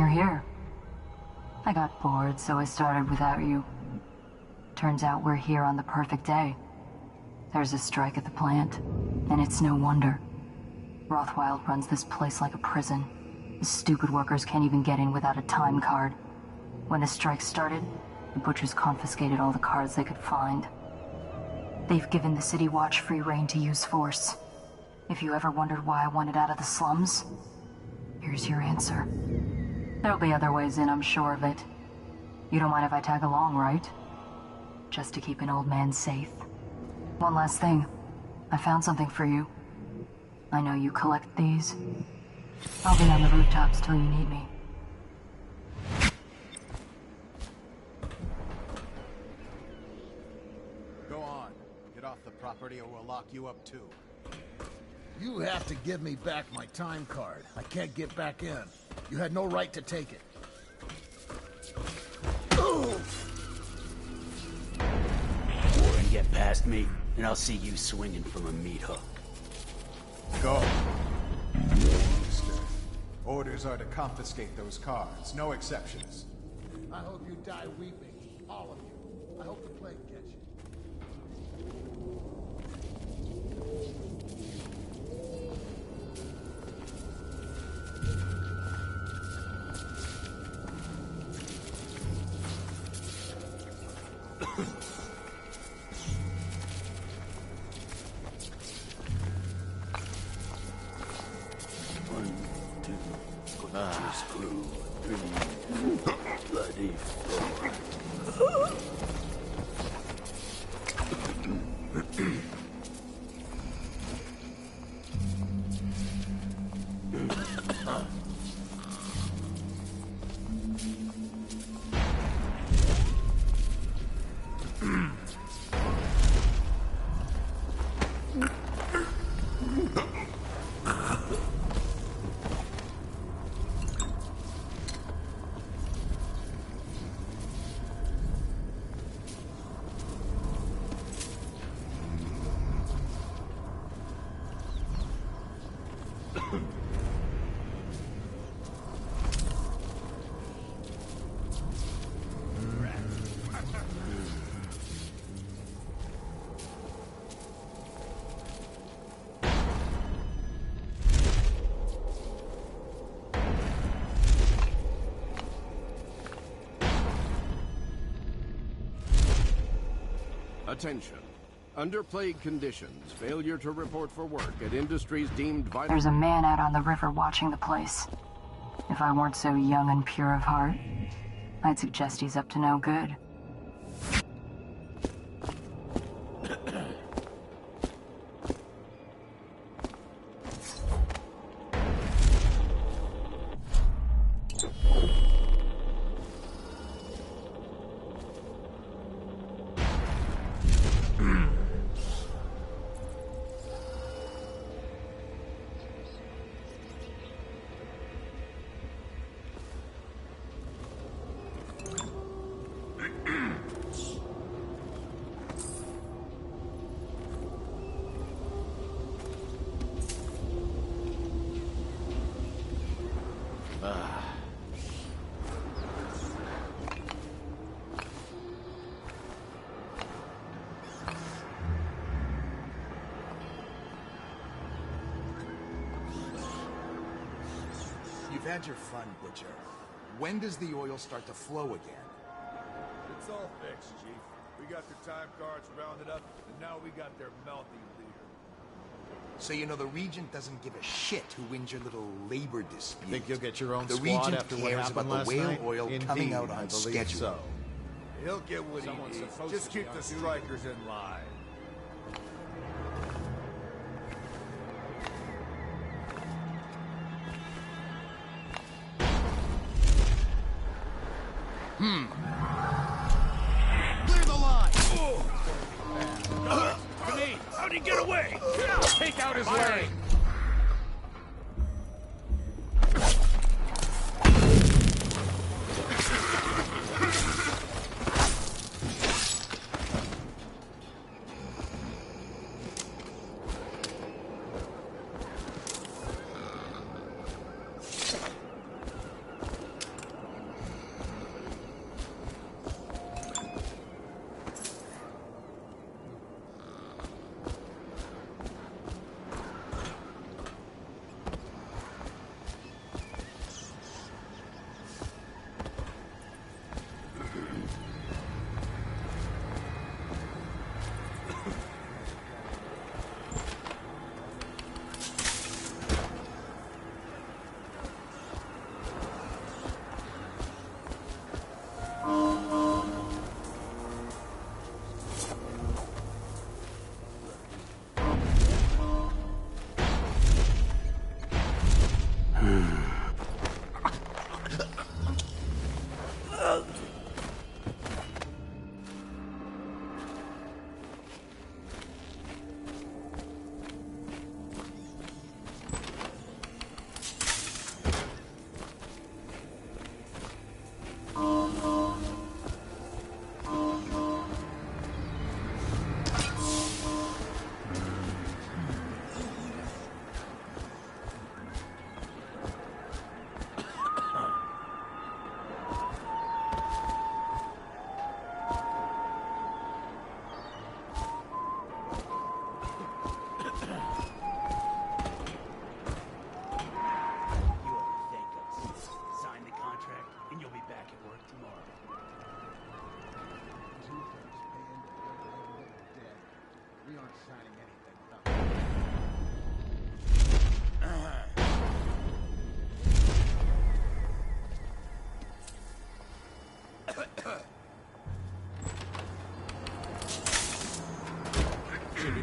You're here. I got bored, so I started without you. Turns out we're here on the perfect day. There's a strike at the plant, and it's no wonder. Rothwild runs this place like a prison. The stupid workers can't even get in without a time card. When the strike started, the butchers confiscated all the cards they could find. They've given the City Watch free rein to use force. If you ever wondered why I wanted out of the slums, here's your answer. There'll be other ways in, I'm sure of it. You don't mind if I tag along, right? Just to keep an old man safe. One last thing. I found something for you. I know you collect these. I'll be on the rooftops till you need me. Go on. Get off the property or we'll lock you up too. You have to give me back my time card. I can't get back in. You had no right to take it. And get past me, and I'll see you swinging from a meat hook. Go. Orders are to confiscate those cards. No exceptions. I hope you die weeping. All of you. I hope the plague gets you. Bloody Attention. Under plague conditions, failure to report for work at industries deemed vital... There's a man out on the river watching the place. If I weren't so young and pure of heart, I'd suggest he's up to no good. You've had your fun, Butcher. When does the oil start to flow again? It's all fixed, Chief. We got their time cards rounded up, and now we got their mouthy leader. So you know the Regent doesn't give a shit who wins your little labor dispute. Think you'll get your own the squad Regent after what cares happened about the last whale night? oil Indeed, coming out I on believe schedule. so. He'll get what he needs. Just keep the strikers in line. Clear the line! Grenade! How'd he get away? Take out his leg!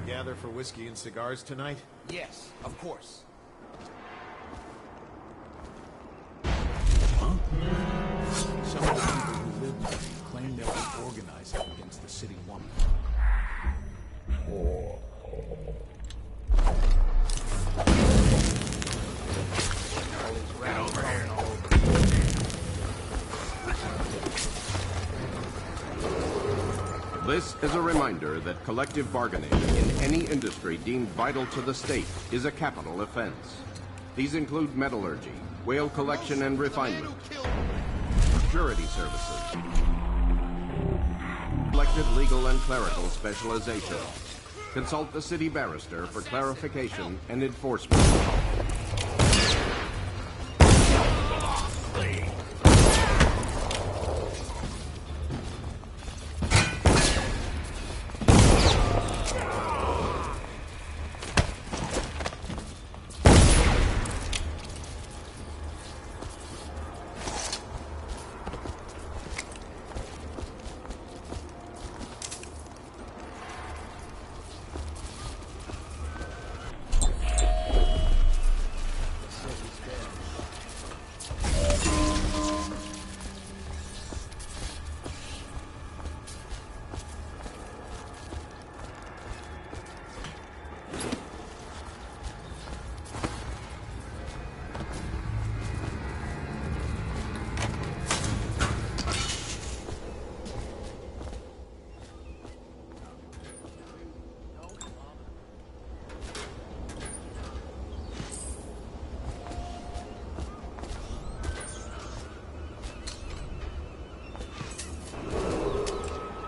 gather for whiskey and cigars tonight? Yes, of course. Huh? Some of the people who lived here claim they were organizing against the city woman. Get over here. This is a reminder that collective bargaining in any industry deemed vital to the state is a capital offense. These include metallurgy, whale collection and refinement, security services, elected legal and clerical specialization. Consult the city barrister for clarification and enforcement.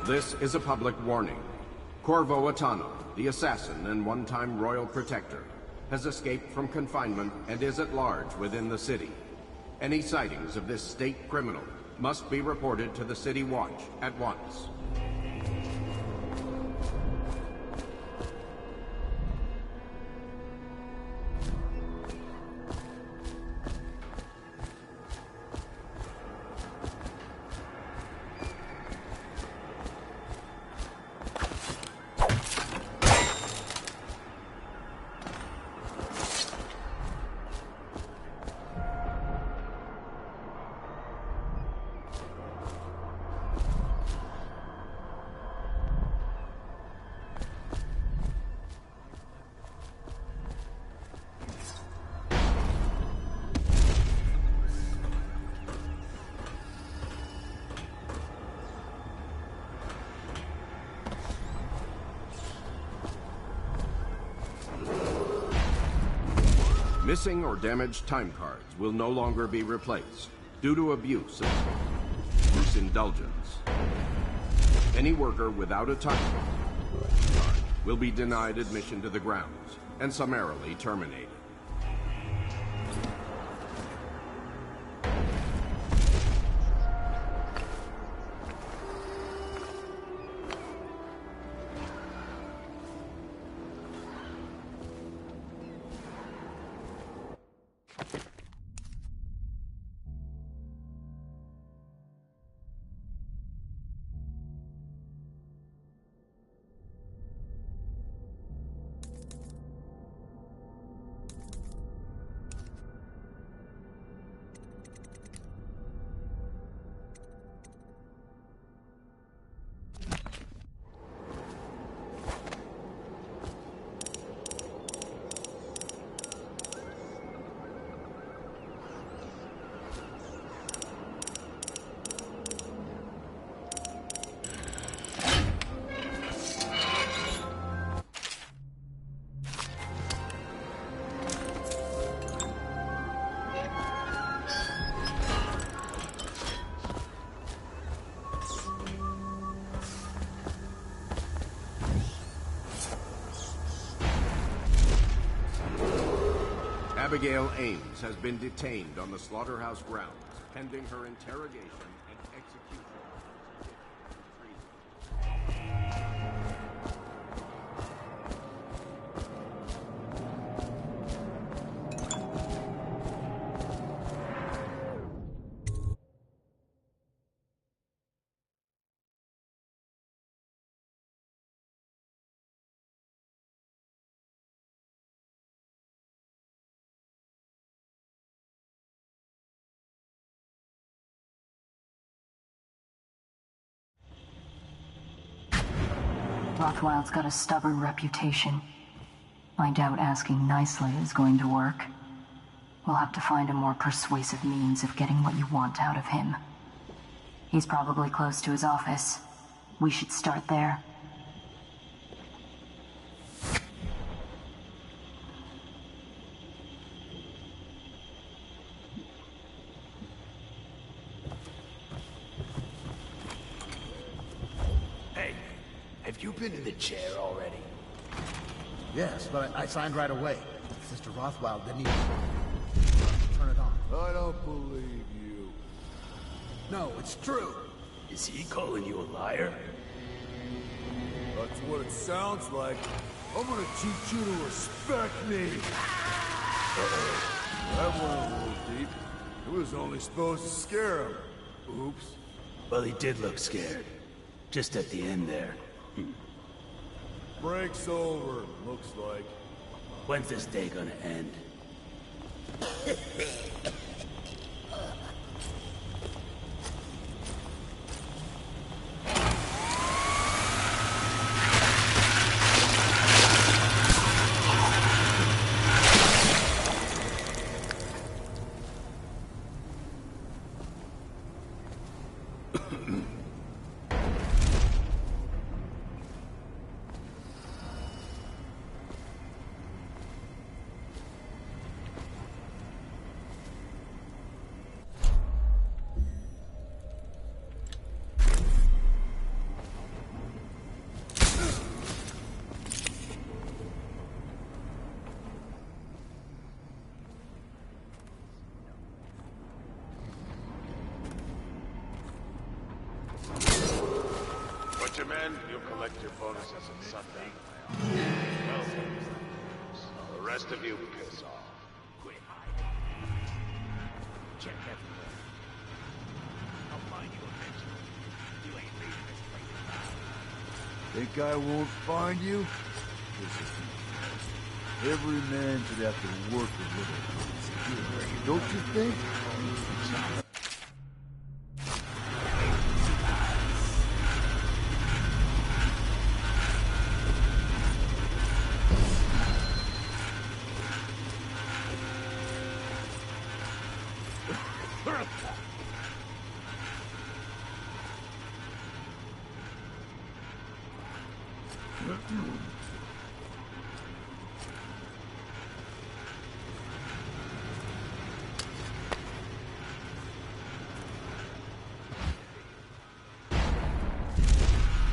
This is a public warning. Corvo Attano, the assassin and one-time royal protector, has escaped from confinement and is at large within the city. Any sightings of this state criminal must be reported to the City Watch at once. Missing or damaged time cards will no longer be replaced due to abuse of loose indulgence. Any worker without a time card will be denied admission to the grounds and summarily terminated. Abigail Ames has been detained on the slaughterhouse grounds, pending her interrogation and execution. Rothwild's got a stubborn reputation. I doubt asking nicely is going to work. We'll have to find a more persuasive means of getting what you want out of him. He's probably close to his office. We should start there. Hey, have you been in the chair already? Yes, but I signed right away. Sister Rothwild didn't even turn it on. I don't believe you. No, it's true. Is he calling you a liar? That's what it sounds like. I'm gonna teach you to respect me. That went a little deep. It was only supposed to scare him. Oops. Well, he did look scared. Just at the end there. Break's over, looks like. When's this day gonna end? Men, you'll collect your bonuses at sundown. The rest of you piss off. Check everywhere. I'll find you eventually. You ain't leaving this place alive. Think I won't find you? This is every man should have to work a little. Don't you think?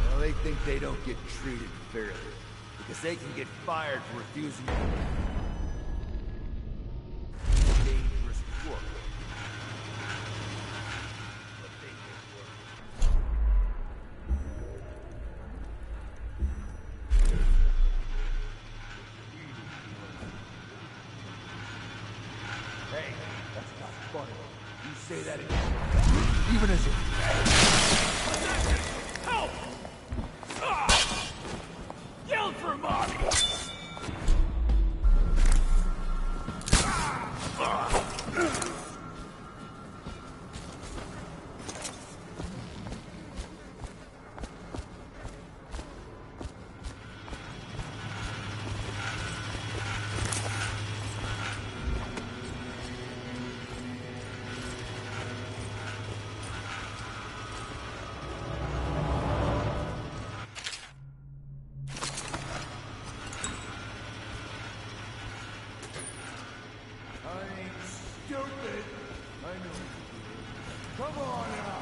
Well, they think they don't get treated fairly, because they can get fired for refusing dangerous work. Hey, that's not funny. You say that again. Even as Help! Yell for mommy! stupid. I know. Come on now.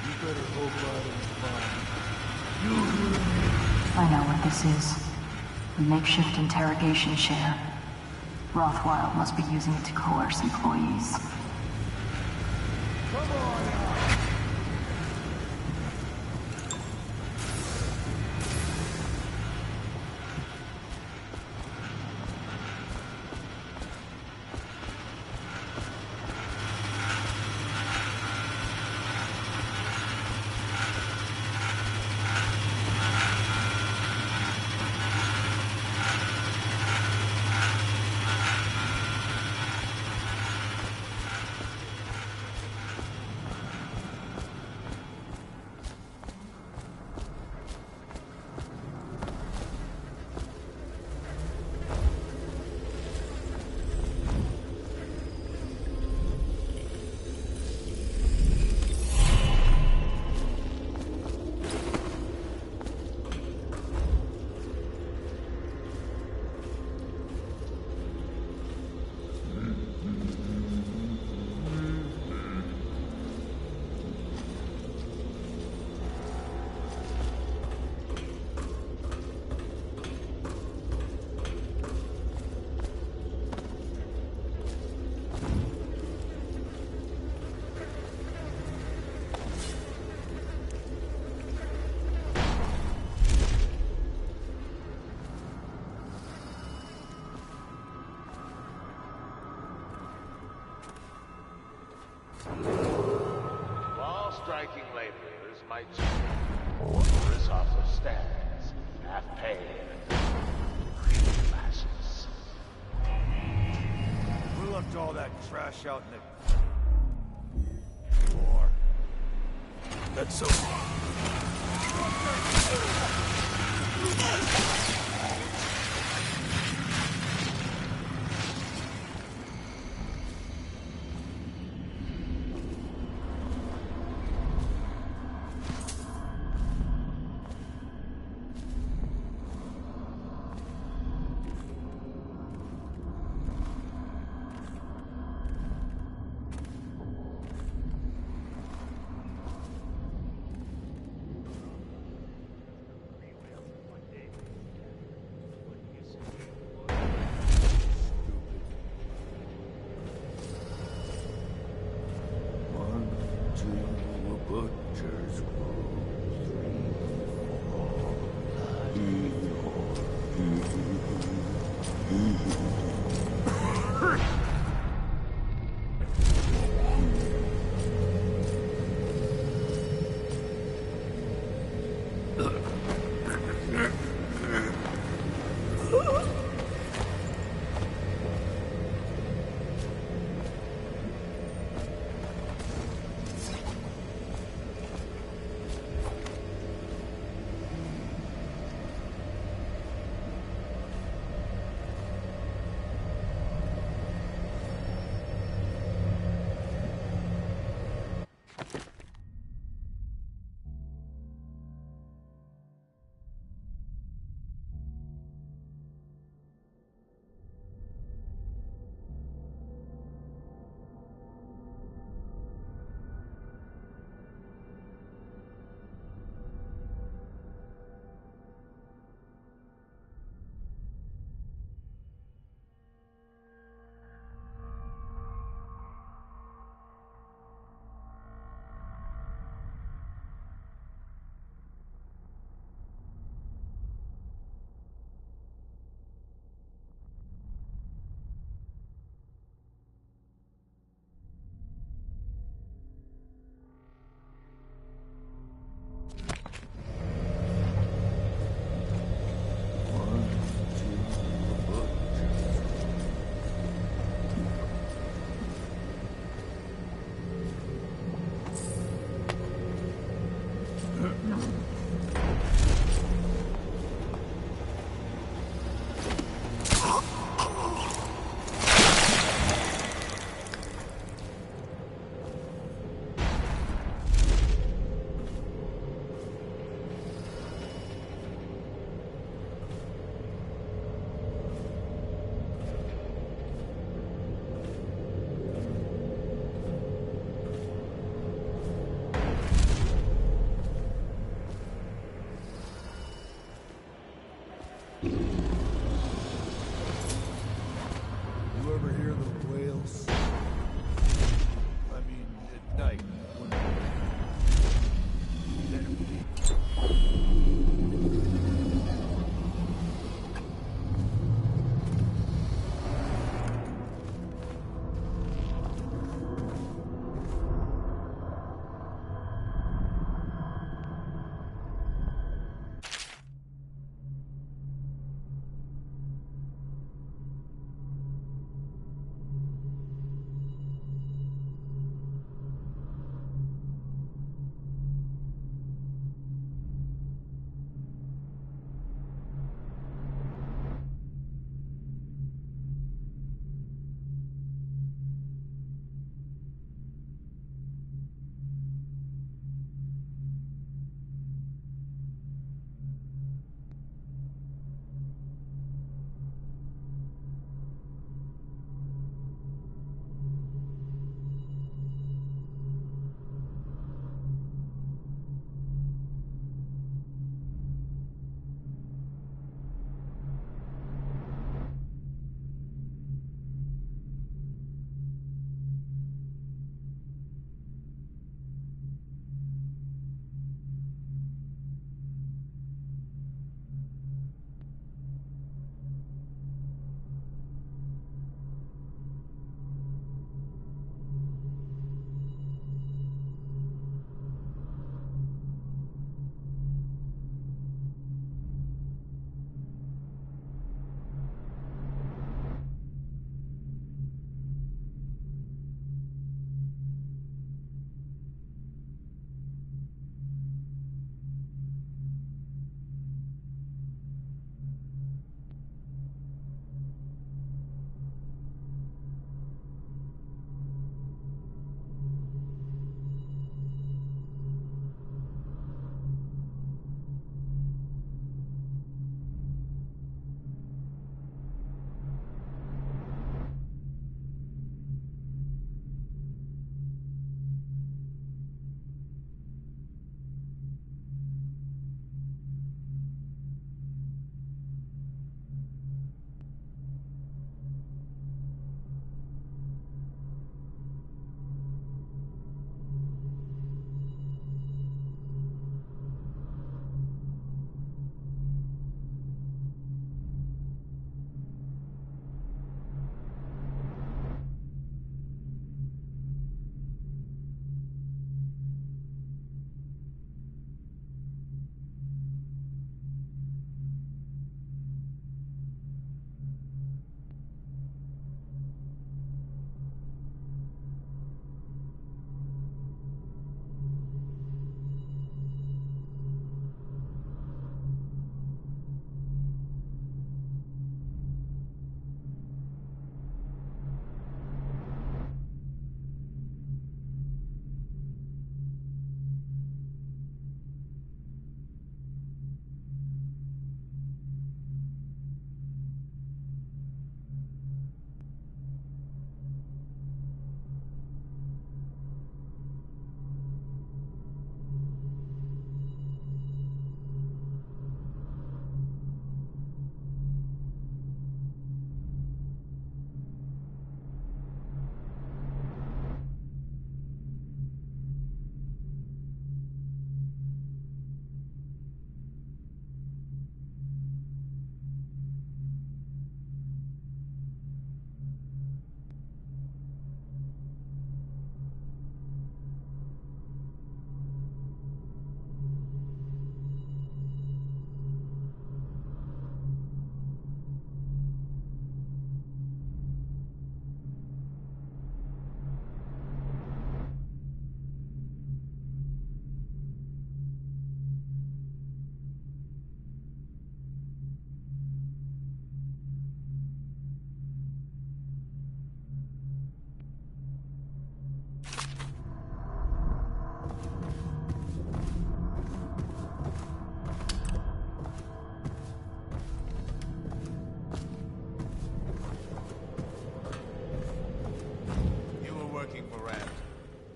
You better hope I don't find I know what this is. A makeshift interrogation chair. Rothwild must be using it to coerce employees. Come on now. While striking laborers might workers offer stands, half pay, and classes. We left all that trash out in the... war. That's so...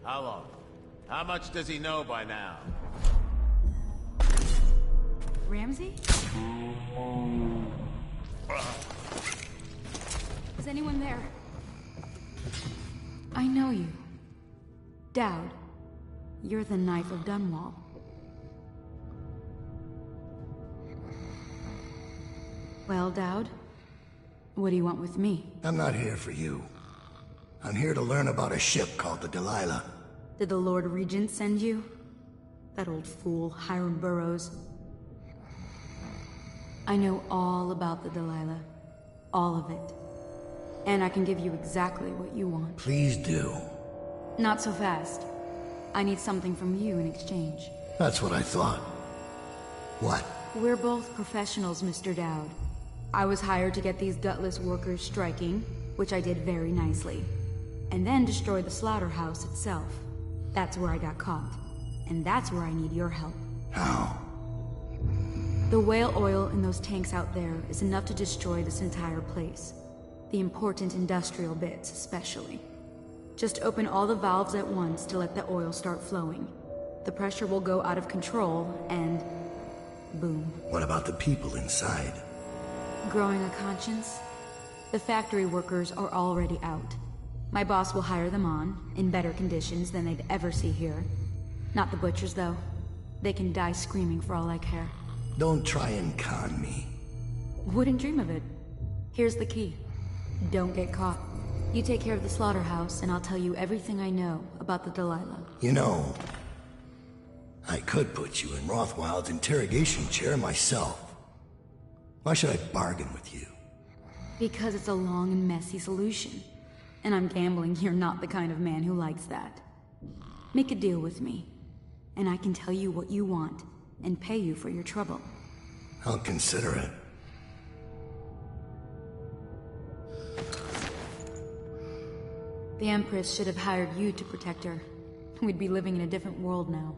How long? How much does he know by now? Ramsey? Is anyone there? I know you. Dowd. You're the Knife of Dunwall. Well, Dowd, what do you want with me? I'm not here for you. I'm here to learn about a ship called the Delilah. Did the Lord Regent send you? That old fool, Hiram Burrows. I know all about the Delilah. All of it. And I can give you exactly what you want. Please do. Not so fast. I need something from you in exchange. That's what I thought. What? We're both professionals, Mr. Dowd. I was hired to get these gutless workers striking, which I did very nicely. And then destroy the slaughterhouse itself. That's where I got caught. And that's where I need your help. How? The whale oil in those tanks out there is enough to destroy this entire place. The important industrial bits, especially. Just open all the valves at once to let the oil start flowing. The pressure will go out of control, and... boom. What about the people inside? Growing a conscience? The factory workers are already out. My boss will hire them on, in better conditions than they'd ever see here. Not the butchers, though. They can die screaming for all I care. Don't try and con me. Wouldn't dream of it. Here's the key. Don't get caught. You take care of the slaughterhouse, and I'll tell you everything I know about the Delilah. You know, I could put you in Rothwild's interrogation chair myself. Why should I bargain with you? Because it's a long and messy solution. And I'm gambling you're not the kind of man who likes that. Make a deal with me, and I can tell you what you want, and pay you for your trouble. I'll consider it. The Empress should have hired you to protect her. We'd be living in a different world now.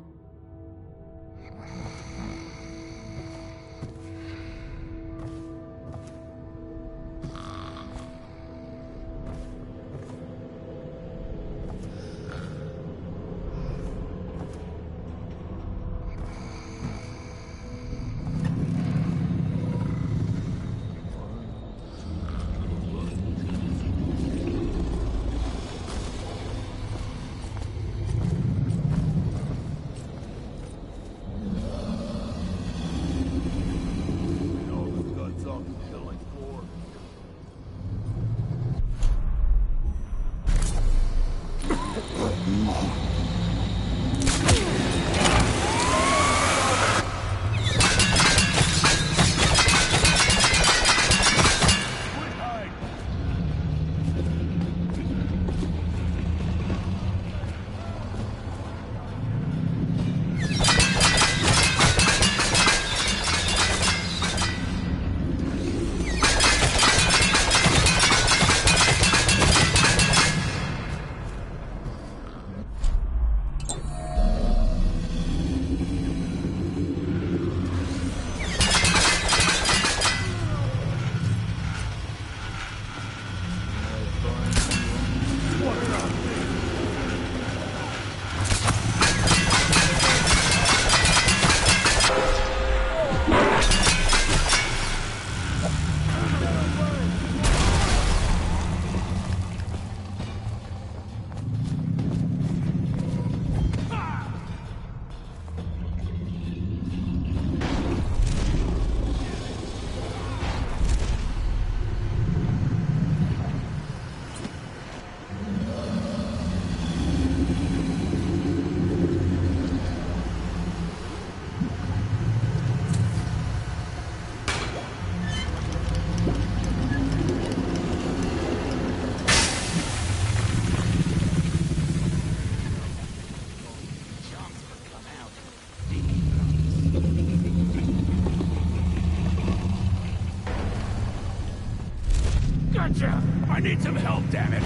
Gotcha! I need some help, damn it!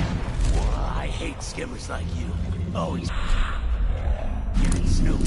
I hate skimmers like you. Always... Get Snoop.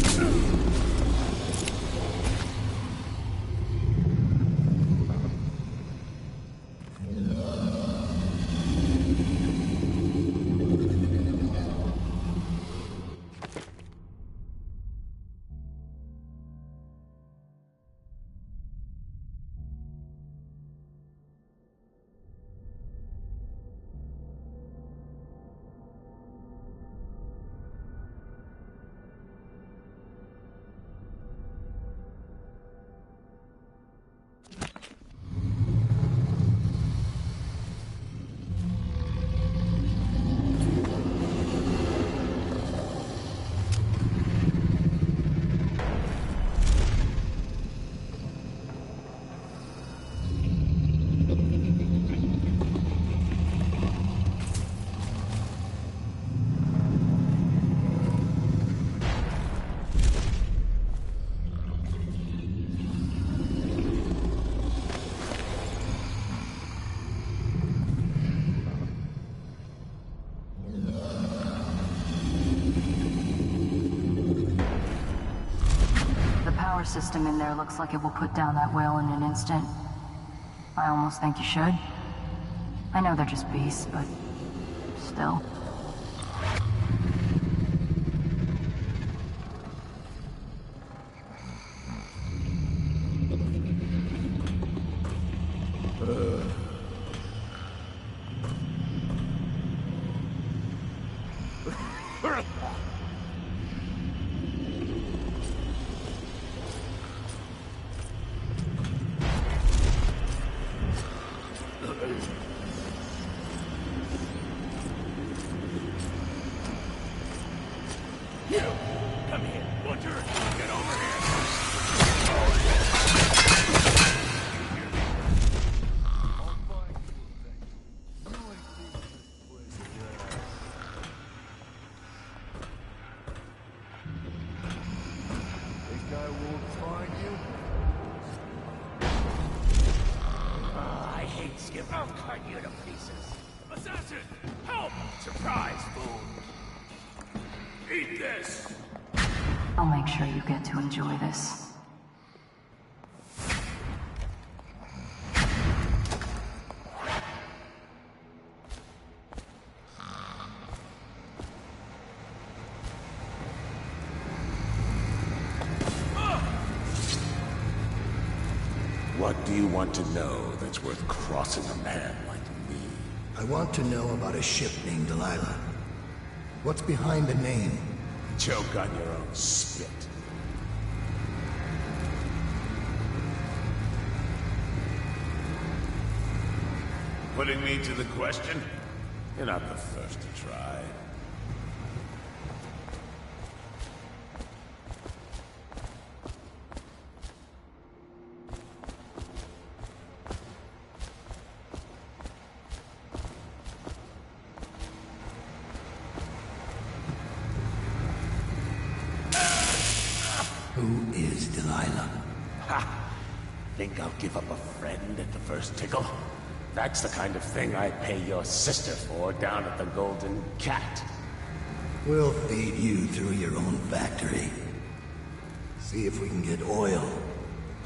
power system in there looks like it will put down that whale in an instant. I almost think you should. I know they're just beasts, but still. I'll cut you to pieces. Assassin! Help! Surprise, fool! Eat this! I'll make sure you get to enjoy this. What do you want to know that's worth crossing a man like me? I want to know about a ship named Delilah. What's behind the name? Choke on your own spit. Putting me to the question? You're not the first to try. Who is Delilah? Ha! Think I'll give up a friend at the first tickle? That's the kind of thing I pay your sister for down at the Golden Cat. We'll feed you through your own factory. See if we can get oil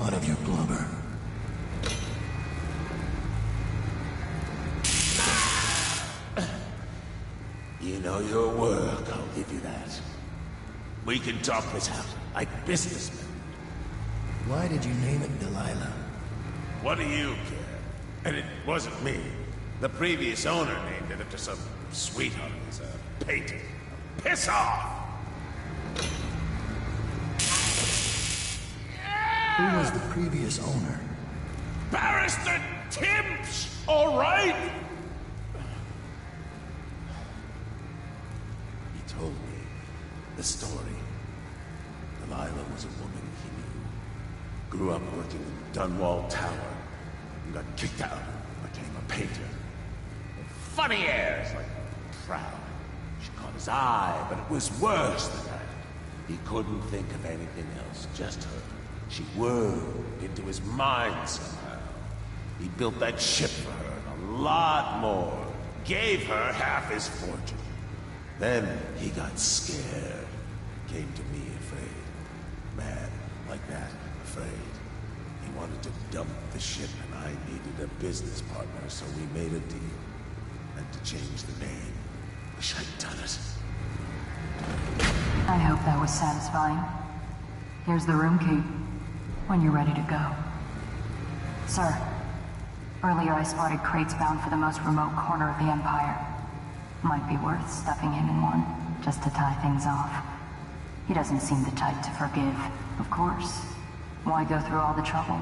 out of your blubber. You know your work, I'll give you that. We can talk this out, like businessmen. Why did you name it Delilah? What do you care? And it wasn't me. The previous owner named it after some sweetheart as a painting. Piss off! Who was the previous owner? Barrister Timps, all right? He told me the story. Delilah was a woman he knew. Grew up working in Dunwall Tower. And got kicked out and became a painter. Funny airs, like proud. She caught his eye, but it was worse than that. He couldn't think of anything else, just her. She whirled into his mind somehow. He built that ship for her and a lot more. Gave her half his fortune. Then he got scared. Came to me afraid. Mad, like that, afraid. He wanted to dump the ship and I needed a business partner, so we made a deal. And to change the name. Wish I'd done it. I hope that was satisfying. Here's the room key, when you're ready to go. Sir, earlier I spotted crates bound for the most remote corner of the Empire. Might be worth stepping in one, just to tie things off. He doesn't seem the type to forgive, of course. Why go through all the trouble,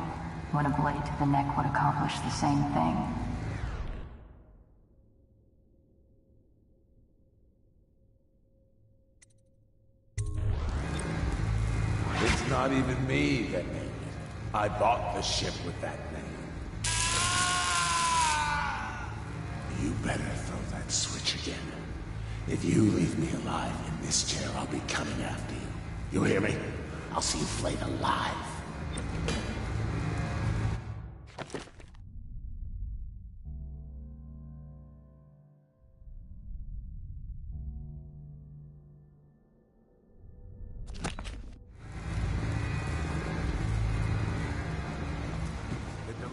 when a blade to the neck would accomplish the same thing? It's not even me that named it. I bought the ship with that name. You better throw that switch again. If you leave me alive in this chair, I'll be coming after you. You hear me? I'll see you flayed alive.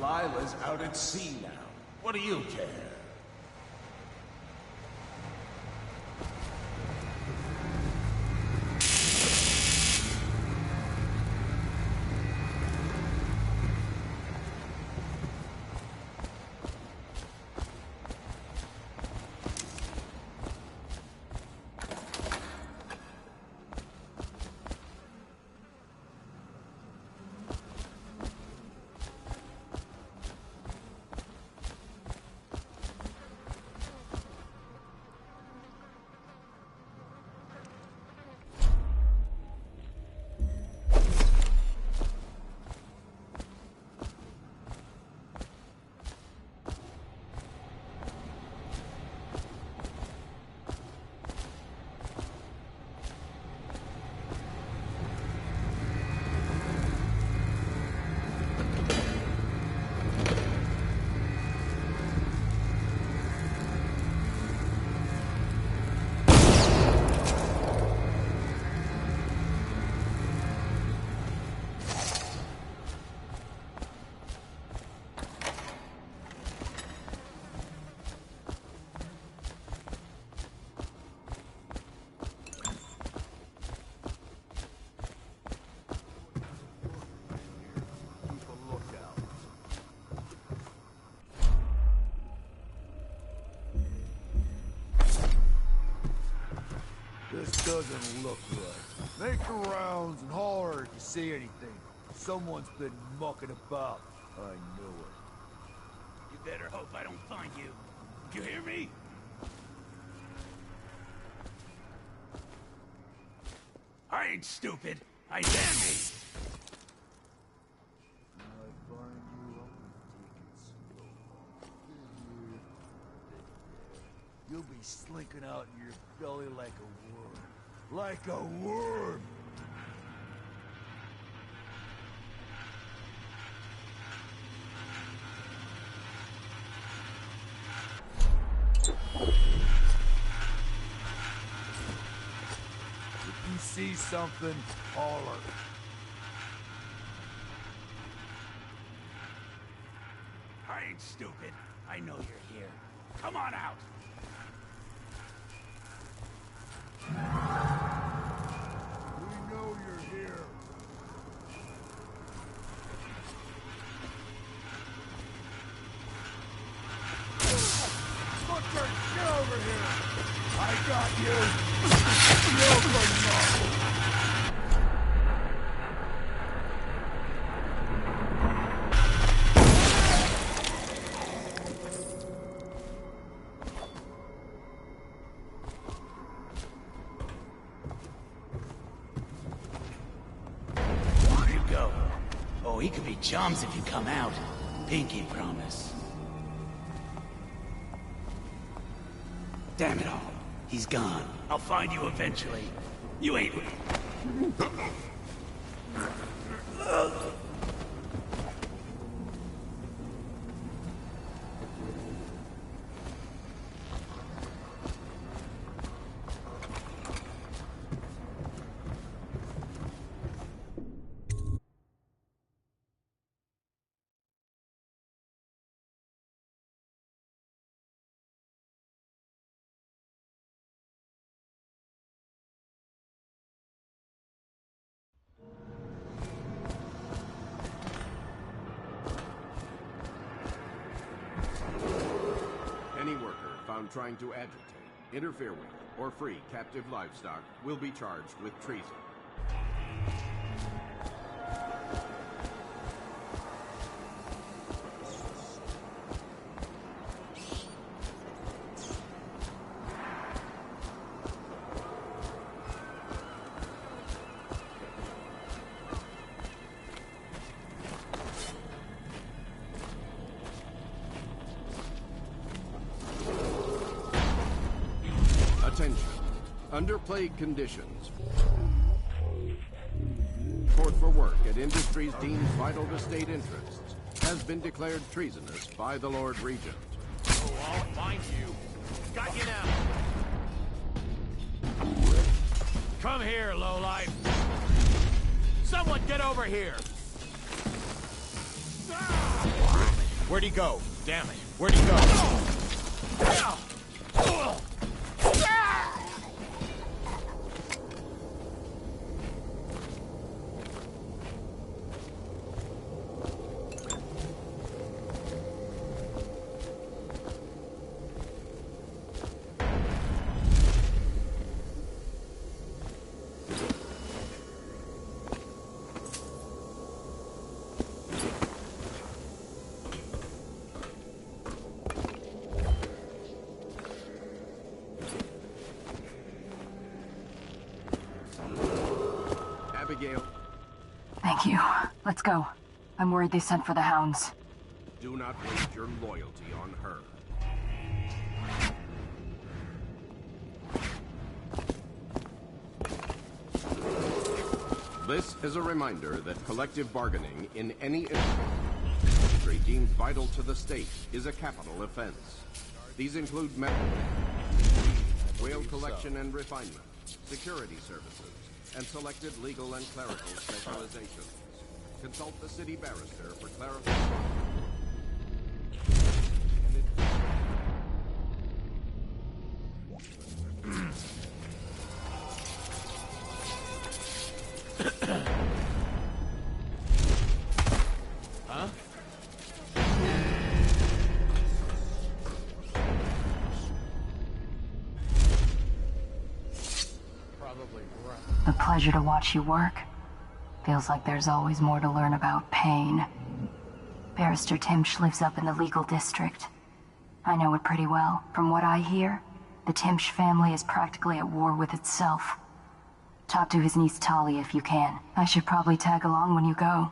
Lila's out at sea now. What do you care? This doesn't look right. Make the rounds and holler if you see anything. Someone's been mucking about. I know it. You better hope I don't find you. You hear me? I ain't stupid. I damn me. When I find you, I'm gonna take it slow. Here. You'll be slinking out in your belly like a worm. Like a worm! If you see something, holler. I ain't stupid. I know you're here. Come on out. We know you're here. Butcher, get over here! I got you! You're for nothing! He could be chums if you come out. Pinky promise. Damn it all. He's gone. I'll find you eventually. You ain't... Any worker found trying to agitate, interfere with, or free captive livestock will be charged with treason. Attention. Under plague conditions, court for work at industries deemed vital to state interests has been declared treasonous by the Lord Regent. Oh, I'll find you. Got you now. Come here, lowlife. Someone get over here. Ah! Where'd he go? Damn it. Where'd he go? Abigail, Thank you. Let's go. I'm worried they sent for the hounds. do not waste your loyalty on her. This is a reminder that collective bargaining in any industry deemed vital to the state is a capital offense. These include whale collection and refinement, security services, and selected legal and clerical specializations. Consult the city barrister for clarification. Huh? Probably right. A pleasure to watch you work. Feels like there's always more to learn about pain. Barrister Timsh lives up in the legal district. I know it pretty well. From what I hear, the Timsh family is practically at war with itself. Talk to his niece Talia if you can. I should probably tag along when you go.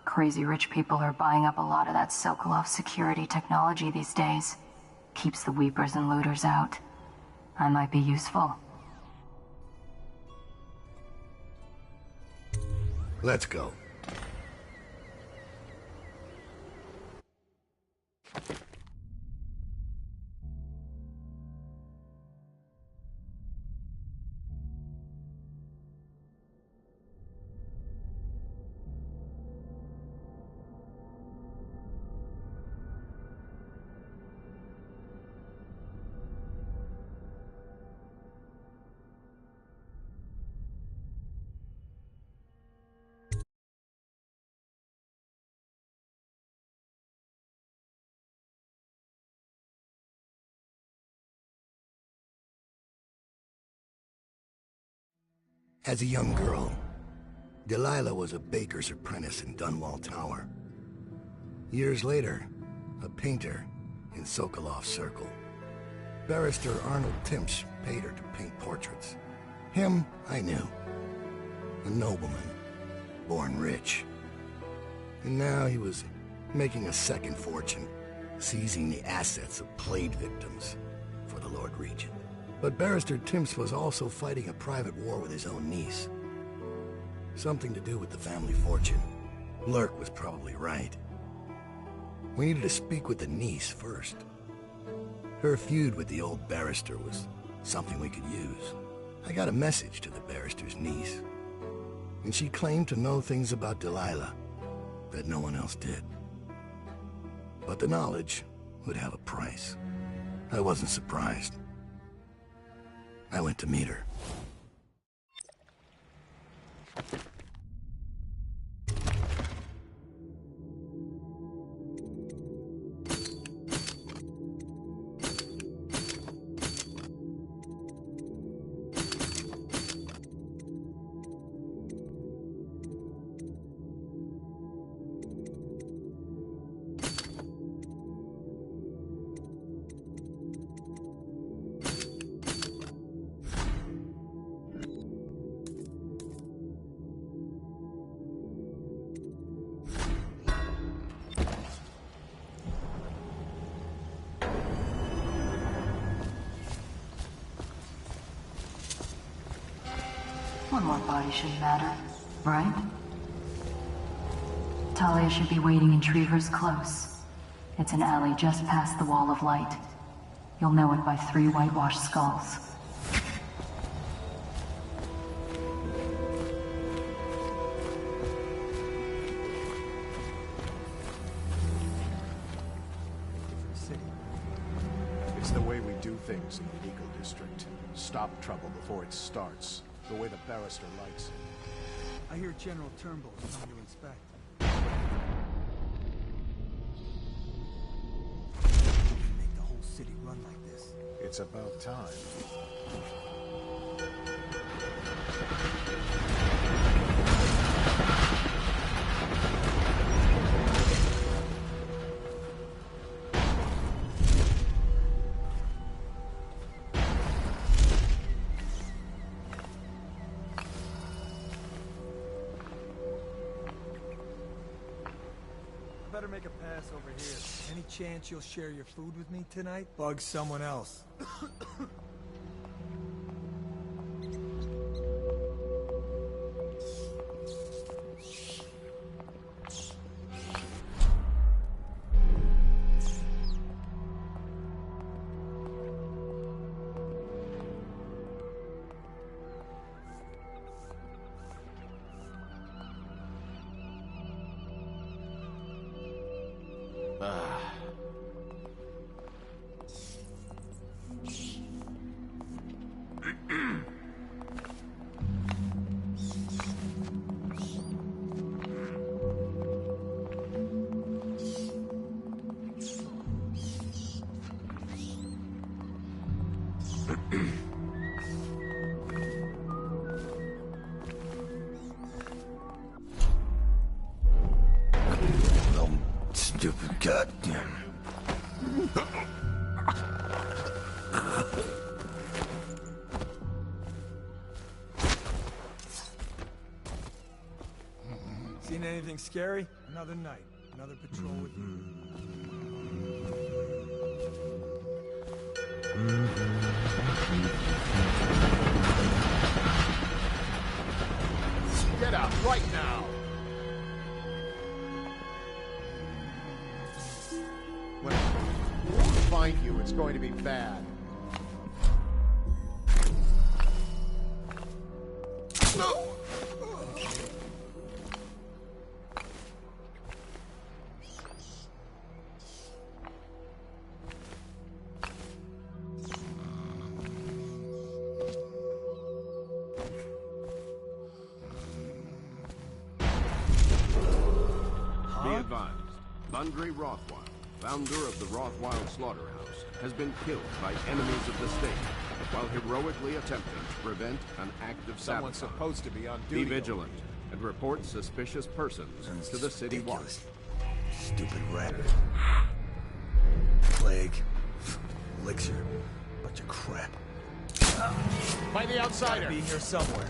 Crazy rich people are buying up a lot of that Sokolov security technology these days. Keeps the weepers and looters out. I might be useful. Let's go. As a young girl, Delilah was a baker's apprentice in Dunwall Tower. Years later, a painter in Sokolov Circle. Barrister Arnold Timsh paid her to paint portraits. Him, I knew. A nobleman, born rich. And now he was making a second fortune, seizing the assets of plague victims for the Lord Regent. But Barrister Timsh was also fighting a private war with his own niece. Something to do with the family fortune. Lurk was probably right. We needed to speak with the niece first. Her feud with the old barrister was something we could use. I got a message to the barrister's niece, and she claimed to know things about Delilah that no one else did. But the knowledge would have a price. I wasn't surprised. I went to meet her. One more body shouldn't matter, right? Talia should be waiting in Trevor's Close. It's an alley just past the Wall of Light. You'll know it by 3 whitewashed skulls. in the legal district. Stop trouble before it starts, the way the barrister likes it. I hear General Turnbull's coming to inspect. Make the whole city run like this. It's about time. Better make a pass over here. Any chance you'll share your food with me tonight? Bug someone else. Stupid goddamn. Seen anything scary? Another night, another patrol with you. Get out right now! When I find you, it's going to be bad. Be advised, Landry Rothwild, founder of the Rothwild Slaughterhouse, has been killed by enemies of the state while heroically attempting to prevent an act of Someone's sabotage. supposed to be on duty. Be vigilant and report suspicious persons to the city watch. Stupid rat. Plague. Elixir. Bunch of crap. By the outsider! Gotta be here somewhere.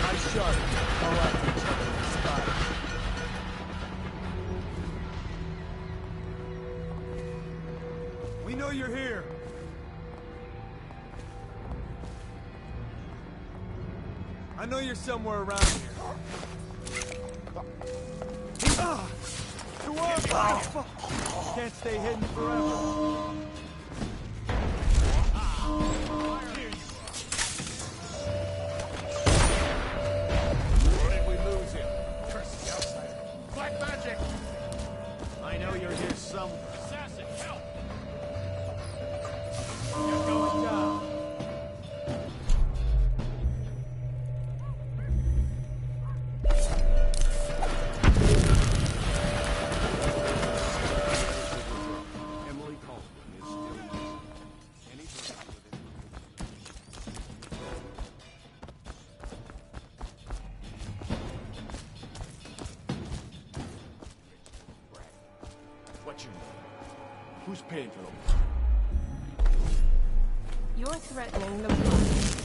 Nice shot. All out to each other. Spot. We know you're here. I know you're somewhere around here. To up! Can't stay hidden forever. Where did we lose him? Curse the outsider. Black magic! I know you're here somewhere. Assassin, help! You're going down. Emily Caldwell is still missing. Any person within... What's your name? Who's paying for them? You're threatening the police.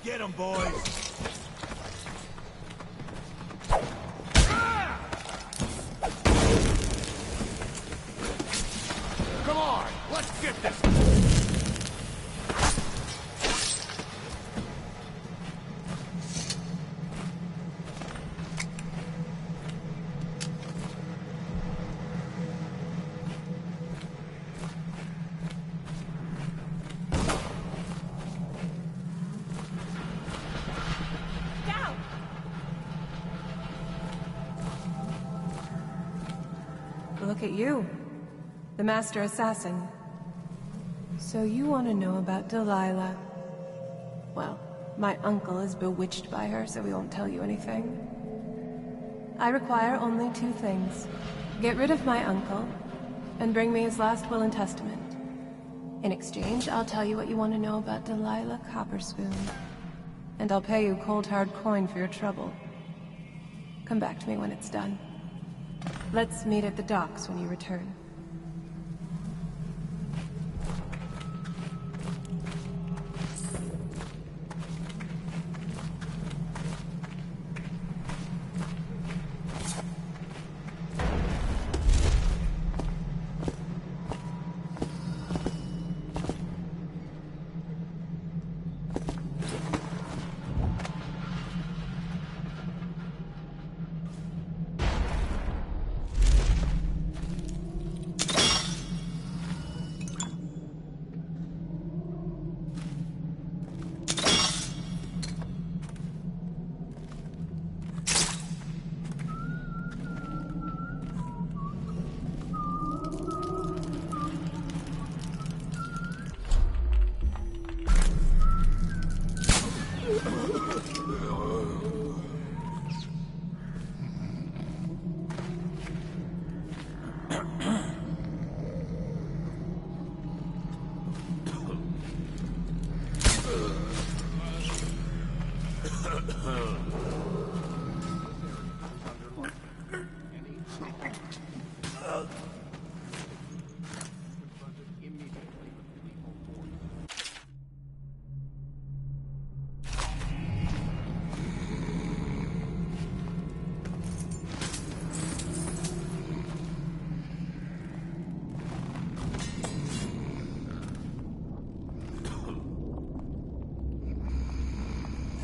Get 'em, boys. Come on, let's get this! Down! look at you. The Master Assassin. So you want to know about Delilah. Well, my uncle is bewitched by her, so we won't tell you anything. I require only 2 things. Get rid of my uncle, and bring me his last will and testament. In exchange, I'll tell you what you want to know about Delilah Copperspoon. And I'll pay you cold hard coin for your trouble. Come back to me when it's done. Let's meet at the docks when you return.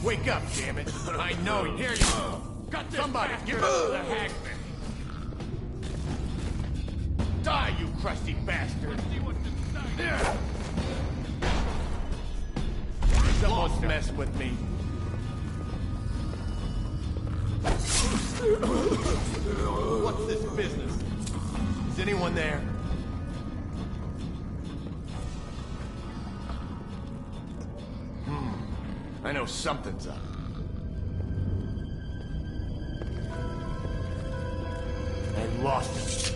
Wake up, damn it! I know you. Here you go. Got this. Somebody, give up to the hangman. Die, you crusty bastard! Don't mess with me. What's this business? Is anyone there? I know something's up. I lost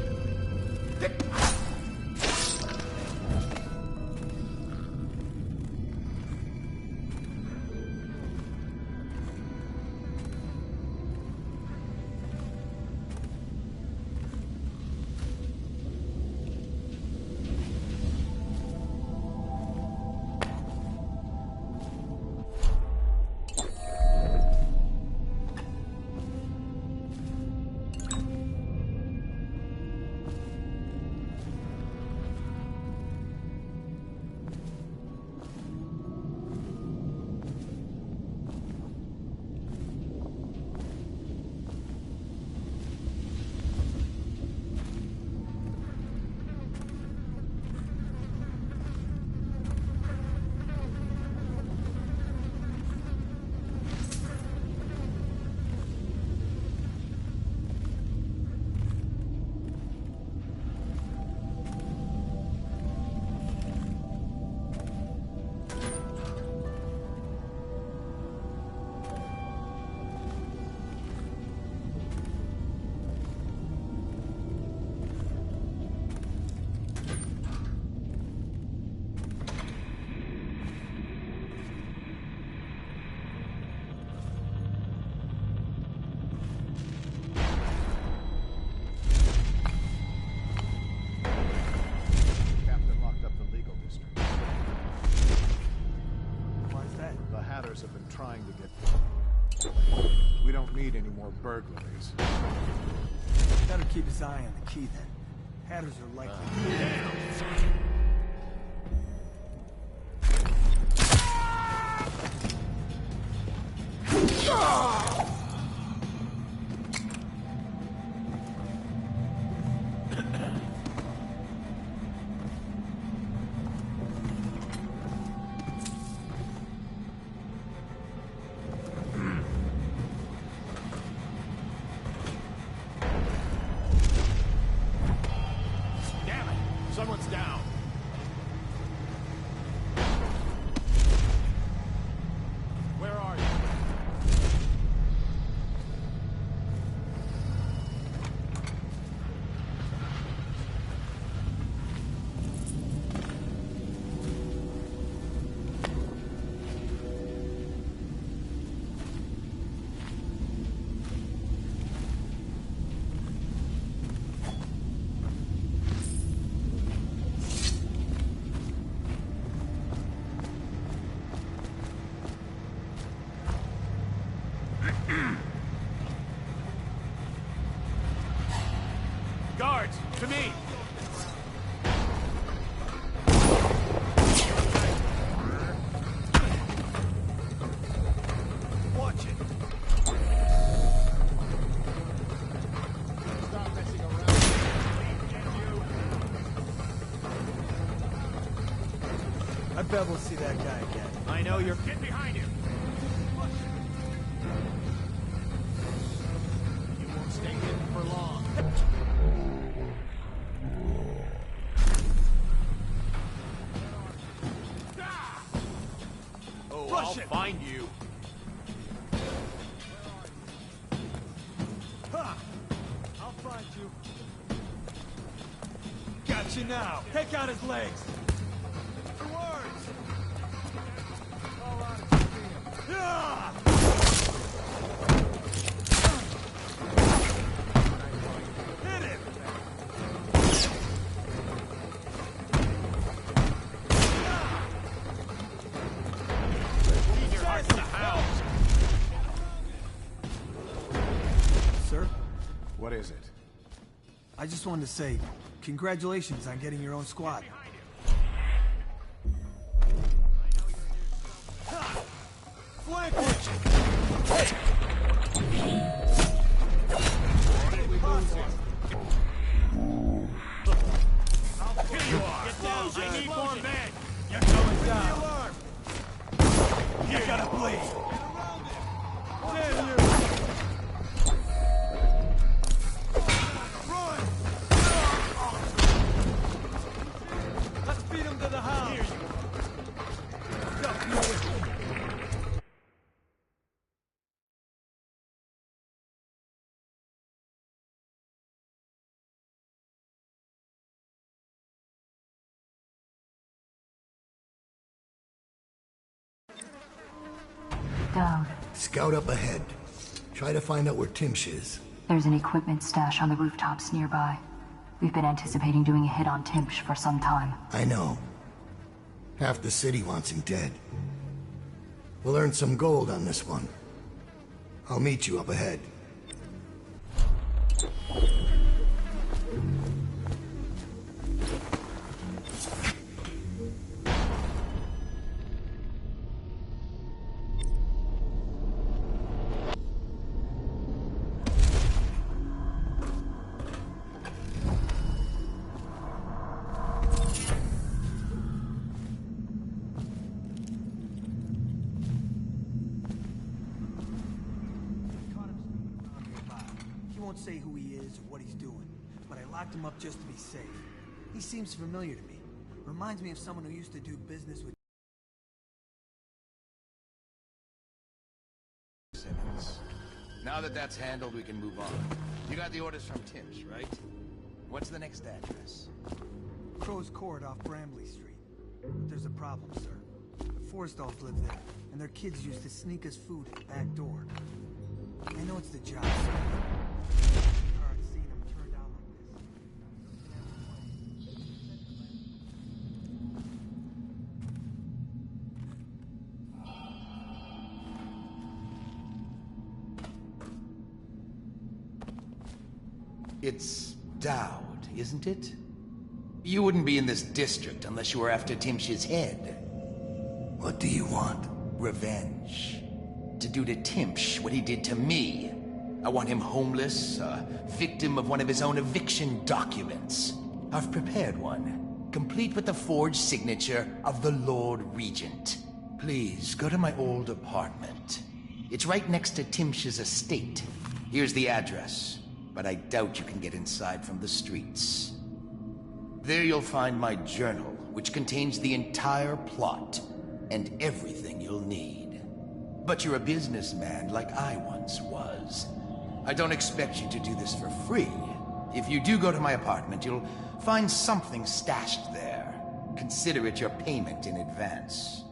it. Have been trying to get... We don't need any more burglaries. Better keep his eye on the key then. Hatters are likely... I bet we'll see that guy again. I know you're... Get behind him! You won't stay hidden for long. Oh, I'll find you. Ha! I'll find you. Got you now. Take out his legs. Towards. Yeah! Hit him. Keep your heart to the house. Sir? What is it? I just wanted to say, congratulations on getting your own squad. Flank Here you are. Get down. I need more men. You're going down. You're gonna bleed. Damn you! Run! Let's beat him to the house. Here you go. Down. Scout up ahead. Try to find out where Timsh is. There's an equipment stash on the rooftops nearby. We've been anticipating doing a hit on Timsh for some time. I know. Half the city wants him dead. We'll earn some gold on this one. I'll meet you up ahead. Say who he is or what he's doing, but I locked him up just to be safe. He seems familiar to me. Reminds me of someone who used to do business with Simmons. Now that that's handled, we can move on. You got the orders from Timsh, right? What's the next address? Crow's Court off Bramley Street. There's a problem, sir. The Forrestalls live there, and their kids used to sneak us food at the back door. I know it's the job, sir. It's Dowd, isn't it? You wouldn't be in this district unless you were after Timsh's head. What do you want? Revenge. To do to Timsh what he did to me. I want him homeless, a victim of one of his own eviction documents. I've prepared one, complete with the forged signature of the Lord Regent. Please, go to my old apartment. It's right next to Timsh's estate. Here's the address, but I doubt you can get inside from the streets. There you'll find my journal, which contains the entire plot and everything you'll need. But you're a businessman like I once was. I don't expect you to do this for free. If you do go to my apartment, you'll find something stashed there. Consider it your payment in advance.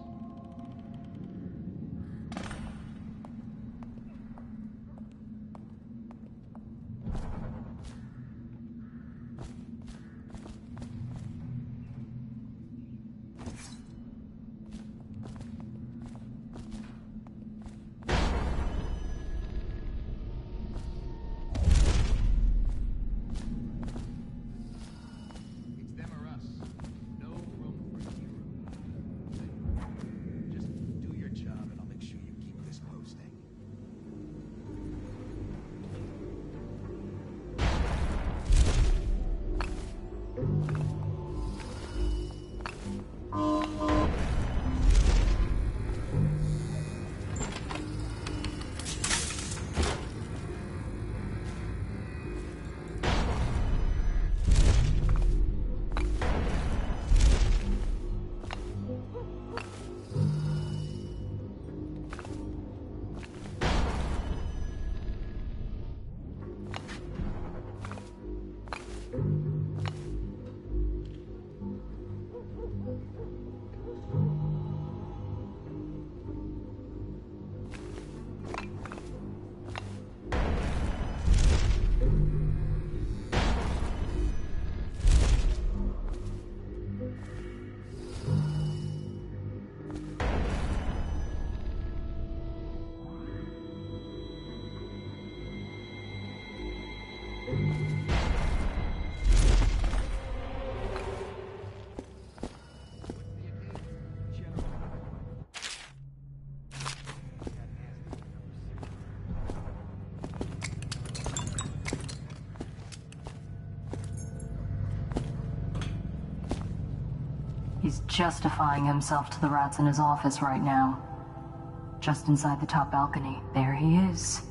justifying himself to the rats in his office right now. Just inside the top balcony, there he is.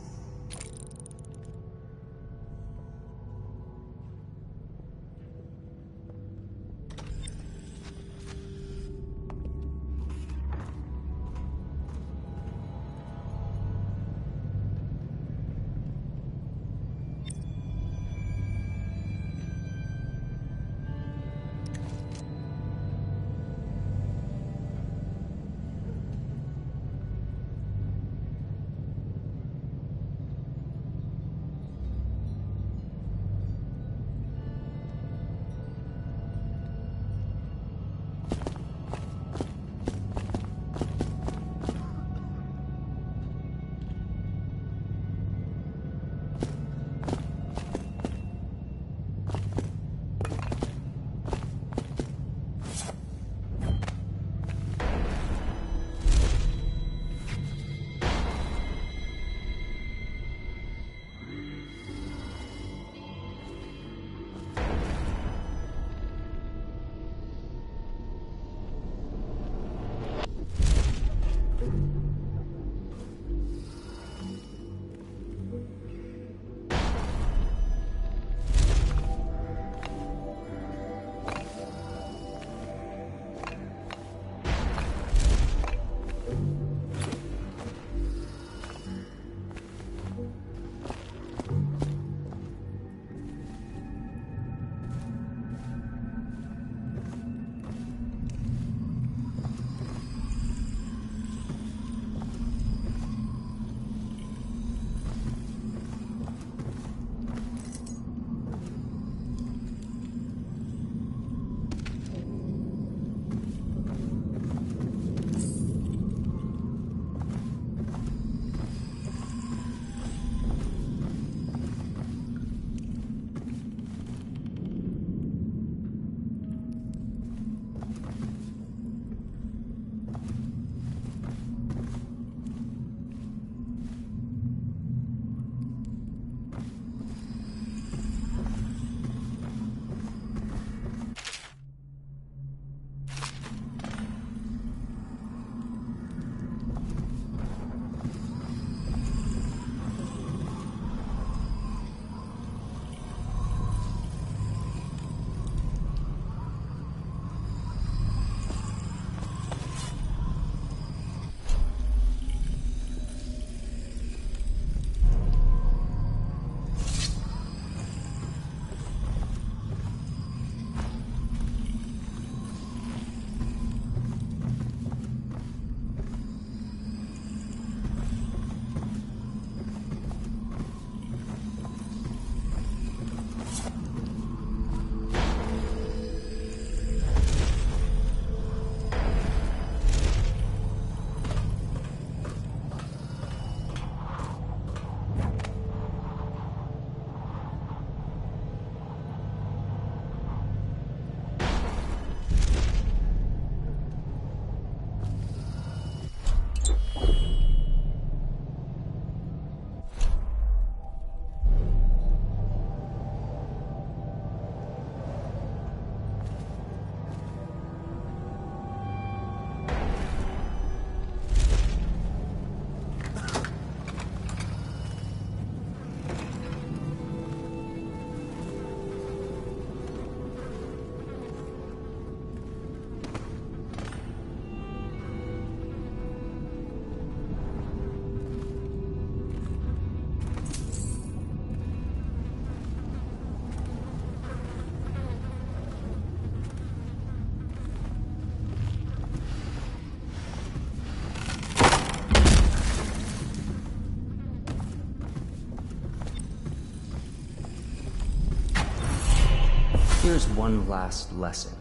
Here's one last lesson,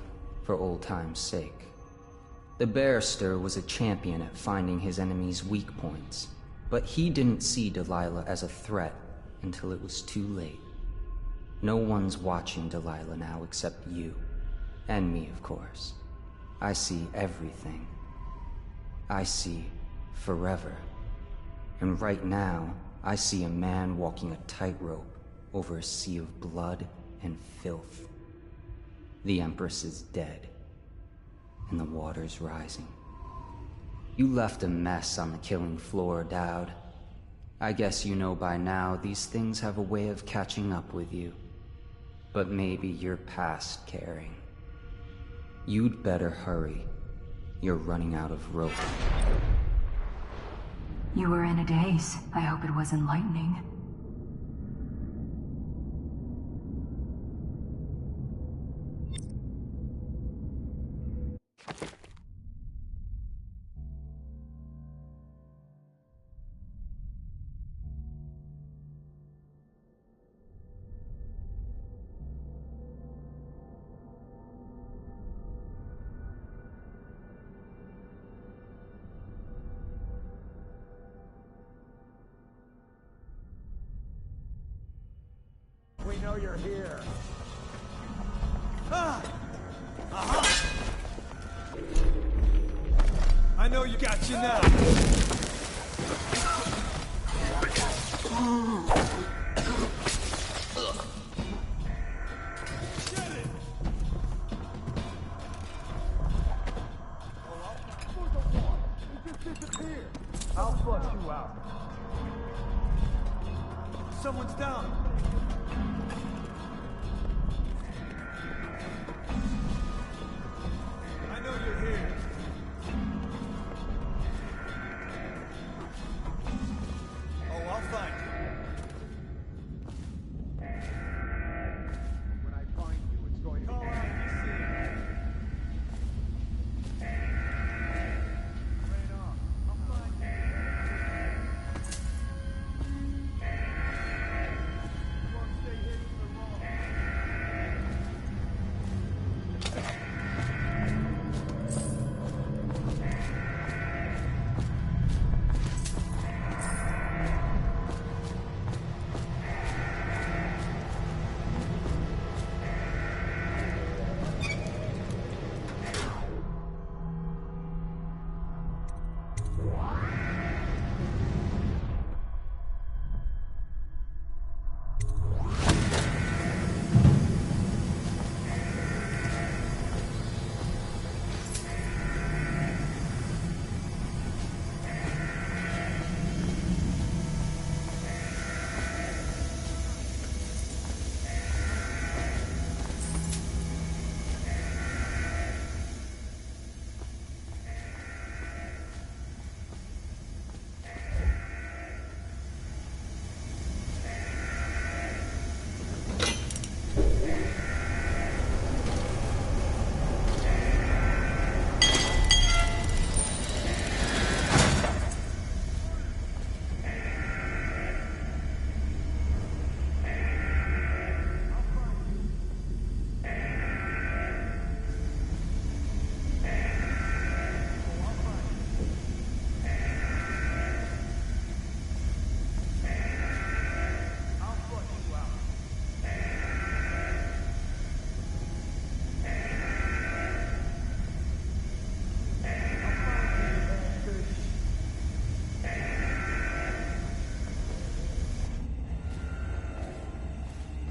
for old time's sake. The barrister was a champion at finding his enemy's weak points, but he didn't see Delilah as a threat until it was too late. No one's watching Delilah now except you. And me, of course. I see everything. I see forever. And right now, I see a man walking a tightrope over a sea of blood and filth. The Empress is dead. and the water's rising. You left a mess on the killing floor, Dowd. I guess you know by now these things have a way of catching up with you. But maybe you're past caring. You'd better hurry. You're running out of rope. You were in a daze. I hope it was enlightening. We know you're here. Ah! Uh-huh! I know you got you now. I'll flush you out. Someone's down. I know you're here. Oh, I'll find you. When I find you, it's going to be... Call out if you see it. Rain off. I'll find you. You won't stay hidden for long.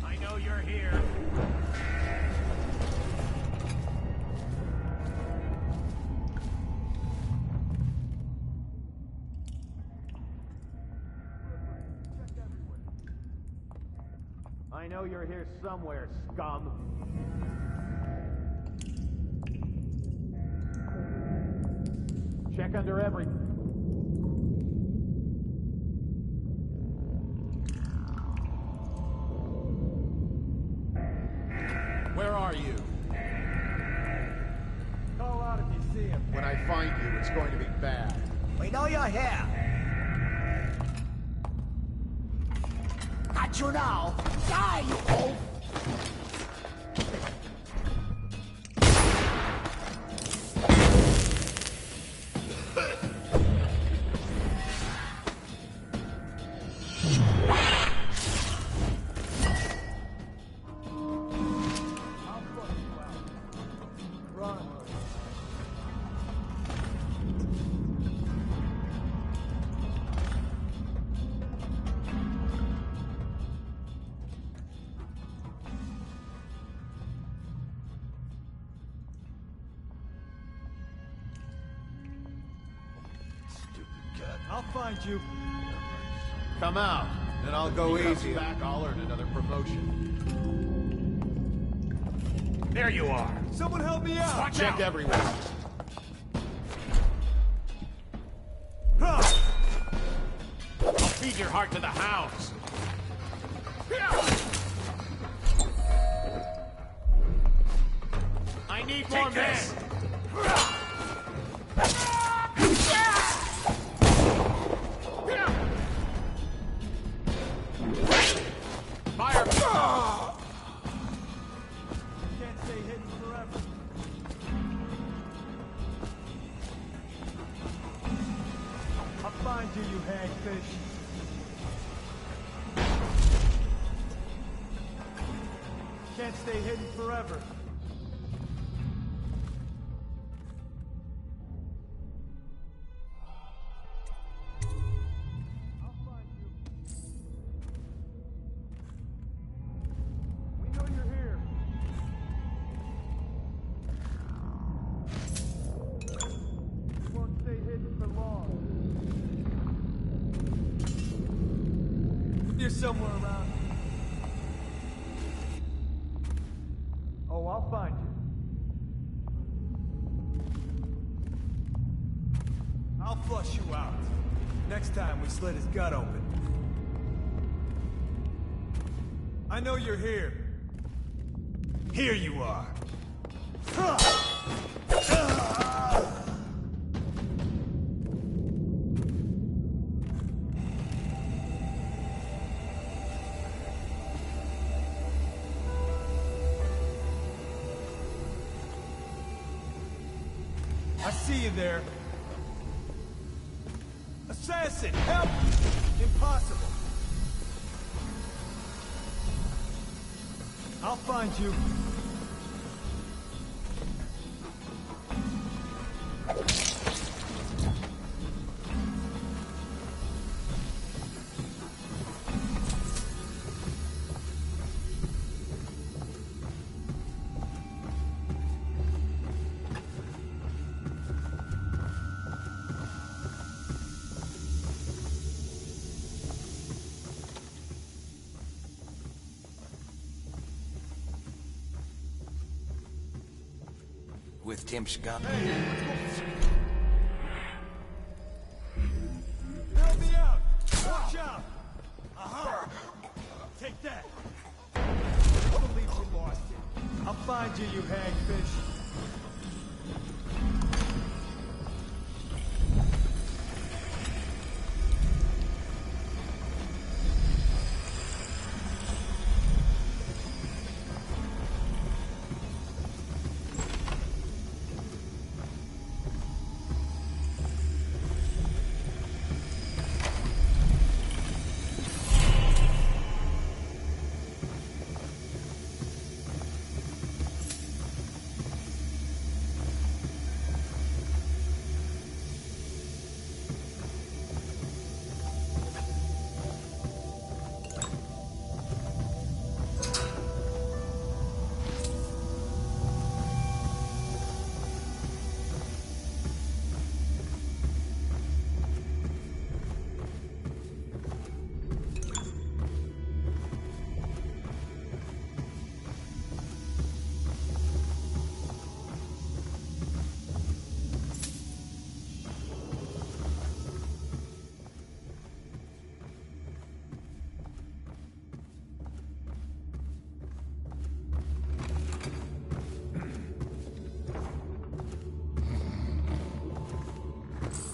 I know you're here. I know you're here somewhere, scum. Check under every... Where are you? Call out if you see him. When I find you, it's going to be bad. We know you're here. Got you now. Die, you oaf! I'll find you. Come out, and I'll go easy. Back, I'll earn another promotion. There you are. Someone help me out! Watch Check out. everywhere. I'll feed your heart to the hounds. I need more men. Fire! Can't stay hidden forever. I'll find you, you hagfish. Can't stay hidden forever. I'll find you. We know you're here. You won't stay hidden for long. You're somewhere around. Oh, I'll find you. I'll flush you out. Next time we slit his gut open. I know you're here. Here you are. I see you there. Assassin, help! Impossible. I'll find you. With Timp's gun. Help me out! Watch out! Aha! Take that! I believe you lost it. I'll find you, you hagfish.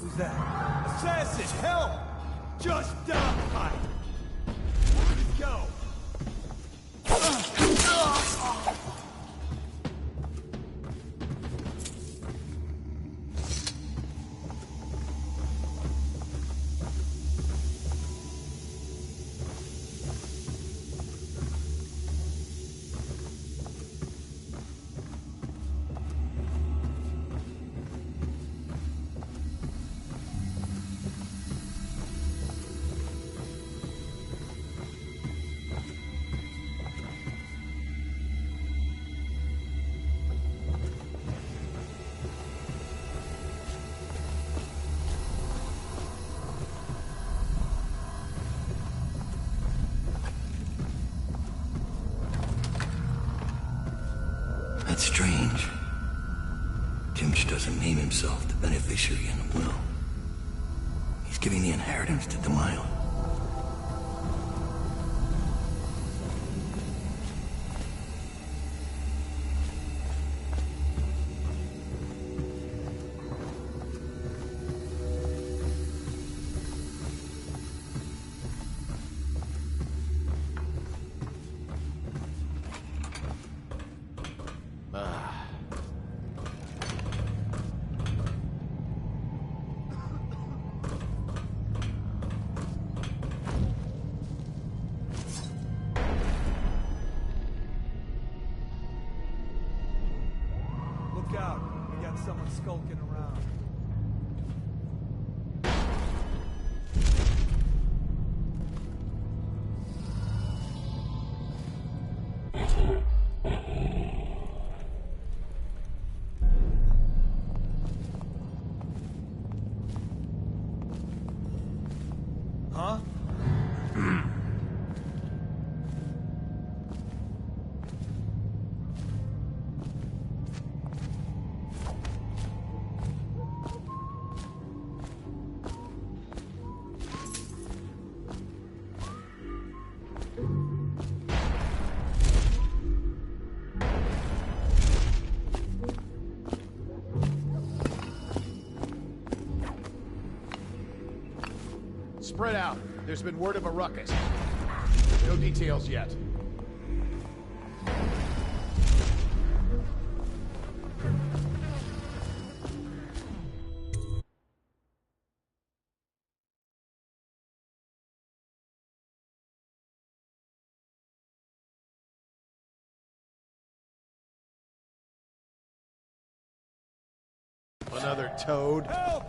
Who's that? Assassin, help! Just die! Let's go! It's strange. Timsh doesn't name himself the beneficiary in the will. He's giving the inheritance to Delilah. Look out. We got someone skulking around. Huh? Spread out. There's been word of a ruckus. No details yet. Another toad. Help!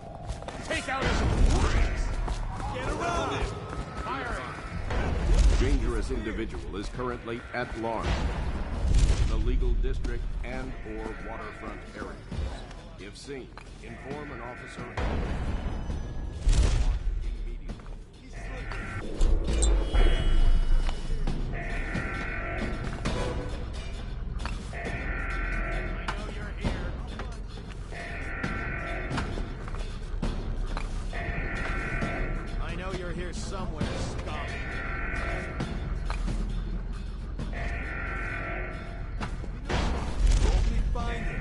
Take out his... Get around him! Firing! Dangerous individual is currently at large. The legal district and/or waterfront areas. If seen, inform an officer. I know you're here somewhere, scum. Hope we find him.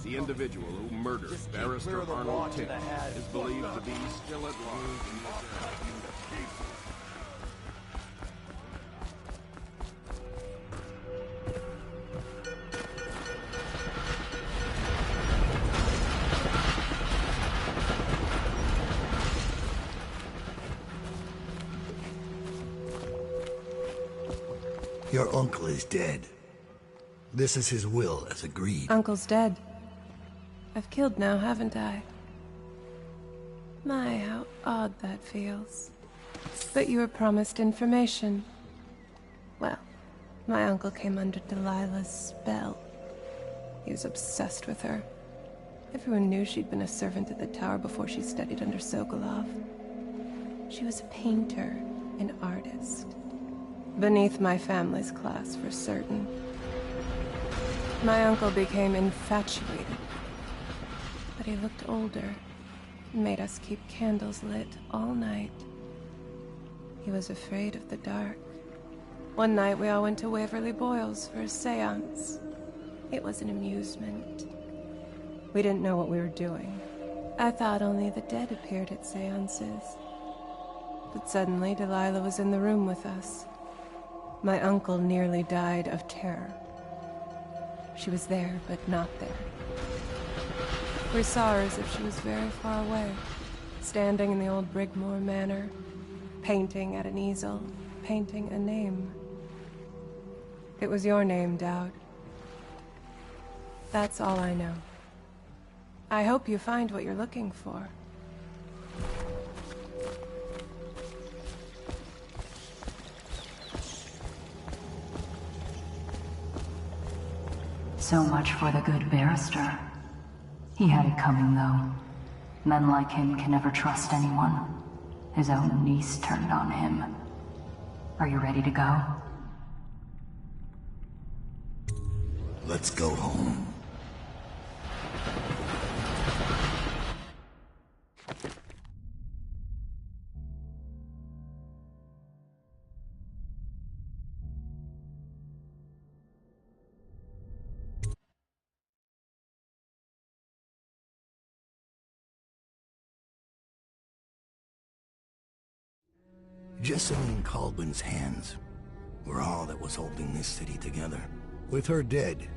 The individual who murdered Barrister Arnold Timsh is believed to be still at large in this area. Your uncle is dead. This is his will, as agreed. Uncle's dead. I've killed now, haven't I? My, how odd that feels. But you were promised information. Well, my uncle came under Delilah's spell. He was obsessed with her. Everyone knew she'd been a servant at the tower before she studied under Sokolov. She was a painter, an artist. Beneath my family's class, for certain. My uncle became infatuated. But he looked older, and made us keep candles lit all night. He was afraid of the dark. One night we all went to Waverly Boyle's for a seance. It was an amusement. We didn't know what we were doing. I thought only the dead appeared at seances. But suddenly Delilah was in the room with us. My uncle nearly died of terror. She was there, but not there. We saw her as if she was very far away, standing in the old Brigmore Manor, painting at an easel, painting a name. It was your name, Dowd. That's all I know. I hope you find what you're looking for. So much for the good barrister. He had it coming, though. Men like him can never trust anyone. His own niece turned on him. Are you ready to go? Let's go home. Jessamine Caldwell's hands were all that was holding this city together. With her dead,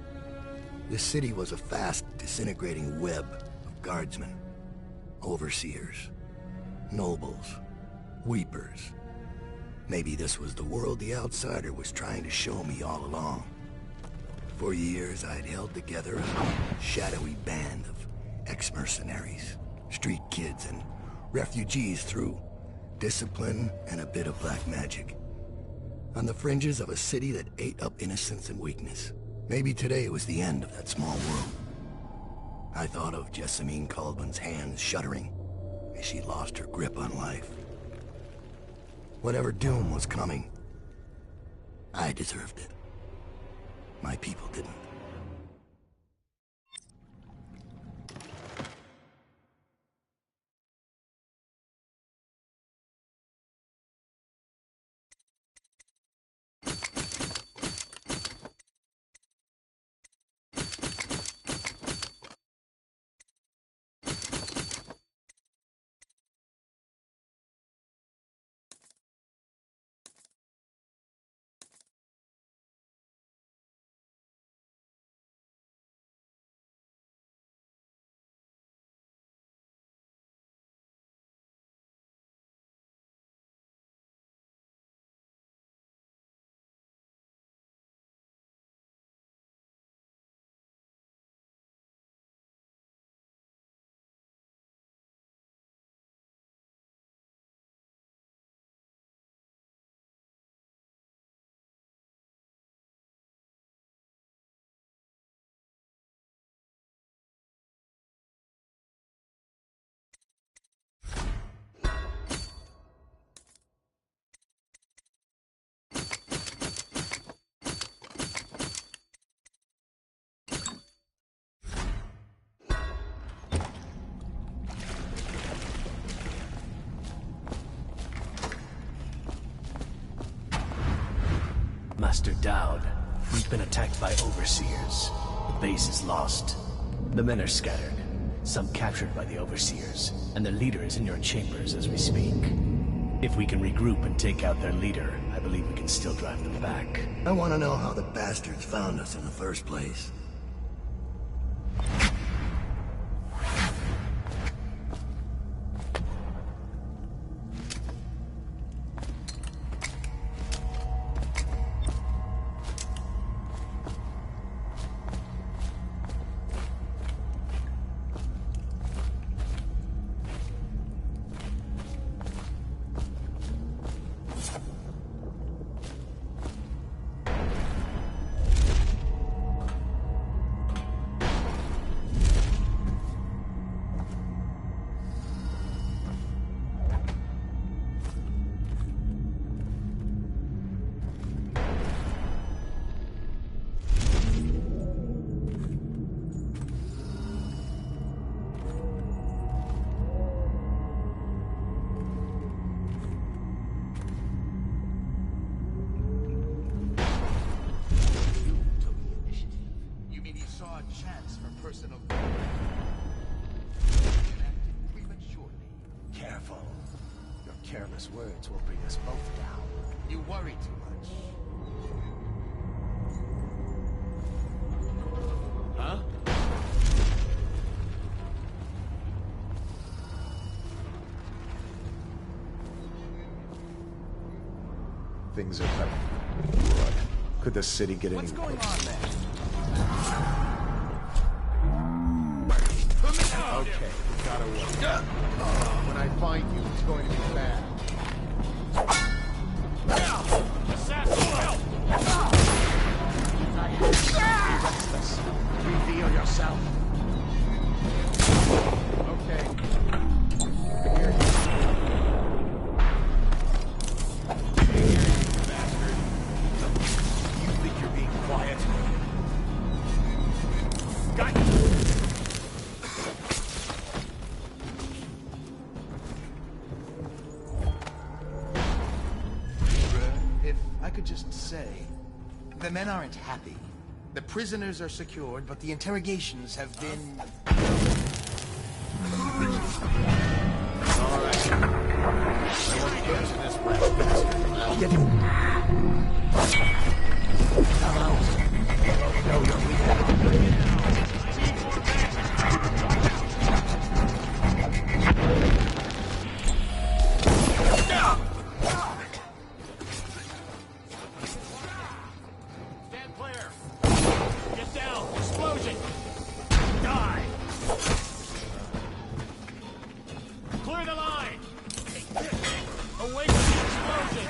this city was a fast disintegrating web of guardsmen, overseers, nobles, weepers. Maybe this was the world the outsider was trying to show me all along. For years, I'd held together a shadowy band of ex-mercenaries, street kids, and refugees through discipline and a bit of black magic. On the fringes of a city that ate up innocence and weakness. Maybe today was the end of that small world. I thought of Jessamine Caldwell's hands shuddering as she lost her grip on life. Whatever doom was coming, I deserved it. My people didn't. Master Dowd, we've been attacked by overseers. The base is lost. The men are scattered, some captured by the overseers, and their leader is in your chambers as we speak. If we can regroup and take out their leader, I believe we can still drive them back. I want to know how the bastards found us in the first place. Careful. Your careless words will bring us both down. You worry too much. Huh? Things are coming. Blood. Could the city get any going on there? Okay, gotta work. When I find you, it's going to be bad. Assassin, help! He arrest us. say. The men aren't happy. The prisoners are secured, but the interrogations have been... All right. I won't be catching this rat bastard. Get him. Come out. No, you're weak. Stand clear. Get down. Explosion. Die. Clear the line. Away from the explosion.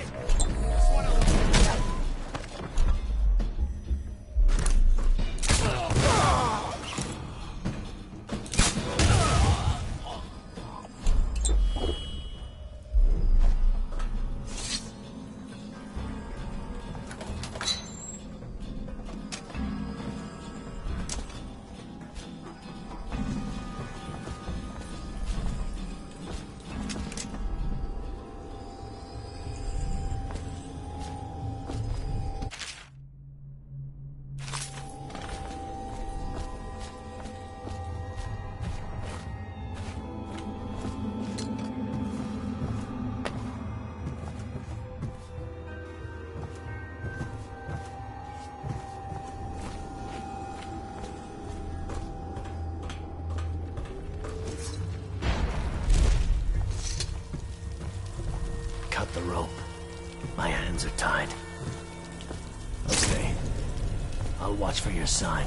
This one Cut the rope. My hands are tied. Okay. I'll watch for your sign.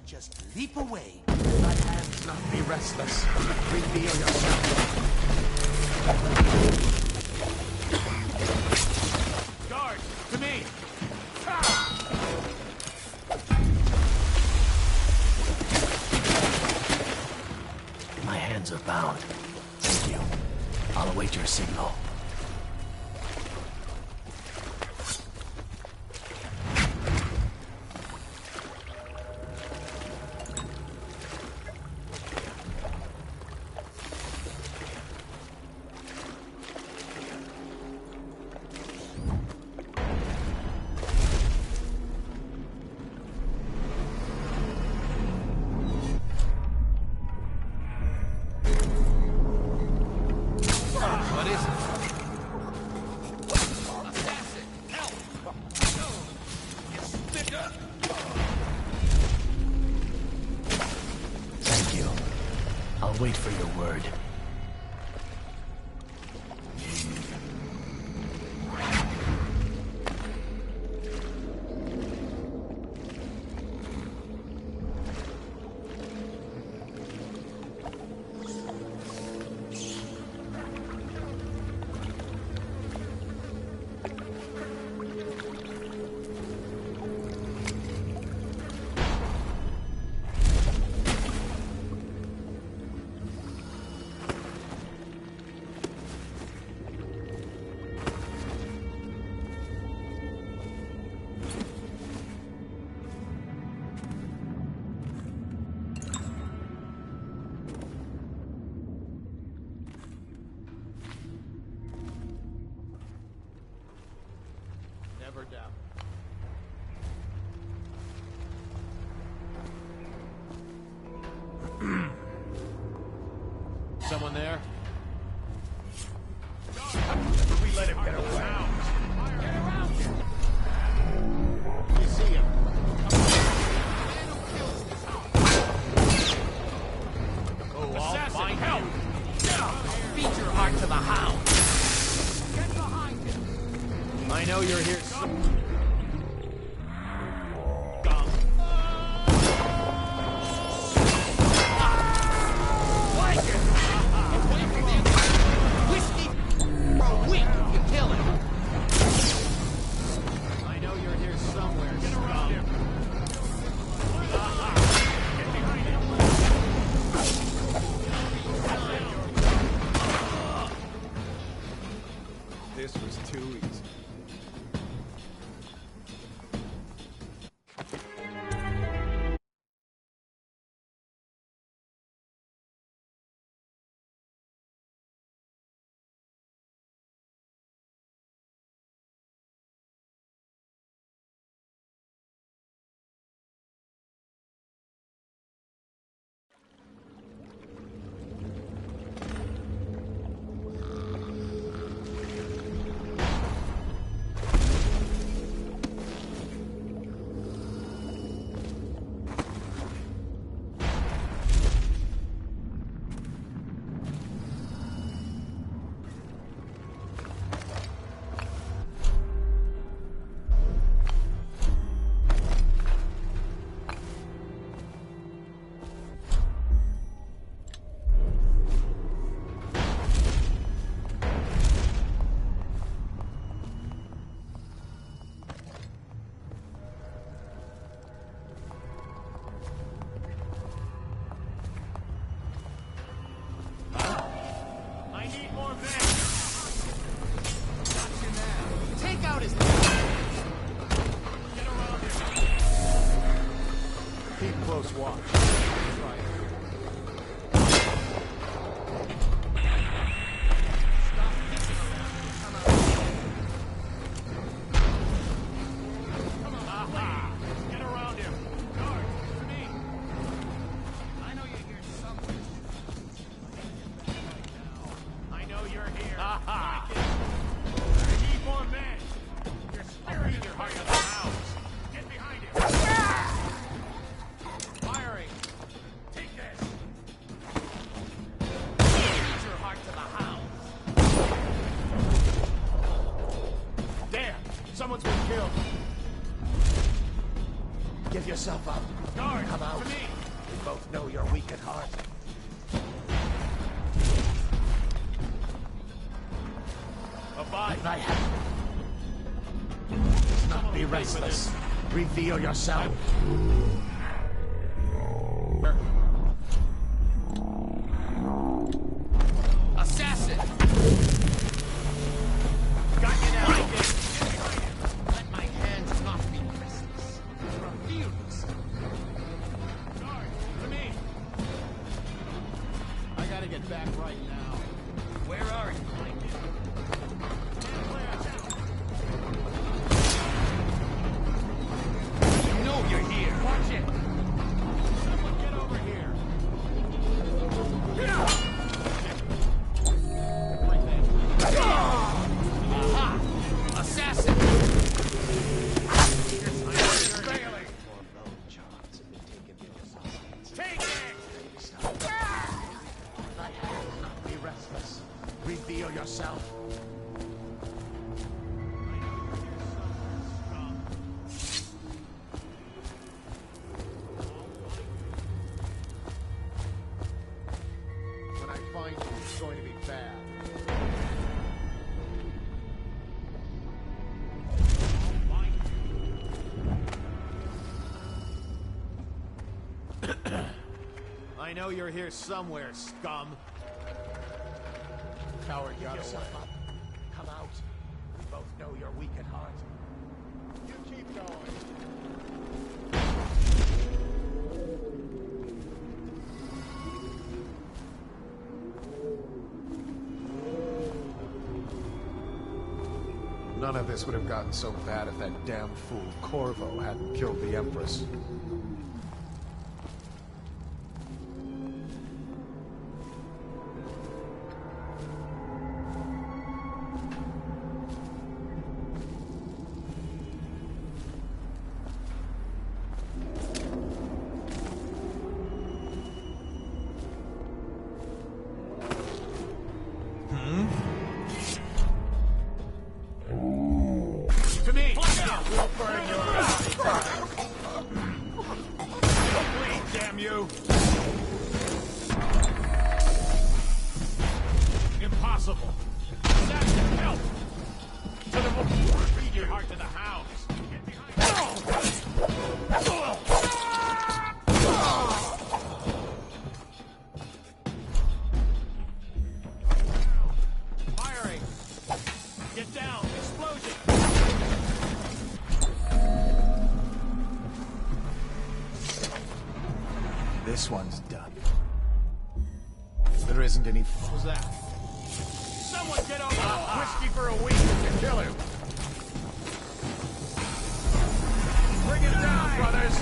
Just leap away. My hands not be restless. Reveal yourself. Guard, to me. My hands are bound. Thank you. I'll await your signal. wait for your word. Never doubt. Someone there? We let him get away. Get around here. You see him. Oh, I'll find help. Feed your heart to the hound. Get behind him. I know you're here. This was too easy. Keep close watch. Try it. Get around him. Guard, to me. I know you're here somewhere. I know you're here. Ha I need more men. You're sparing your heart to the house. Get behind him. Firing. Take this. Feed your heart to the house. Damn, someone's been killed. Give yourself up. Guard, come out. to me. We both know you're weak at heart. Abide. If I have... Let's not be restless. Reveal yourself. Assassin! Got you now. Let my hands not be restless. Refuse. Guard, to me. I gotta get back right now. Where are you? You know you're here. Watch it. I know you're here somewhere, scum. Coward got away. Come out. We both know you're weak at heart. You keep going. None of this would have gotten so bad if that damn fool Corvo hadn't killed the Empress. Impossible! Assassin, help! Feed your heart to the hounds! Firing! Get down! Explosion! This one's done. There isn't any... What was that? Someone get over whiskey for a week to kill him! Bring it down, brothers!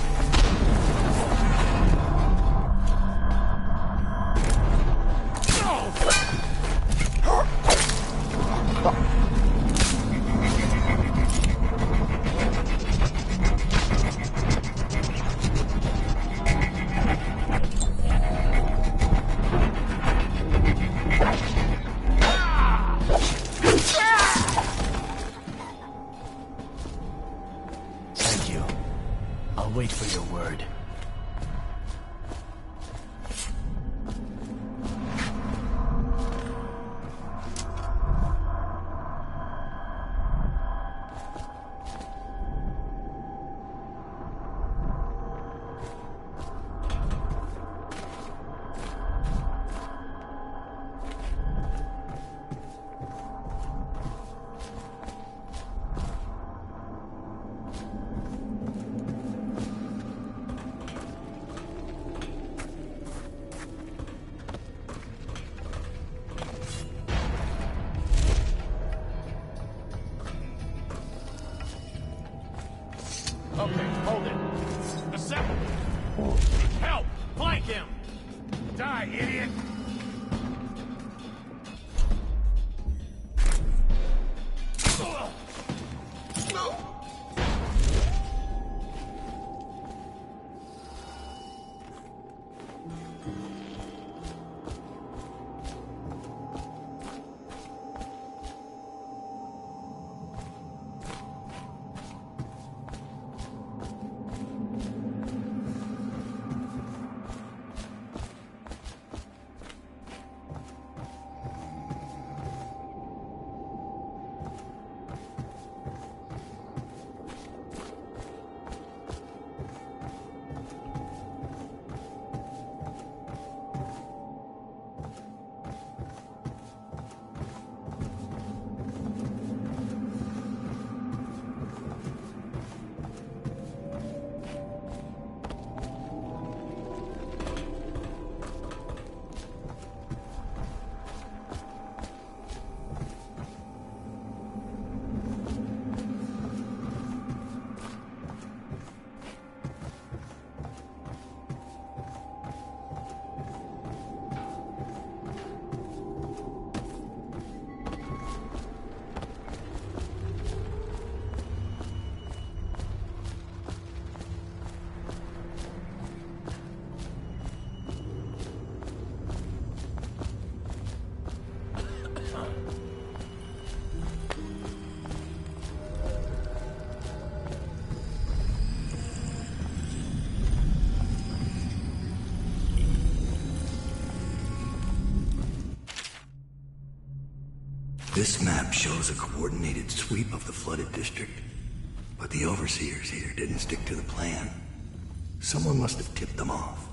Wait for your word. Okay, hold it. Assemble! Help! Flank him! Die, idiot! This map shows a coordinated sweep of the flooded district, but the overseers here didn't stick to the plan. Someone must have tipped them off.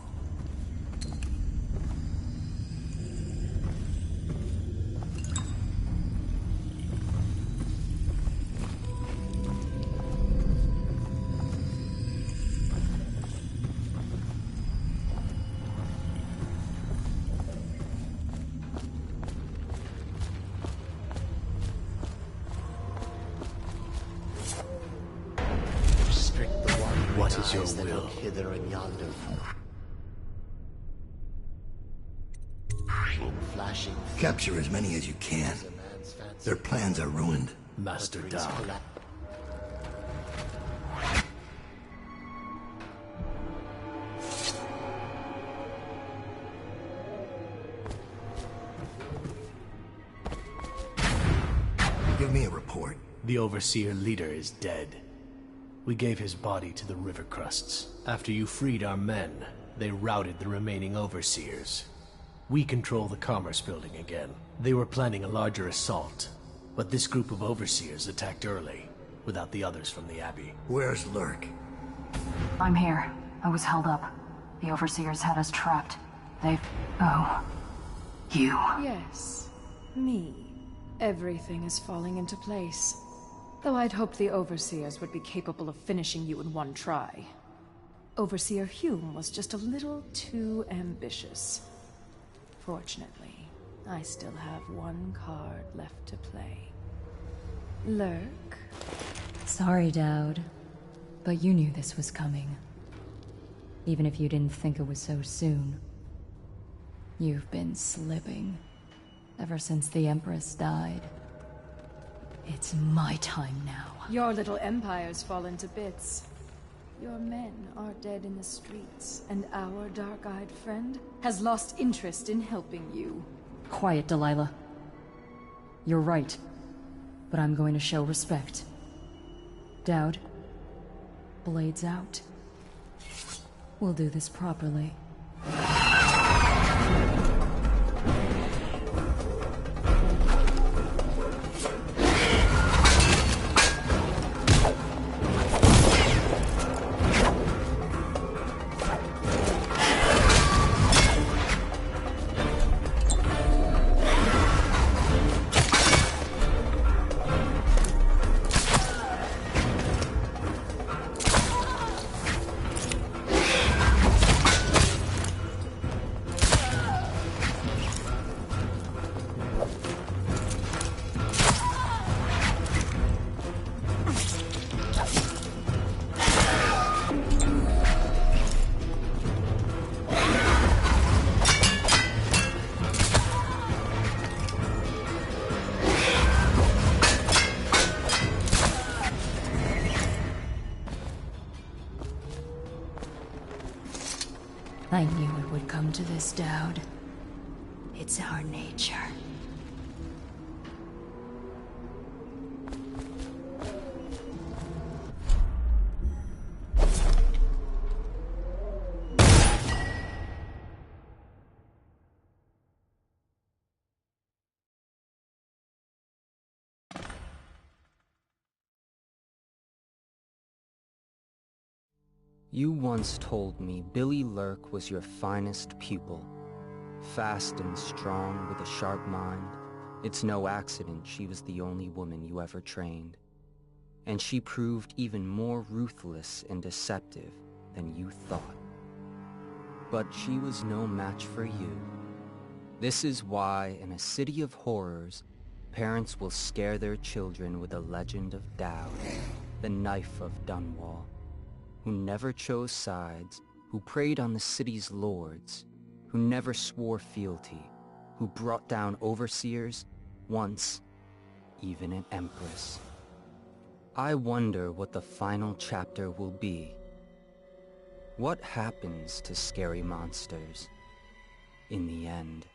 What is your eyes that will? look hither and yonder. In flashing Capture as many as you can. Their plans are ruined. Master Dao. Give me a report. The Overseer leader is dead. We gave his body to the river crusts. After you freed our men, they routed the remaining Overseers. We control the Commerce Building again. They were planning a larger assault, but this group of Overseers attacked early, without the others from the Abbey. Where's Lurk? I'm here. I was held up. The Overseers had us trapped. They've... Oh. You. Yes. Me. Everything is falling into place. Though I'd hoped the Overseers would be capable of finishing you in one try. Overseer Hume was just a little too ambitious. Fortunately, I still have one card left to play. Lurk? Sorry, Dowd. But you knew this was coming. Even if you didn't think it was so soon. You've been slipping. Ever since the Empress died. It's my time now. Your little empire's fallen to bits. Your men are dead in the streets, and our dark-eyed friend has lost interest in helping you. Quiet, Delilah. You're right. But I'm going to show respect. Dowd, blades out. We'll do this properly. I knew it would come to this, Dowd. It's our nature. You once told me Billy Lurk was your finest pupil. Fast and strong with a sharp mind. It's no accident she was the only woman you ever trained. And she proved even more ruthless and deceptive than you thought. But she was no match for you. This is why, in a city of horrors, parents will scare their children with the legend of Dowd, the knife of Dunwall, who never chose sides, who preyed on the city's lords, who never swore fealty, who brought down overseers, once even an empress. I wonder what the final chapter will be. What happens to scary monsters in the end?